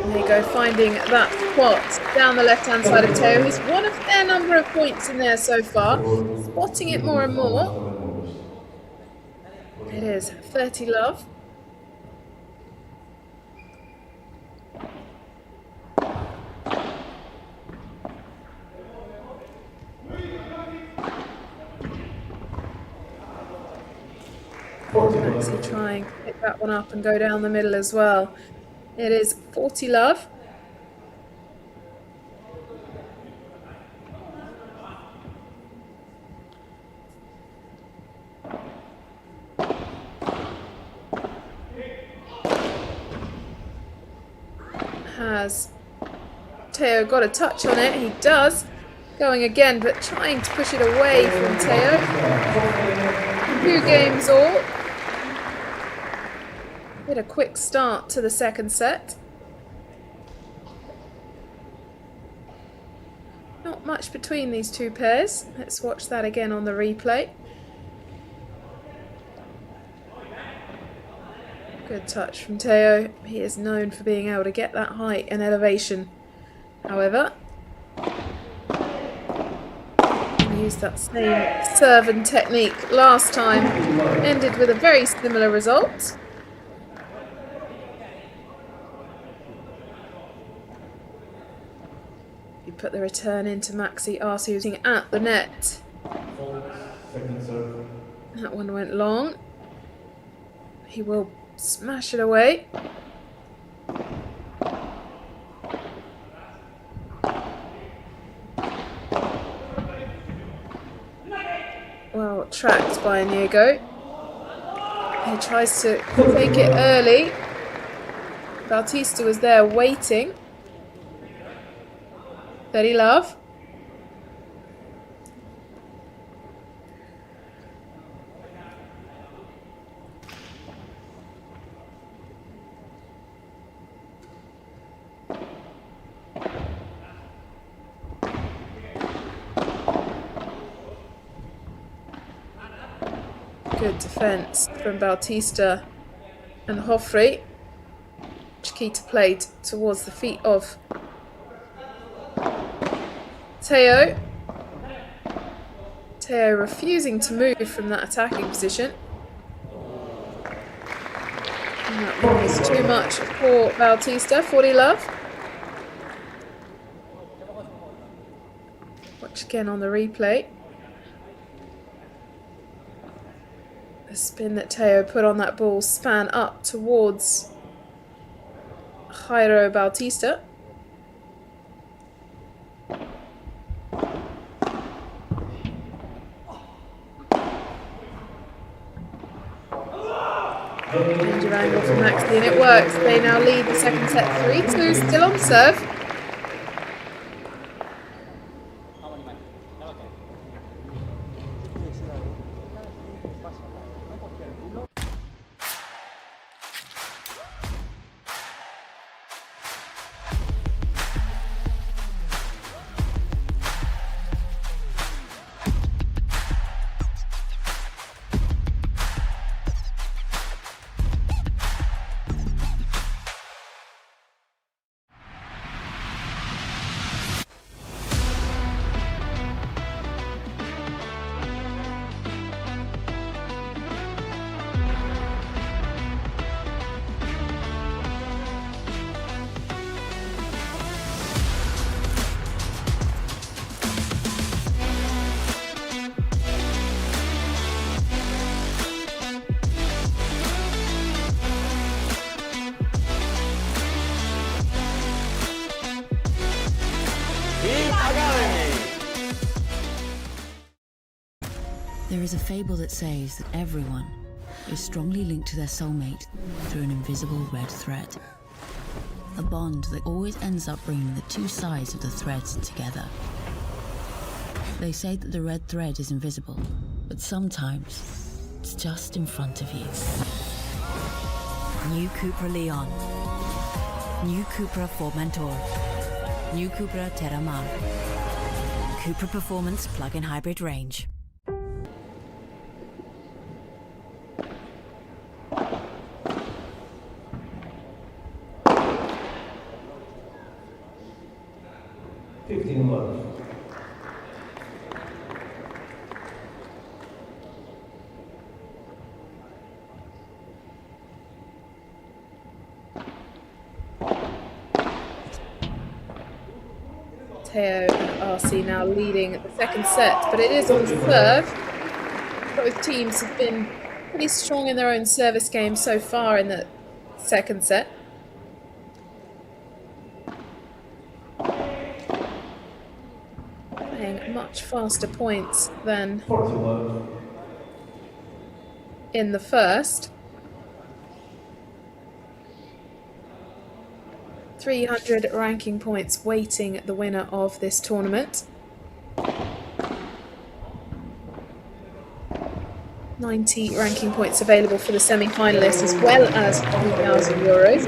There you go, finding that spot down the left-hand side of Teo. He's won a fair number of points in there so far, spotting it more and more. It is 30 love. Maxi trying to pick that one up and go down the middle as well. It is 40 love. Has Teo got a touch on it? He does. Going again, but trying to push it away from Teo. 2 games all. Bit a quick start to the second set. Not much between these two pairs. Let's watch that again on the replay. Good touch from Teo. He is known for being able to get that height and elevation. However, he used that same serve and technique last time. Ended with a very similar result. You put the return into Maxi Arce using at the net. That one went long. He will smash it away. Well tracked by Inigo. He tries to take it early. Bautista was there waiting. 30 love. Good defence from Bautista and Hoffrey. Chiquita played towards the feet of Teo. Teo refusing to move from that attacking position. And that one was too much for Bautista. 40 love. Watch again on the replay. The spin that Teo put on that ball span up towards Jairo Bautista. Change of angle for Maxi, and it works. They now lead the second set 3-2, still on serve. There is a fable that says that everyone is strongly linked to their soulmate through an invisible red thread. A bond that always ends up bringing the two sides of the threads together. They say that the red thread is invisible, but sometimes it's just in front of you. New Cupra Leon. New Cupra Formentor. New Cupra Terramar. Cupra Performance plug-in hybrid range. Teo and RC now leading the second set, but it is on serve. Both teams have been pretty strong in their own service game so far in the second set. Playing much faster points than in the first. 300 ranking points waiting the winner of this tournament. 90 ranking points available for the semi-finalists, as well as €2,000.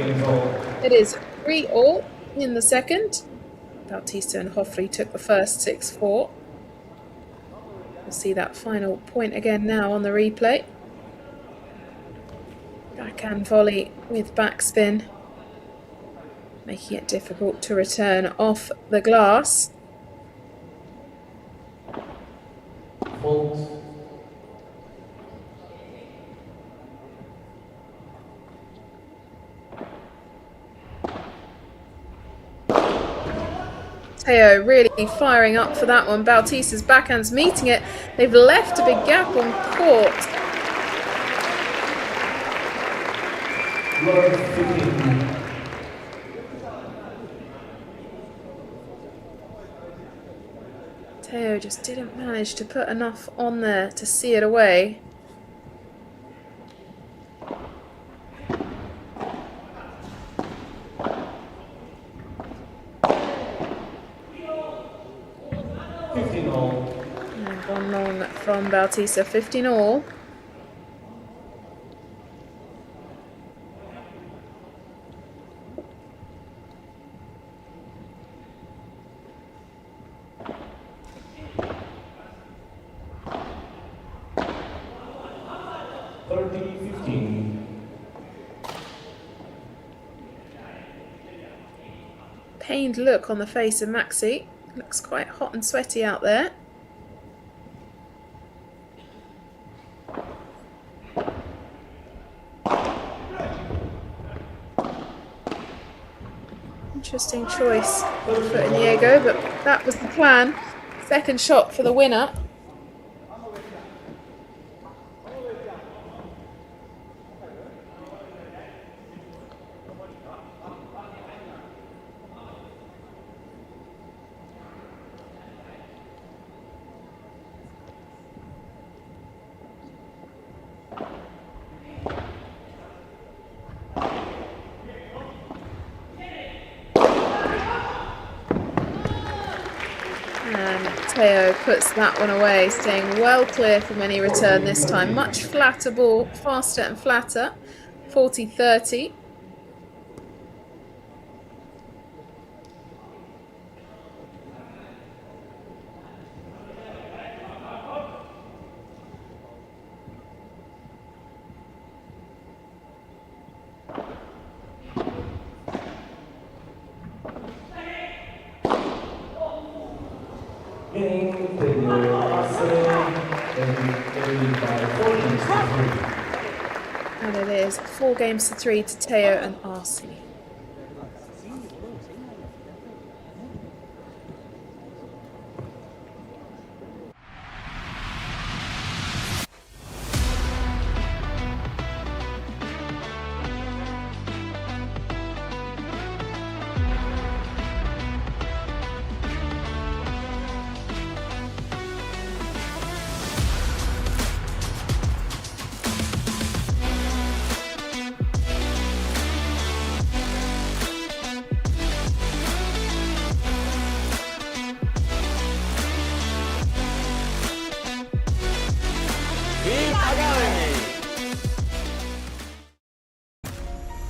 It is 3-all in the second. Bautista and Hoffrey took the first 6-4. We'll see that final point again now on the replay. Backhand volley with backspin, making it difficult to return off the glass. Teo really firing up for that one. Bautista's backhand's meeting it. They've left a big gap on court. Teo just didn't manage to put enough on there to see it away. And gone long from Bautista, 15-all. Pained look on the face of Maxi. Looks quite hot and sweaty out there. Interesting choice for Inigo, but that was the plan. Second shot for the winner. Teo puts that one away, staying well clear from any return this time. Much flatter ball, faster and flatter. 40-30. And it is 4-3 to Teo and Arsley.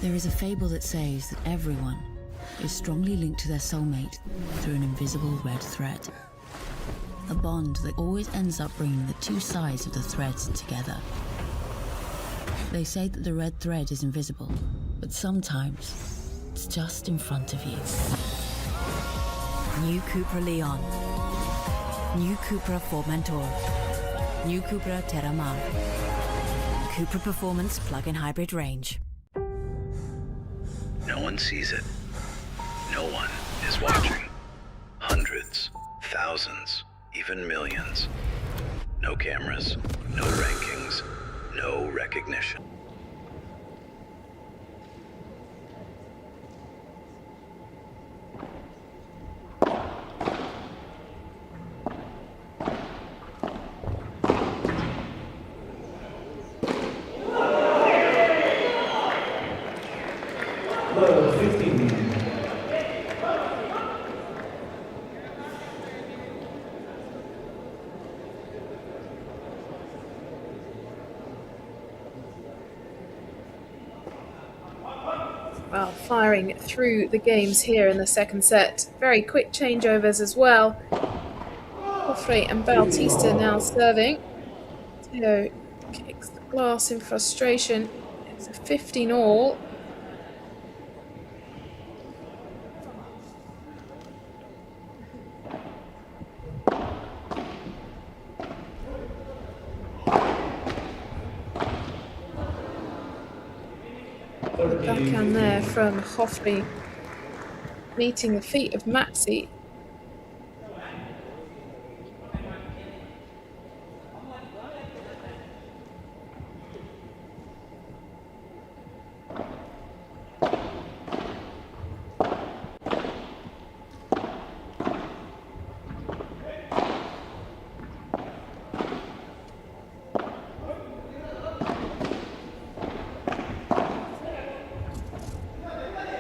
There is a fable that says that everyone is strongly linked to their soulmate through an invisible red thread. A bond that always ends up bringing the two sides of the threads together. They say that the red thread is invisible, but sometimes it's just in front of you. New Cupra Leon. New Cupra Formentor. New Cupra Terramar. Cupra Performance Plug-in Hybrid Range. No one sees it. No one is watching. Hundreds, thousands, even millions. No cameras, no rankings, no recognition. Well, firing through the games here in the second set. Very quick changeovers as well. Joffrey and Bautista now serving. Teo kicks the glass in frustration. It's a 15-all. Backhand there from Joffrey, meeting the feet of Maxi.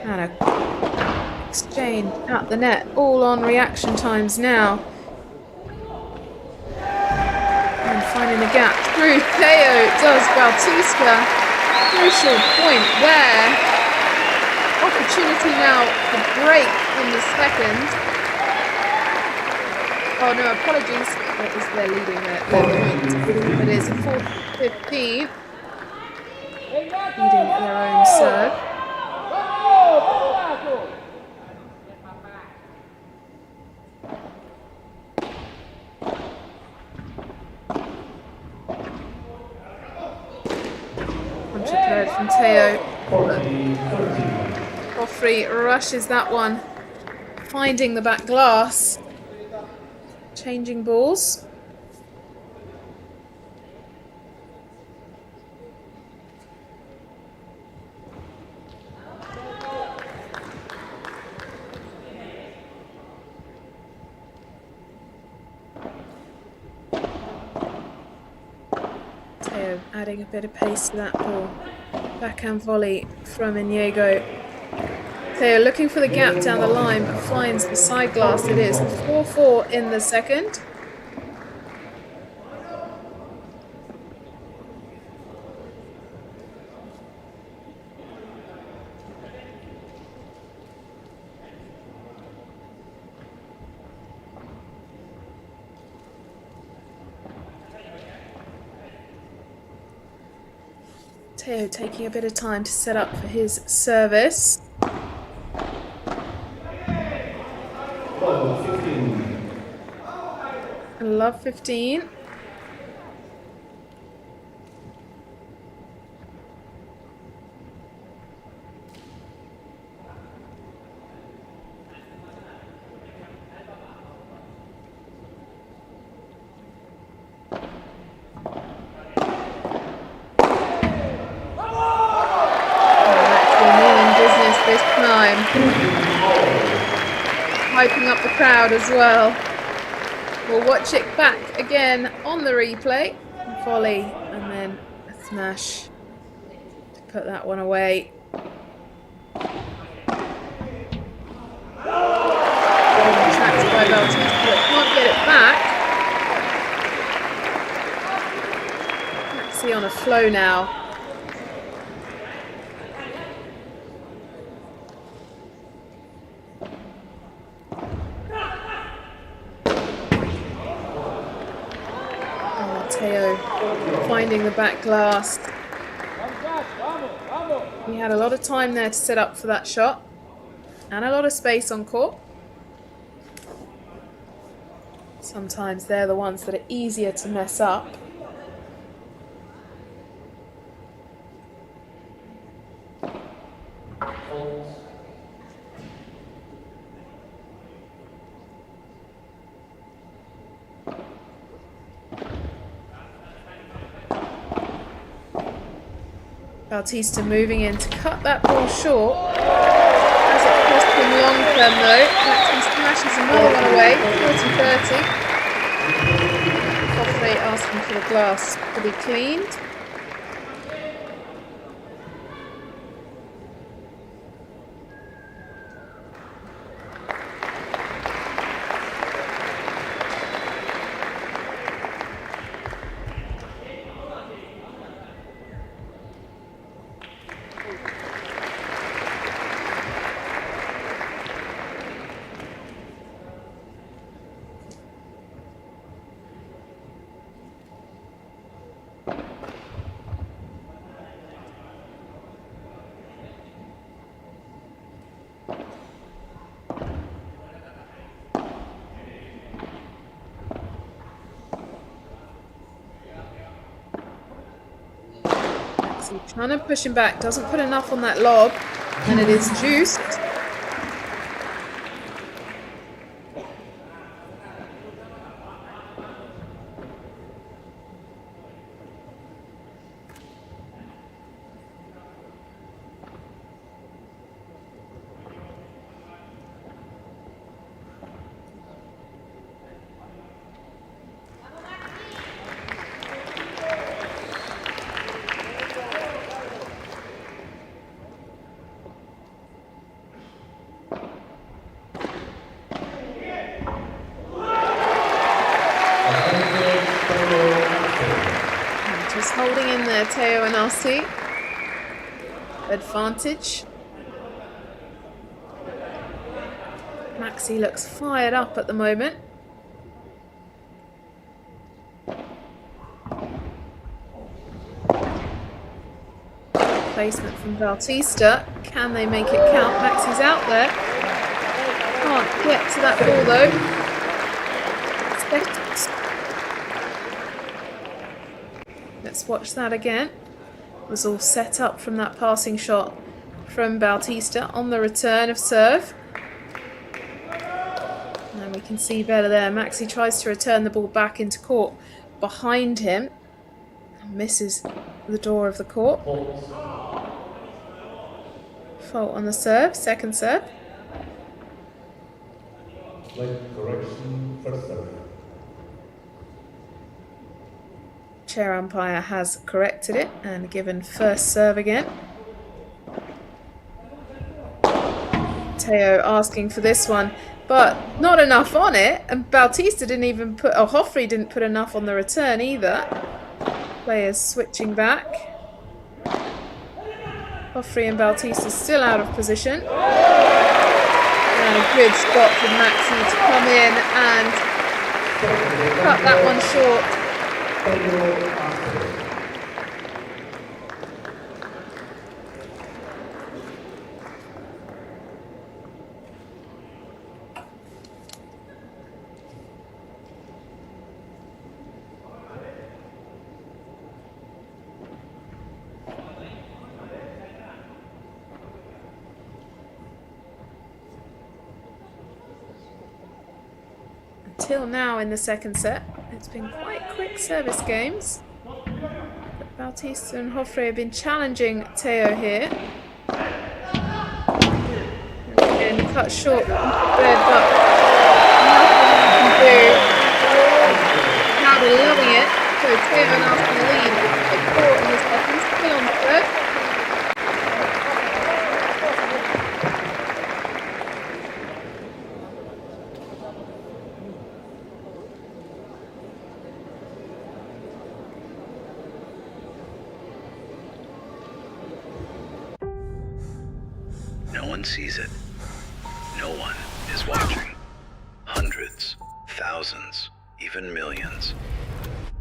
And a exchange at the net, all on reaction times now. And finding the gap through. Teo does Bautista. Crucial point there. Opportunity now to break in the second. Oh no, apologies. That is their leading their point. It is a 4-15. Leading their own serve. Third from Teo. Joffrey rushes that one, finding the back glass. Changing balls. Teo adding a bit of pace to that ball. Backhand volley from Inigo. Teo looking for the gap down the line, but finds the side glass. It is 4-4 in the second. Teo taking a bit of time to set up for his service. Love 15. Love 15. This time, hyping up the crowd as well. We'll watch it back again on the replay. Volley and then a smash to put that one away. Attacked by Bautista, but can't get it back. Let's see on a flow now. Finding the back glass. He had a lot of time there to set up for that shot and a lot of space on court. Sometimes they're the ones that are easier to mess up. Bautista moving in to cut that ball short. As it cost him long term though. Maxi smashes another one away, 40-30. Coffey asking for the glass to be cleaned. Trying to push him back, doesn't put enough on that lob, and it is juiced. Just holding in there, Teo and RC. Advantage. Maxi looks fired up at the moment. Placement from Bautista. Can they make it count? Maxi's out there. Can't get to that ball though. Let's watch that again. It was all set up from that passing shot from Bautista on the return of serve. And we can see better there. Maxi tries to return the ball back into court behind him. Misses the door of the court. Fault on the serve, second serve. Late correction, first serve. Chair umpire has corrected it and given first serve again. Teo asking for this one, but not enough on it. And Bautista didn't even put, or Hoffrey didn't put enough on the return either. Players switching back. Hoffrey and Bautista still out of position. And a good spot for Maxi to come in and cut that one short. until now in the second set. It's been quite quick service games. But Bautista and Joffre have been challenging Theo here. And cut short red, but nothing he can do. Now they're loving it. So Theo now can lead at 4 in the second, still on the third. No one sees it. No one is watching. Hundreds, thousands, even millions.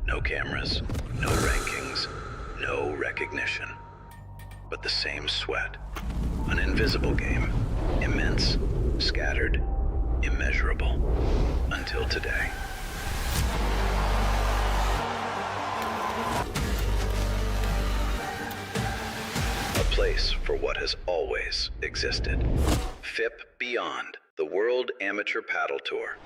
No cameras, no rankings, no recognition. But the same sweat. An invisible game. Immense, scattered, immeasurable. Until today. A place for what has always existed. FIP Beyond, the World Amateur Paddle Tour.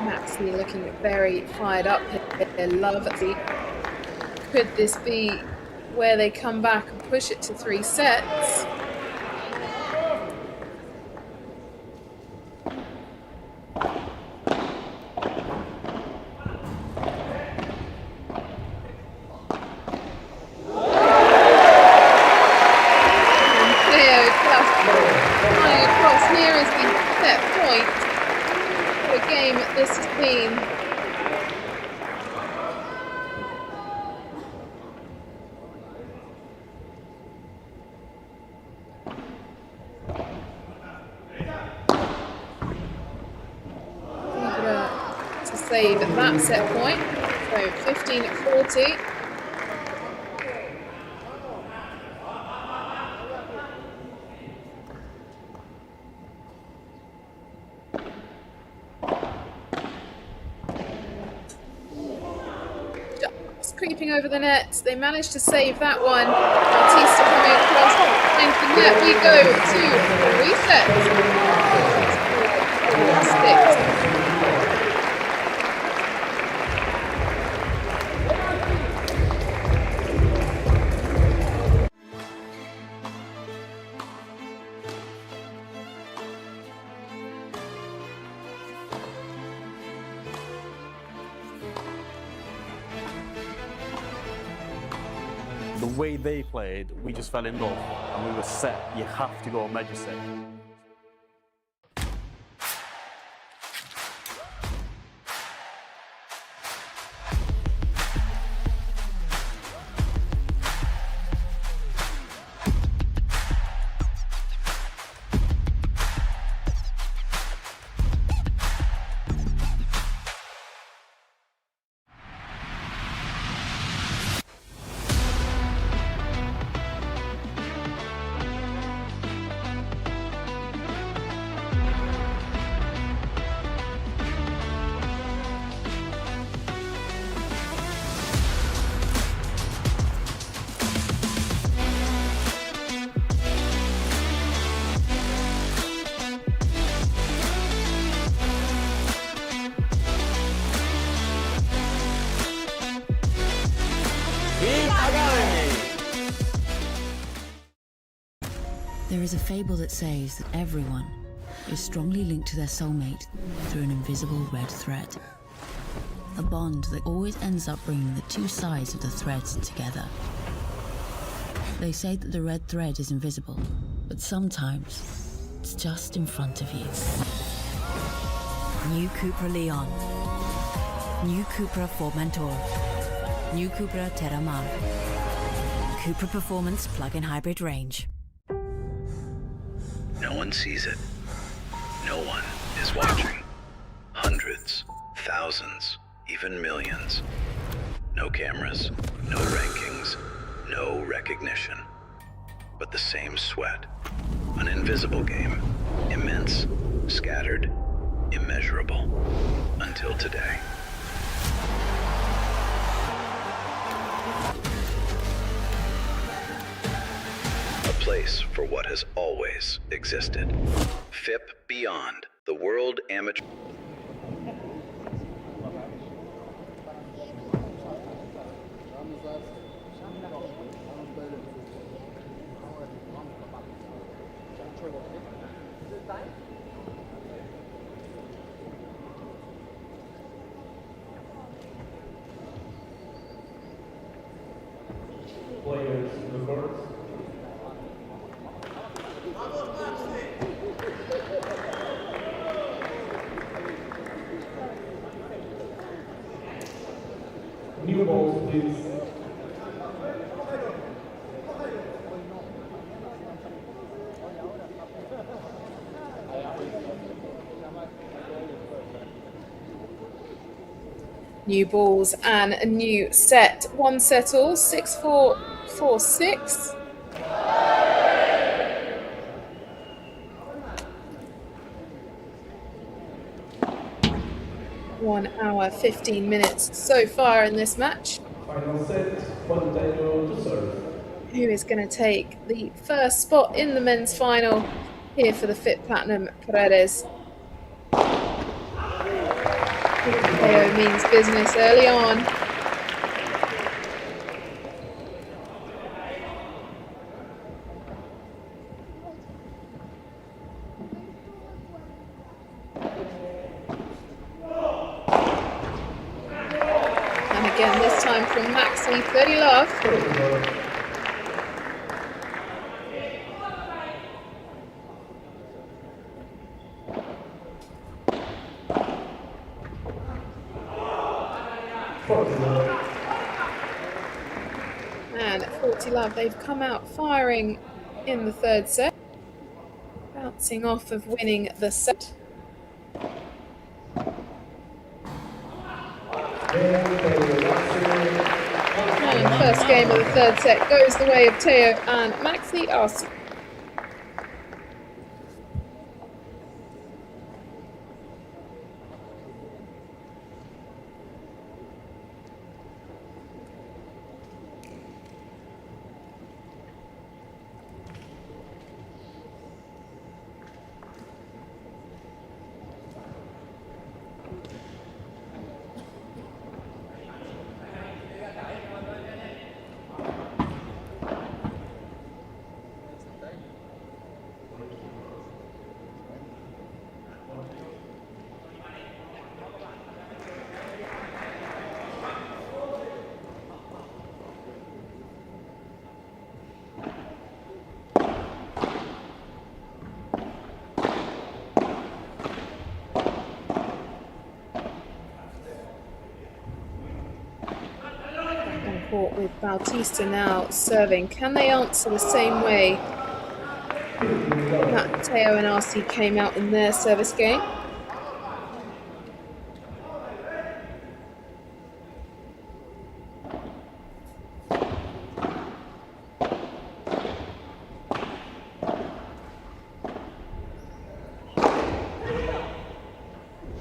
Maxley looking very fired up here. Lovely. Could this be where they come back and push it to 3 sets? Save at that set point, so 15 at 40. Just creeping over the net, they managed to save that one. Bautista coming across, and there we go to 3 sets. 6. The way they played, we just fell in love and we were set. You have to go major set. There is a fable that says that everyone is strongly linked to their soulmate through an invisible red thread. A bond that always ends up bringing the two sides of the threads together. They say that the red thread is invisible, but sometimes it's just in front of you. New Cupra Leon. New Cupra Formentor. New Cupra Terramar. Cupra Performance plug-in hybrid range. No one sees it. No one is watching. Hundreds, thousands, even millions. No cameras, no rankings, no recognition. But the same sweat. An invisible game. Immense, scattered, immeasurable. Until today. A place for what has always existed. FIP Beyond, the World Amateur... Players reverse. New balls, please. New balls and a new set. One set all, 6-4, 4-6. One hour, 15 minutes so far in this match. Final set, Potato to serve. Who is going to take the first spot in the men's final here for the FIP Platinum Paredes? KO means business early on. And again, this time from Maxi, 30 love. And 40 love, they've come out firing in the third set, bouncing off of winning the set. And first game of the third set goes the way of Teo and Maxi Arce. With Bautista now serving. Can they answer the same way that Teo and Arce came out in their service game?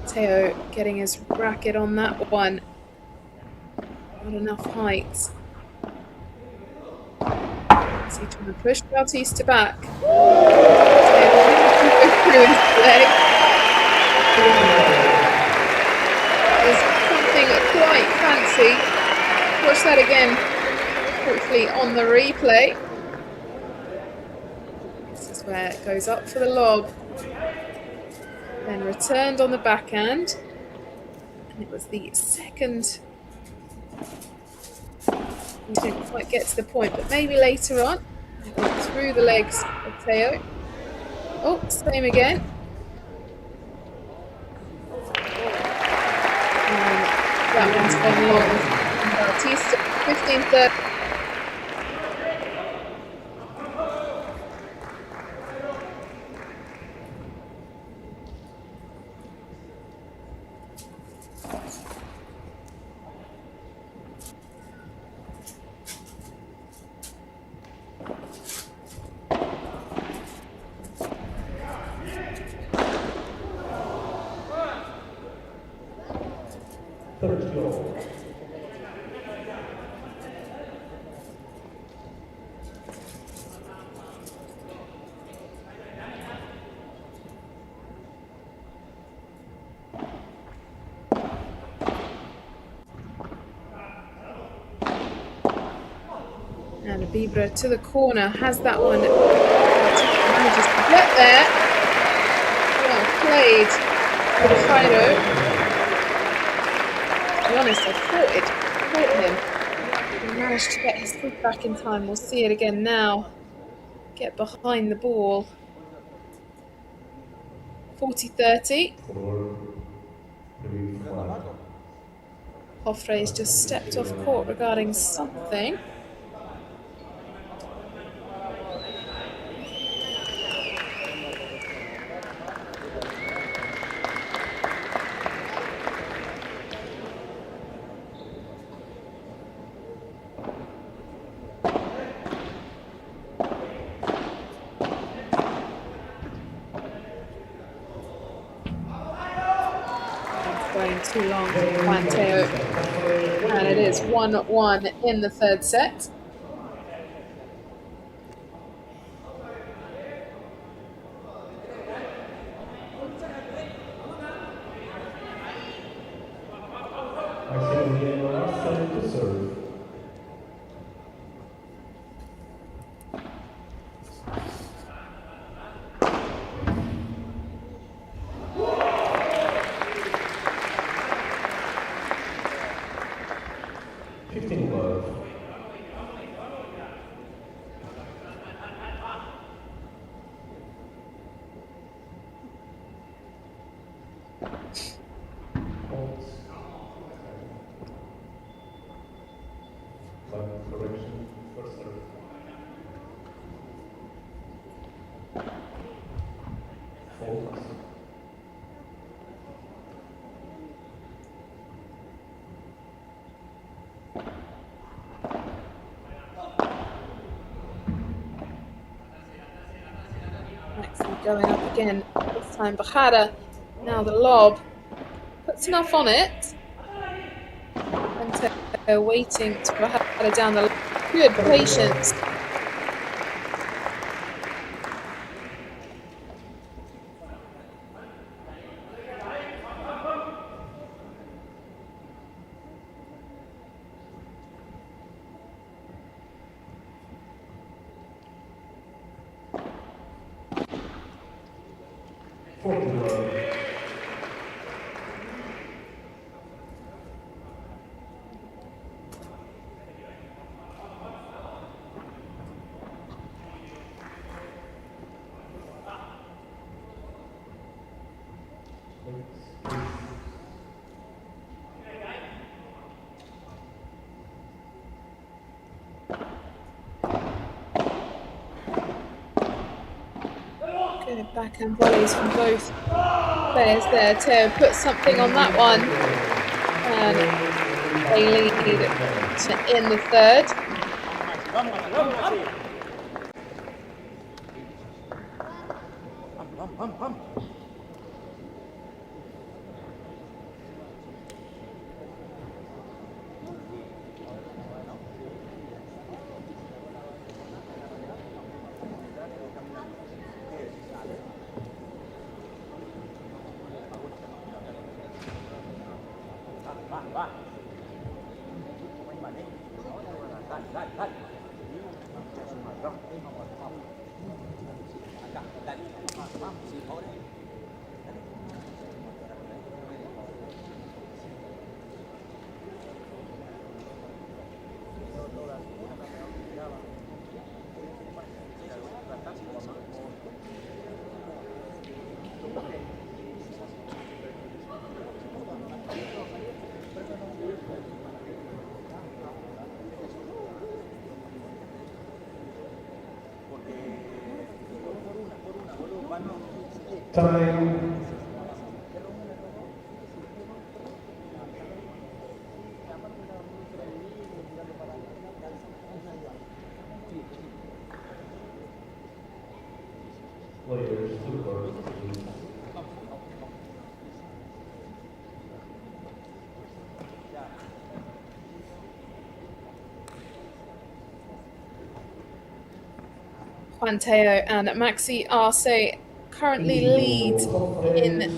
Teo getting his racket on that one. Not enough height. Is he trying to push Bautista back? Through his leg. There's something quite fancy. Watch that again, hopefully on the replay. This is where it goes up for the lob. Then returned on the backhand. And it was the second. We didn't quite get to the point, but maybe later on. It went through the legs of Teo. Oh, same again. And that one's gone long. Bautista, 15-30. Third goal. And Bibra to the corner, has that one. Manages to get there. Well played for Cairo. To be honest, I thought it caught him. He managed to get his foot back in time. We'll see it again now. Get behind the ball. 40-30. Hoffrey's just stepped off court regarding something. Going too long for Mateo. And it is 1-1 in the third set. To serve. Correction, first serve. Focus. Maxi going up again. This time Bajada. Now the lob. Puts enough on it. And they're waiting to Bajada down the line. Good patience. Good backhand volleys from both players there. Teo puts something on that one. And they lead in the third. Time. Players to court, please. Juan Teo and Maxi Arce currently lead in the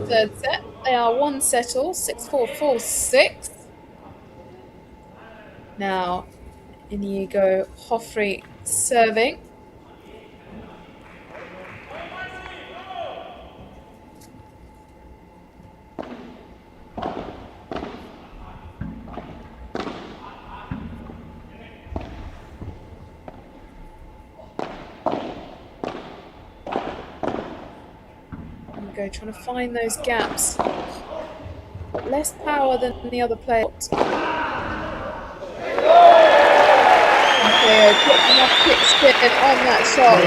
third set. They are one set all, 6-4, 4-6. Now, Inigo Joffrey serving. Inigo trying to find those gaps. But less power than the other player. Putting enough kick spin on that shot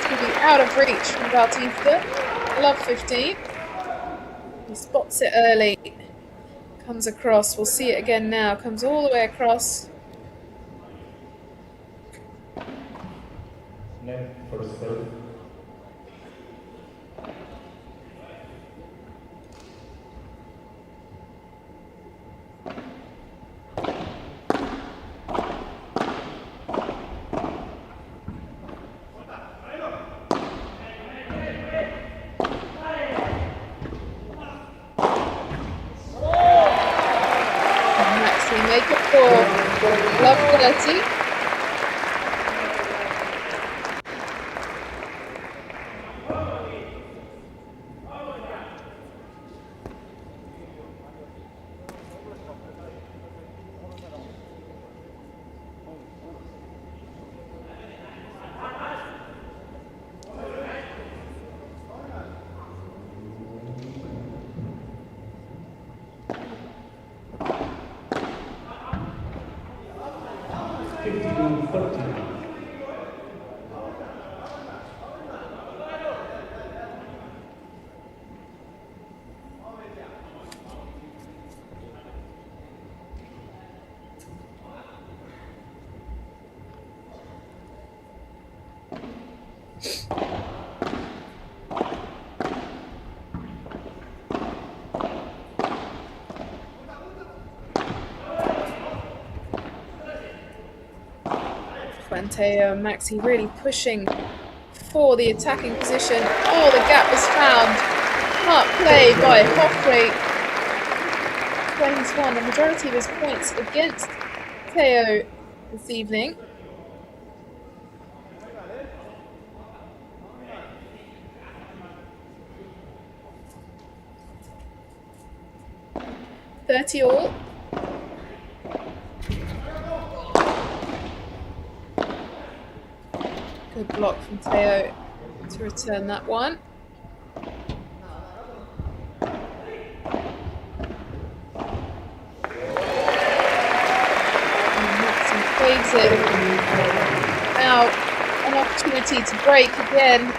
to be out of reach from Bautista. Love 15. He spots it early. Comes across. We'll see it again now. Comes all the way across. Net first serve. Make it for love 30. Teo and Maxi really pushing for the attacking position. Oh, the gap was found. Smart play by Joffrey. Where he's won the majority of his points against Teo this evening. all. Good block from Teo to return that one. And Maxi fades it. Now an opportunity to break again.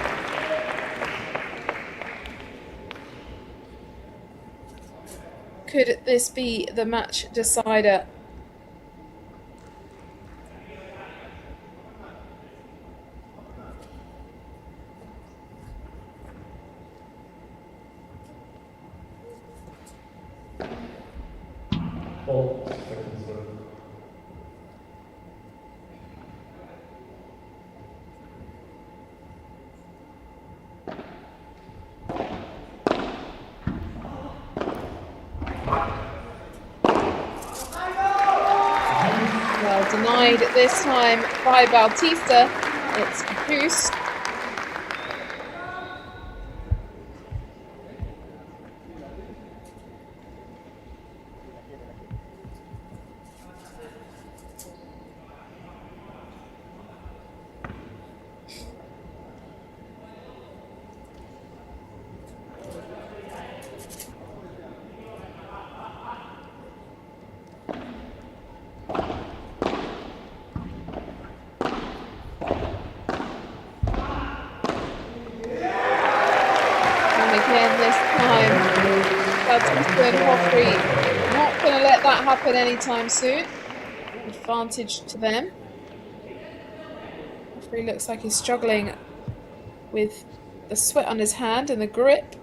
Could this be the match decider? Denied this time by Bautista. It's boost. Bautista and Joffrey not going to let that happen anytime soon. Advantage to them. Joffrey looks like he's struggling with the sweat on his hand and the grip.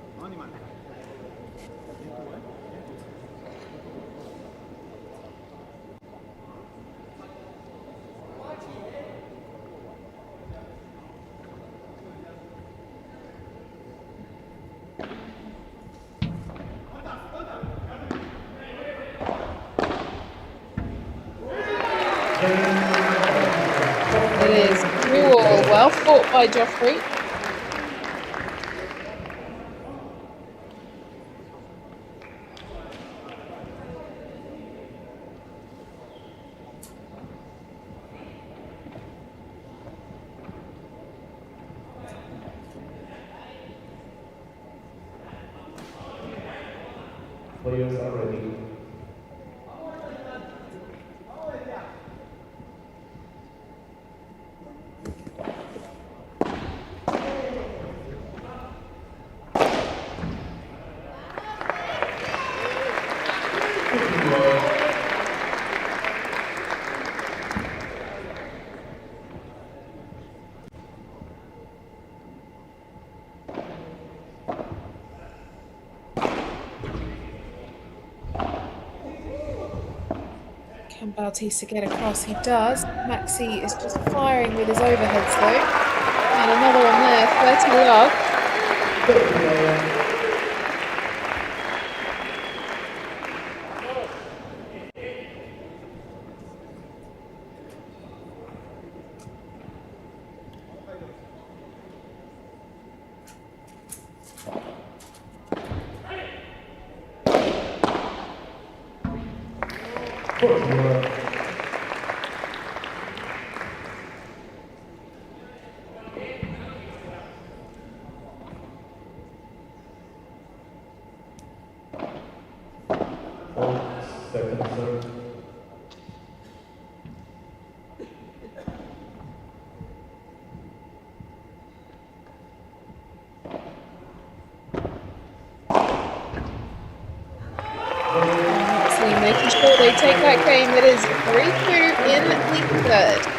It is cool. Well fought by Joffrey. Players are ready. Can Bautista get across? He does. Maxi is just firing with his overheads though. And another one there, 30 love. Second serve. Maxi making sure they take that game. It is 3-2 in the third.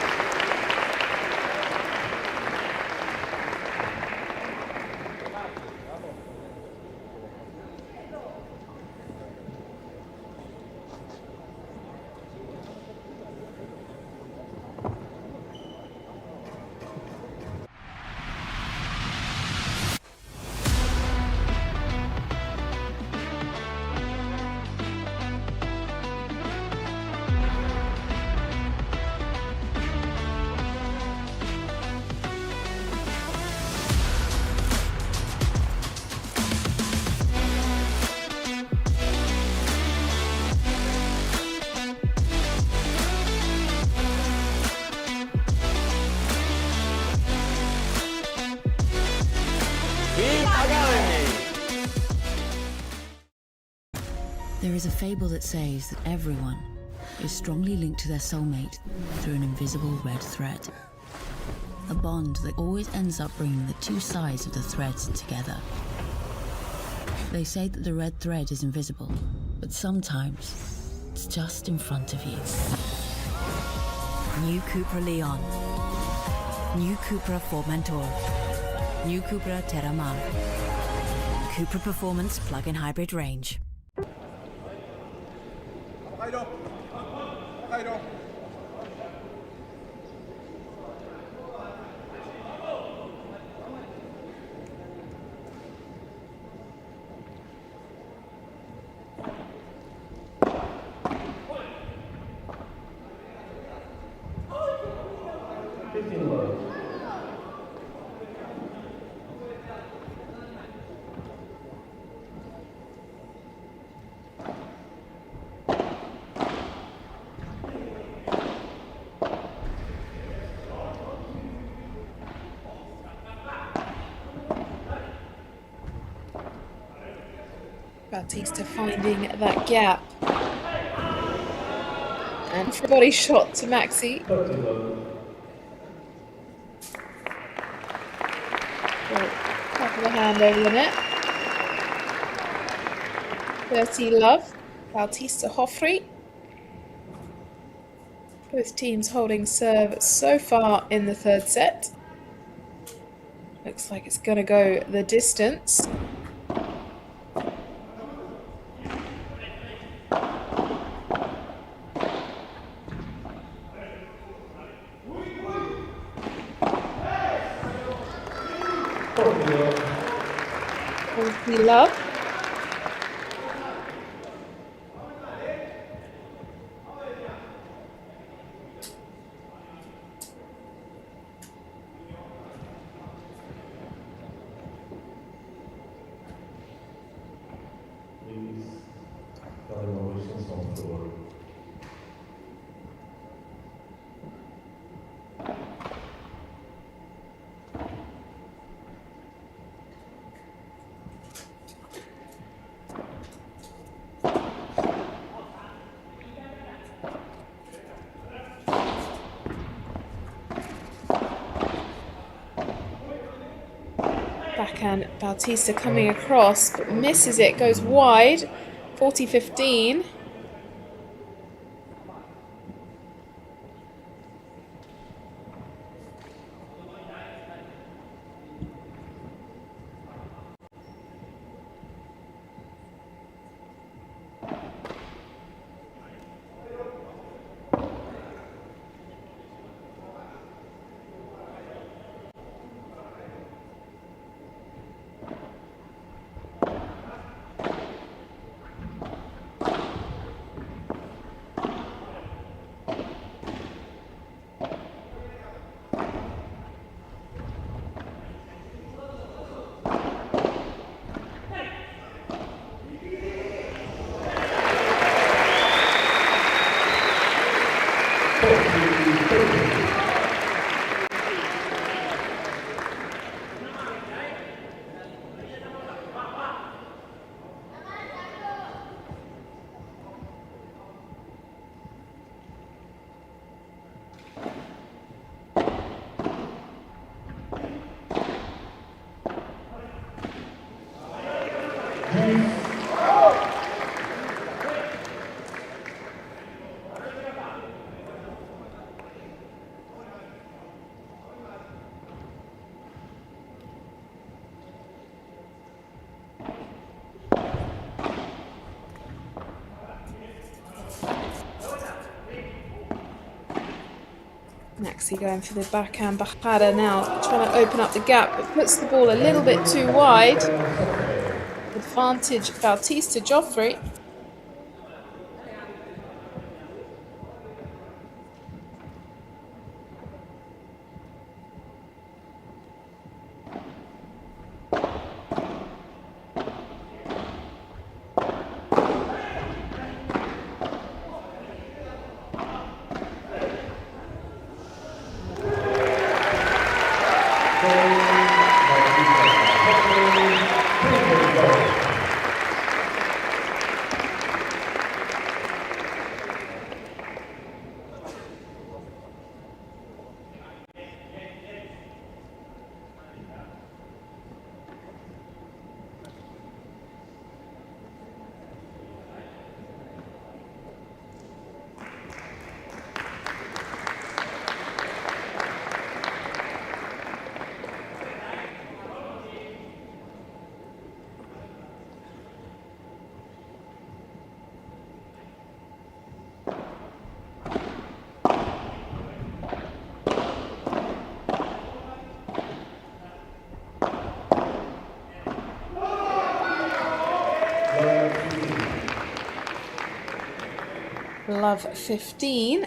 There is a fable that says that everyone is strongly linked to their soulmate through an invisible red thread. A bond that always ends up bringing the two sides of the threads together. They say that the red thread is invisible, but sometimes it's just in front of you. New Cupra Leon. New Cupra Formentor. New Cupra Terramar. Cupra Performance Plug-in Hybrid Range. Bautista finding that gap. And for a body shot to Maxi. Back of the hand over the net. 30 love. Bautista Joffrey. Both teams holding serve so far in the third set. Looks like it's going to go the distance. Love. Backhand Bautista coming across, but misses it, goes wide. 40-15. Maxi going for the backhand bajada now, trying to open up the gap, but puts the ball a little bit too wide. Advantage Bautista Joffrey. Love 15.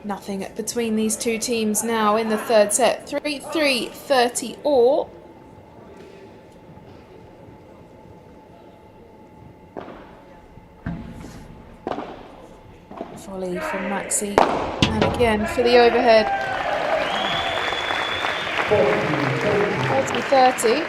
Nothing between these two teams now in the third set. 3-3, 30 all. Volley from Maxi. And again for the overhead. 40-30.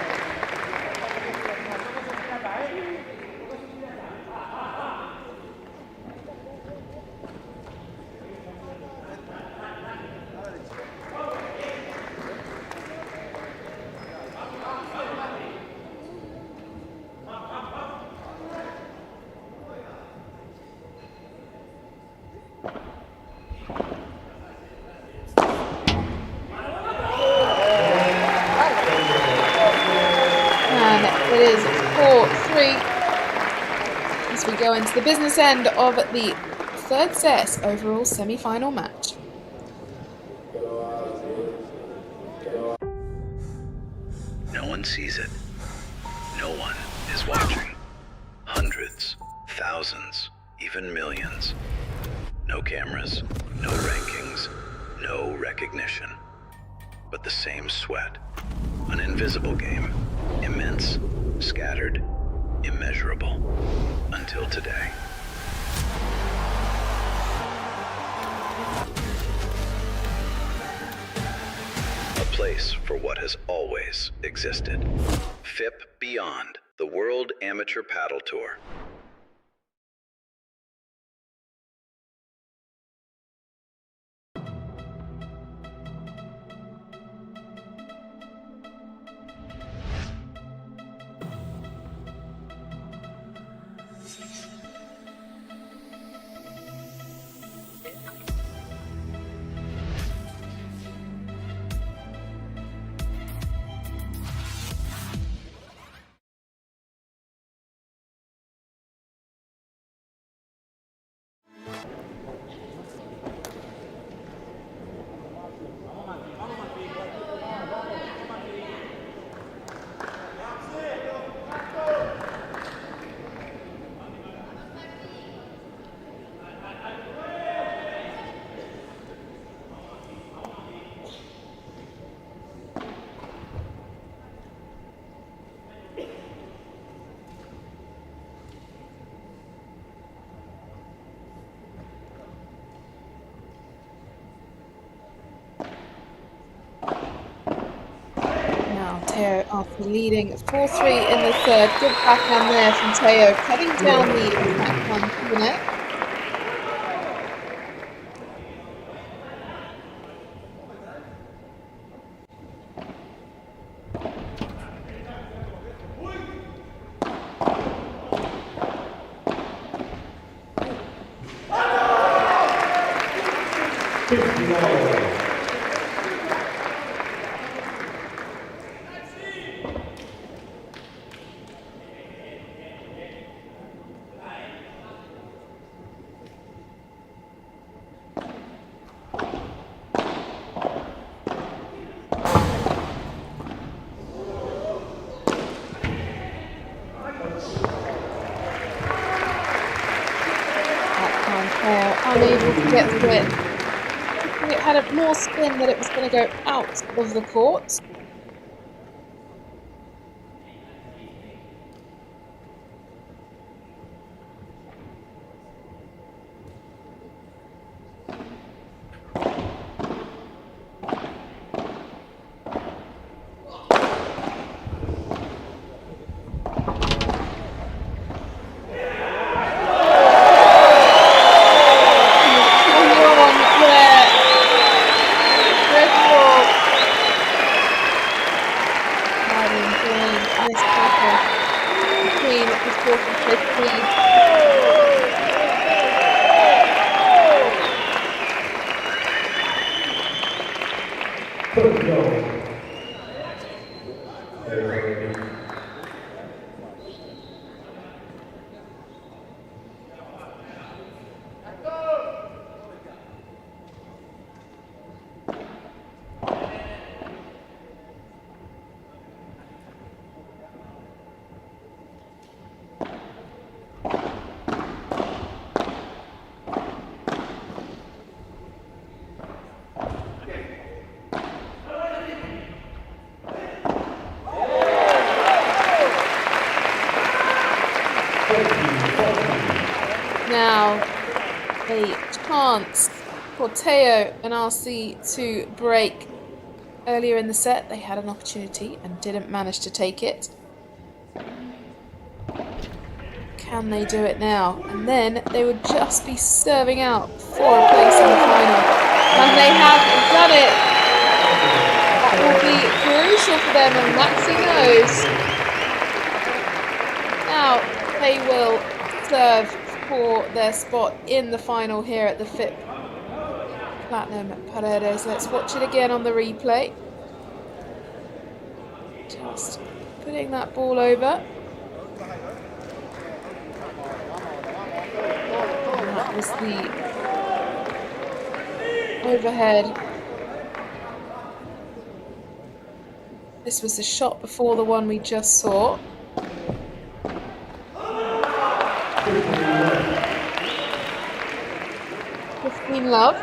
It is 4-3 as we go into the business end of the third set overall semi-final match. No one sees it. No one is watching. Hundreds, thousands, even millions. No cameras, no rankings, no recognition. But the same sweat. An invisible game. Immense, scattered, immeasurable. Until today. A place for what has always existed. FIP Beyond, the World Amateur Paddle Tour. Teo after leading 4-3 in the third. Good backhand there from Teo, cutting down the backhand corner. Unable to get to it. It had a more spin that it was going to go out of the court. a chance for Teo and RC to break. Earlier in the set, they had an opportunity and didn't manage to take it. Can they do it now? And then they would just be serving out for a place in the final. And they have done it. That will be crucial for them, and Maxi knows. Now they will serve for their spot in the final here at the FIP Platinum Paredes. Let's watch it again on the replay. Just putting that ball over. And that was the overhead. This was the shot before the one we just saw. 15 love.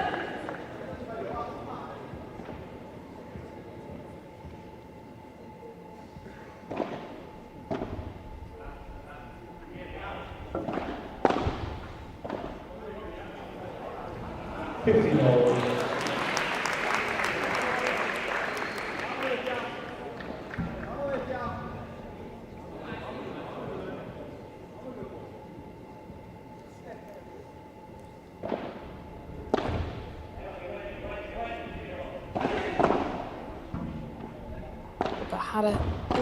Had it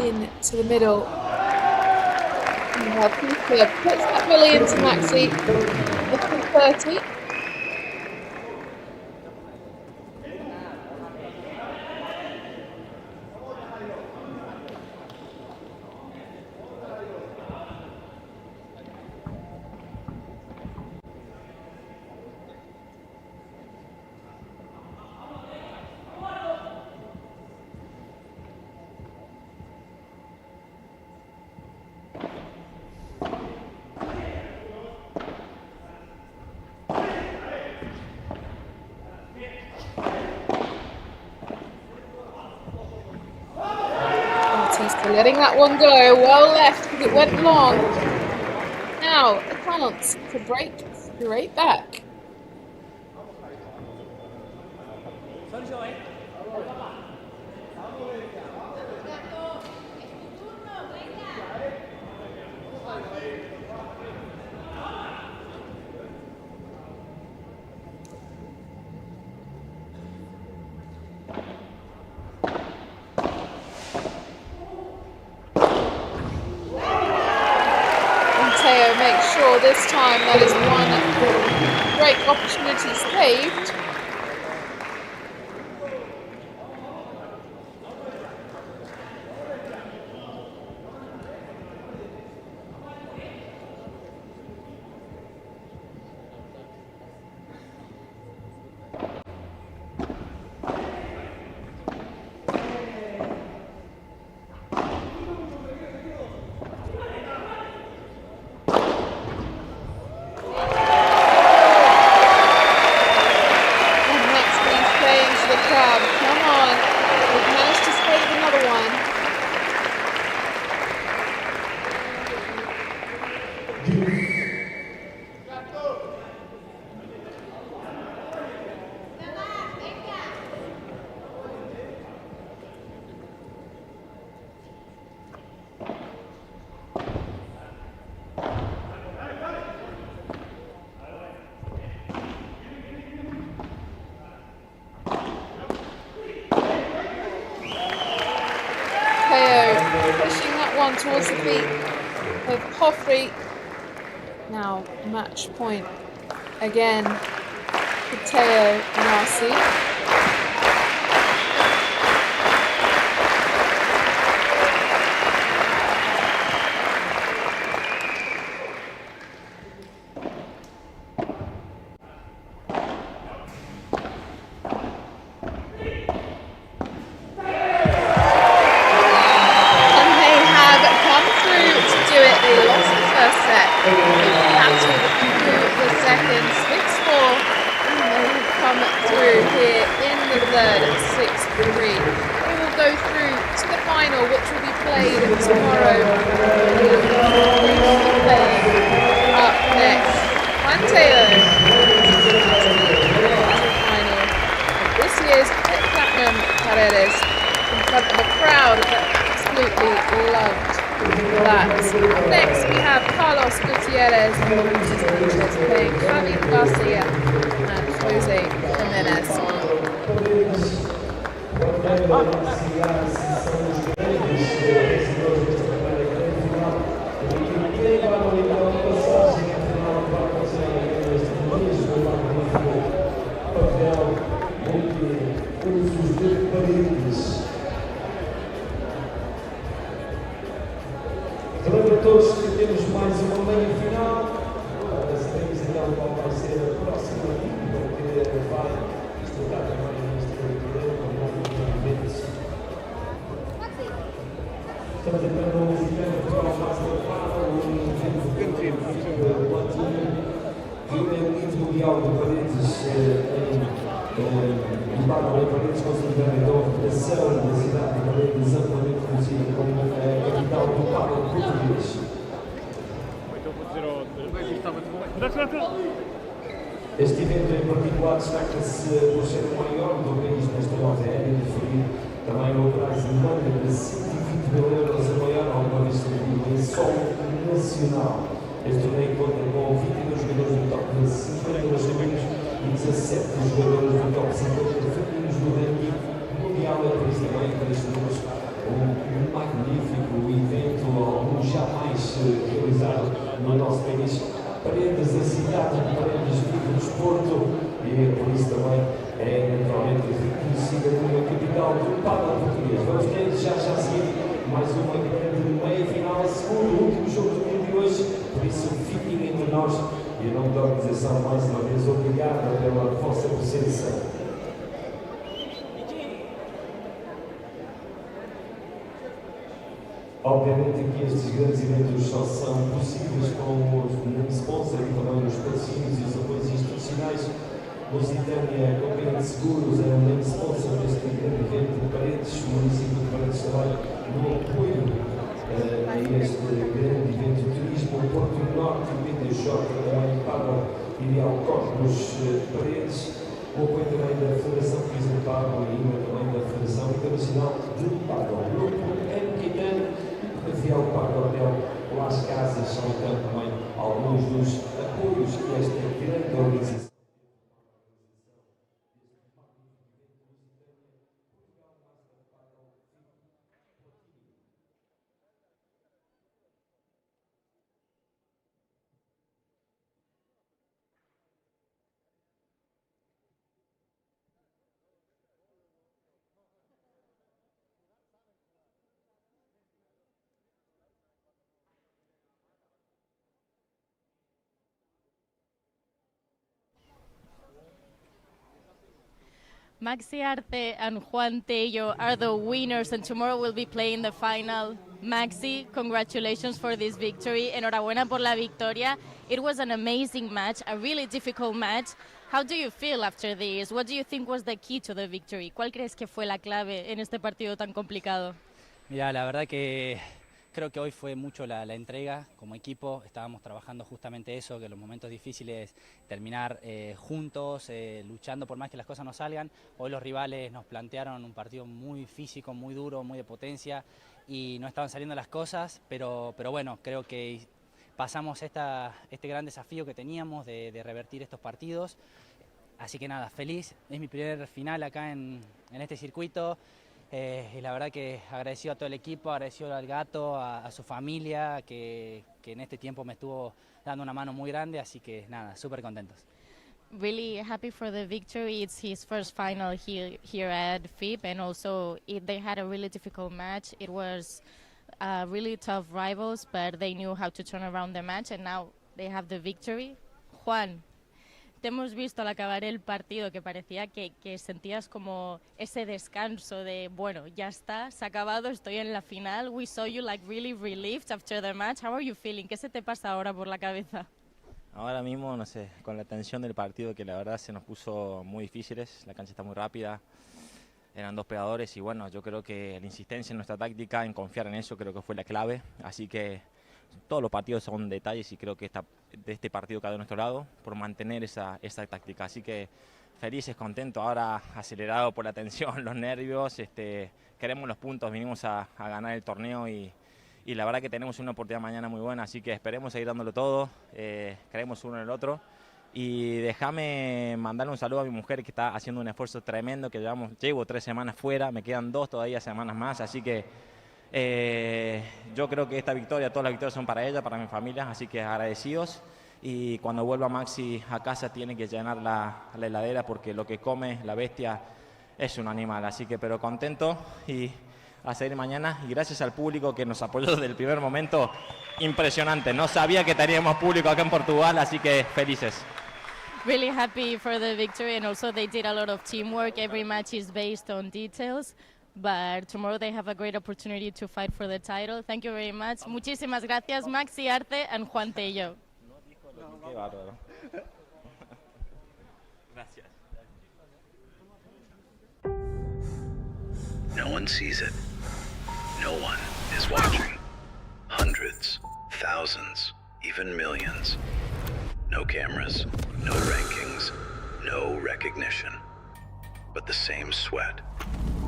into the middle. Now Peter puts that volley into Maxi. The 30. Letting that one go, well left because it went long. Now a chance to break straight back. Make sure this time that is one great opportunity saved. Towards the feet of Hoffrey. Now match point again for Teo and RC. Which will be played tomorrow. Up next, Juan Teo. she is. FIP Platinum Paredes in front of a crowd that absolutely loved that. Up next we have Carlos Gutierrez and his teachers playing Javi Garcia and Jose Jimenez. Lembra a todos que temos mais uma meia final. Agora sabemos então qual vai ser a próxima equipa que vai disputar também este campeonato com mais eventos. Estamos então no Oceano Portugal Master Final, um evento platino, que é o quinto mundial de paredes em Barro em Paredes, considerando então a reputação da cidade de Paredes amplamente conhecida como a capital do paddle português. Este evento em particular destaca-se por ser o maior do país nesta nova era e referir também ao prize de manga de 120 mil euros, a maior alguma vez servido em solo nacional. Este torneio conta com 22 jogadores do top 50 masculinos e 17 jogadores do top 50 femininos do ranking mundial. É por isso também que temos um magnífico evento, algum jamais realizado no nosso país. Paredes, a cidade de Paredes vive o desporto e por isso também é naturalmente reconhecida como a capital do paddle português. Vamos ter já a seguir mais uma grande meia-final, segundo e último jogo do dia de hoje, por isso fiquem entre nós e em nome da organização mais uma vez obrigado pela vossa presença. Obviamente que estes grandes eventos só são possíveis com os sponsors e também os patrocínios e os apoios institucionais. Lusitânia Companhia de Seguros é o main sponsor deste grande evento de Paredes. O município de Paredes também no apoio a este grande evento de turismo. O Porto Norte e o PTJ também para Ideal Cosmos Paredes. O apoio também da Federação Portuguesa de Paddle e também da Federação Internacional de Paddle. O grupo MQTAN Fiel Paddle Hotel, Las Casas, são então também alguns dos apoios que esta grande organização. Maxi Arte and Juan Tello are the winners, and tomorrow we'll be playing the final. Maxi, congratulations for this victory. Enhorabuena por la victoria. It was an amazing match, a really difficult match. How do you feel after this? What do you think was the key to the victory? ¿Cuál crees que fue la clave en este partido tan complicado? Mira, la verdad que creo que hoy fue mucho la entrega como equipo. Estábamos trabajando justamente eso, que en los momentos difíciles terminar juntos, luchando por más que las cosas no salgan. Hoy los rivales nos plantearon un partido muy físico, muy duro, muy de potencia y no estaban saliendo las cosas, pero bueno, creo que pasamos este gran desafío que teníamos de revertir estos partidos. Así que nada, feliz. Es mi primer final acá en este circuito. Y la verdad que agradecido a todo el equipo, agradecido al gato, a su familia, que en este tiempo me estuvo dando una mano muy grande, así que nada, súper contentos. Really happy for the victory. It's his first final here at FIP, and also they had a really difficult match. It was really tough rivals, but they knew how to turn around the match, and now they have the victory. Juan, te hemos visto al acabar el partido que parecía que sentías como ese descanso de, bueno, ya está, se ha acabado, estoy en la final. We saw you like really relieved after the match. How are you feeling? ¿Qué se te pasa ahora por la cabeza? Ahora mismo, no sé, con la tensión del partido que la verdad se nos puso muy difíciles, la cancha está muy rápida, eran dos pegadores y bueno, yo creo que la insistencia en nuestra táctica, en confiar en eso, creo que fue la clave, así que todos los partidos son detalles y creo que de este partido quedó de nuestro lado por mantener esa táctica. Así que felices, contentos, ahora acelerado por la tensión, los nervios, queremos los puntos, vinimos a ganar el torneo y la verdad que tenemos una oportunidad mañana muy buena, así que esperemos seguir dándolo todo, creemos uno en el otro. Y déjame mandarle un saludo a mi mujer que está haciendo un esfuerzo tremendo, que llevo 3 semanas fuera, me quedan 2 todavía semanas más, así que yo creo que esta victoria, todas las victorias son para ella, para mi familia, así que agradecidos. Y cuando vuelva Maxi a casa tiene que llenar la heladera porque lo que come la bestia es un animal, así que pero contento y a seguir mañana. Y gracias al público que nos apoyó desde el primer momento, impresionante, no sabía que teníamos público acá en Portugal, así que felices. Really happy for the victory, and also they did a lot of teamwork. Every match is based on details, but tomorrow they have a great opportunity to fight for the title. Thank you very much. Muchísimas gracias, Maxi Arte and Juan Tello. Qué bárbaro. Gracias. No one sees it. No one is watching. Hundreds, thousands, even millions. No cameras, no rankings, no recognition. But the same sweat.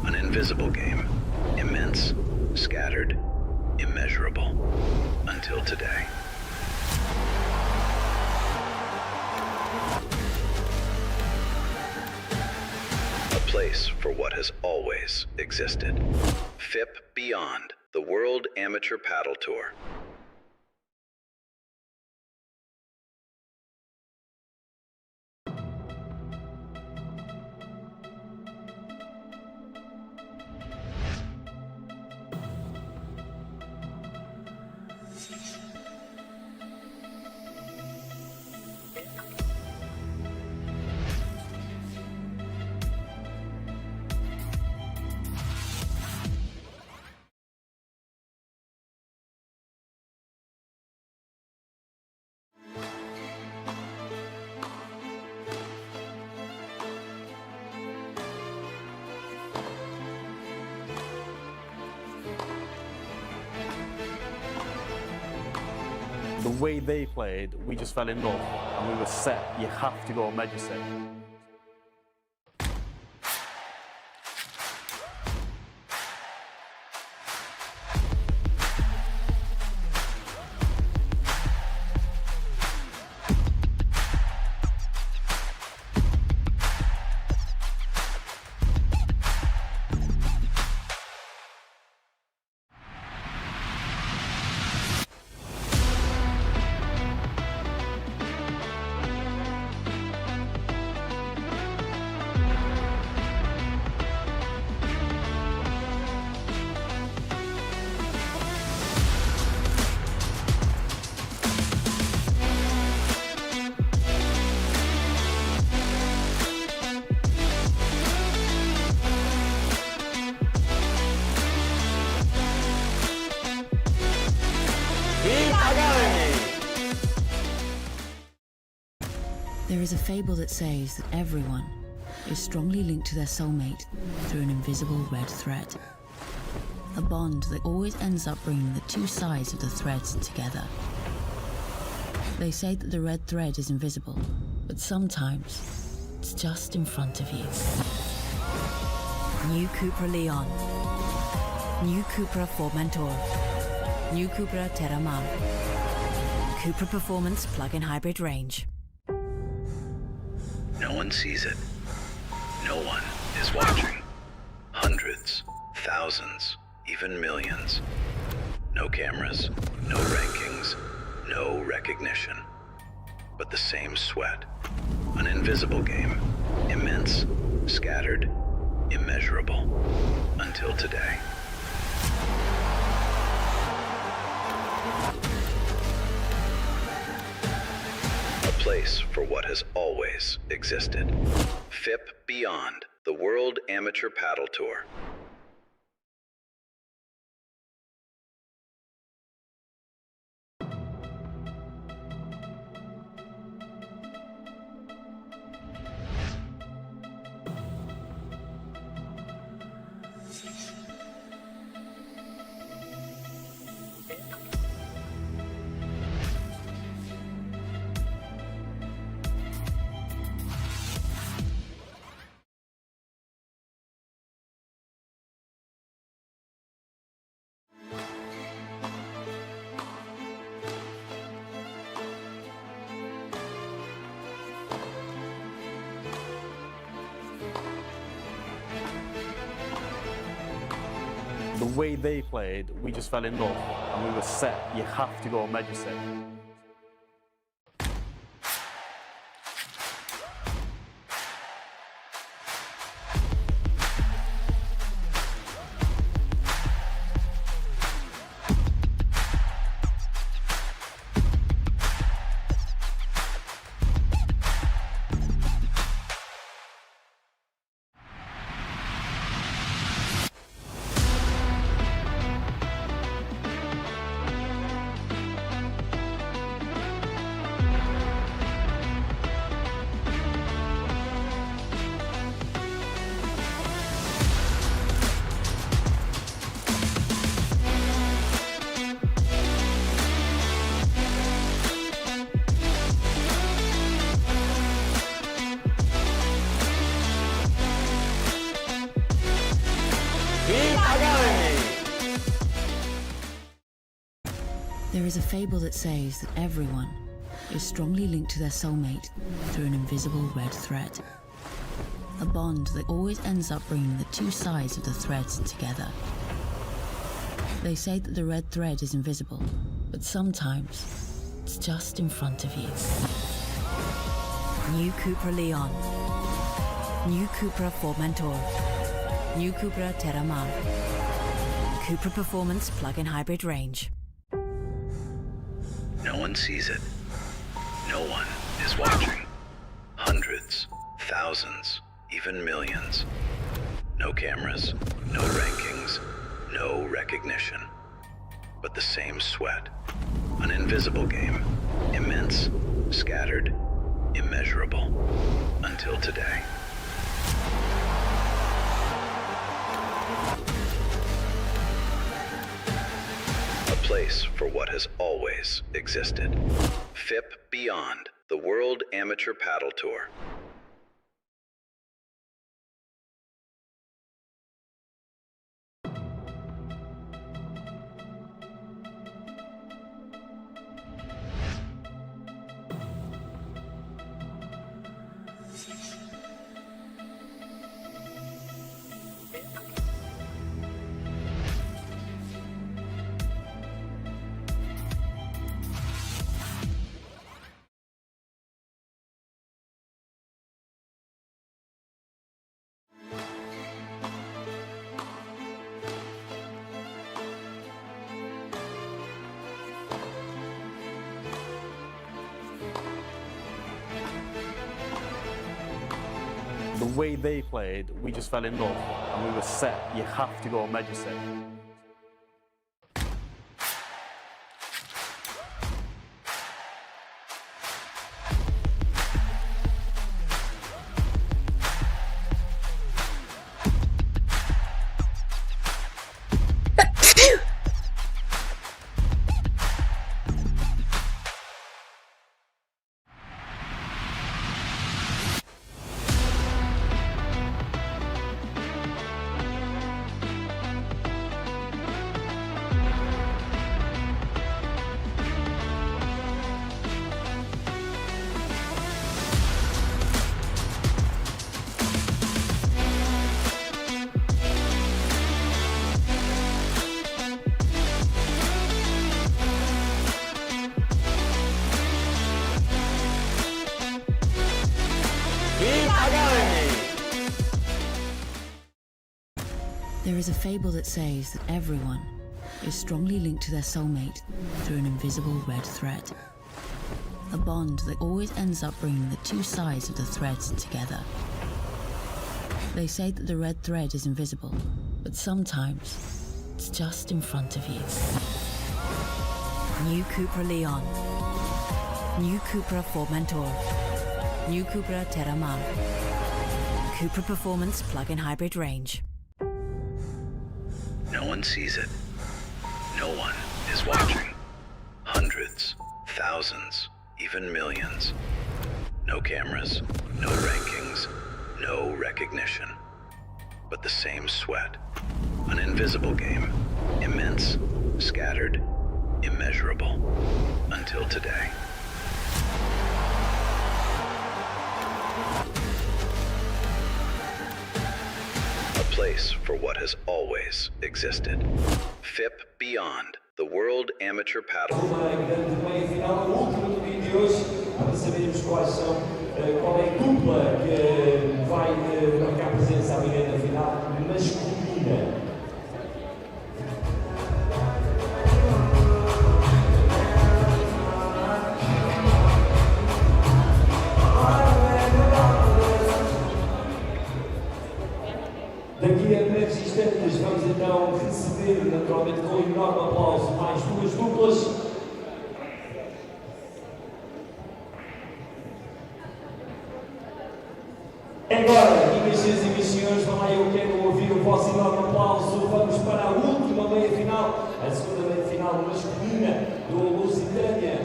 An invisible game. Immense, scattered, immeasurable. Until today. A place for what has always existed. FIP Beyond, the World Amateur Paddle Tour. The way they played, we just fell in love and we were set. You have to go major set. There is a fable that says that everyone is strongly linked to their soulmate through an invisible red thread. A bond that always ends up bringing the 2 sides of the threads together. They say that the red thread is invisible, but sometimes it's just in front of you. New Cupra Leon. New Cupra Formentor. New Cupra Terramar. Cupra Performance Plug-in Hybrid Range. No one sees it. No one is watching. Hundreds, thousands, even millions. No cameras, no rankings, no recognition. But the same sweat. An invisible game. Immense, scattered, immeasurable. Until today. Place for what has always existed. FIP Beyond, the World Amateur Paddle Tour. The way they played, we just fell in love and we were set. You have to go major set. There is a fable that says that everyone is strongly linked to their soulmate through an invisible red thread. A bond that always ends up bringing the two sides of the threads together. They say that the red thread is invisible, but sometimes it's just in front of you. New Cupra Leon. New Cupra Formentor. New Cupra Terramar. Cupra Performance Plug-in Hybrid Range. No one sees it. No one is watching. Hundreds, thousands, even millions. No cameras, no rankings, no recognition. But the same sweat. An invisible game. Immense, scattered, immeasurable. Until today. A place for what has always existed. FIP Beyond, the World Amateur Paddle Tour. The way they played, we just fell in love and we were set. You have to go major set. There is a fable that says that everyone is strongly linked to their soulmate through an invisible red thread. A bond that always ends up bringing the two sides of the threads together. They say that the red thread is invisible, but sometimes it's just in front of you. New Cupra Leon. New Cupra Formentor. New Cupra Terramar. Cupra Performance Plug-in Hybrid Range. No one sees it. No one is watching. Hundreds, thousands, even millions. No cameras, no rankings, no recognition. But the same sweat. An invisible game. Immense, scattered, immeasurable. Until today. A place for what has always existed. FIP Beyond, the World Amateur Paddle. Uma grande meia-final, a última do vídeo de hoje, para sabermos qual é a dupla que vai marcar presença amanhã na final masculina. Daqui a breves instantes vamos então receber, naturalmente com um enorme aplauso, mais duas duplas. Agora, minhas senhoras e meus senhores, vão lá, eu quero ouvir o vosso enorme aplauso. Vamos para a última meia-final, a segunda meia-final masculina do Lusitânia,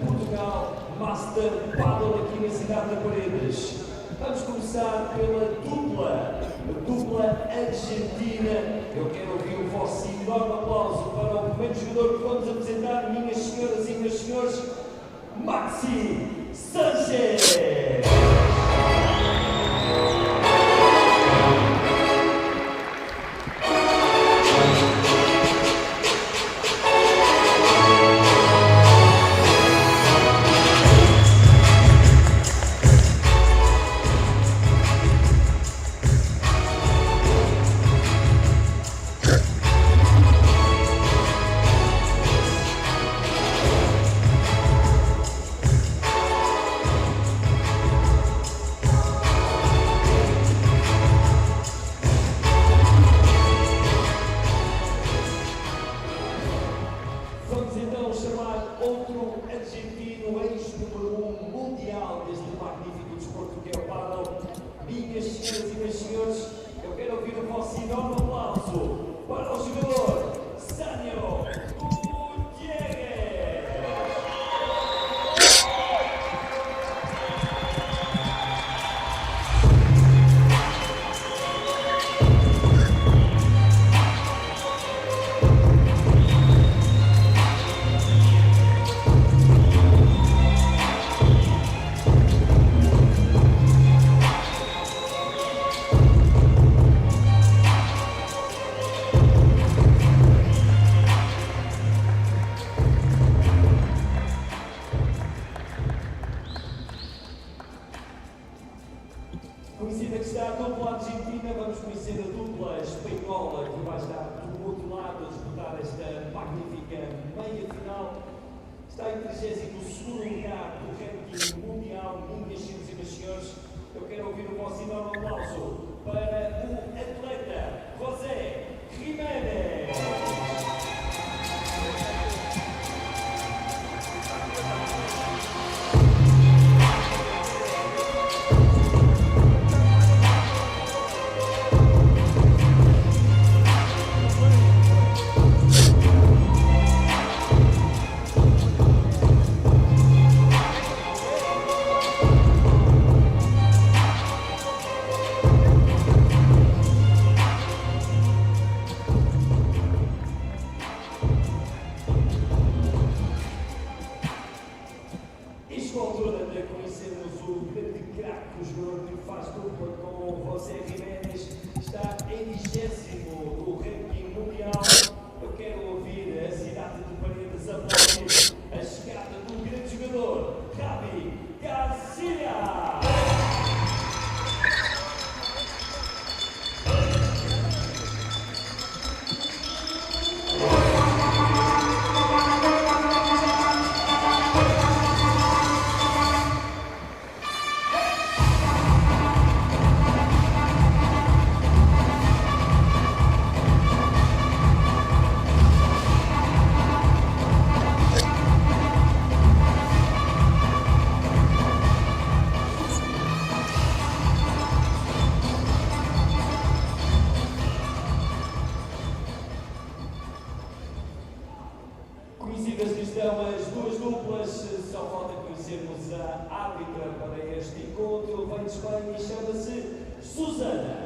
Portugal, Master Paddle aqui na cidade de Paredes. Vamos começar pela dupla argentina. Eu quero ouvir o vosso enorme aplauso para o primeiro jogador que vamos apresentar, minhas senhoras e meus senhores, Maxi Sanchez. Vamos então chamar outro argentino, ex-número 1 mundial deste magnífico desporto que é o paddle. Minhas senhoras e meus senhores, eu quero ouvir o vosso enorme aplauso para o jogador Sânio Gutierrez. Conhecida que está a dupla argentina, vamos conhecer a dupla espanhola que vai estar do outro lado a disputar esta magnífica meia-final. Está em 32º lugar do ranking mundial, minhas senhoras e meus senhores. Eu quero ouvir o vosso enorme aplauso para o atleta José Jiménez. Conhecidas que estão as duas duplas, só falta conhecermos a árbitra para este encontro. Vem de Espanha e chama-se Susana.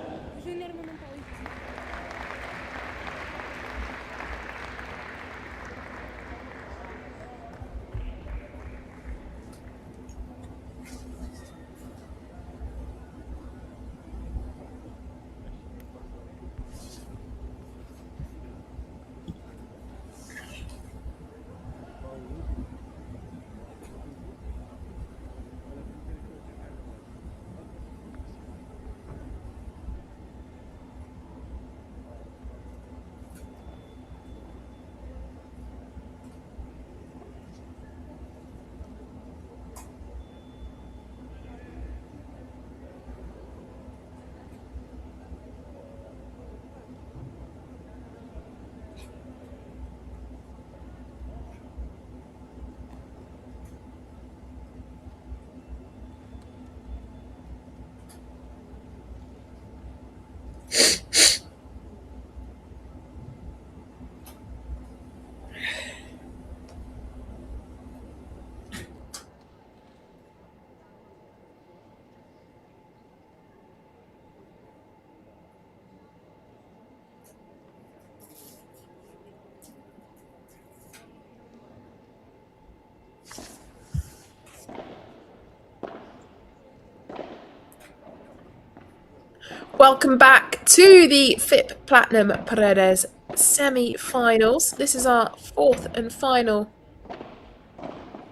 Welcome back to the FIP Platinum Paredes semi-finals. This is our fourth and final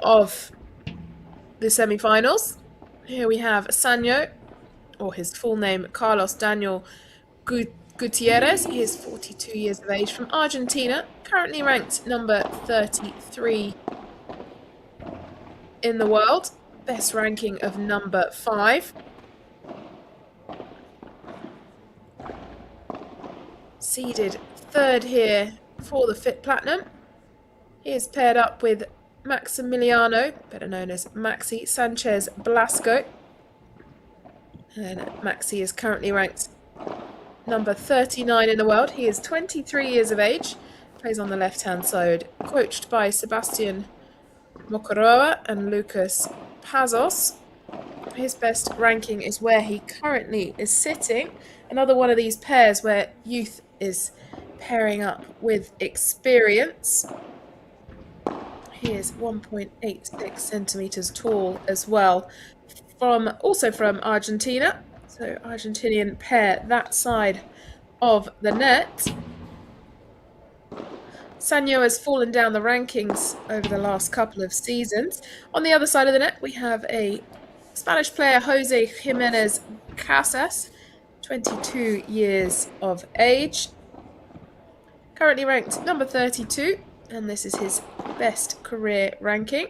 of the semi-finals. Here we have Sanyo, or his full name, Carlos Daniel Gutierrez. He is 42 years of age, from Argentina, currently ranked number 33 in the world, best ranking of number 5. Seeded third here for the FIP Platinum. He is paired up with Maximiliano, better known as Maxi Sanchez Blasco. And Maxi is currently ranked number 39 in the world. He is 23 years of age, plays on the left-hand side, coached by Sebastian Mokoroa and Lucas Pazos. His best ranking is where he currently is sitting. Another one of these pairs where youth is pairing up with experience. He is 1.86 centimeters tall as well, also from Argentina. So Argentinian pair that side of the net. Sanyo has fallen down the rankings over the last couple of seasons. On the other side of the net, we have a Spanish player, Jose Jimenez Casas, 22 years of age. Currently ranked number 32, and this is his best career ranking.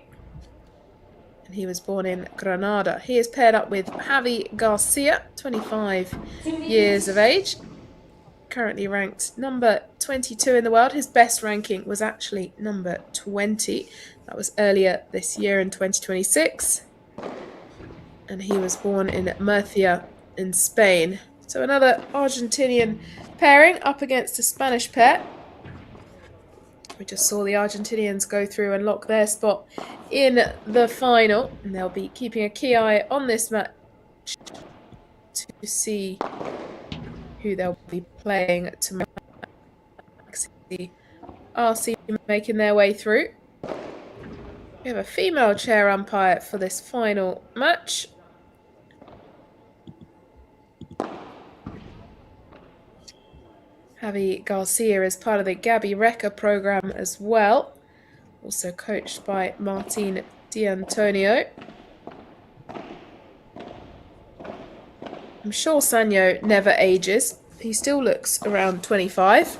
And he was born in Granada. He is paired up with Javi Garcia, 25 years of age. Currently ranked number 22 in the world. His best ranking was actually number 20. That was earlier this year in 2026. And he was born in Murcia in Spain. So another Argentinian pairing up against a Spanish pair. We just saw the Argentinians go through and lock their spot in the final. And they'll be keeping a key eye on this match to see who they'll be playing tomorrow. RC making their way through. We have a female chair umpire for this final match. Javi Garcia is part of the Gabi Reca program as well. Also coached by Martin D'Antonio. I'm sure Sanyo never ages. He still looks around 25.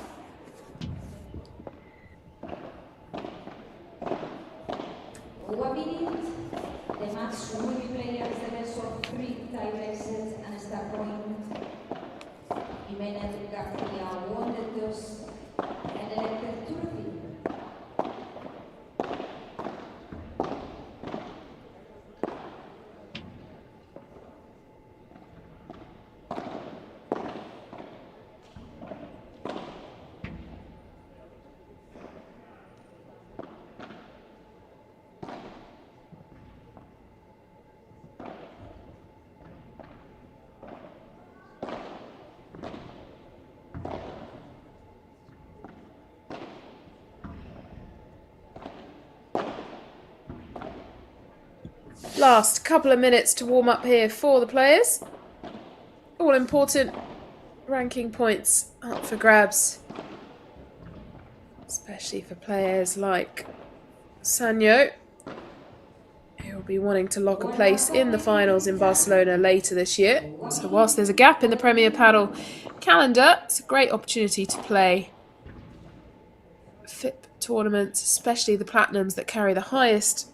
Last couple of minutes to warm up here for the players. All important ranking points up for grabs, especially for players like Sanyo, who will be wanting to lock a place in the finals in Barcelona later this year. So whilst there's a gap in the Premier Padel calendar, it's a great opportunity to play FIP tournaments, especially the Platinums that carry the highest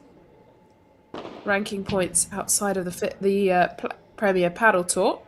ranking points outside of the Premier Padel Tour.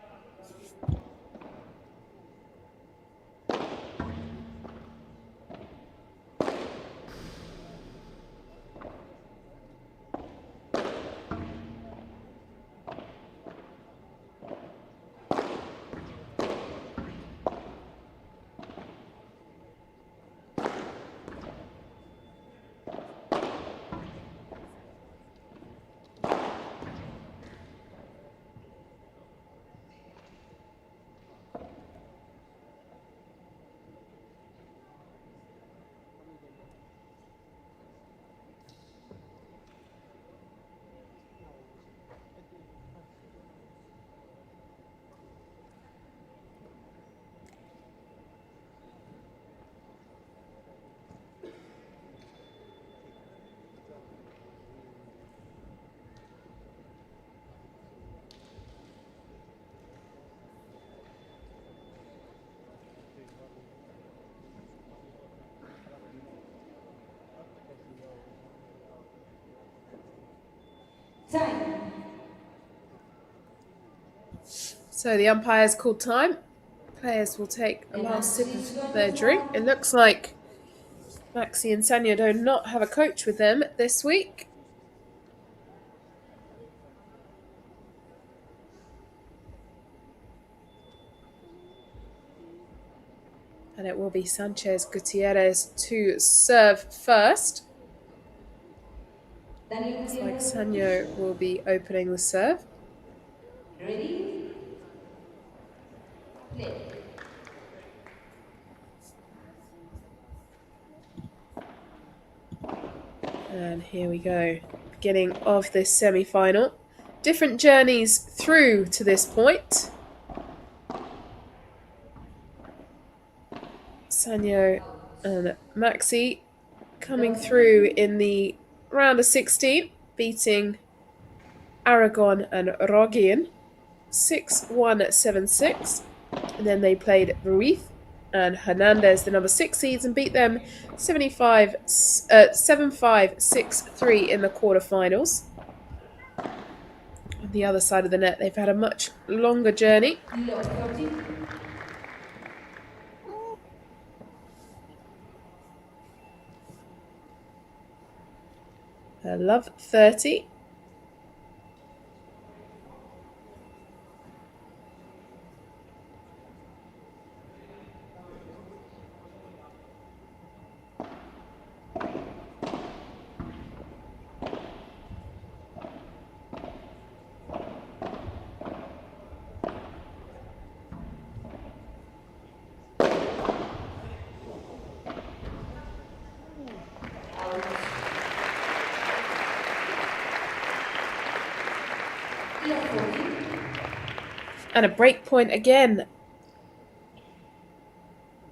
So the umpires called time. Players will take a last sip of their drink. It looks like Maxi and Sanya do not have a coach with them this week. And it will be Sanchez Gutierrez to serve first. Looks like Sanyo will be opening the serve. Ready? Play. And here we go. Beginning of this semi-final. Different journeys through to this point. Sanyo and Maxi coming through in the round of 16, beating Aragon and Rogian 6-1-7-6. And then they played Ruiz and Hernandez, the number 6 seeds, and beat them 7-5-6-3 in the quarterfinals. On the other side of the net, they've had a much longer journey. Love 30. And a break point again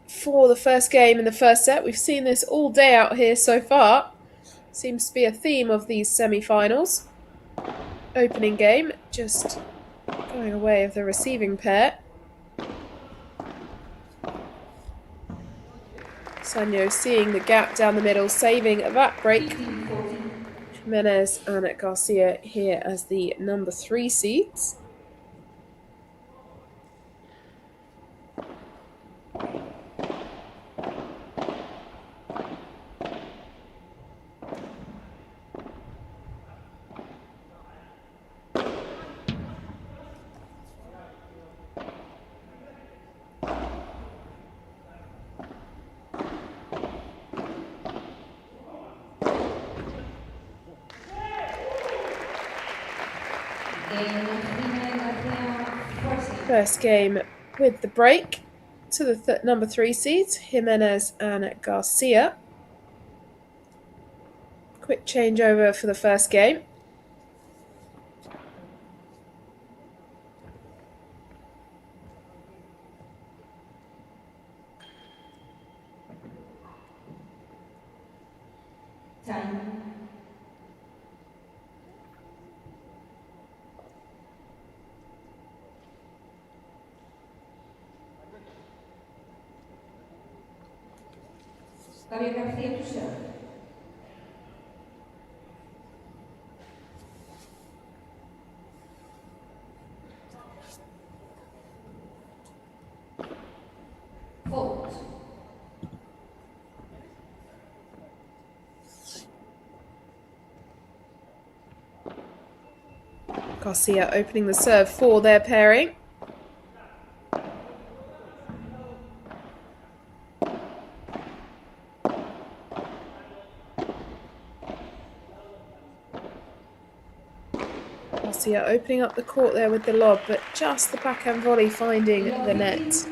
for the first game in the first set. We've seen this all day out here so far. Seems to be a theme of these semi-finals. Opening game, just going away of the receiving pair. Sanyo seeing the gap down the middle, saving that break. Jimenez and Garcia here as the number 3 seeds. First game with the break to the number 3 seeds, Jimenez and Garcia. Quick changeover for the first game. Time. Javier García, tu serve. Fault. Garcia opening the serve for their pairing. Garcia opening up the court there with the lob, but just the backhand volley finding the net.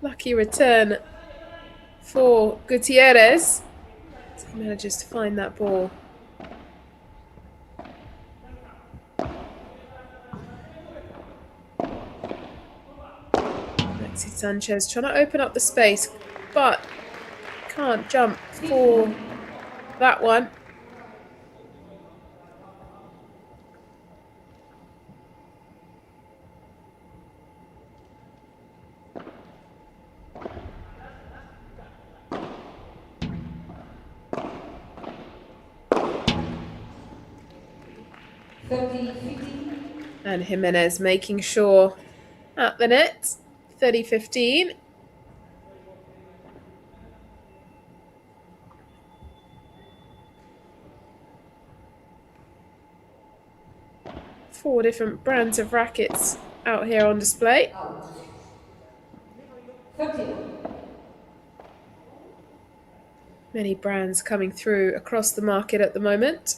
Lucky return for Gutierrez. He manages to find that ball. Maxi Sanchez trying to open up the space, but can't jump for that one. And Jimenez making sure at the net. 30-15. Four different brands of rackets out here on display. Out. 30. Many brands coming through across the market at the moment.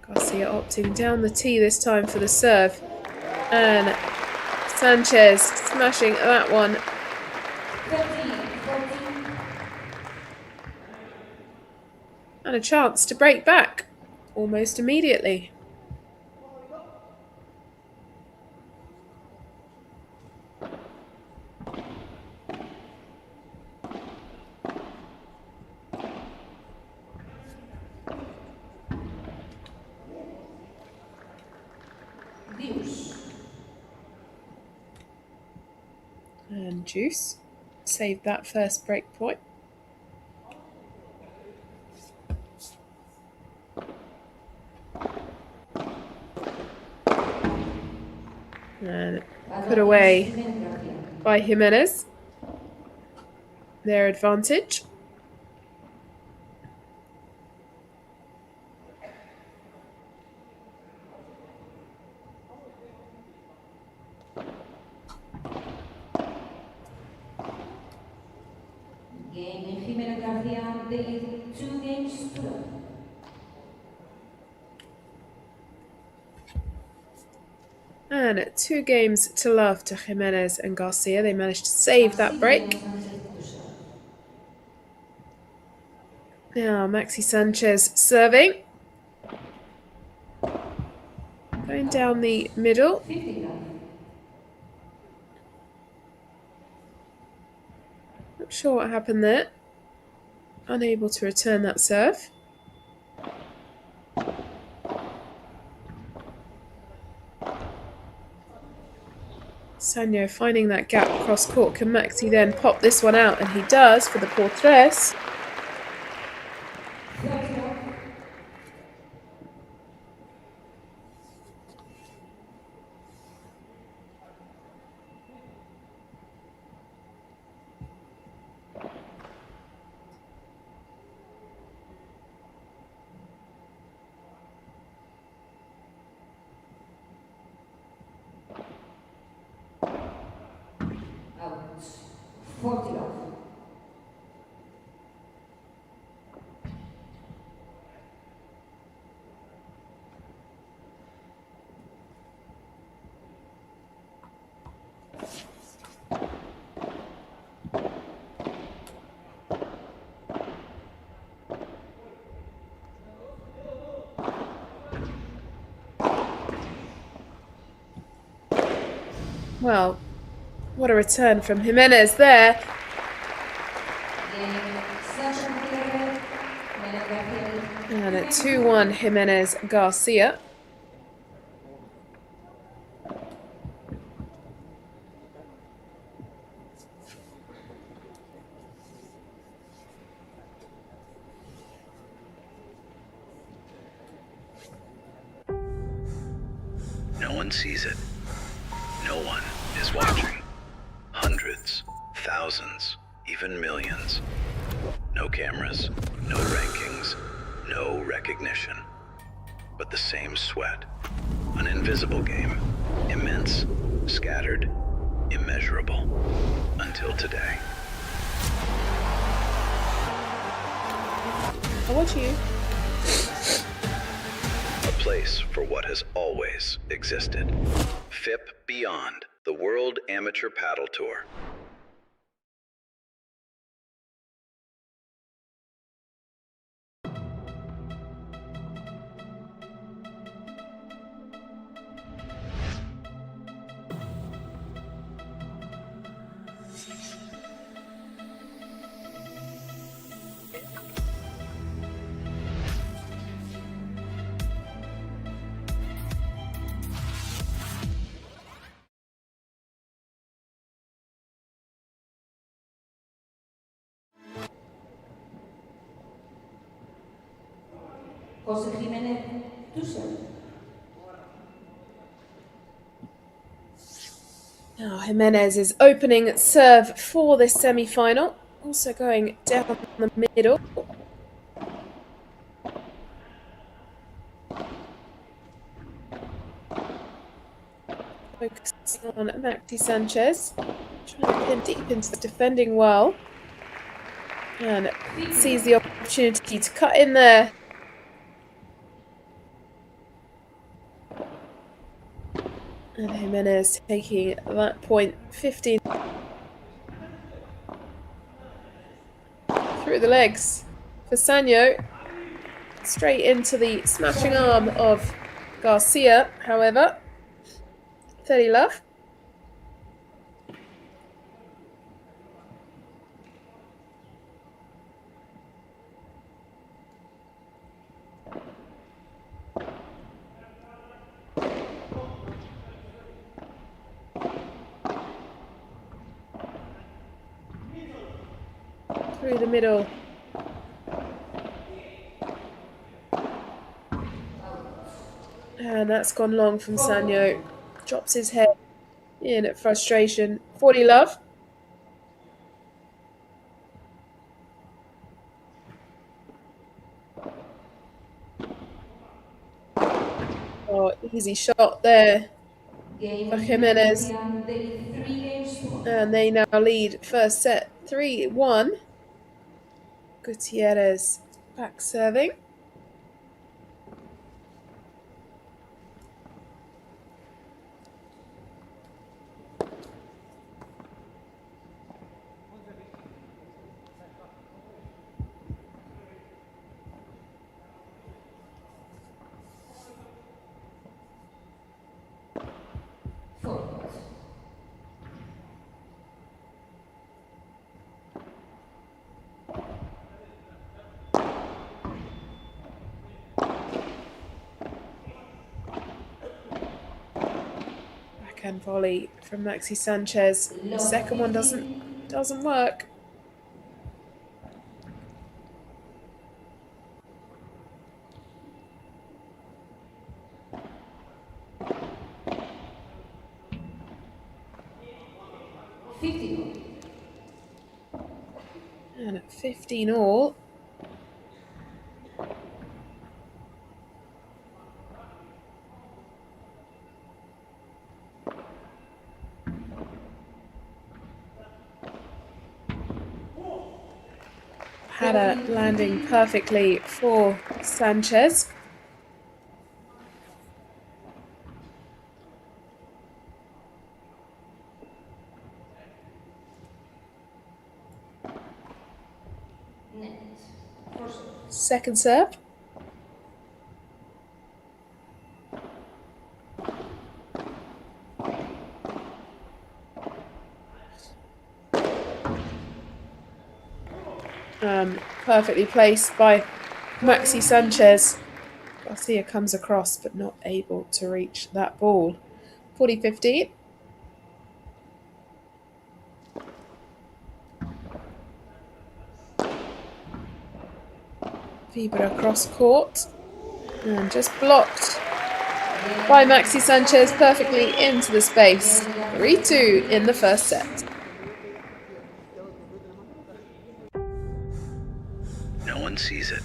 Garcia opting down the tee this time for the serve. And Sanchez smashing that one. 13-14. And a chance to break back almost immediately. Deuce. And Juice saved that first break point. And put away by Jimenez. Their advantage. Game in Jimenez Garcia, they lead 2 games to 0. And 2 games to love to Jimenez and Garcia. They managed to save that break. Now Maxi Sanchez serving. Going down the middle. 50 love. Not sure what happened there. Unable to return that serve. Sanyo finding that gap across court. Can Maxi then pop this one out? And he does for the Portres. 30 love. Out. 40 love. Well, what a return from Jimenez there. Game 7-11. Jimenez Garcia. And at 2-1 Jimenez Garcia. No one sees it. No one is watching. Hundreds, thousands, even millions. No cameras, no rankings, no recognition. But the same sweat. An invisible game. Immense, scattered, immeasurable. Until today. I'll watch you. A place for what has always existed. FIP Beyond, the World Amateur Paddle Tour. José Jiménez, tu serve. Now Jimenez is opening serve for this semi-final. Also going down the middle. Focusing on Maxi Sanchez. Trying to pin deep into the defending well. And sees the opportunity to cut in there. And Jimenez taking that point 15 through the legs for Sanyo. Straight into the smashing arm of Garcia, however. 30 love. Through the middle. And that's gone long from Sanyo. Drops his head in at frustration. 40 love. Oh, easy shot there for Jimenez. And they now lead first set 3-1. Gutierrez back serving. Backhand volley from Maxi Sanchez. The second one doesn't work. And at 15 all. Hada landing perfectly for Sanchez. Second serve. Perfectly placed by Maxi Sanchez. Garcia comes across but not able to reach that ball. 40-15. Fibra cross court and just blocked by Maxi Sanchez perfectly into the space. 3-2 in the first set. No one sees it.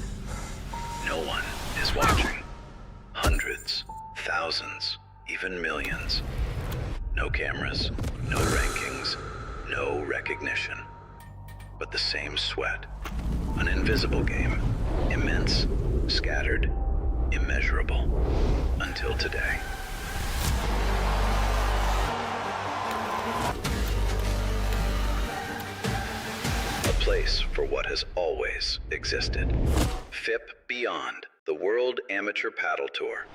No one is watching. Hundreds, thousands, even millions. No cameras, no rankings, no recognition. But the same sweat. An invisible game. Immense, scattered, immeasurable. Until today. A place for what has always existed. FIP Beyond, the World Amateur Paddle Tour.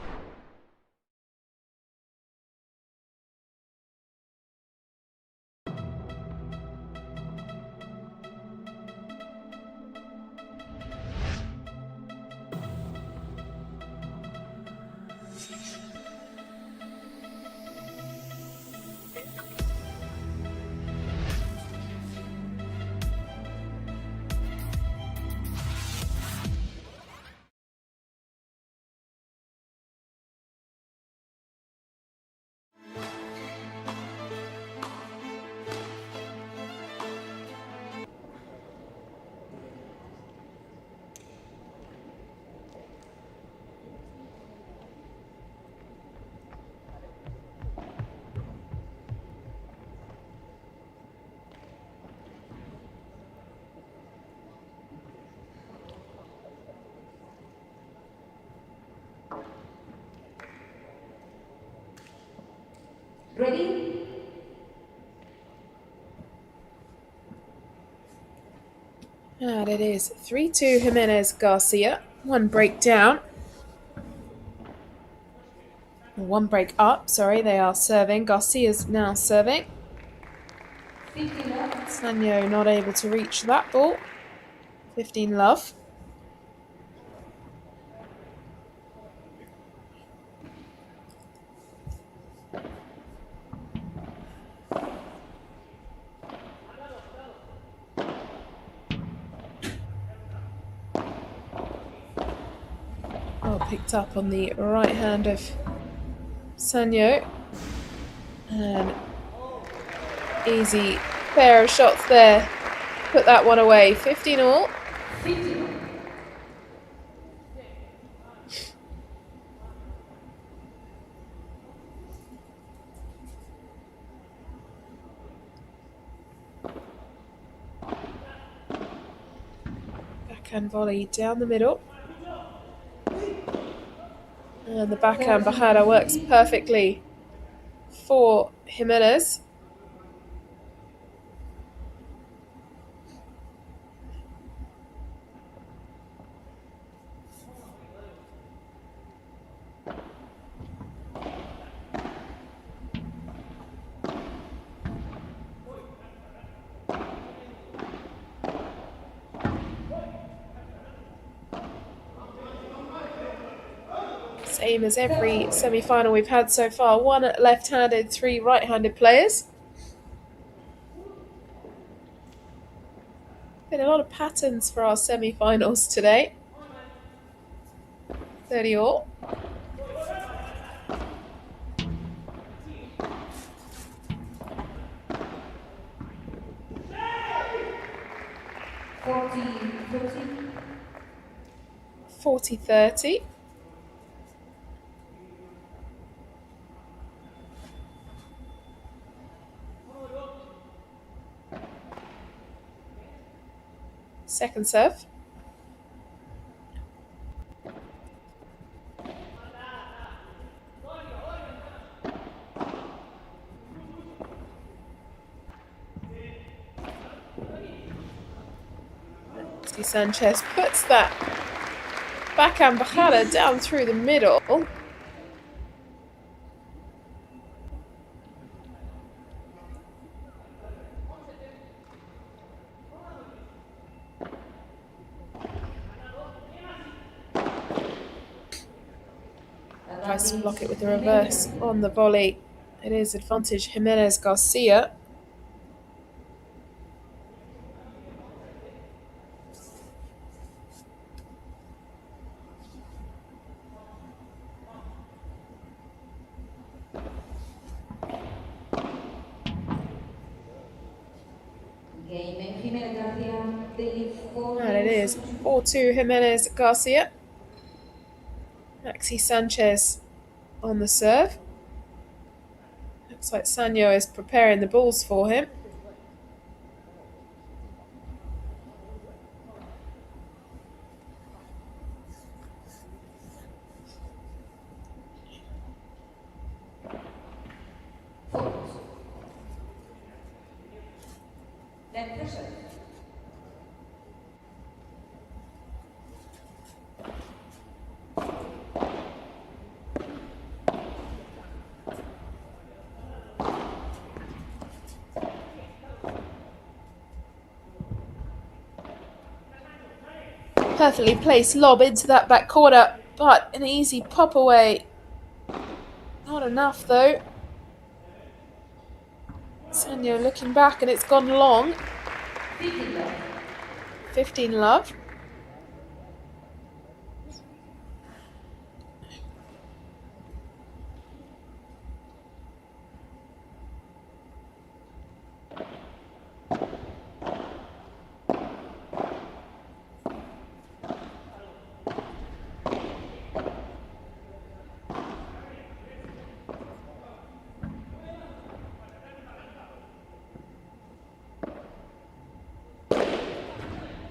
Ready? And it is 3-2 Jimenez Garcia. One break down. One break up, sorry, they are serving. Garcia's now serving. Sanyo not able to reach that ball. 15 love. Oh, picked up on the right hand of Sanyo. And easy pair of shots there. Put that one away. 15 all. Backhand volley down the middle. And the backhand bajada works perfectly for Jimenez. Same as every semi-final we've had so far. 1 left-handed, 3 right-handed players. Been a lot of patterns for our semi-finals today. 30 all. $40-30. 40-30. Second serve. Sanchez puts that backhand bajada down through the middle. Tries to block it with the reverse on the volley. It is advantage Jimenez Garcia. And it is 4-2 Jimenez Garcia. Maxi Sanchez on the serve. Looks like Sanyo is preparing the balls for him. Perfectly placed lob into that back corner, but an easy pop away. Not enough though. Sanyo looking back and it's gone long. 15 love.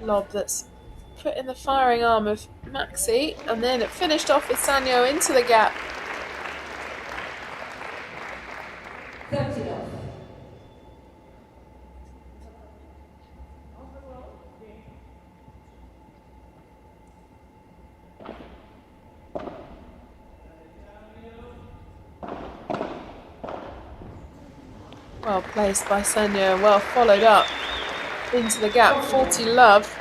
Lob that's put in the firing arm of Maxi, and then it finished off with Sanyo into the gap. Well placed by Sanya, well followed up into the gap. 40 love.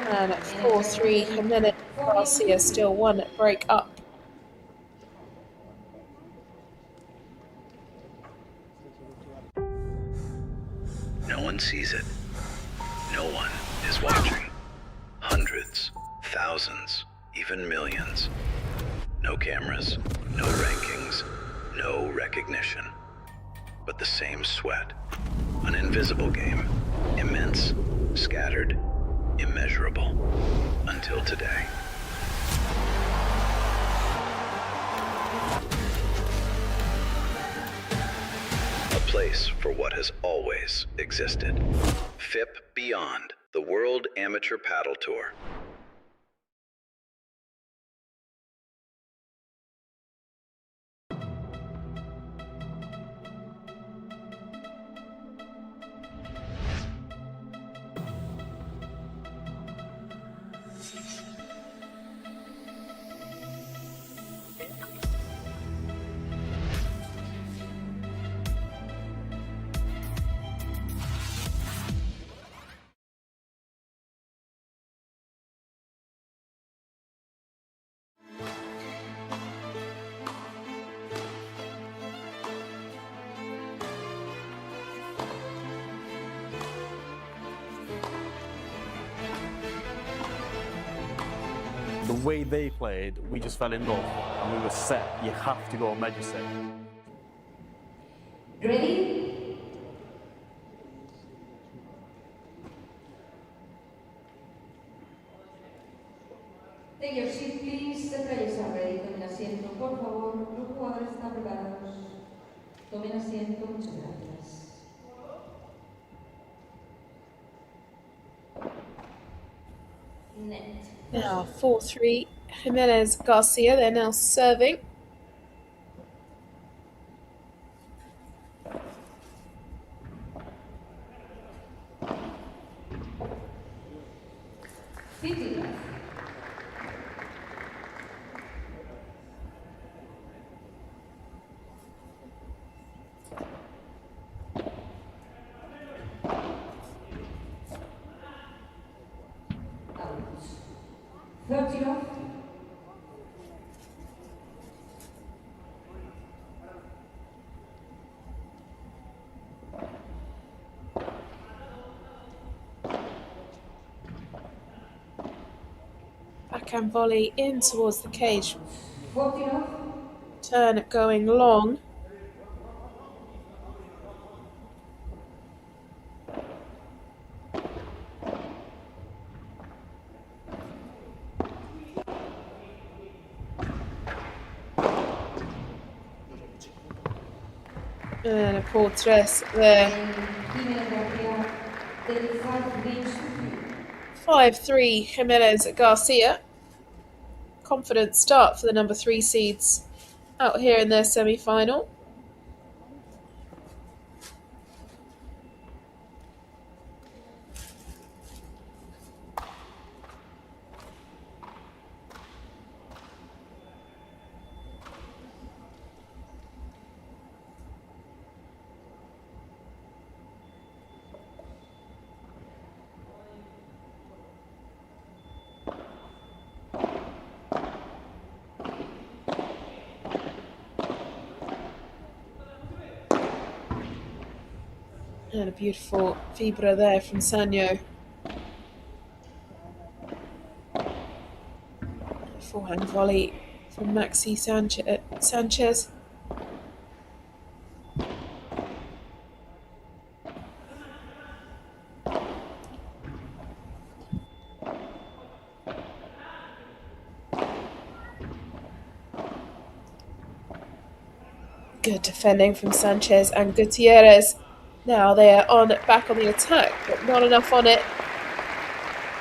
And at 4-3, Jimenez Garcia still one break up. No one sees it. No one is watching. Hundreds, thousands, even millions. No cameras, no rankings, no recognition. But the same sweat. An invisible game. Immense, scattered, immeasurable. Until today. A place for what has always existed. FIP Beyond, the World Amateur Paddle Tour. The way they played, we just fell in love and we were set. You have to go major set. Ready? Take your seat, please. The players are ready. Tomen asiento, por favor. Los jugadores están preparados. Tomen asiento. Muchas gracias. Net. Now 4-3, Jimenez Garcia, they're now serving. Backhand volley in towards the cage. Turn going long. And a 4-3 there. 5-3 Jimenez Garcia. Confident start for the number 3 seeds out here in their semi-final. And a beautiful fibra there from Sanyo. Forehand volley from Maxi Sanchez. Good defending from Sanchez and Gutierrez. Now they are back on the attack, but not enough on it.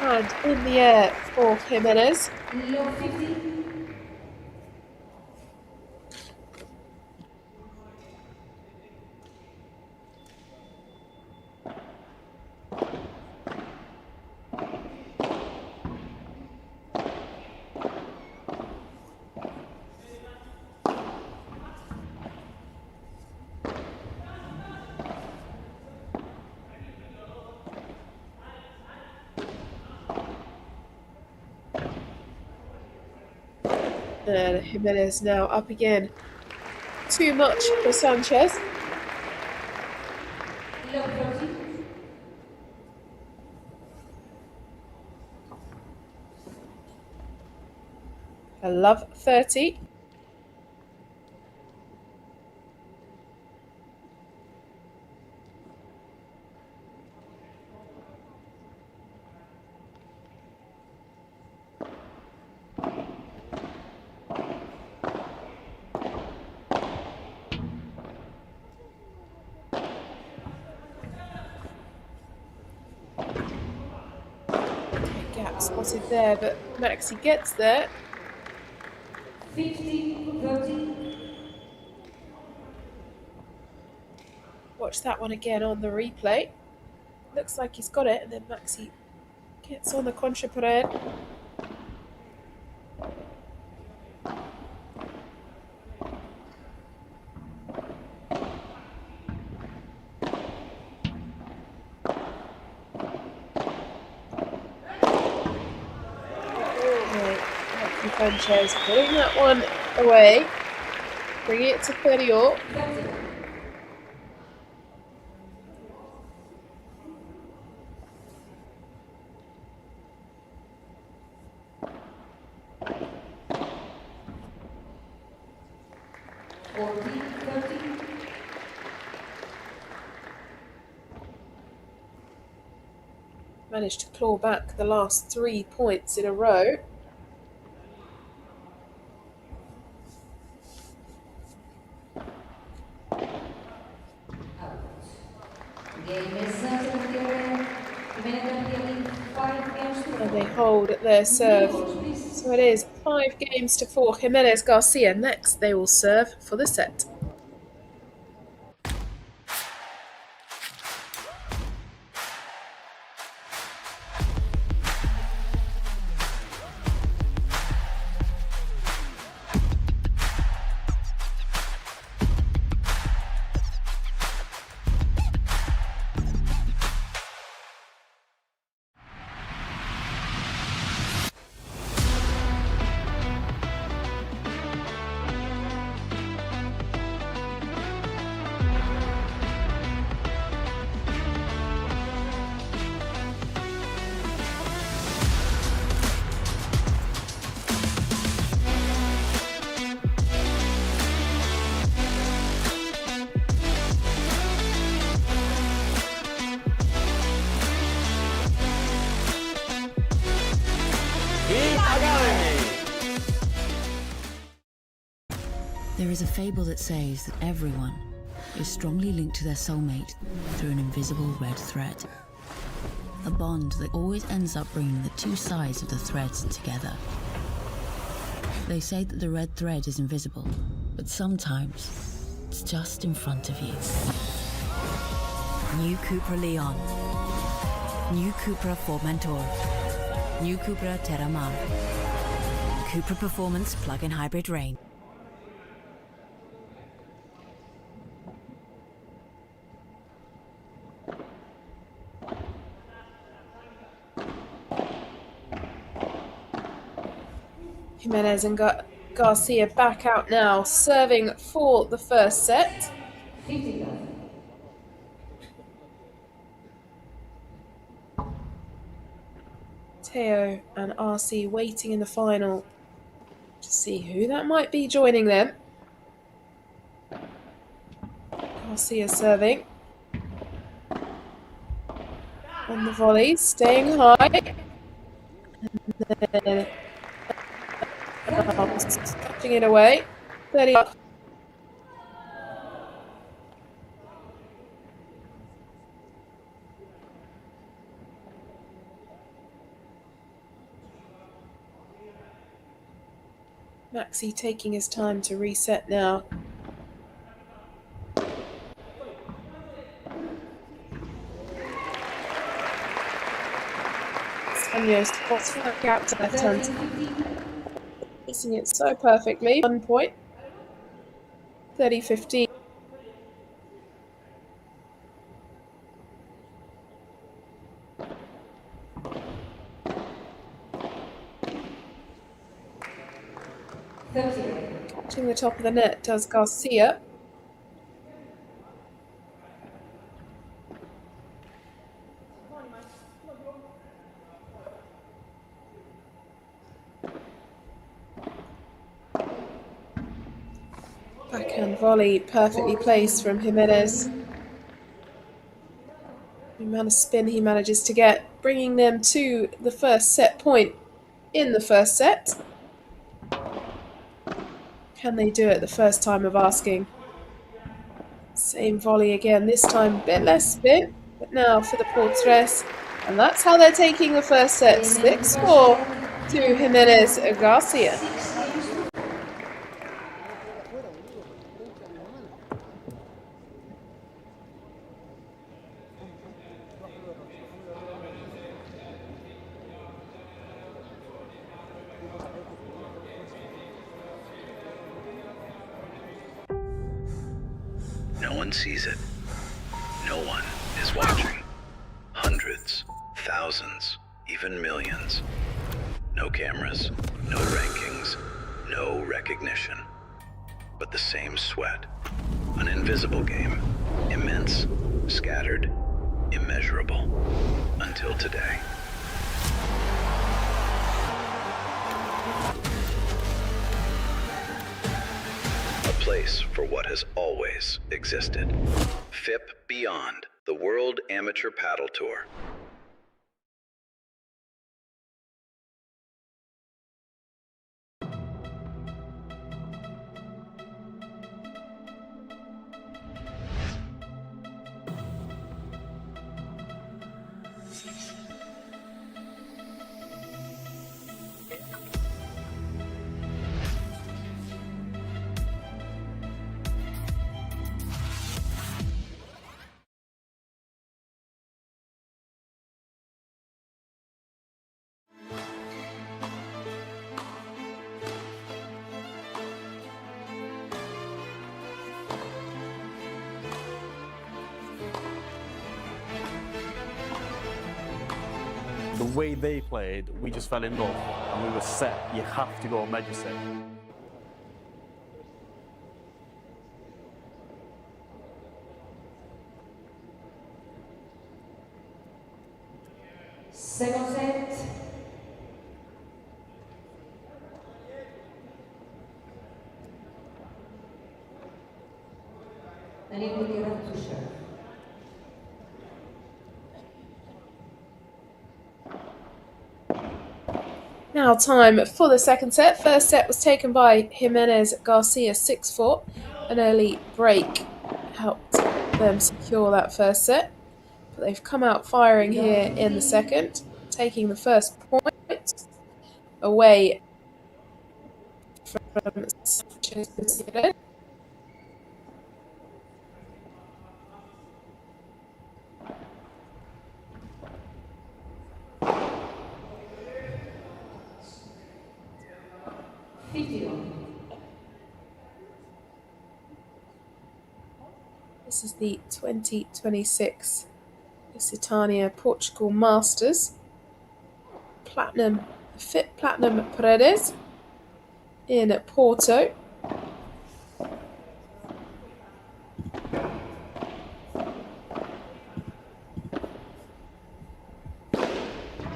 And in the air for Jimenez. Love 50. And Jimenez now up again. Too much for Sanchez. Love 30. A love 30. Gap spotted there, but Maxi gets there. 50, 30. Watch that one again on the replay. Looks like he's got it, and then Maxi gets on the contra pared. Sanchez putting that one away, bringing it to 30 all. Managed to claw back the last 3 points in a row. And they hold their serve. So it is 5 games to 4. Jimenez Garcia next. They will serve for the set. There is a fable that says that everyone is strongly linked to their soulmate through an invisible red thread. A bond that always ends up bringing the two sides of the threads together. They say that the red thread is invisible, but sometimes it's just in front of you. New Cupra Leon. New Cupra Formentor. New Cupra Terramar. Cupra Performance Plug-in Hybrid Range. Jimenez and Garcia back out now, serving for the first set. 50. Teo and RC waiting in the final to see who that might be joining them. Garcia serving. On the volley, staying high. And then touching it away. 30 up. Maxi taking his time to reset now. Sanyo's spots work out to left hand. Placing it so perfectly. 1 point. 30-15. Catching the top of the net does Garcia. Backhand volley perfectly placed from Jimenez. The amount of spin he manages to get, bringing them to the first set point in the first set. Can they do it the first time of asking? Same volley again, this time a bit less spin, but now for the Portres. And that's how they're taking the first set. 6-4 to Jimenez Garcia. No one sees it. No one is watching. Hundreds, thousands, even millions. No cameras, no rankings, no recognition. But the same sweat. An invisible game. Immense, scattered, immeasurable. Until today. A place for what has always existed. FIP Beyond, the World Amateur Paddle Tour. The way they played, we just fell in love and we were set. You have to go major set. Second set. Daniel Gutierrez to serve. Now time for the second set. First set was taken by Jimenez Garcia 6-4. An early break helped them secure that first set. But they've come out firing here in the second, taking the first point away from Sanchez. This is the 2026 Lusitania Portugal Masters. Platinum, FIP Platinum Paredes in Porto.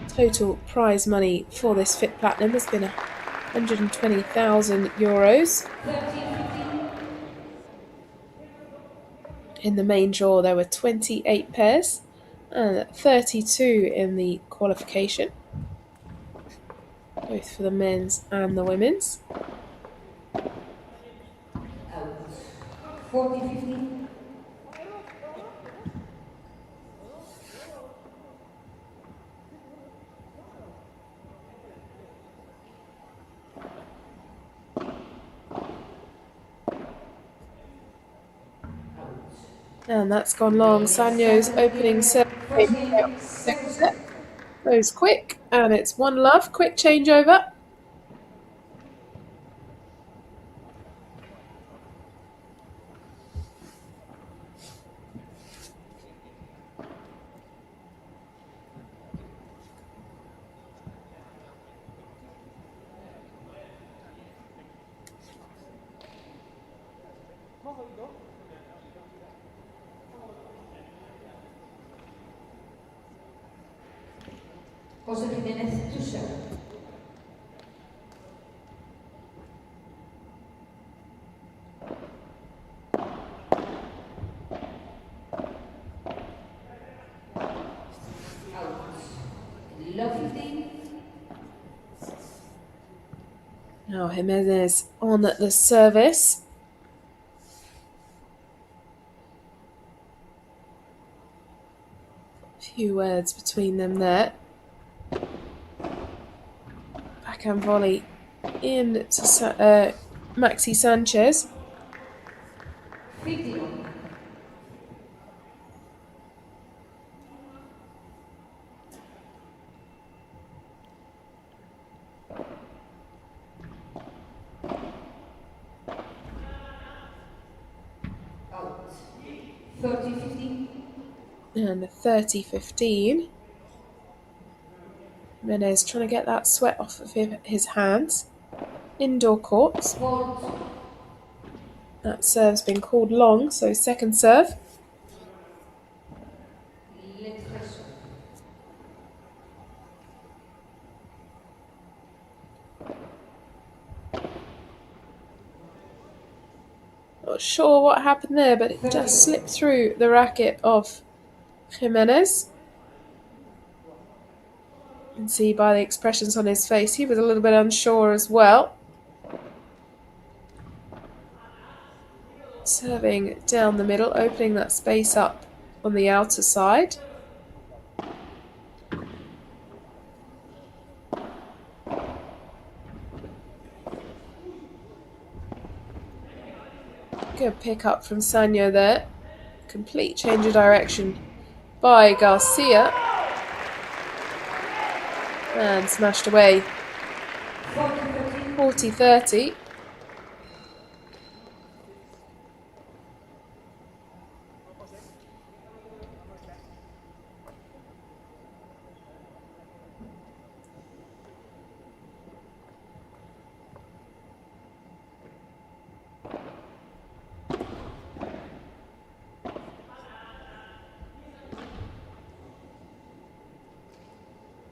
Total prize money for this FIP Platinum has been €120,000. In the main draw there were 28 pairs and 32 in the qualification, both for the men's and the women's. 40-15. And that's gone long. Sanyo's opening serve second set goes quick, and it's 1-love. Quick changeover. José Jiménez to serve. Love 15. Now Jimenez on the service. Few words between them there. Backhand volley in to Maxi Sanchez. 51. Out. 30-15. And 30-15. Jimenez trying to get that sweat off of his hands. Indoor courts. That serve's been called long, so second serve. Not sure what happened there, but it just slipped through the racket of Jimenez. You can see by the expressions on his face, he was a little bit unsure as well. Serving down the middle, opening that space up on the outer side. Good pick up from Sanyo there. Complete change of direction by Garcia. And smashed away. 40-30.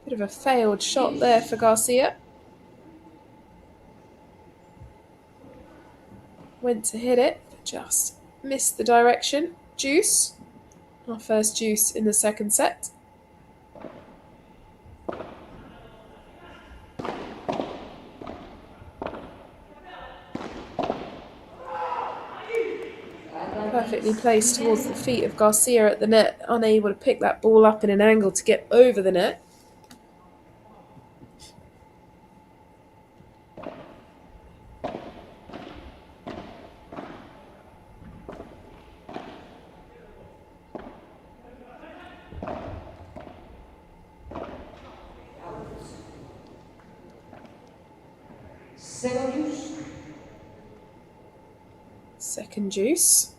Bit of a failed shot there for Garcia. Went to hit it, but just missed the direction. Deuce. Our first deuce in the second set. Perfectly placed towards the feet of Garcia at the net, unable to pick that ball up in an angle to get over the net. Second juice.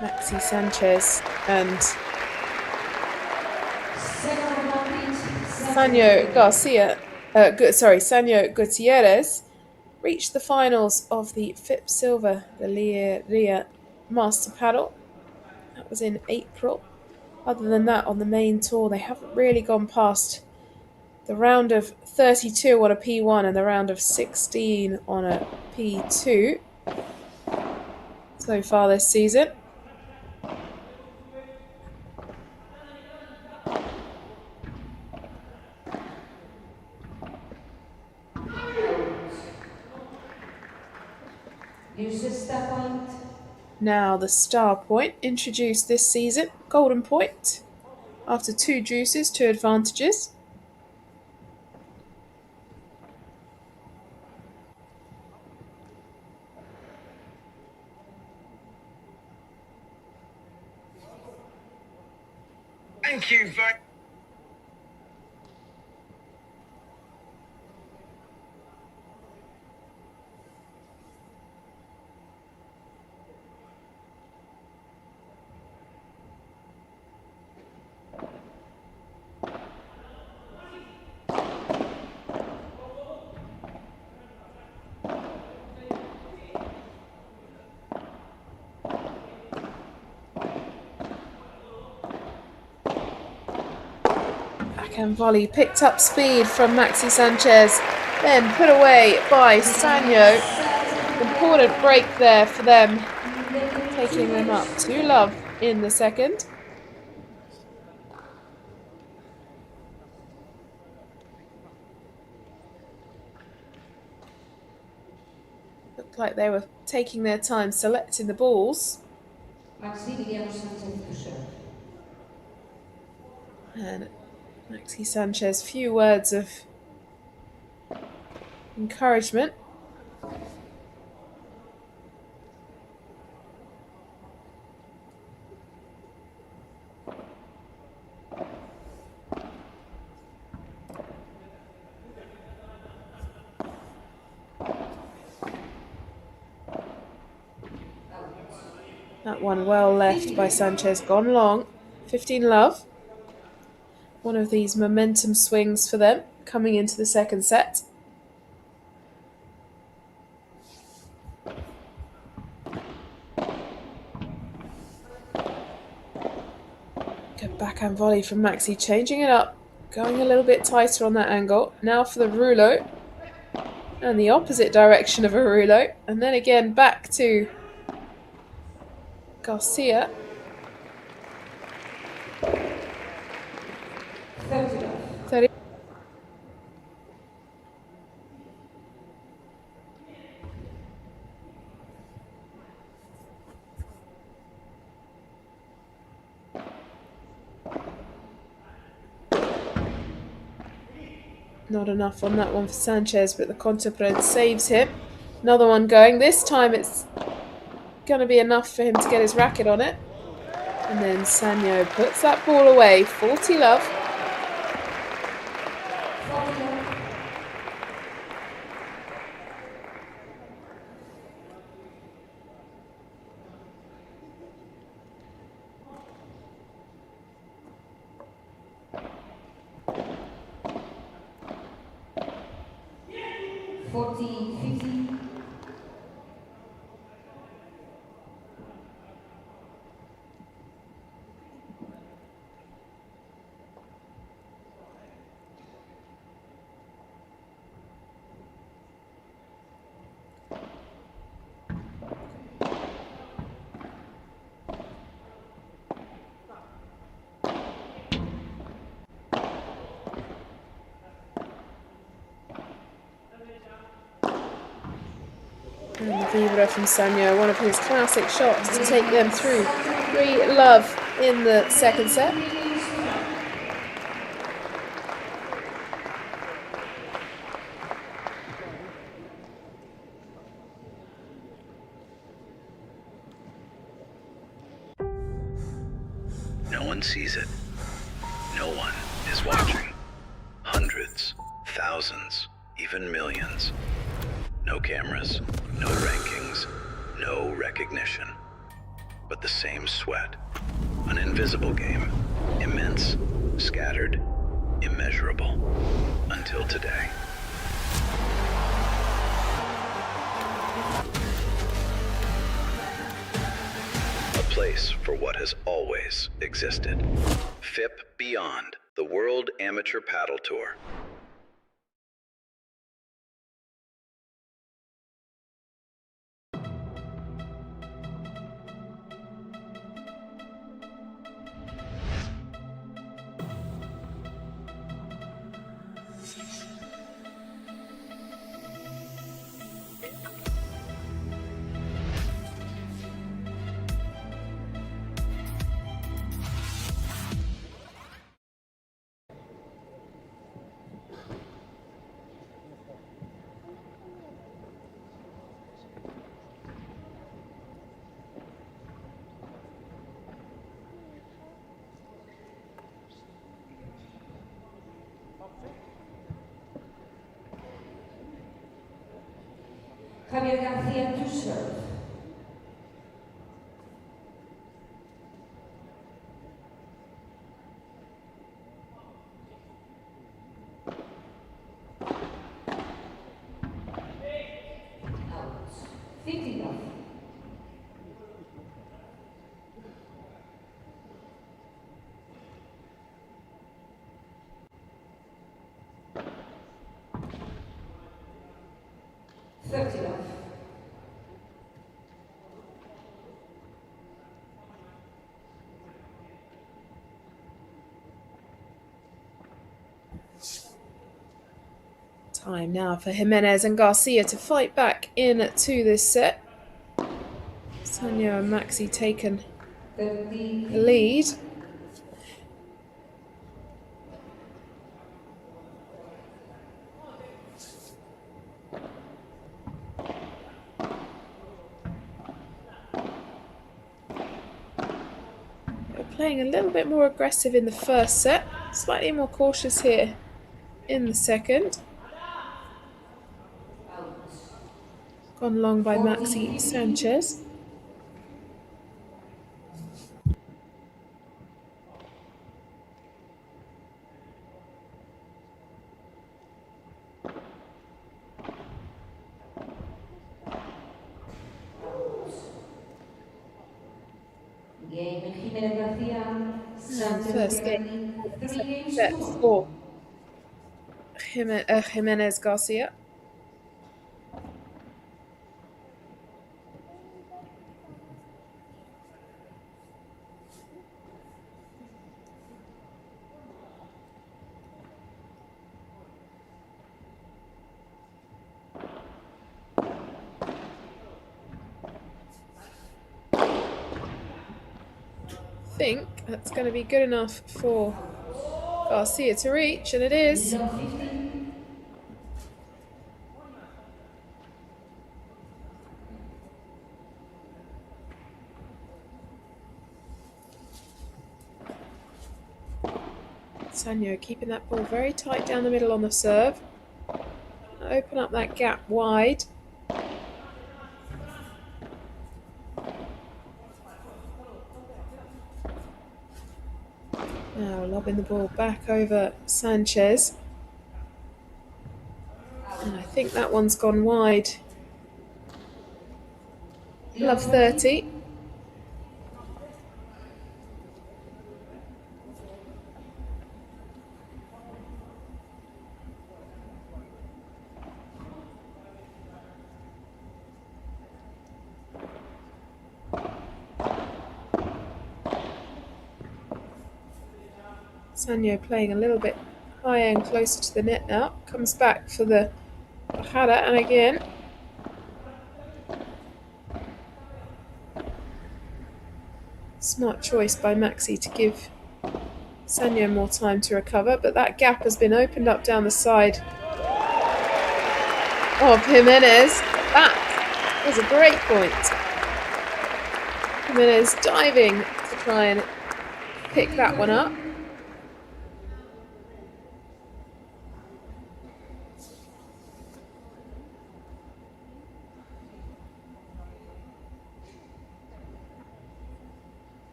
Maxi Sanchez and Sanyo Gutierrez reached the finals of the FIP Silver, the Ria Master Paddle. That was in April. Other than that, on the main tour, they haven't really gone past the round of 32 on a P1 and the round of 16 on a P2 so far this season. Use star point. Now the star point introduced this season, golden point. After 2 juices, 2 advantages. Thank you very Backhand volley picked up speed from Maxi Sanchez, then put away by Sanyo. Important break there for them, taking them up 2-love in the second. Looked like they were taking their time selecting the balls. And Maxi Sanchez, few words of encouragement. That one well left by Sanchez, gone long. 15-love. One of these momentum swings for them coming into the second set. Good backhand volley from Maxi, changing it up, going a little bit tighter on that angle. Now for the rouleau, and the opposite direction of a rouleau, and then again back to Garcia. 30. Not enough on that one for Sanchez, but the Conterpred saves him. Another one going. This time it's going to be enough for him to get his racket on it. And then Sanyo puts that ball away. 40-love. And the vibra from Sanyo, one of his classic shots to take them through 3-love in the second set. No one sees it. No one is watching. Hundreds, thousands, even millions. No cameras, no rankings, no recognition. But the same sweat. An invisible game. Immense, scattered, immeasurable. Until today. A place for what has always existed. FIP Beyond, the World Amateur Paddle Tour. Javier García to serve. Out. 50 love. Time now for Jimenez and Garcia to fight back into this set. Sanyo and Maxi taken the lead. They're playing a little bit more aggressive in the first set, slightly more cautious here in the second. Gone long by Maxi Sanchez. Game Jimenez Garcia. First game, second set for Jimenez Garcia. I think that's going to be good enough for Garcia to reach, and it is. Sanyo keeping that ball very tight down the middle on the serve. Open up that gap wide. Now lobbing the ball back over Sanchez. And I think that one's gone wide. Love 30. Sanyo playing a little bit higher and closer to the net now. Comes back for the Bajada, and again. Smart choice by Maxi to give Sanyo more time to recover, but that gap has been opened up down the side of Jimenez. That was a great point. Jimenez diving to try and pick that one up.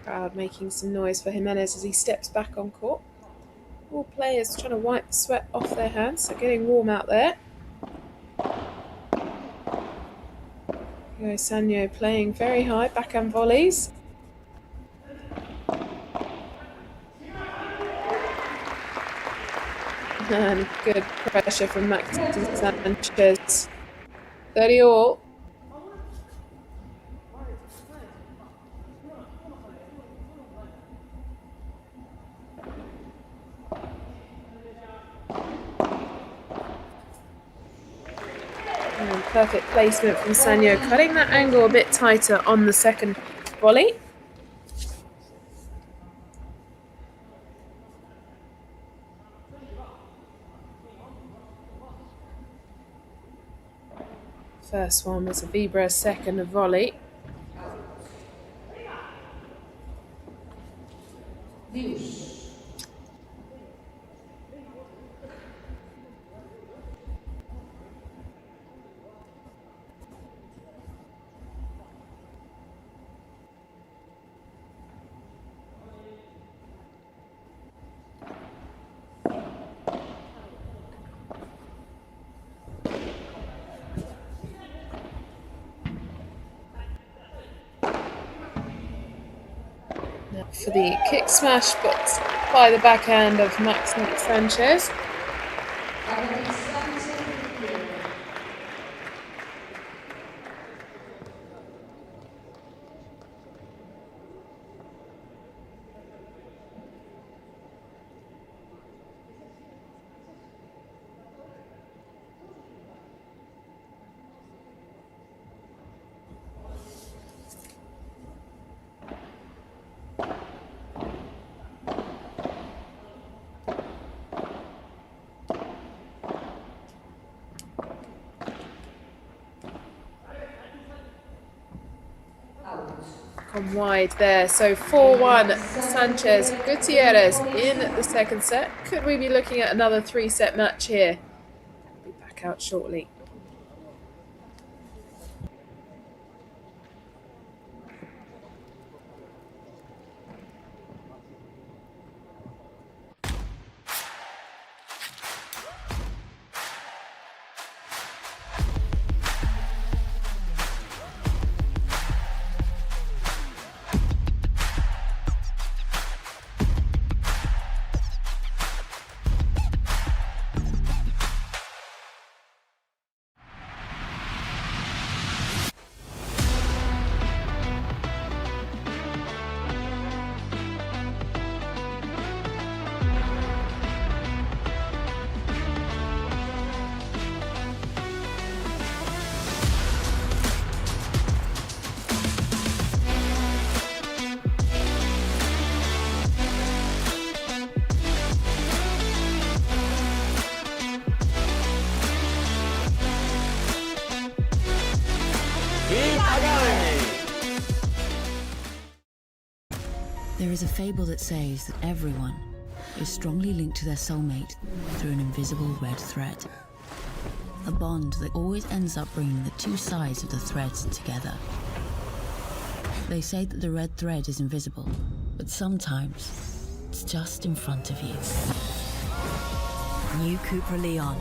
Crowd making some noise for Jimenez as he steps back on court. All players trying to wipe the sweat off their hands, so getting warm out there. Sanyo playing very high, backhand volleys. And good pressure from Maxi Sanchez. 30 all. And perfect placement from Sanyo, cutting that angle a bit tighter on the second volley. First one was a Vibra, second a volley. Dius. Now for the kick smash, but by the backhand of Maxi Sanchez. Come wide there. So 4-1 Sanchez Gutierrez in the second set. Could we be looking at another 3-set match here? I'll be back out shortly. There is a fable that says that everyone is strongly linked to their soulmate through an invisible red thread. A bond that always ends up bringing the two sides of the threads together. They say that the red thread is invisible, but sometimes it's just in front of you. New Cupra Leon.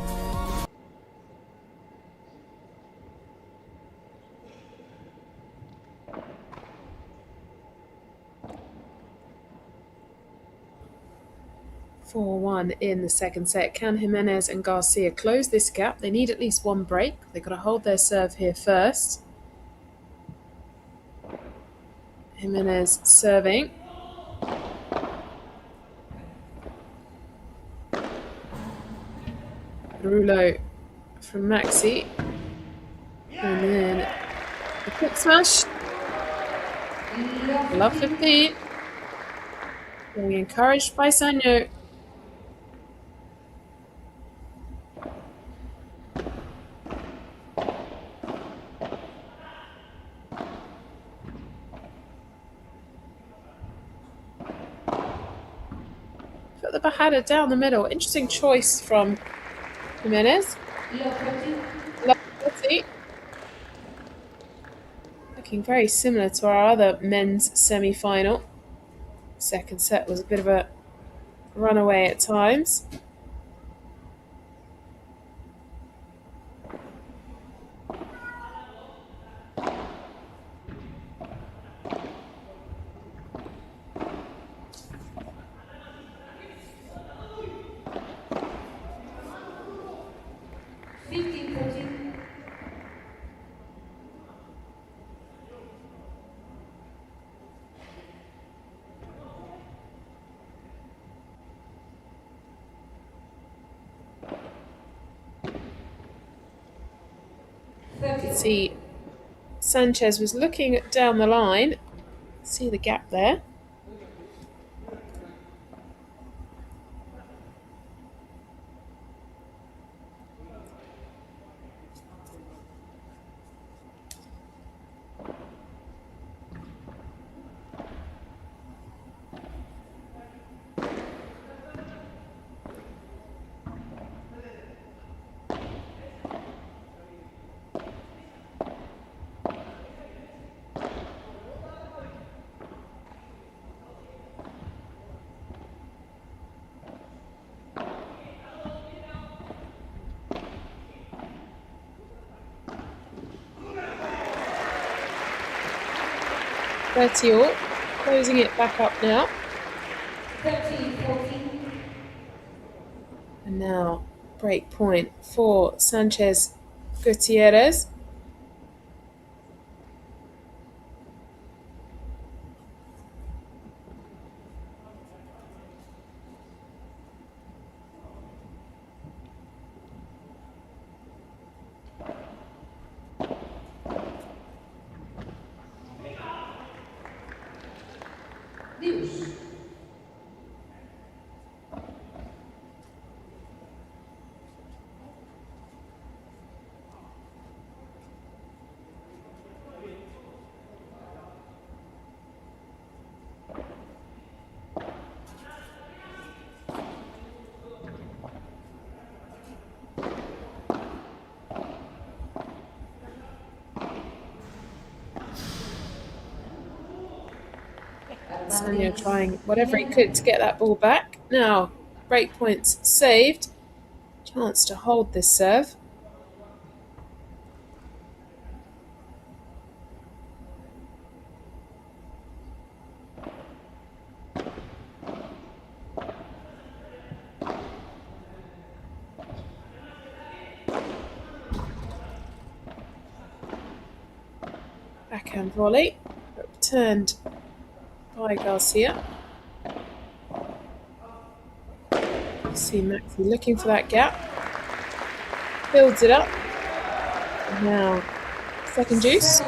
Four-one in the second set. Can Jimenez and Garcia close this gap? They need at least one break. They've got to hold their serve here first. Jimenez serving. Rulo from Maxi. And then the quick smash. Love 15. Being encouraged by Sanyo. Put the Bajada down the middle. Interesting choice from Jimenez. Lovely. Looking very similar to our other men's semi-final. Second set was a bit of a runaway at times. You can see Sanchez was looking down the line. See the gap there. 30 all. Closing it back up now. 30-14. And now break point for Sanchez Gutierrez. Deuce. Sanya trying whatever he could to get that ball back. Now, break points saved. Chance to hold this serve. Backhand volley, returned by Garcia. See Maxi looking for that gap. Builds it up. And now, second juice.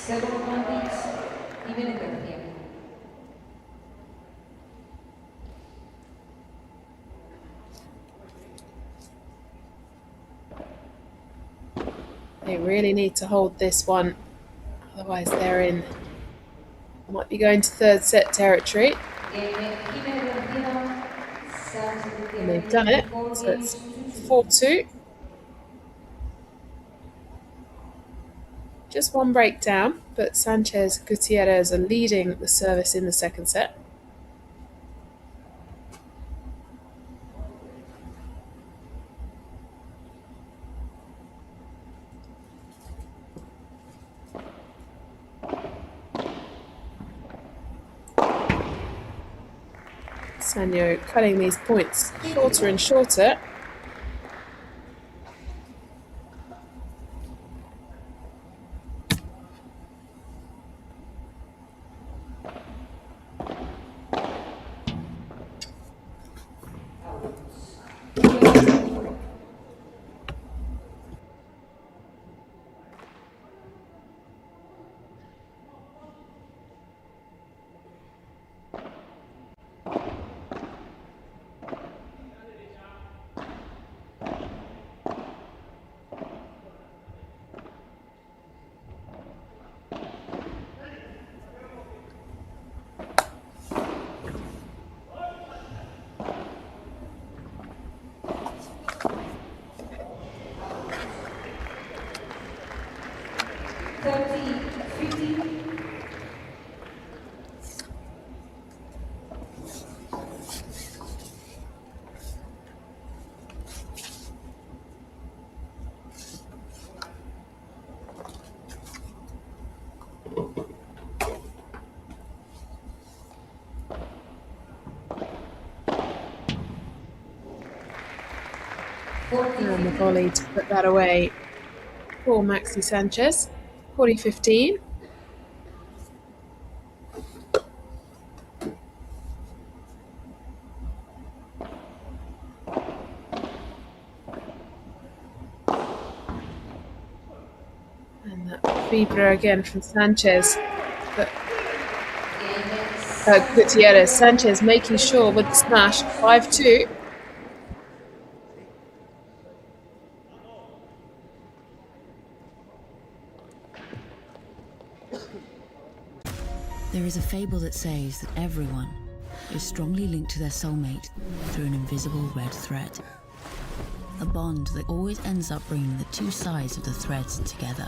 Second advantage, Jiménez García. They really need to hold this one, otherwise they're in. Might be going to third set territory. And they've done it, so it's 4-2. Just one breakdown, but Sanchez Gutierrez are leading the service in the second set. Sanyo cutting these points shorter and shorter. And the volley to put that away for Maxi Sanchez. 40-15. And that Fibra again from Sanchez. But Gutierrez. Sanchez making sure with the smash. 5-2. There is a fable that says that everyone is strongly linked to their soulmate through an invisible red thread. A bond that always ends up bringing the two sides of the threads together.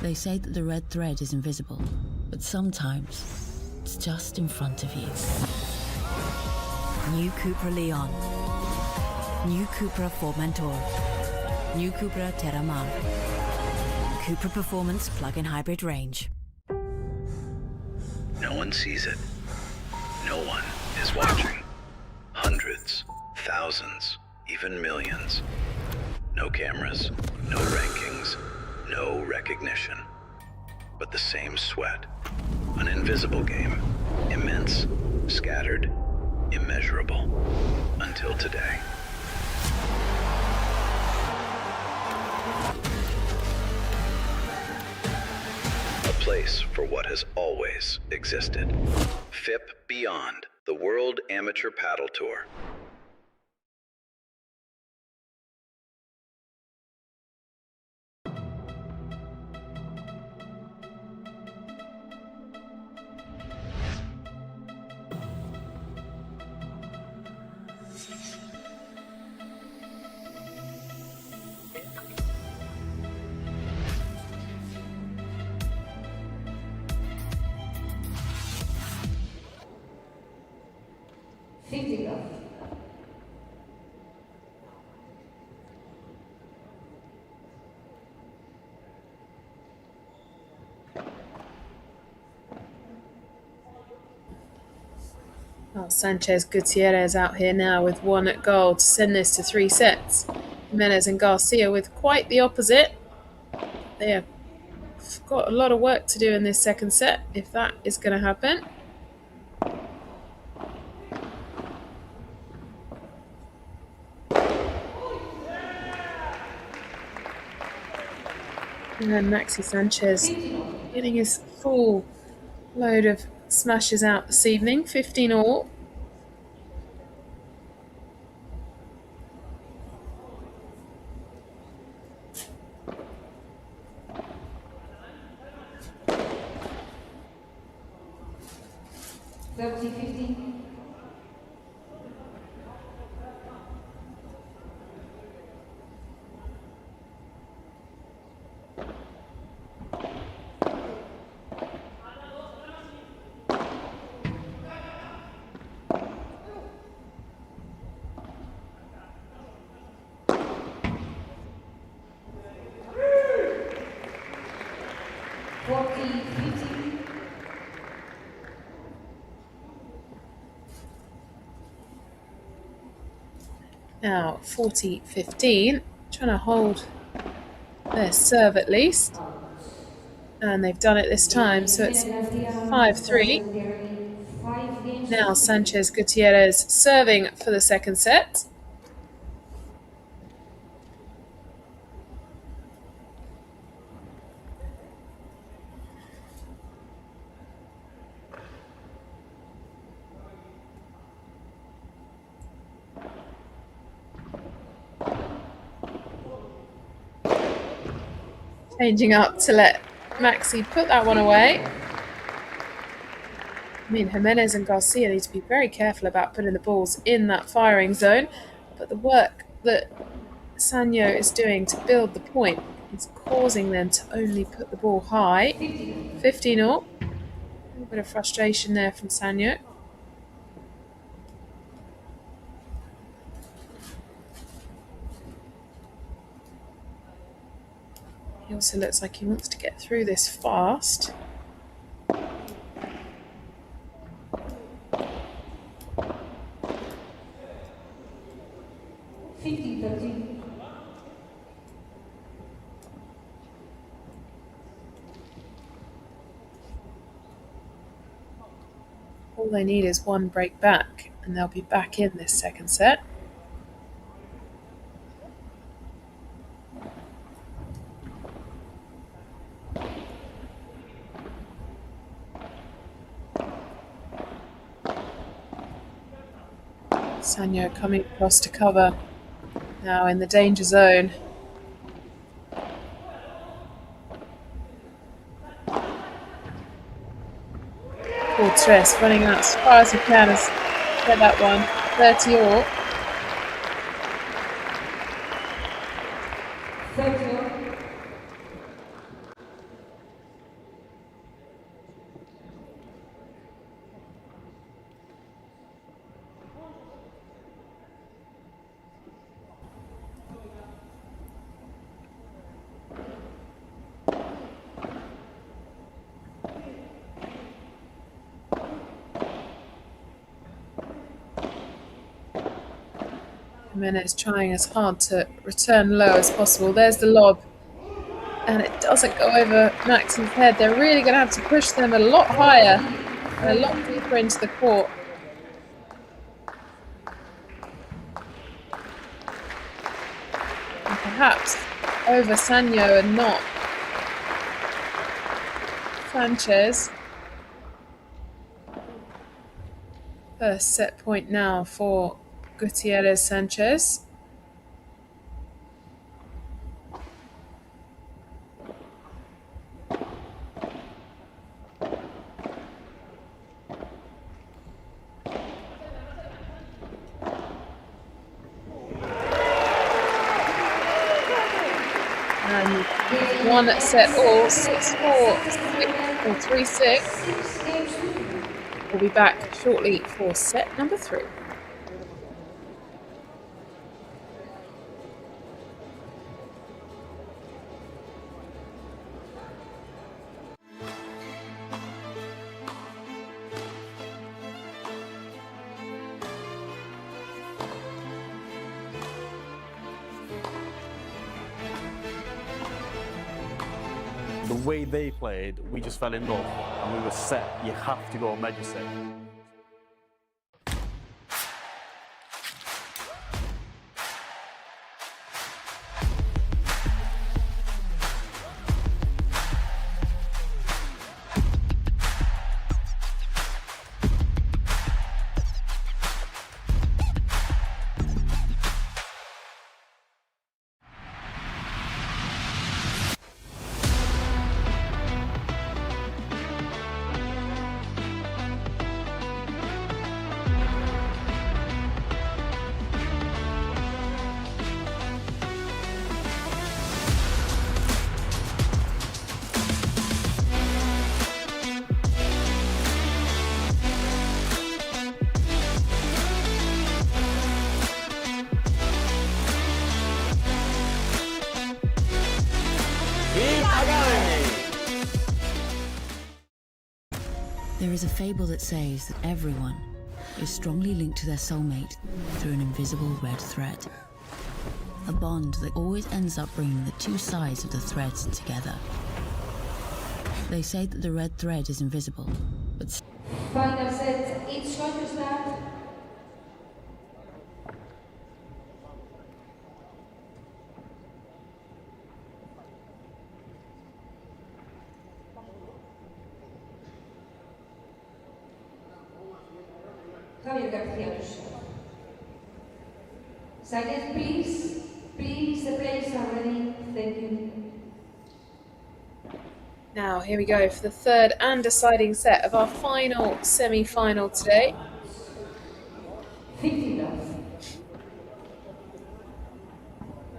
They say that the red thread is invisible, but sometimes it's just in front of you. New Cupra Leon. New Cupra Formentor. New Cupra Terramar. Cupra Performance plug-in hybrid range. No one sees it. No one is watching. Hundreds, thousands, even millions. No cameras, no rankings, no recognition. But the same sweat. An invisible game. Immense, scattered, immeasurable. Until today. A place for what has always existed. FIP Beyond, the World Amateur Paddle Tour. Well, Sanchez Gutierrez out here now with 1 goal to send this to 3 sets. Jimenez and Garcia with quite the opposite. They have got a lot of work to do in this second set, if that is going to happen. And then Maxi Sanchez getting his full load of smashes out this evening, 15 all. Now 40-15, trying to hold their serve at least. And they've done it this time, so it's 5-3. Now Sanchez Gutierrez serving for the second set. Changing up to let Maxi put that one away. I mean, Jimenez and Garcia need to be very careful about putting the balls in that firing zone. But the work that Sanyo is doing to build the point is causing them to only put the ball high. 15 all. A little bit of frustration there from Sanyo. He also looks like he wants to get through this fast. All they need is one break back, and they'll be back in this second set. Sanyo coming across to cover, now in the danger zone. Fortress running out as far as he can as get that one. 30 all. 30 all. Jimenez trying as hard to return low as possible. There's the lob. And it doesn't go over Max's head. They're really going to have to push them a lot higher and a lot deeper into the court. And perhaps over Sanyo and not Sanchez. First set point now for Gutierrez Sanchez. And one set all, 6-4, 3-6. We'll be back shortly for set number 3. The way they played, we just fell in love and we were set. You have to go major set. There is a fable that says that everyone is strongly linked to their soulmate through an invisible red thread. A bond that always ends up bringing the two sides of the threads together. They say that the red thread is invisible, but Final set, it's going to start. Javier García, to serve. Silence, please. Please, the players are ready. Thank you. Now, here we go for the third and deciding set of our final semi-final today. 50 love.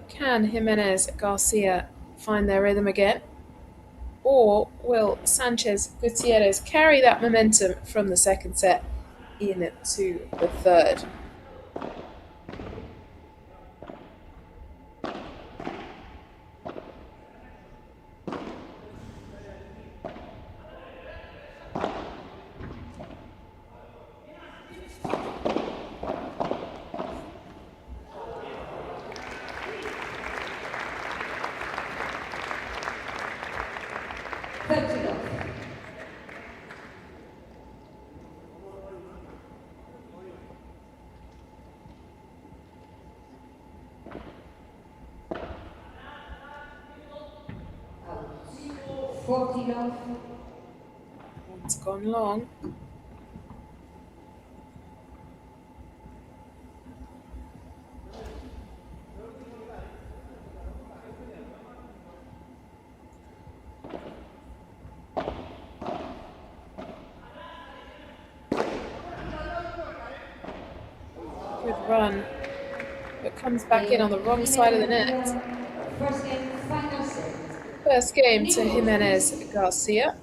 Can Jimenez Garcia find their rhythm again? Or will Sanchez Gutierrez carry that momentum from the second set into the third? It's gone long. run, but comes back in on the wrong side of the net. First game, final set. First game to Jimenez Garcia.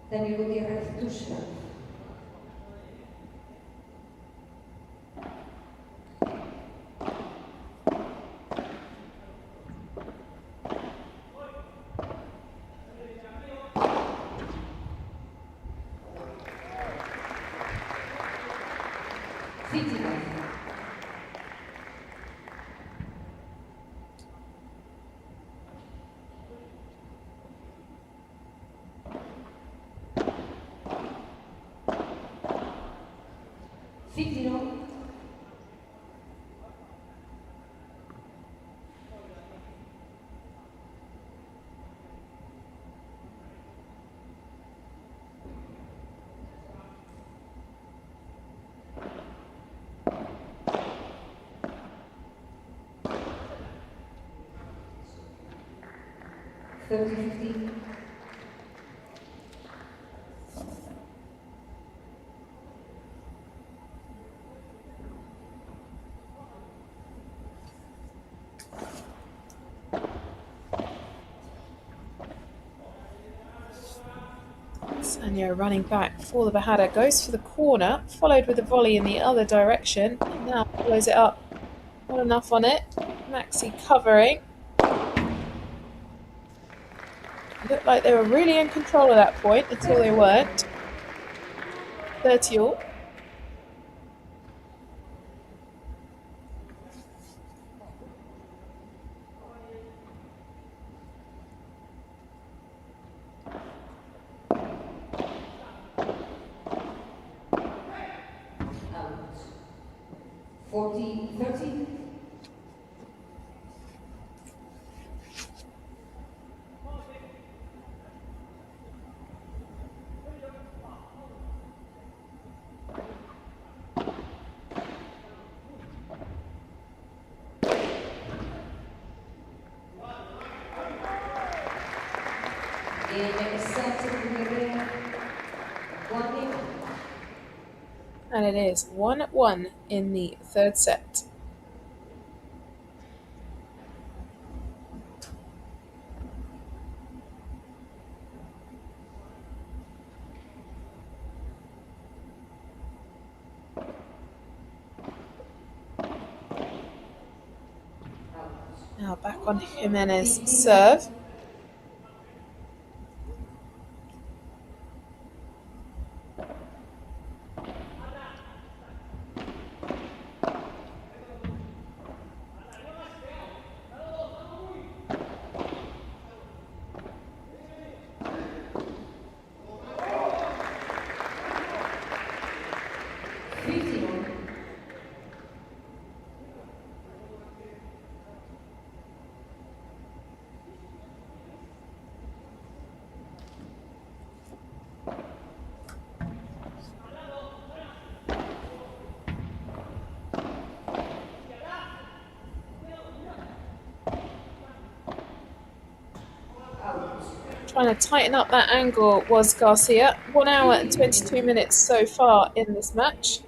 Daniel Gutiérrez, tu serve. Sanya running back for the Bajada, goes for the corner, followed with a volley in the other direction, and now follows it up. Not enough on it. Maxi covering. Looked like they were really in control at that point until they weren't. 30 all. Out. 40-30. And it is 1-1 in the third set. Now back on Jimenez serve. Trying to tighten up that angle was Garcia. 1 hour and 22 minutes so far in this match.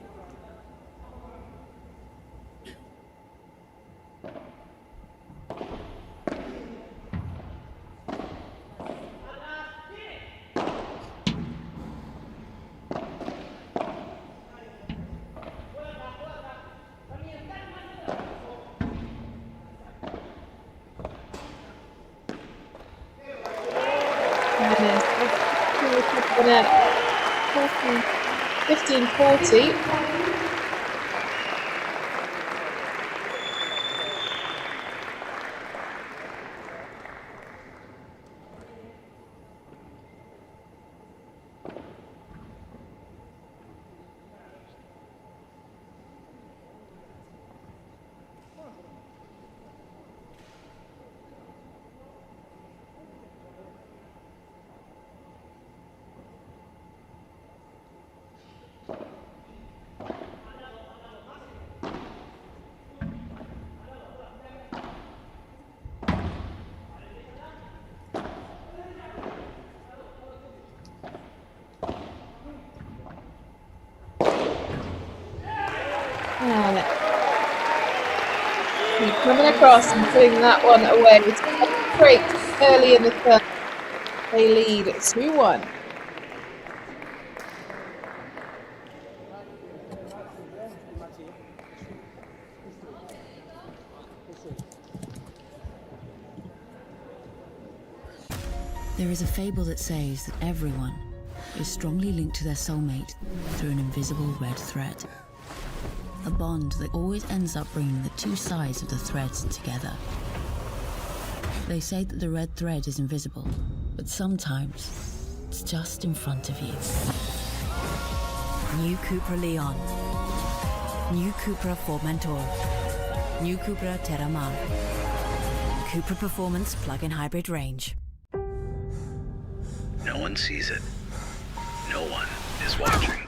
15-40. And keep coming across and putting that one away. It's a break early in the third. They lead 2-1. There is a fable that says that everyone is strongly linked to their soulmate through an invisible red thread. A bond that always ends up bringing the two sides of the threads together. They say that the red thread is invisible, but sometimes it's just in front of you. New Cupra Leon. New Cupra Formentor. New Cupra Terramar. Cupra Performance Plug-in Hybrid Range. No one sees it. No one is watching.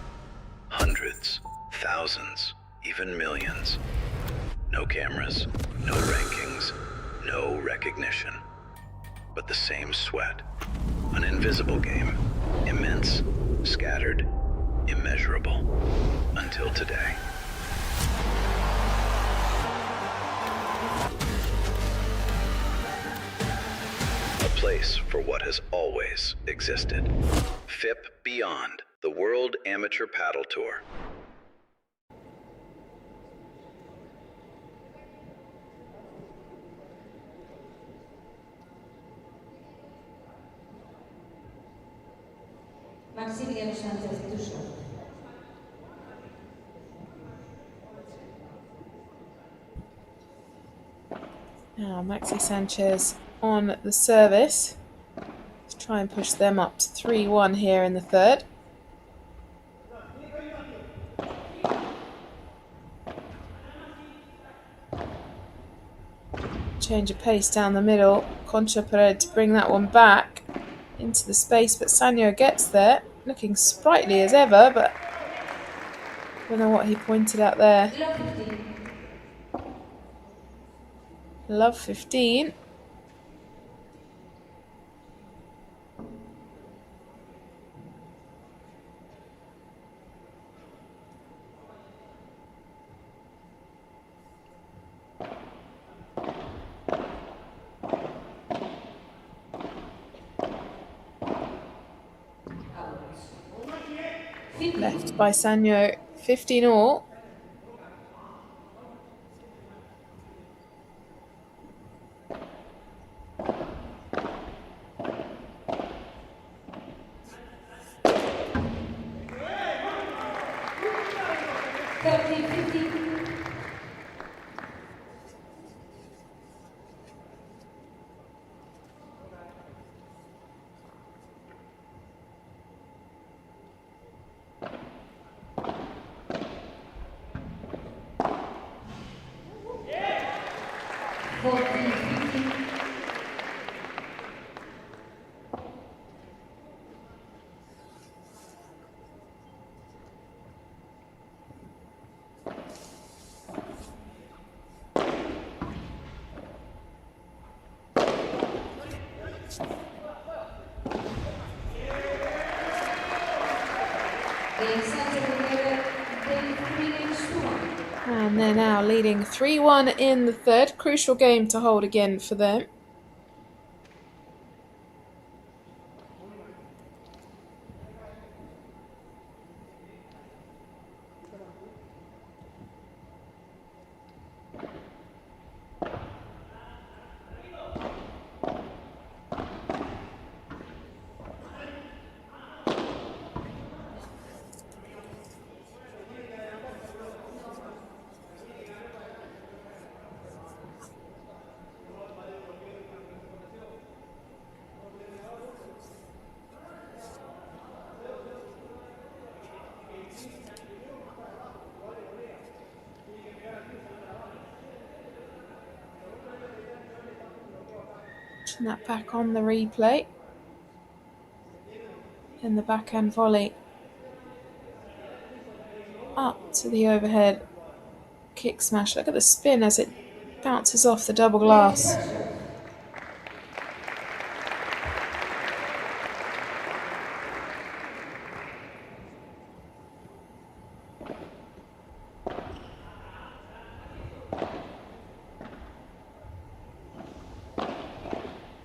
Hundreds, thousands, even millions. No cameras, no rankings, no recognition. But the same sweat. An invisible game. Immense, scattered, immeasurable. Until today. A place for what has always existed. FIP Beyond, the World Amateur Paddle Tour. Maximiliano Sánchez, tu shot. Now Maxi Sanchez on the service. Let's try and push them up to 3-1 here in the third. Change of pace down the middle. Concha Paredes to bring that one back into the space, but Sanyo gets there. Looking sprightly as ever, but I don't know what he pointed out there. Love 15. Left by Sanyo, 15 all. And they're now leading 3-1 in the third. Crucial game to hold again for them. Watching that back on the replay. And the backhand volley up to the overhead kick smash. Look at the spin as it bounces off the double glass.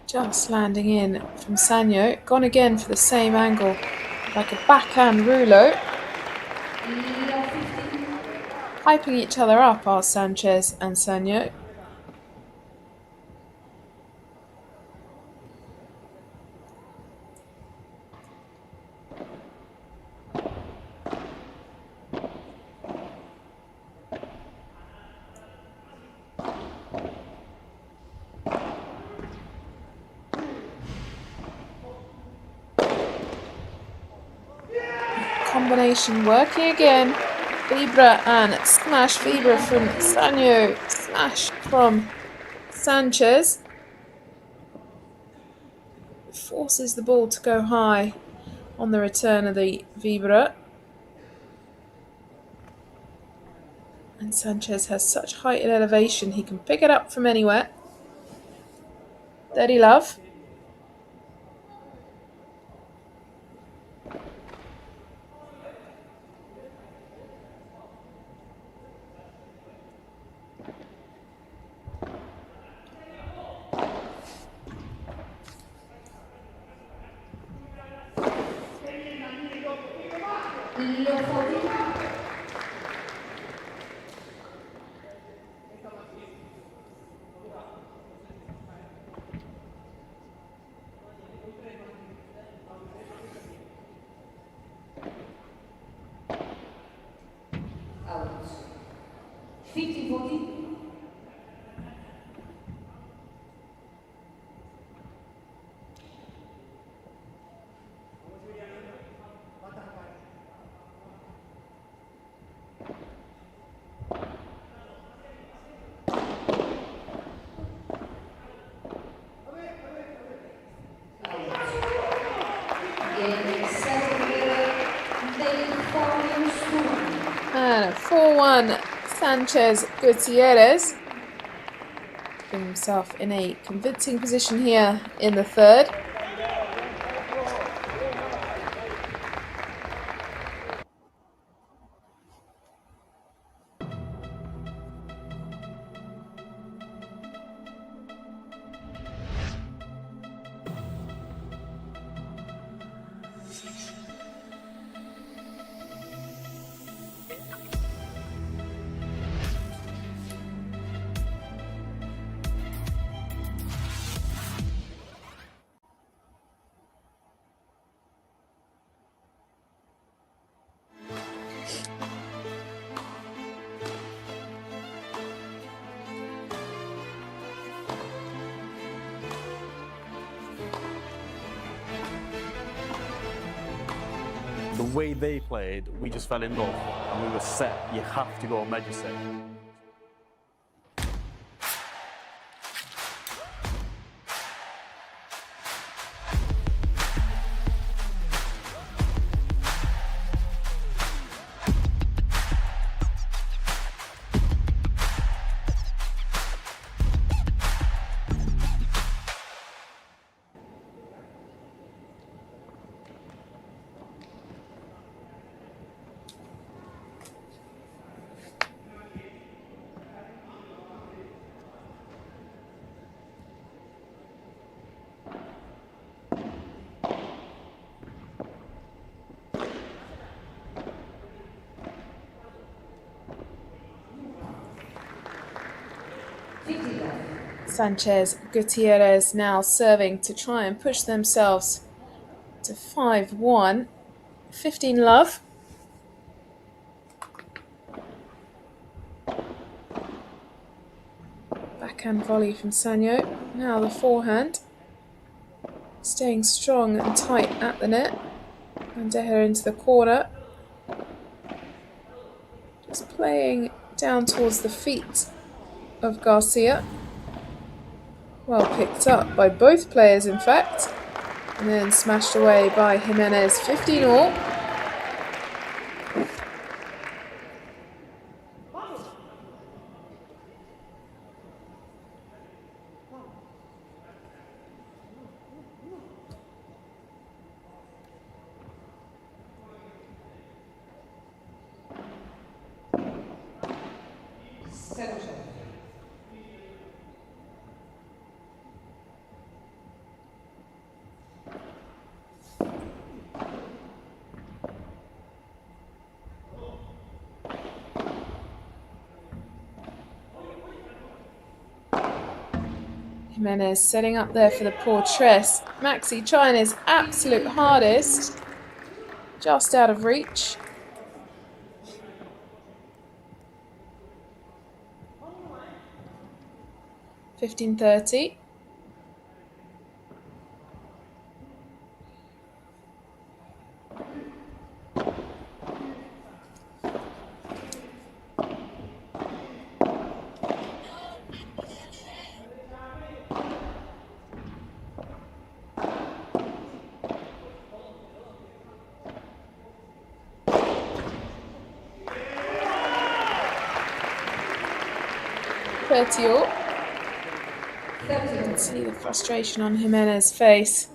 Just landing in from Sanyo. Gone again for the same angle, like a backhand rouleau. Hyping each other up are Sanchez and Sanyo. Combination working again. Vibra and smash. Vibra from Sanyo. Smash from Sanchez. Forces the ball to go high on the return of the Vibra. And Sanchez has such height and elevation, he can pick it up from anywhere. Dirty love. Out. 50-40. And a 4-1 Sanchez Gutierrez. Putting himself in a convincing position here in the third. The way they played, we just fell in love and we were set. You have to go major set. Sanchez Gutierrez now serving to try and push themselves to 5-1. 15 love. Backhand volley from Sanyo. Now the forehand. Staying strong and tight at the net. Bandeja into the corner. Just playing down towards the feet of Garcia. Well picked up by both players, in fact. And then smashed away by Jimenez, 15-all. Jimenez setting up there for the portress. Maxi trying his absolute hardest. Just out of reach. 15-30. You can see the frustration on Jimenez's face.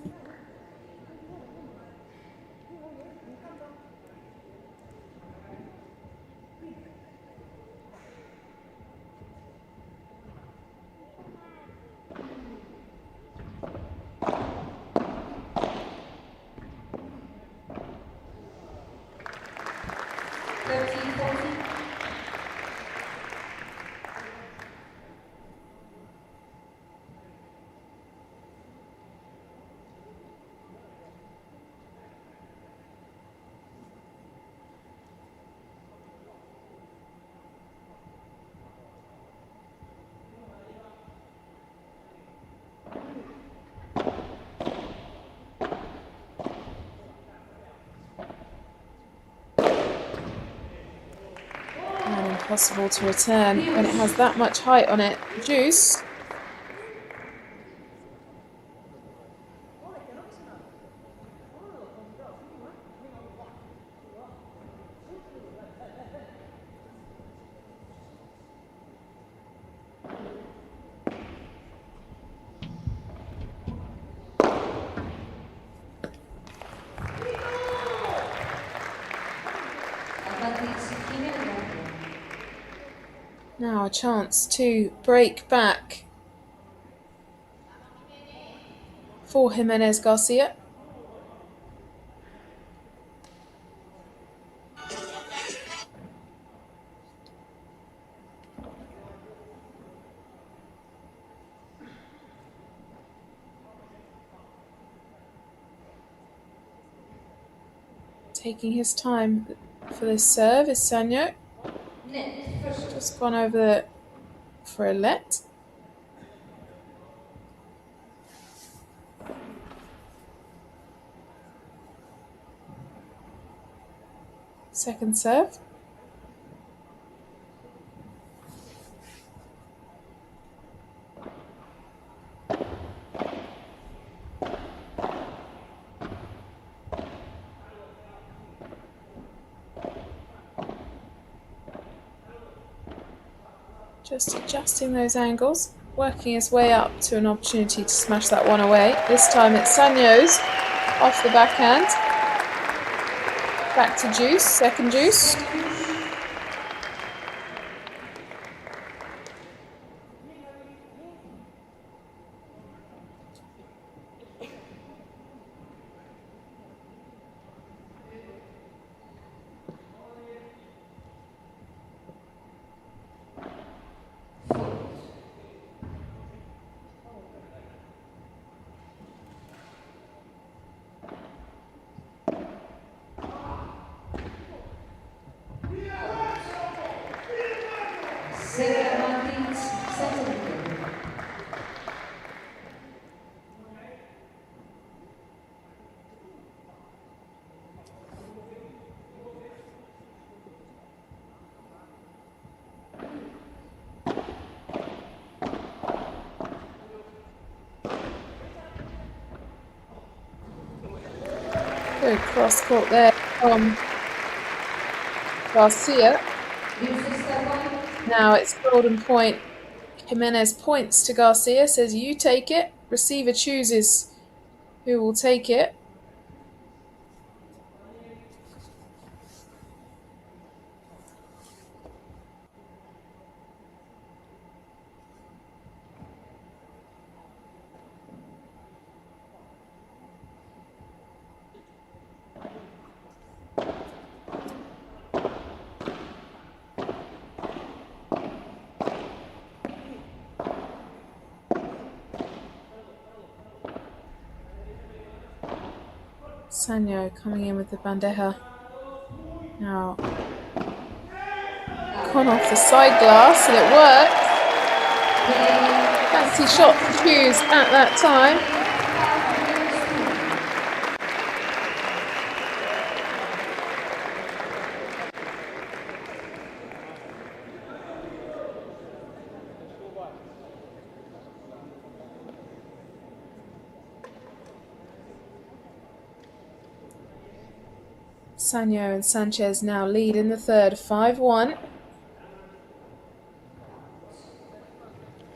Impossible to return when it has that much height on it. Juice. Now a chance to break back for Jimenez Garcia. Taking his time for this serve is Sanyo. Just gone over for a let. Second serve. Just adjusting those angles, working his way up to an opportunity to smash that one away. This time it's Sanyo's off the backhand. Back to Juice, second Juice. Good cross court there from Garcia. Now it's golden point. Jimenez points to Garcia, says you take it. Receiver chooses who will take it. Sanyo coming in with the bandeja. Now gone off the side glass and it worked. Fancy shot to choose at that time. Sanyo and Sanchez now lead in the third, 5-1.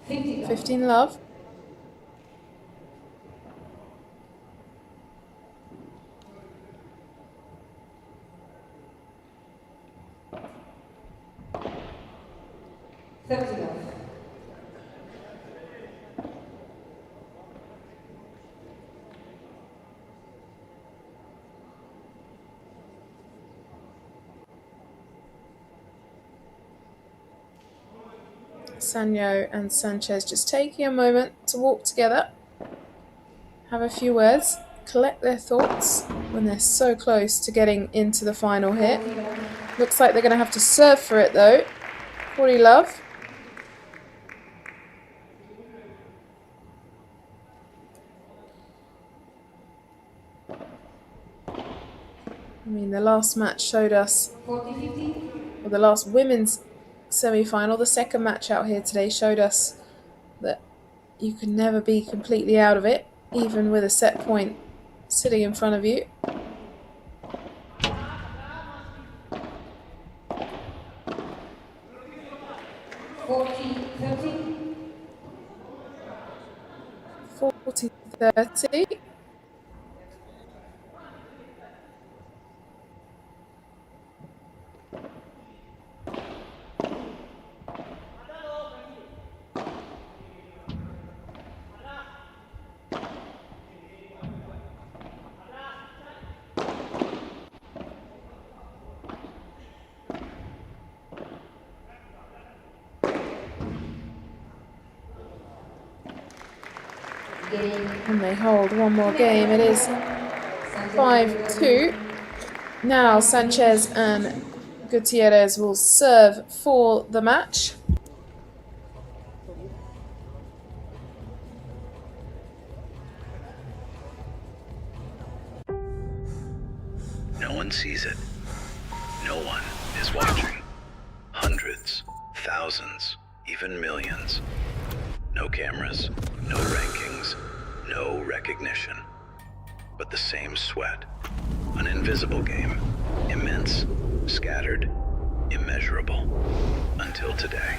15 love. Sanyo and Sanchez just taking a moment to walk together, have a few words, collect their thoughts when they're so close to getting into the final hit. Looks like they're going to have to serve for it though. 40 love. I mean, the last match showed us, or the last women's semi-final, the second match out here today showed us that you can never be completely out of it, even with a set point sitting in front of you. Forty 30. And they hold one more game. It is 5-2. Now Sanchez and Gutierrez will serve for the match. No one sees it. No one is watching. Hundreds, thousands, even millions. No cameras, no rankings, no recognition. But the same sweat. An invisible game. Immense, scattered, immeasurable. Until today.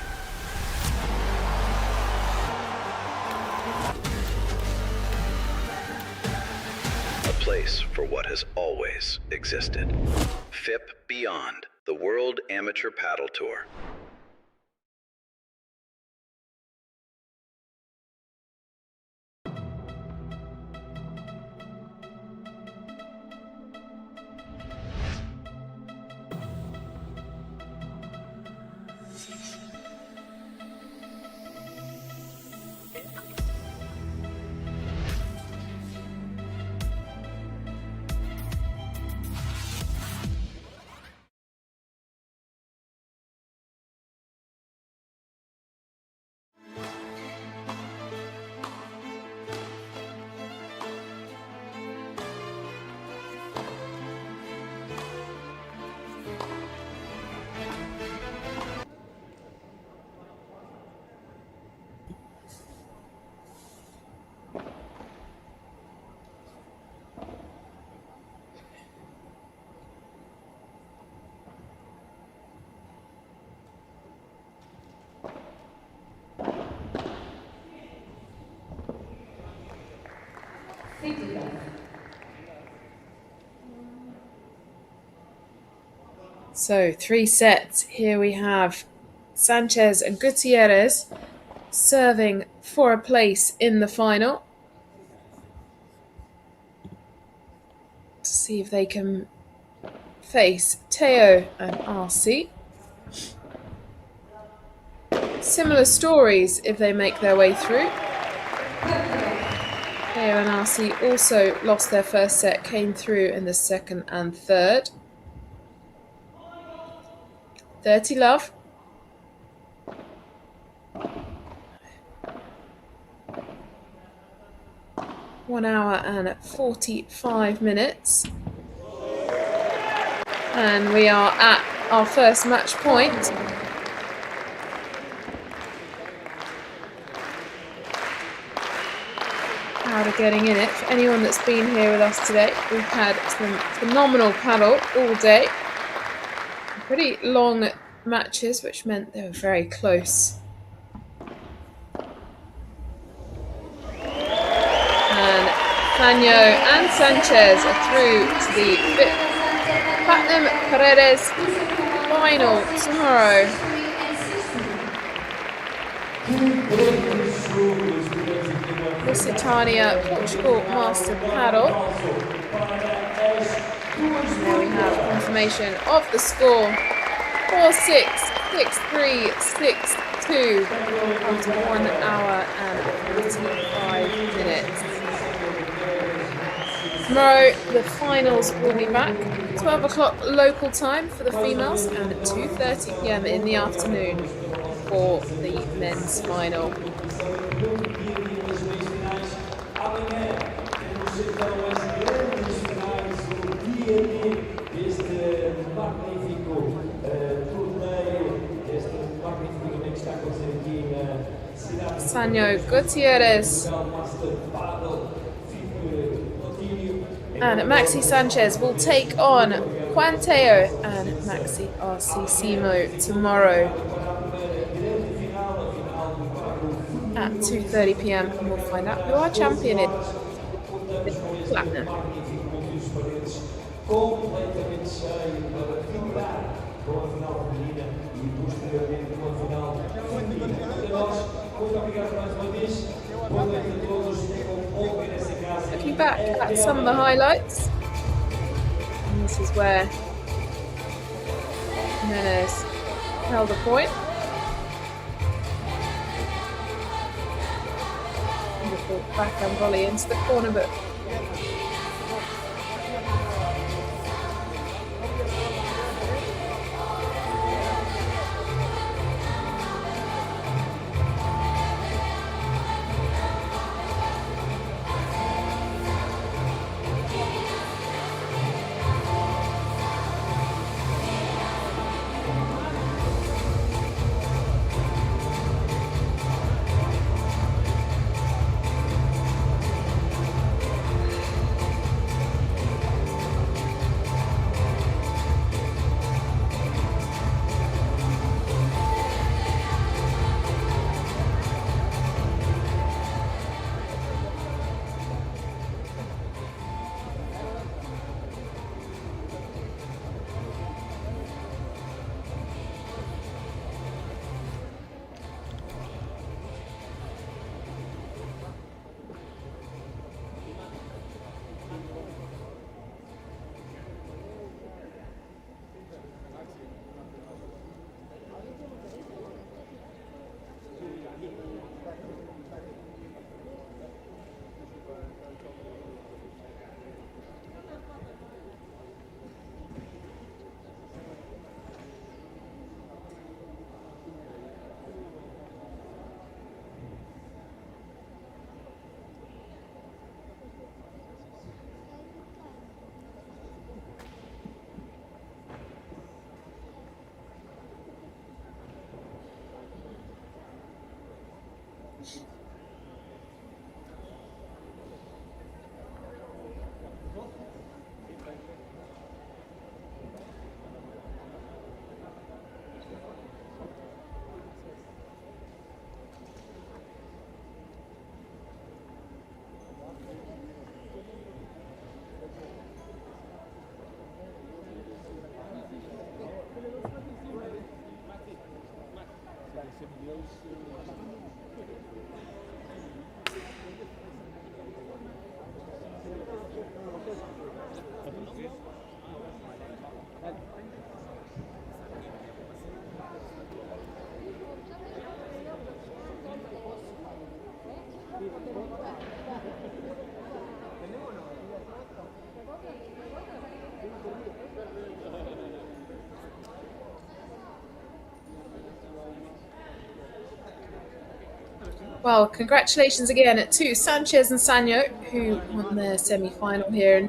A place for what has always existed. FIP Beyond, the World Amateur Paddle Tour. So 3 sets. Here we have Sanchez and Gutierrez serving for a place in the final. To see if they can face Teo and RC. Similar stories if they make their way through. Teo and RC also lost their first set, came through in the second and third. 30 love. One hour and 45 minutes. And we are at our first match point. Crowd are getting in it. For anyone that's been here with us today, we've had some phenomenal paddle all day. Pretty long matches, which meant they were very close. And Flanyo and Sanchez are through to the FIP Platinum Paredes final tomorrow. Lusitania Portugal Master Paddle. There we have confirmation of the score. 4-6, 6-3, 6-2 after 1 hour and 45 minutes. Tomorrow the finals will be back. 12 o'clock local time for the females and at 2:30 p.m. in the afternoon for the men's final. Sanyo Gutierrez and Maxi Sanchez will take on Juan Teo and Maxi RC Simo tomorrow at 2:30 p.m. and we'll find out who our champion is. Platinum. Completamente cheio para vibrar com a final feminina e posteriormente com a final feminina. Para nós, muito obrigado mais uma vez. Boa noite a todos. Tenham bom ver essa casa. Looking back at some of the highlights, and this is where Jimenez held a point. Wonderful backhand volley into the corner, but Well, congratulations again to Sanchez and Sanyo, who won their semi-final here in